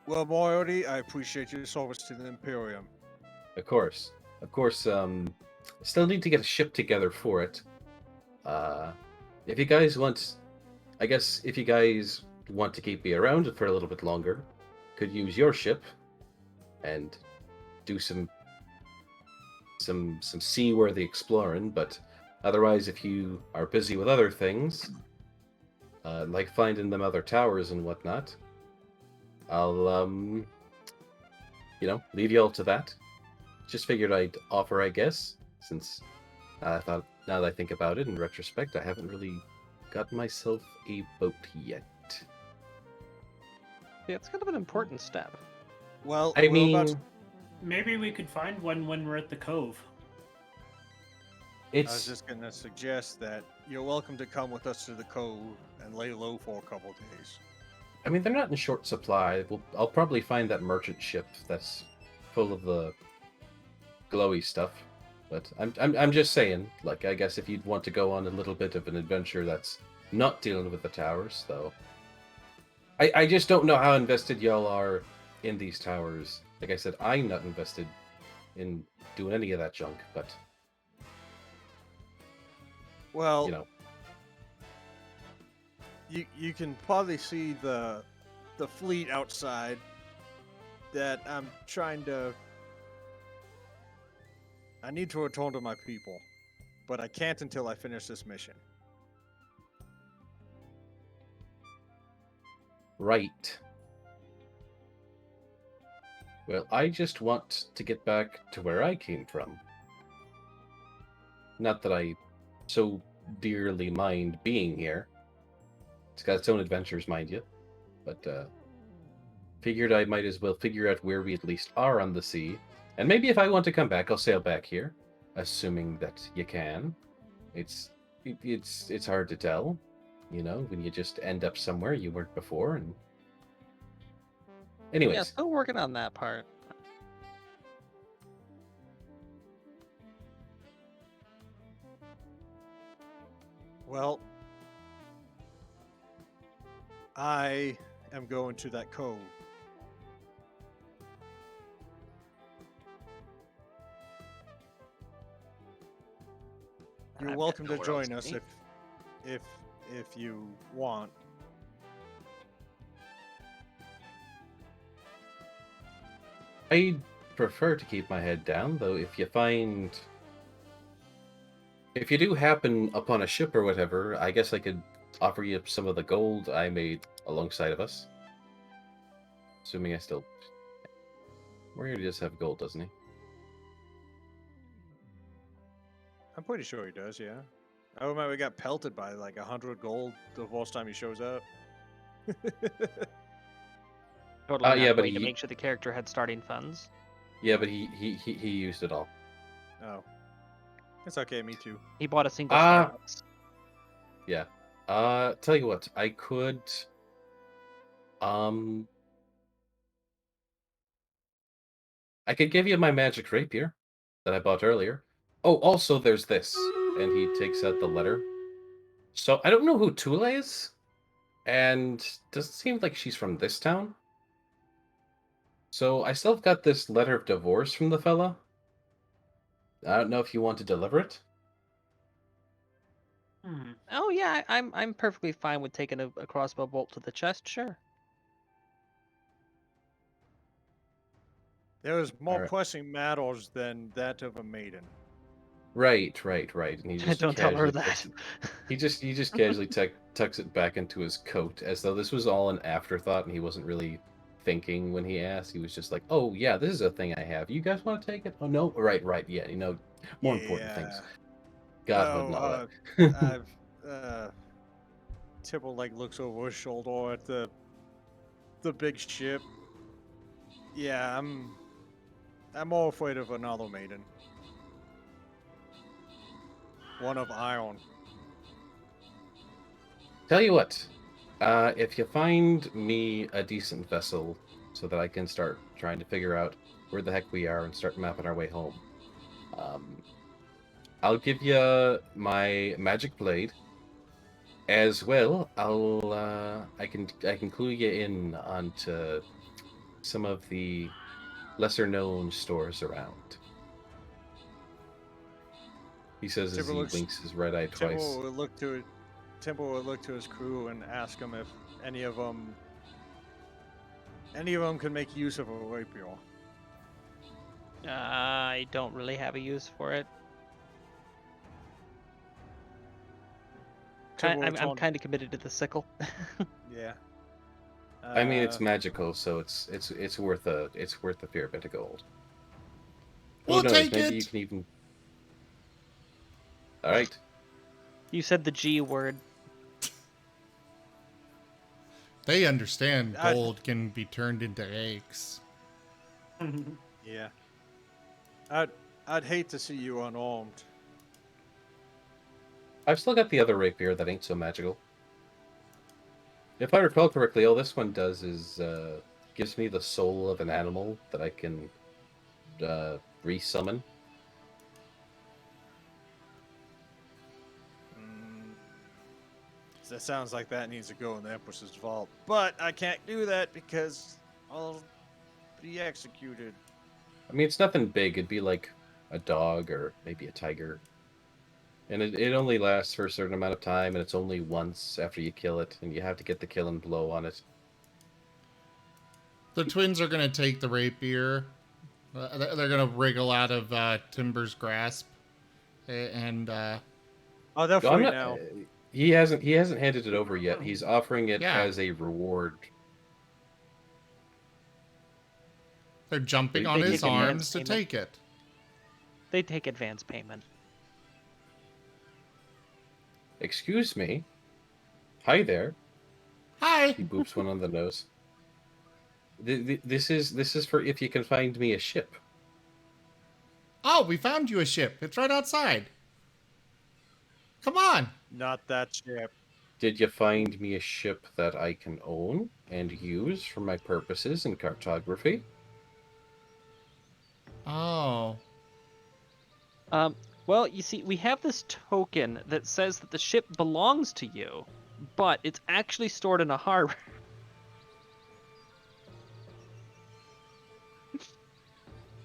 Well, Moriarty, I appreciate your service to the Imperium. Of course. Still need to get a ship together for it. If you guys want, I guess if you guys want to keep me around for a little bit longer, could use your ship and do some seaworthy exploring. But otherwise, if you are busy with other things, like finding them other towers and whatnot, I'll leave you all to that. Just figured I'd offer, I guess, since I thought, now that I think about it in retrospect, I haven't really got myself a boat yet. Yeah, it's kind of an important step. Well, I we're about mean, to- Maybe we could find one when we're at the cove. I was it's just gonna suggest that you're welcome to come with us to the cove and lay low for a couple days. I mean, they're not in short supply. I'll probably find that merchant ship that's full of the glowy stuff. But I'm just saying, like, I guess if you'd want to go on a little bit of an adventure that's not dealing with the towers, though. I just don't know how invested y'all are in these towers. Like I said, I'm not invested in doing any of that junk, but Well, you know. you can probably see the fleet outside that I'm trying to. I need to return to my people, but I can't until I finish this mission. Right. Well, I just want to get back to where I came from. Not that I so dearly mind being here. It's got its own adventures, mind you. But, figured I might as well figure out where we at least are on the sea. And maybe if I want to come back, I'll sail back here. Assuming that you can. It's hard to tell. You know, when you just end up somewhere you weren't before. And anyways. Yeah, still working on that part. Well, I am going to that cove. You're I've got welcome to nowhere else join us be. if you want. I prefer to keep my head down, though. If you do happen upon a ship or whatever, I guess I could offer you some of the gold I made alongside of us. Assuming I still. Moriarty does have gold, doesn't he? I'm pretty sure he does, yeah. I remember we got pelted by like 100 gold the first time he shows up. Totally not yeah, a but way to he- make sure the character had starting funds. Yeah, but he used it all. Oh. It's okay, me too. He bought a single Ah. Starbucks. Yeah. Tell you what, I could. I could give you my magic rapier that I bought earlier. Oh, also there's this, and he takes out the letter. So I don't know who Tula is, and doesn't seem like she's from this town. So I still have got this letter of divorce from the fella. I don't know if you want to deliver it. Oh yeah, I'm perfectly fine with taking a crossbow bolt to the chest. Sure. There was more Alright. pressing matters than that of a maiden. Right. And he just Don't tell her casually that. he just casually tucks it back into his coat, as though this was all an afterthought, and he wasn't really thinking when he asked. He was just like, "Oh yeah, this is a thing I have. You guys want to take it? Oh no, right, yeah. More important things. Godhood and all that." Tibble like looks over his shoulder at the big ship. Yeah, I'm more afraid of another maiden. One of iron. Tell you what, if you find me a decent vessel so that I can start trying to figure out where the heck we are and start mapping our way home, I'll give you my magic blade. As well, I can clue you in onto some of the lesser known stores around. He says as he blinks his red eye twice. Timber will look to his crew and ask him if any of them can make use of a rapier. I don't really have a use for it. I'm kind of committed to the sickle. Yeah. I mean, it's magical, so it's worth a fair bit of gold. We'll take maybe it. You can even. All right. You said the G word. They understand gold can be turned into eggs. Yeah. I'd hate to see you unarmed. I've still got the other rapier that ain't so magical. If I recall correctly, all this one does is gives me the soul of an animal that I can resummon. That sounds like that needs to go in the Empress's vault. But I can't do that because I'll be executed. I mean, it's nothing big. It'd be like a dog or maybe a tiger. And it only lasts for a certain amount of time, and it's only once after you kill it, and you have to get the killing blow on it. The twins are going to take the rapier. They're going to wriggle out of Timber's grasp. And oh, they're free now. He hasn't handed it over yet. He's offering it as a reward. They're jumping on his arms to take it. They take advance payment. Excuse me. Hi there. Hi. He boops one on the nose. This is for if you can find me a ship. Oh, we found you a ship. It's right outside. Come on. Not that ship. Did you find me a ship that I can own and use for my purposes in cartography? Oh. Well, you see, we have this token that says that the ship belongs to you, but it's actually stored in a harbor.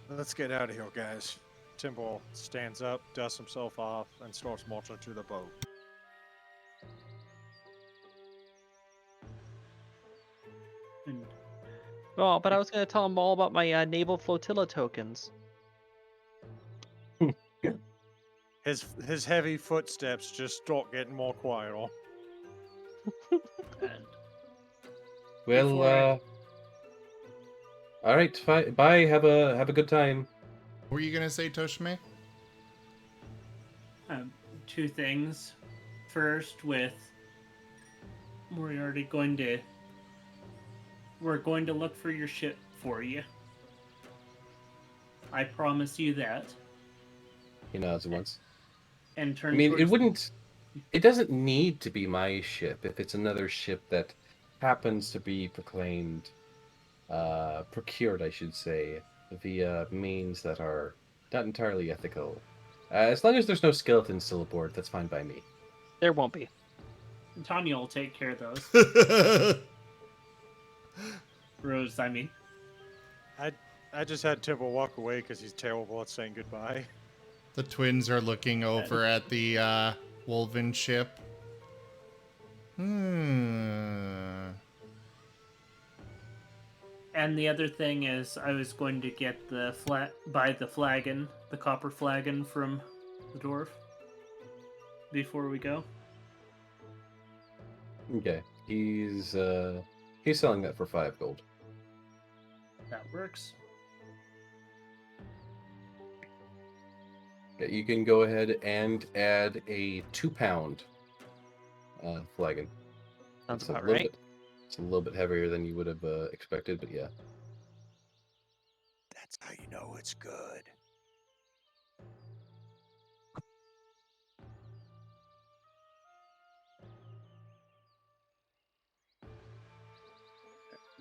Let's get out of here, guys. Timber stands up, dusts himself off, and starts marching to the boat. And Oh, but I was gonna tell him all about my naval flotilla tokens. His heavy footsteps just start getting more quieter. and Well, Before I- all right, bye. Have a good time. What were you gonna say, Toshime? two things. First, with Moriarty we're going to look for your ship for you. I promise you that. He nods once. And I turn mean, towards it doesn't need to be my ship if it's another ship that happens to be procured, I should say, via means that are not entirely ethical. As long as there's no skeletons still aboard, that's fine by me. There won't be. Tanya will take care of those. Rose, I mean. I just had Timber walk away because he's terrible at saying goodbye. The twins are looking over at the Wulvin ship. And the other thing is, I was going to get the flagon, the copper flagon from the dwarf before we go. Okay, he's selling that for 5 gold. That works. Yeah, you can go ahead and add a 2-pound flagon. Sounds It's a about little right. bit- It's a little bit heavier than you would have expected, but yeah. That's how you know it's good.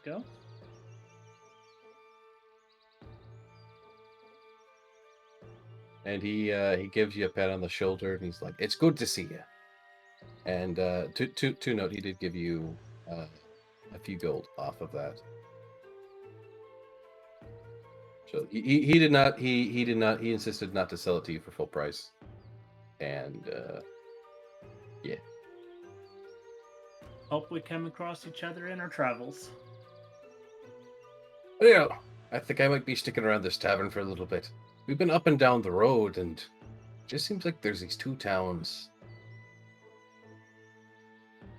Go. And he gives you a pat on the shoulder, and he's like, "It's good to see you." And to note, he did give you a few gold off of that. So he did not he insisted not to sell it to you for full price. And yeah. Hope we come across each other in our travels. But yeah, I think I might be sticking around this tavern for a little bit. We've been up and down the road, and it just seems like there's these 2 towns.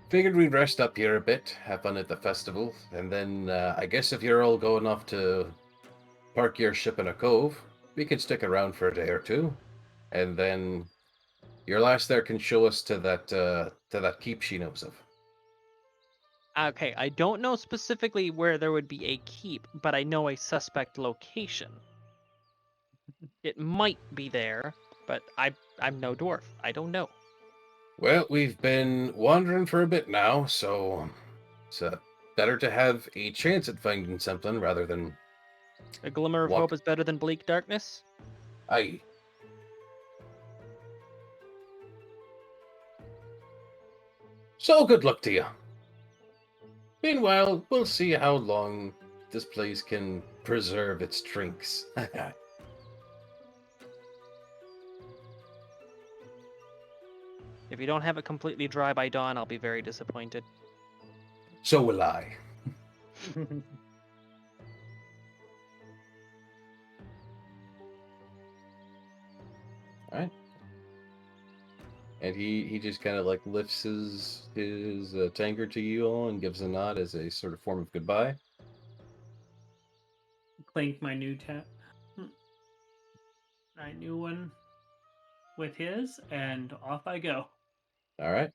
Figured we'd rest up here a bit, have fun at the festival, and then I guess if you're all going off to park your ship in a cove, we can stick around for a day or two, and then your lass there can show us to that keep she knows of. Okay, I don't know specifically where there would be a keep, but I know a suspect location. It might be there, but I'm no dwarf. I don't know. Well, we've been wandering for a bit now, so it's better to have a chance at finding something rather than A glimmer of hope is better than bleak darkness. Aye. So good luck to you. Meanwhile, we'll see how long this place can preserve its drinks. If you don't have it completely dry by dawn, I'll be very disappointed. So will I. Alright. And he just kind of like lifts his tankard to you all and gives a nod as a sort of form of goodbye. Clink my new my new one with his, and off I go. All right.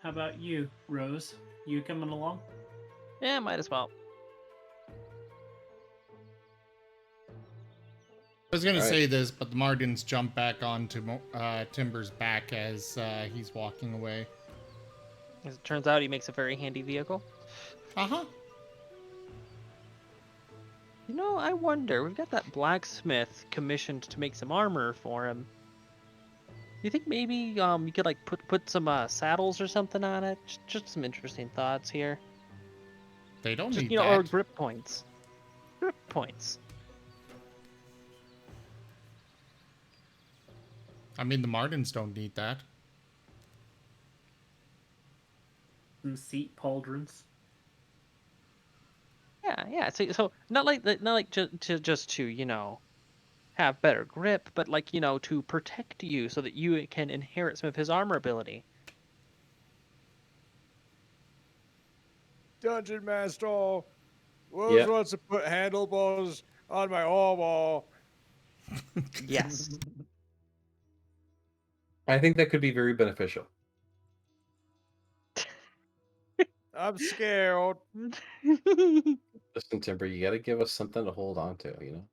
How about you, Rose? You coming along? Yeah, might as well. I was gonna All right. say this, but the Martens jump back onto Timber's back as he's walking away. As it turns out, he makes a very handy vehicle. Uh-huh. You know, I wonder, we've got that blacksmith commissioned to make some armor for him. You think maybe you could like put some saddles or something on it? Just some interesting thoughts here. They don't Just need or that. grip points. Grip points. I mean, the Martens don't need that. Some seat pauldrons. Yeah. So not like just to have better grip, but like to protect you so that you can inherit some of his armor ability. Dungeon Master, Rose Yeah. wants to put handlebars on my armor. Yes. I think that could be very beneficial. I'm scared. Listen, Timber, you gotta give us something to hold on to, you know?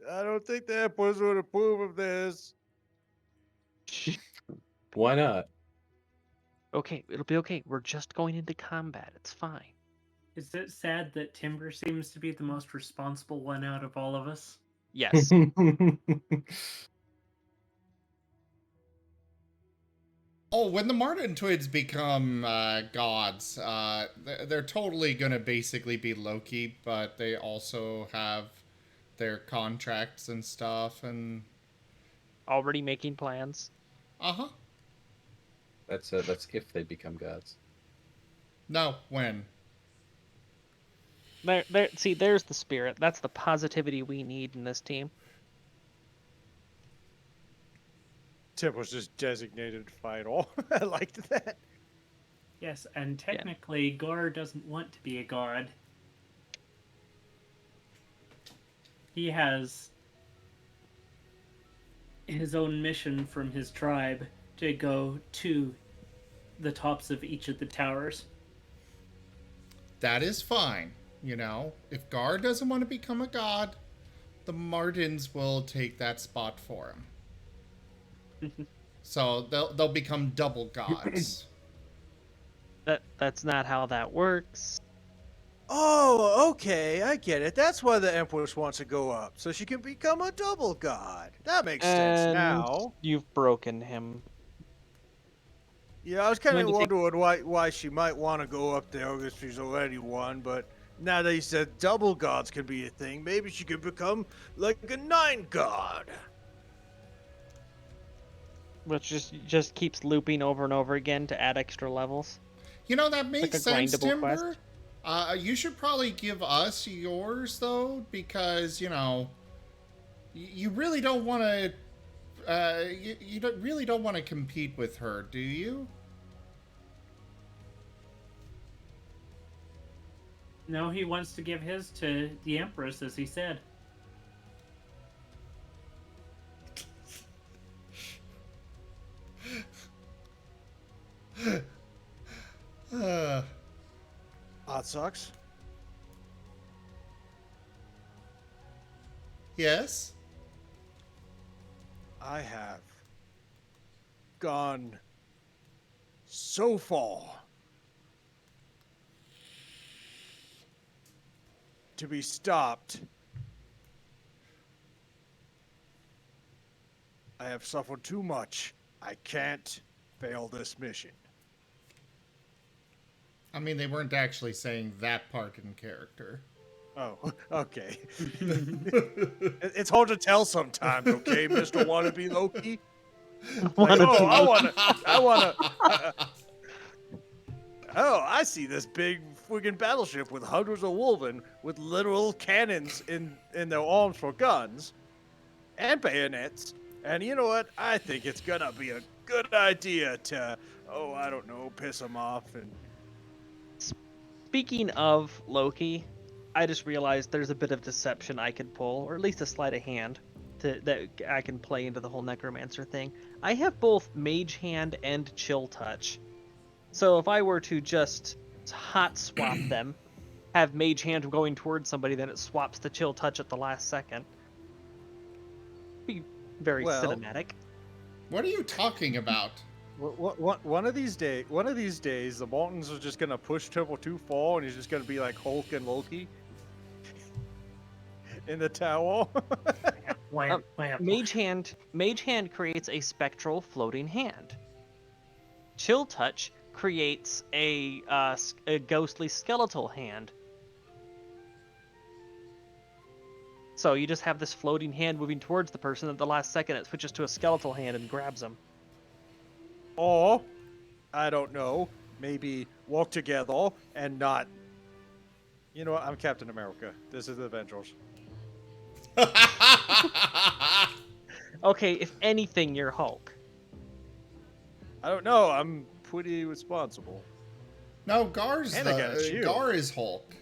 I don't think the Empress would approve of this. Why not? Okay, it'll be okay. We're just going into combat. It's fine. Is it sad that Timber seems to be the most responsible one out of all of us? Yes. Oh, when the Marten twins become gods, they're totally gonna basically be Loki, but they also have their contracts and stuff, and Already making plans. uh-huh. That's if they become gods. No, when? See, there's the spirit. That's the positivity we need in this team. Tip was just designated fighter. I liked that. Yes, and technically, Gar doesn't want to be a guard. He has his own mission from his tribe to go to the tops of each of the towers. That is fine. You know, if Gar doesn't want to become a god, the Martens will take that spot for him. So they'll become double gods. That's not how that works. Oh, okay, I get it. That's why the Empress wants to go up, so she can become a double god. That makes sense now. You've broken him. Yeah, I was kind of When you think- wondering why she might want to go up there because she's already one, but now that you said double gods could be a thing, maybe she could become like a 9 god. Which just keeps looping over and over again to add extra levels. You know, that makes a sense, grindable Timber. quest. You should probably give us yours, though, because, you really don't want to... you really don't want to compete with her, do you? No, he wants to give his to the Empress, as he said. Hot sucks. Yes? I have gone so far to be stopped. I have suffered too much. I can't fail this mission. I mean, they weren't actually saying that part in character. Oh, okay. It's hard to tell sometimes, okay, Mr. Wannabe Loki? Like, I wanna... Oh, I see this big friggin' battleship with hundreds of Wulven with literal cannons in their arms for guns and bayonets. And you know what? I think it's gonna be a good idea to, I don't know, piss them off. And Speaking of Loki, I just realized there's a bit of deception I could pull, or at least a sleight of hand that I can play into the whole necromancer thing. I have both mage hand and chill touch. So if I were to just hot swap them, have mage hand going towards somebody, then it swaps the chill touch at the last second. Be very cinematic. What are you talking about? One of these days, the Martens are just gonna push Temple too far, and he's just gonna be like Hulk and Loki. in the tower. Wham, wham. Mage Hand creates a spectral floating hand. Chill Touch creates a ghostly skeletal hand. So you just have this floating hand moving towards the person. At the last second, it switches to a skeletal hand and grabs them. Or, I don't know, maybe walk together and not. You know what? I'm Captain America. This is the Avengers. Okay, if anything, you're Hulk. I don't know. I'm pretty responsible. No, Gar's And I got a shield. Gar is Hulk.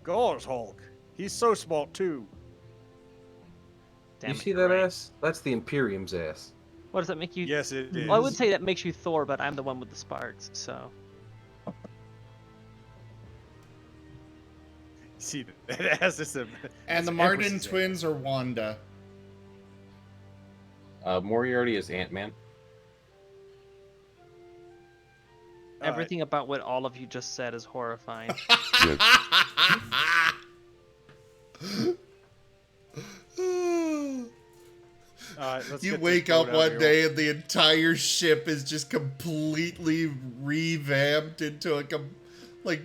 Gar's Hulk. He's so smart too. Damn You it, see you're that right. ass? That's the Imperium's ass. What does that make you? Yes, it is. Well, I would say that makes you Thor, but I'm the one with the sparks, so. See, it has this. And the Marten twins are Wanda. Moriarty is Ant-Man. Everything about what all of you just said is horrifying. Joke. You wake up one day and the entire ship is just completely revamped into a like.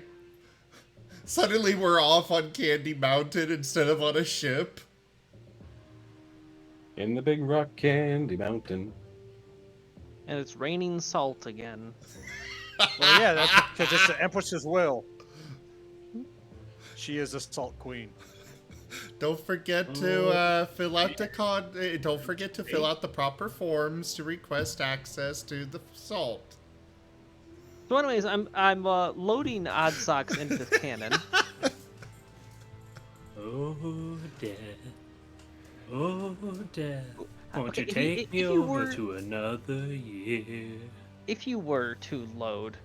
Suddenly we're off on Candy Mountain instead of on a ship. In the big rock candy mountain. And it's raining salt again. Well, yeah, that's because it's the Empress's will. She is a salt queen. Don't forget to fill out the don't forget to fill out the proper forms to request access to the salt. So, anyways, I'm loading Odd Socks into this cannon. Oh, Dad. Oh, Dad. Won't Okay, you if take me you over were- to another year? If you were to load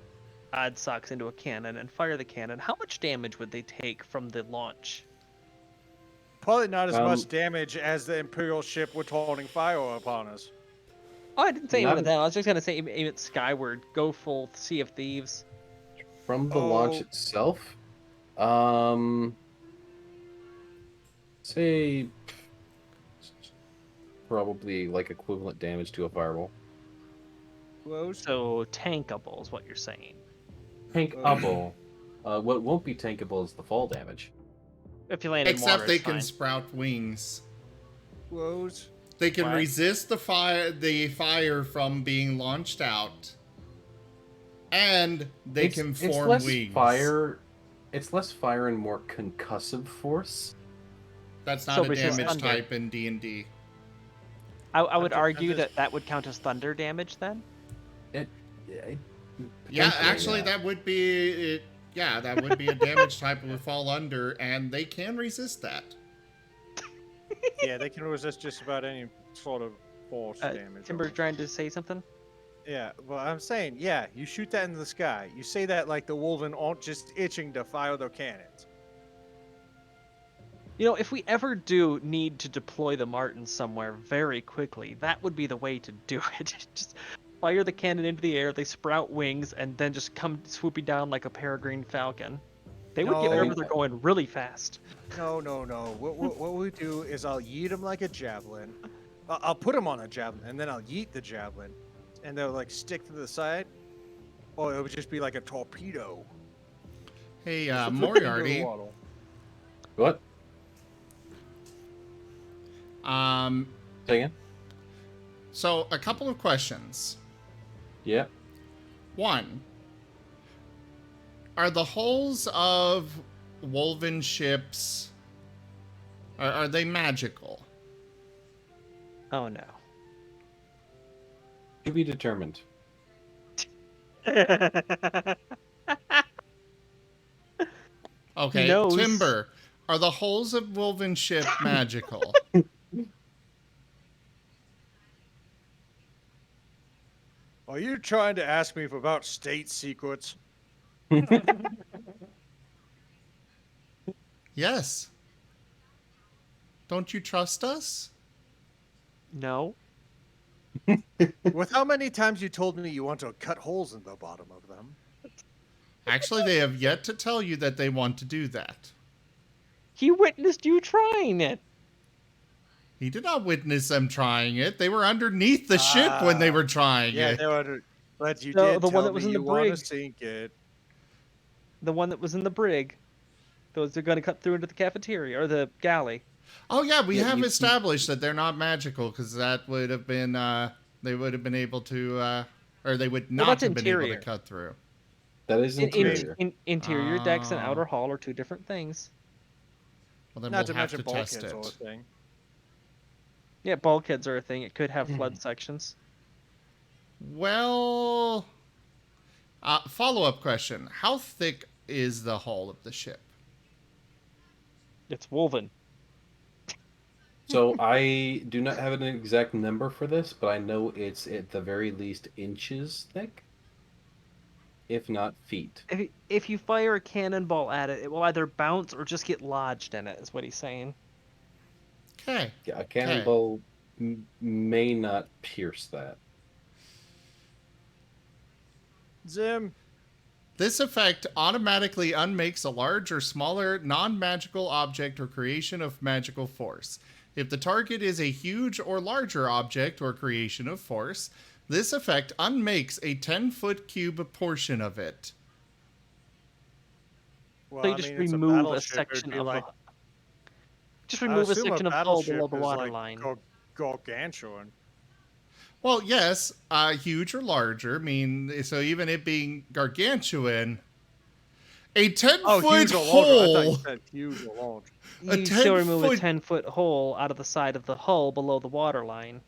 Odd Socks into a cannon and fire the cannon, how much damage would they take from the launch? Probably not as much damage as the Imperial ship withholding fire upon us. Oh, I didn't say aim Not- at that. I was just gonna say aim it skyward. Go full Sea of Thieves. From the launch itself, say probably like equivalent damage to a fireball. So tankable is what you're saying. Tankable. What won't be tankable is the fall damage. If you land in Except water, they it's can fine. sprout wings. Woes. They can What? resist the fire from being launched out. And they can form less wings. Fire. It's less fire and more concussive force. That's not So a resist damage thunder. type in D&D. I would I'm argue just- that would count as thunder damage then. Yeah, Potentially, actually, yeah. that would be it. Yeah, that would be a damage type that would fall under, and they can resist that. Yeah, they can resist just about any sort of force damage. Timber's trying to say something. Yeah, well, I'm saying, yeah, you shoot that into the sky. You say that like the Wolven aren't just itching to fire their cannons. You know, if we ever do need to deploy the Marten somewhere very quickly, that would be the way to do it. Just fire the cannon into the air, they sprout wings, and then just come swooping down like a peregrine falcon. They would get No. wherever they're going really fast. No. What we do is I'll yeet them like a javelin. I'll put them on a javelin, and then I'll yeet the javelin, and they'll like stick to the side. Or it would just be like a torpedo. Hey, Just a Moriarty. torpedo waddle. What? So Say again? a couple of questions. Yeah. One, are the hulls of Woven ships, are they magical? Oh no. To be determined. Okay, knows? Timber, are the hulls of Woven ship magical? Are you trying to ask me about state secrets? Yes. Don't you trust us? No. With how many times you told me you want to cut holes in the bottom of them? Actually, they have yet to tell you that they want to do that. He witnessed you trying it. He did not witness them trying it. They were underneath the ship when they were trying Yeah, it. they were. But you No, did the one tell that was me in the you want to brig. sink it. The one that was in the brig. Those are going to cut through into the cafeteria or the galley. Oh yeah, we Yeah, have you- established that they're not magical because that would have been they would have been able to or they would not that's have been able to interior. cut through. That is interior. Interior decks and Ah. outer hall are two different things. Well, then Not we'll to have mention to test bulkheads it. or a thing. Yeah, bulkheads are a thing. It could have flood sections. Well, follow-up question: how thick is the hull of the ship? It's woven. So I do not have an exact number for this, but I know it's at the very least inches thick, if not feet. If you fire a cannonball at it, it will either bounce or just get lodged in it. Is what he's saying. Okay. Yeah, a cannonball may not pierce that. Zim. This effect automatically unmakes a large or smaller non-magical object or creation of magical force. If the target is a huge or larger object or creation of force, this effect unmakes a 10-foot cube portion of it. Well, So you I just mean, it's a remove a battleship, it'd section be of like, just I remove a assume section of hull below battleship the is water like line. gargantuan. Well, yes, huge or larger mean so even it being gargantuan, a 10-foot huge or larger. I thought you hole. said huge or large. You still remove a 10-foot hole out of the side of the hull below the water line.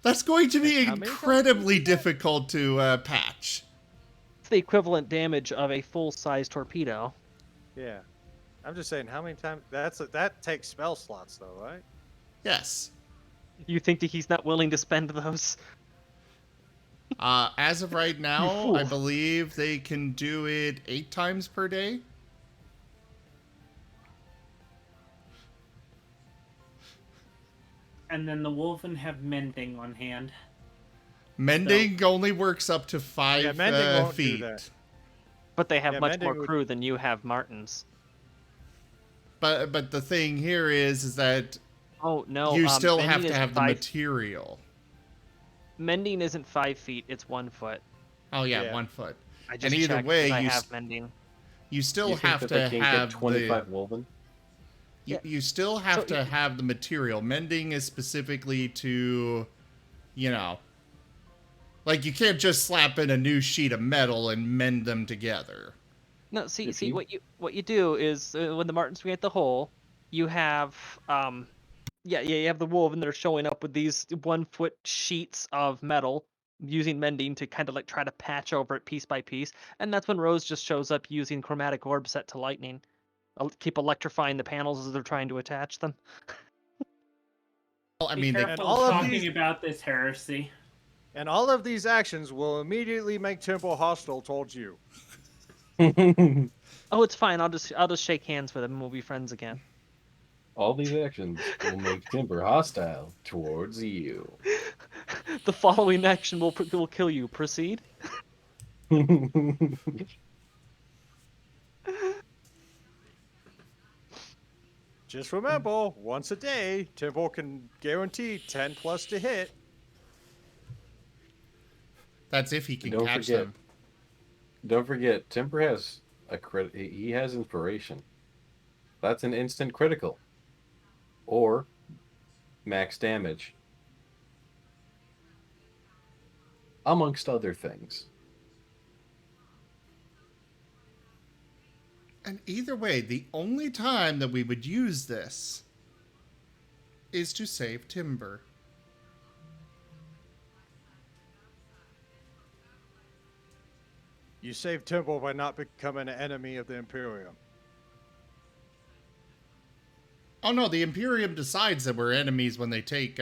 That's going to be How many incredibly difficult to patch. It's the equivalent damage of a full-size torpedo. Yeah. I'm just saying, how many times? That takes spell slots, though, right? Yes. You think that he's not willing to spend those? As of right now, I fool. believe they can do it 8 times per day. And then the Wolven have mending on hand. Mending only works up to 5 mending won't do feet. that. But they have Yeah, much mending more would- crew than you have Martens. But the thing here is that Oh no! you still mending have to is have the 5 material. Mending isn't 5 feet; it's 1 foot. Oh yeah, Yeah. 1 foot. I just And either checked way, 'cause I you have mending. You still You think have that to they can't have get 25 Wolven? You still have So to have the material. Mending is specifically to, you know, like you can't just slap in a new sheet of metal and mend them together. No, see, If you- what you do is when the Martens create the hole, you have you have the woven that are showing up with these 1 foot sheets of metal using mending to kind of like try to patch over it piece by piece, and that's when Rose just shows up using chromatic orb set to lightning, keep electrifying the panels as they're trying to attach them. Well, I Be mean, they, careful all of talking these- about this heresy. And all of these actions will immediately make Temple hostile towards you. Oh, it's fine. I'll just shake hands with him and we'll be friends again. All these actions will make Timber hostile towards you. The following action will kill you. Proceed. Just remember, once a day, Temple can guarantee 10 plus to hit. that's if he can Don't catch forget. them. Don't forget, Timber has a he has inspiration. That's an instant critical. Or max damage. Amongst other things. And either way, the only time that we would use this is to save Timber. You save Temple by not becoming an enemy of the Imperium. Oh no, the Imperium decides that we're enemies when they take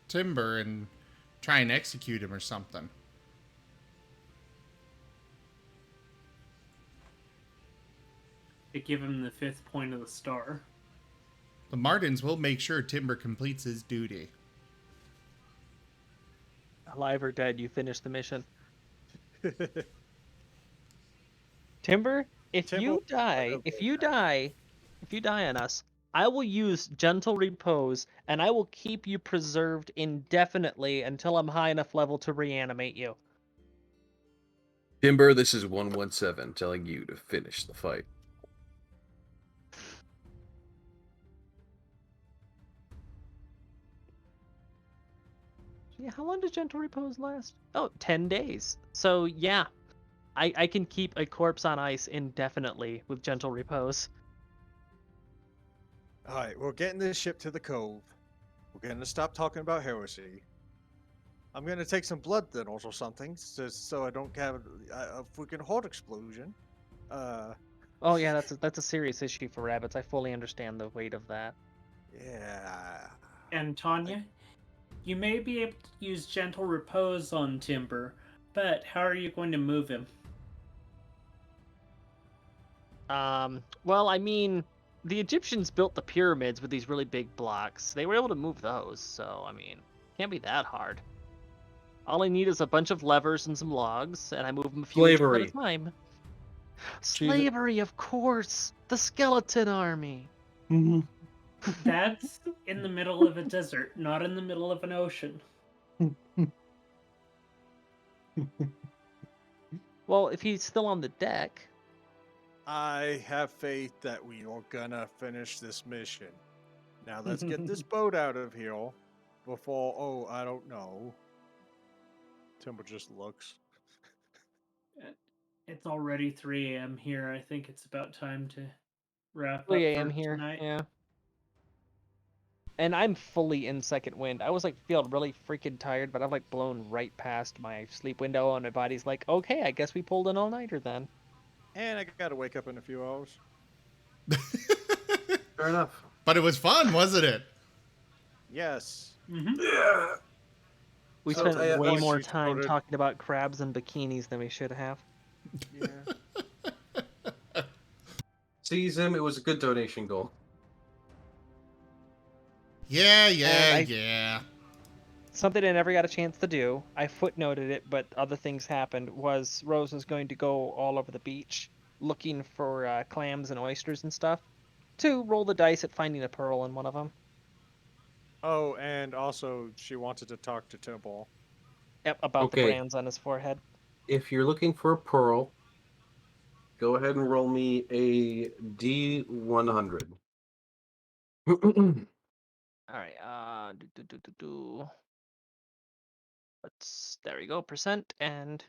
Timber and try and execute him or something. To give him the 5th point of the star. The Martens will make sure Timber completes his duty. Alive or dead, you finish the mission. Timber, If Timber- you die, if you die on us, I will use gentle repose and I will keep you preserved indefinitely until I'm high enough level to reanimate you. Timber, this is 117 telling you to finish the fight. Yeah, how long does gentle repose last? Oh, 10 days. So yeah, I can keep a corpse on ice indefinitely with gentle repose. All right, we're getting this ship to the cove. We're going to stop talking about heresy. I'm going to take some blood thinners or something so I don't have a freaking heart explosion. Oh yeah, that's a serious issue for rabbits. I fully understand the weight of that. Yeah. And Tanya, you may be able to use gentle repose on Timber, but how are you going to move him? Well, I mean, the Egyptians built the pyramids with these really big blocks. They were able to move those, so I mean, can't be that hard. All I need is a bunch of levers and some logs, and I move them a few inches at Slavery. a time. Slavery, of course. The skeleton army. That's in the middle of a desert, not in the middle of an ocean. Well, if he's still on the deck. I have faith that we are gonna finish this mission. Now let's get this boat out of here before, oh, I don't know. Timber just looks. It's already 3 a.m. here. I think it's about time to wrap up 3 for a.m. here. tonight. Yeah. And I'm fully in second wind. I was like feeling really freaking tired, but I've like blown right past my sleep window, and my body's like, okay, I guess we pulled an all-nighter then. And I gotta wake up in a few hours. Fair enough. But it was fun, wasn't it? Yes. Yeah. We So, spent way once more you time started- talking about crabs and bikinis than we should have. Yeah. See, Zim, it was a good donation goal. Yeah, And yeah. Something I never got a chance to do, I footnoted it, but other things happened, was Rose was going to go all over the beach looking for clams and oysters and stuff to roll the dice at finding a pearl in one of them. Oh, and also she wanted to talk to Timber. Yep, about the Okay. brands on his forehead. If you're looking for a pearl, go ahead and roll me a D100. All right, there we go, percent, and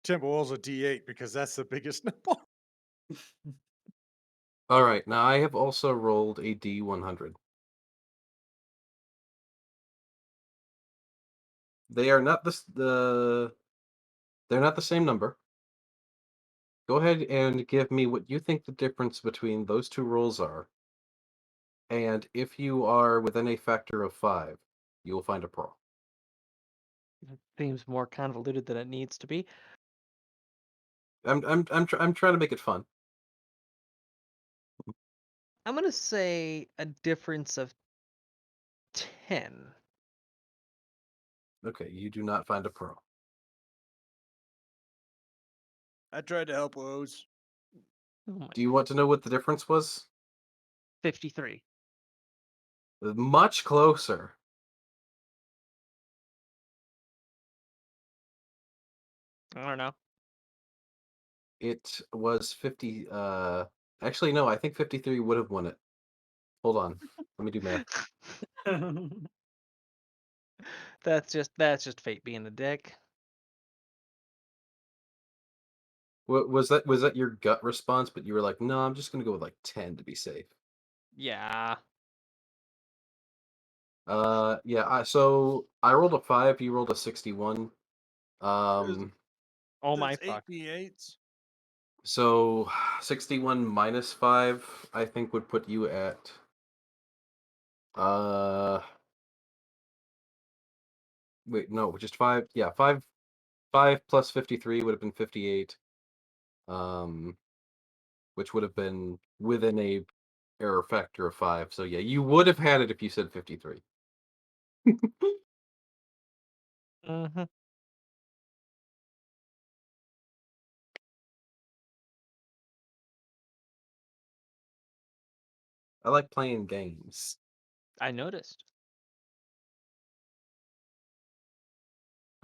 Timber rolls a D8 because that's the biggest number. All right, now I have also rolled a D100. They are not they're not the same number. Go ahead and give me what you think the difference between those two rolls are. And if you are within a factor of 5, you will find a pearl. it seems more convoluted than it needs to be. I'm trying to make it fun. I'm gonna say a difference of 10. Okay, you do not find a pearl. I tried to help Rose. Oh my, Do you want to know what the difference was? 53. Much closer. I don't know. It was 50. Actually, no, I think 53 would have won it. Hold on. Let me do math. That's just fate being a dick. Was that your gut response? But you were like, no, I'm just gonna go with like 10 to be safe. Yeah. Yeah. So I rolled a 5. You rolled a 61. Oh my That's fuck. 8d8s. So 61 minus 5, I think would put you at wait, no, just 5. Yeah, 5 plus 53 would have been 58. Which would have been within a error factor of 5. So yeah, you would have had it if you said 53. Mhm. I like playing games. I noticed.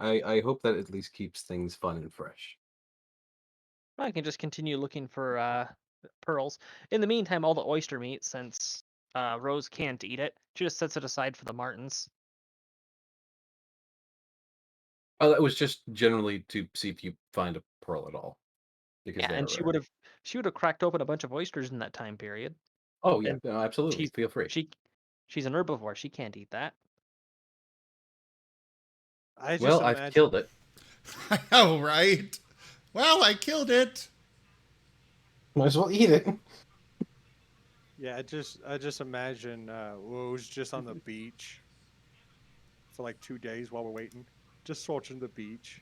I hope that at least keeps things fun and fresh. I can just continue looking for pearls. In the meantime, all the oyster meat, since Rose can't eat it, she just sets it aside for the Martens. Oh, that was just generally to see if you find a pearl at all, because Yeah, they are and rare. she would have cracked open a bunch of oysters in that time period. Oh yeah, And no, absolutely. she's Feel free. she's an herbivore. She can't eat that. I just Well, I've imagine. killed it. I know, right? Well, I killed it. Might as well eat it. Yeah, I just imagine Rose just on the beach for like 2 days while we're waiting, just searching the beach,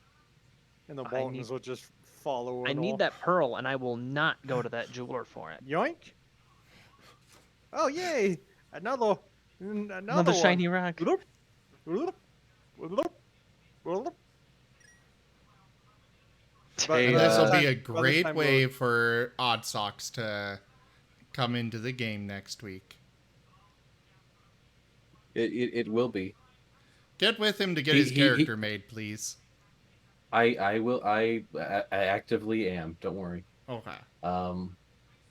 and the I need Martins will just follow I and need all. that pearl, and I will not go to that jeweler for it. Yoink! Oh yay! Another Another one. shiny rock. Bloop, bloop, bloop, bloop. Hey, And this will be By a this great time way for Odd Socks to come into the game next week. It will be. Get with him to get He- his he- character made, please. I will. I actively am. Don't worry. Okay.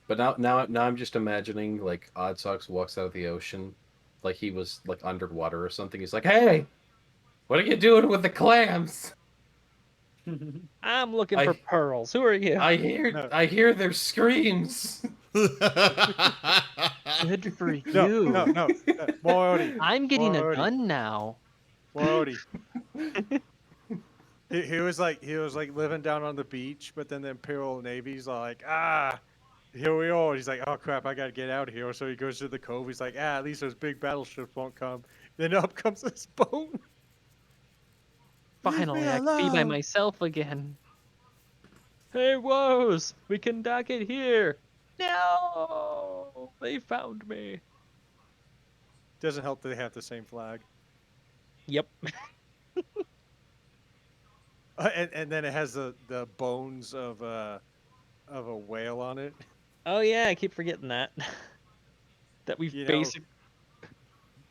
But now I'm just imagining like Odd Socks walks out of the ocean, like he was like underwater or something. He's like, "Hey, what are you doing with the clams? I'm looking for pearls. Who are you? No. I hear their screams." Good for you. No. Moriarty. I'm getting a Moriarty. gun now. Moriarty. He was like living down on the beach, but then the Imperial Navy's like, here we are. He's like, oh crap, I gotta get out of here. So he goes to the cove. He's like, at least those big battleships won't come. Then up comes this boat. Finally, I can be by myself again. Hey, woes! We can dock it here. No, they found me. Doesn't help that they have the same flag. Yep. And then it has the bones of a whale on it. Oh yeah, I keep forgetting that. That we've You know,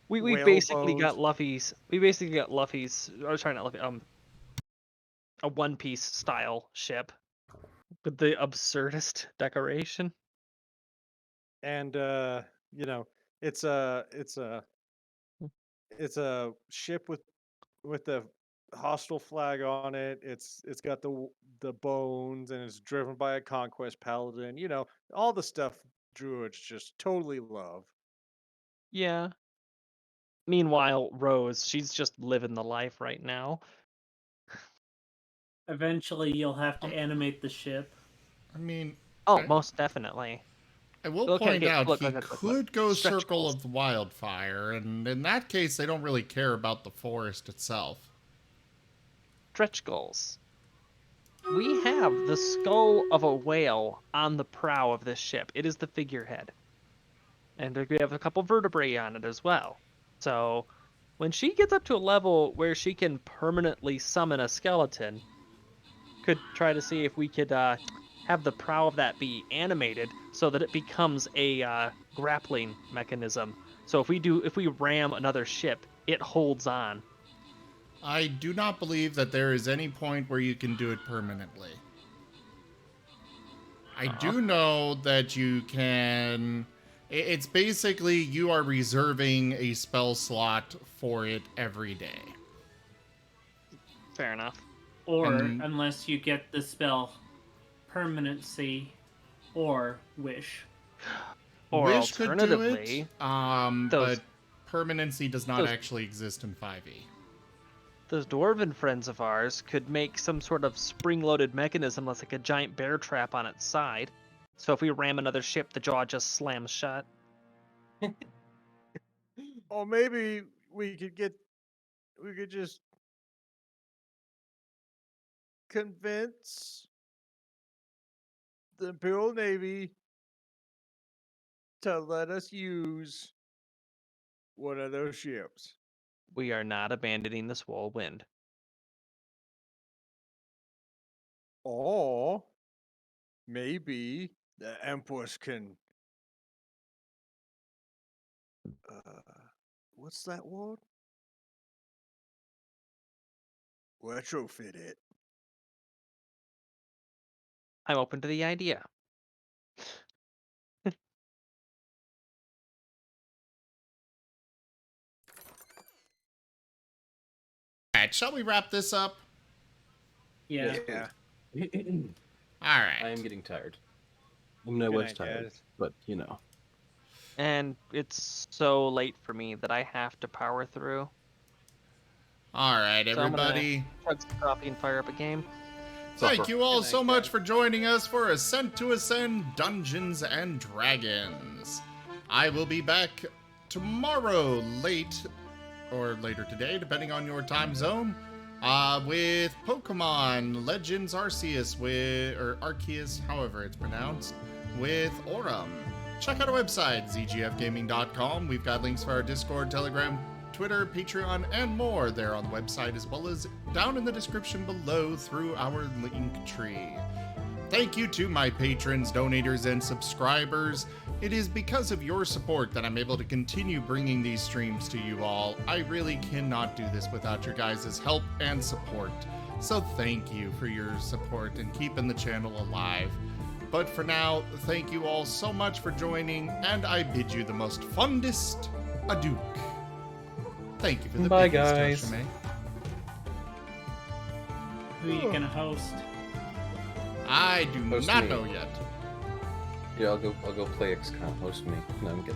we whale basically bones. got Luffy's. We basically got Luffy's. Or sorry, not Luffy. A One Piece style ship with the absurdest decoration. And you know, it's a ship with the hostile flag on it. It's got the bones, and it's driven by a conquest paladin. You know, all the stuff druids just totally love. Yeah. Meanwhile, Rose, she's just living the life right now. Eventually, you'll have to animate the ship. I mean, Oh, most definitely. I will Look at point here, out look, he look, look, look, could go Stretch Circle goals. of Wildfire, and in that case, they don't really care about the forest itself. Stretch goals. We have the skull of a whale on the prow of this ship. It is the figurehead. And we have a couple vertebrae on it as well. So when she gets up to a level where she can permanently summon a skeleton, could try to see if we could have the prow of that be animated so that it becomes a grappling mechanism. So if we ram another ship, it holds on. I do not believe that there is any point where you can do it permanently. I do know that you can... It's basically you are reserving a spell slot for it every day. Fair enough. Or And- unless you get the spell permanency or wish. Or Wish could do alternatively, it, those- but permanency does not those- actually exist in 5e. those dwarven friends of ours could make some sort of spring-loaded mechanism that's like a giant bear trap on its side. So if we ram another ship, the jaw just slams shut. Or maybe we could just convince the Imperial Navy to let us use one of those ships. We are not abandoning the Swole Wind. Or maybe the Empress can what's that word? Retrofit it. I'm open to the idea. Alright, shall we wrap this up? Yeah. Yeah. Alright. I am getting tired. I'm no Good less night, tired, guys. but you know. And it's so late for me that I have to power through. Alright, So I'm gonna everybody. chug some coffee and fire up a game. Thank you all Good night, so much guys. for joining us for Ascent to Ascend Dungeons and Dragons. I will be back tomorrow late, or later today, depending on your time zone, with Pokemon Legends Arceus, or Arceus, however it's pronounced, with Aurum. Check out our website, zgfgaming.com. We've got links for our Discord, Telegram, Twitter, Patreon, and more there on the website, as well as down in the description below through our link tree. Thank you to my patrons, donators, and subscribers. It is because of your support that I'm able to continue bringing these streams to you all. I really cannot do this without your guys' help and support. So thank you for your support and keeping the channel alive. But for now, thank you all so much for joining, and I bid you the most fondest adieu. Thank you for the Bye, biggest, guys. Joshua May. Who are you gonna host? I do Host not me. know yet. Yeah, I'll go play XCOM. Host me. No, I'm kidding.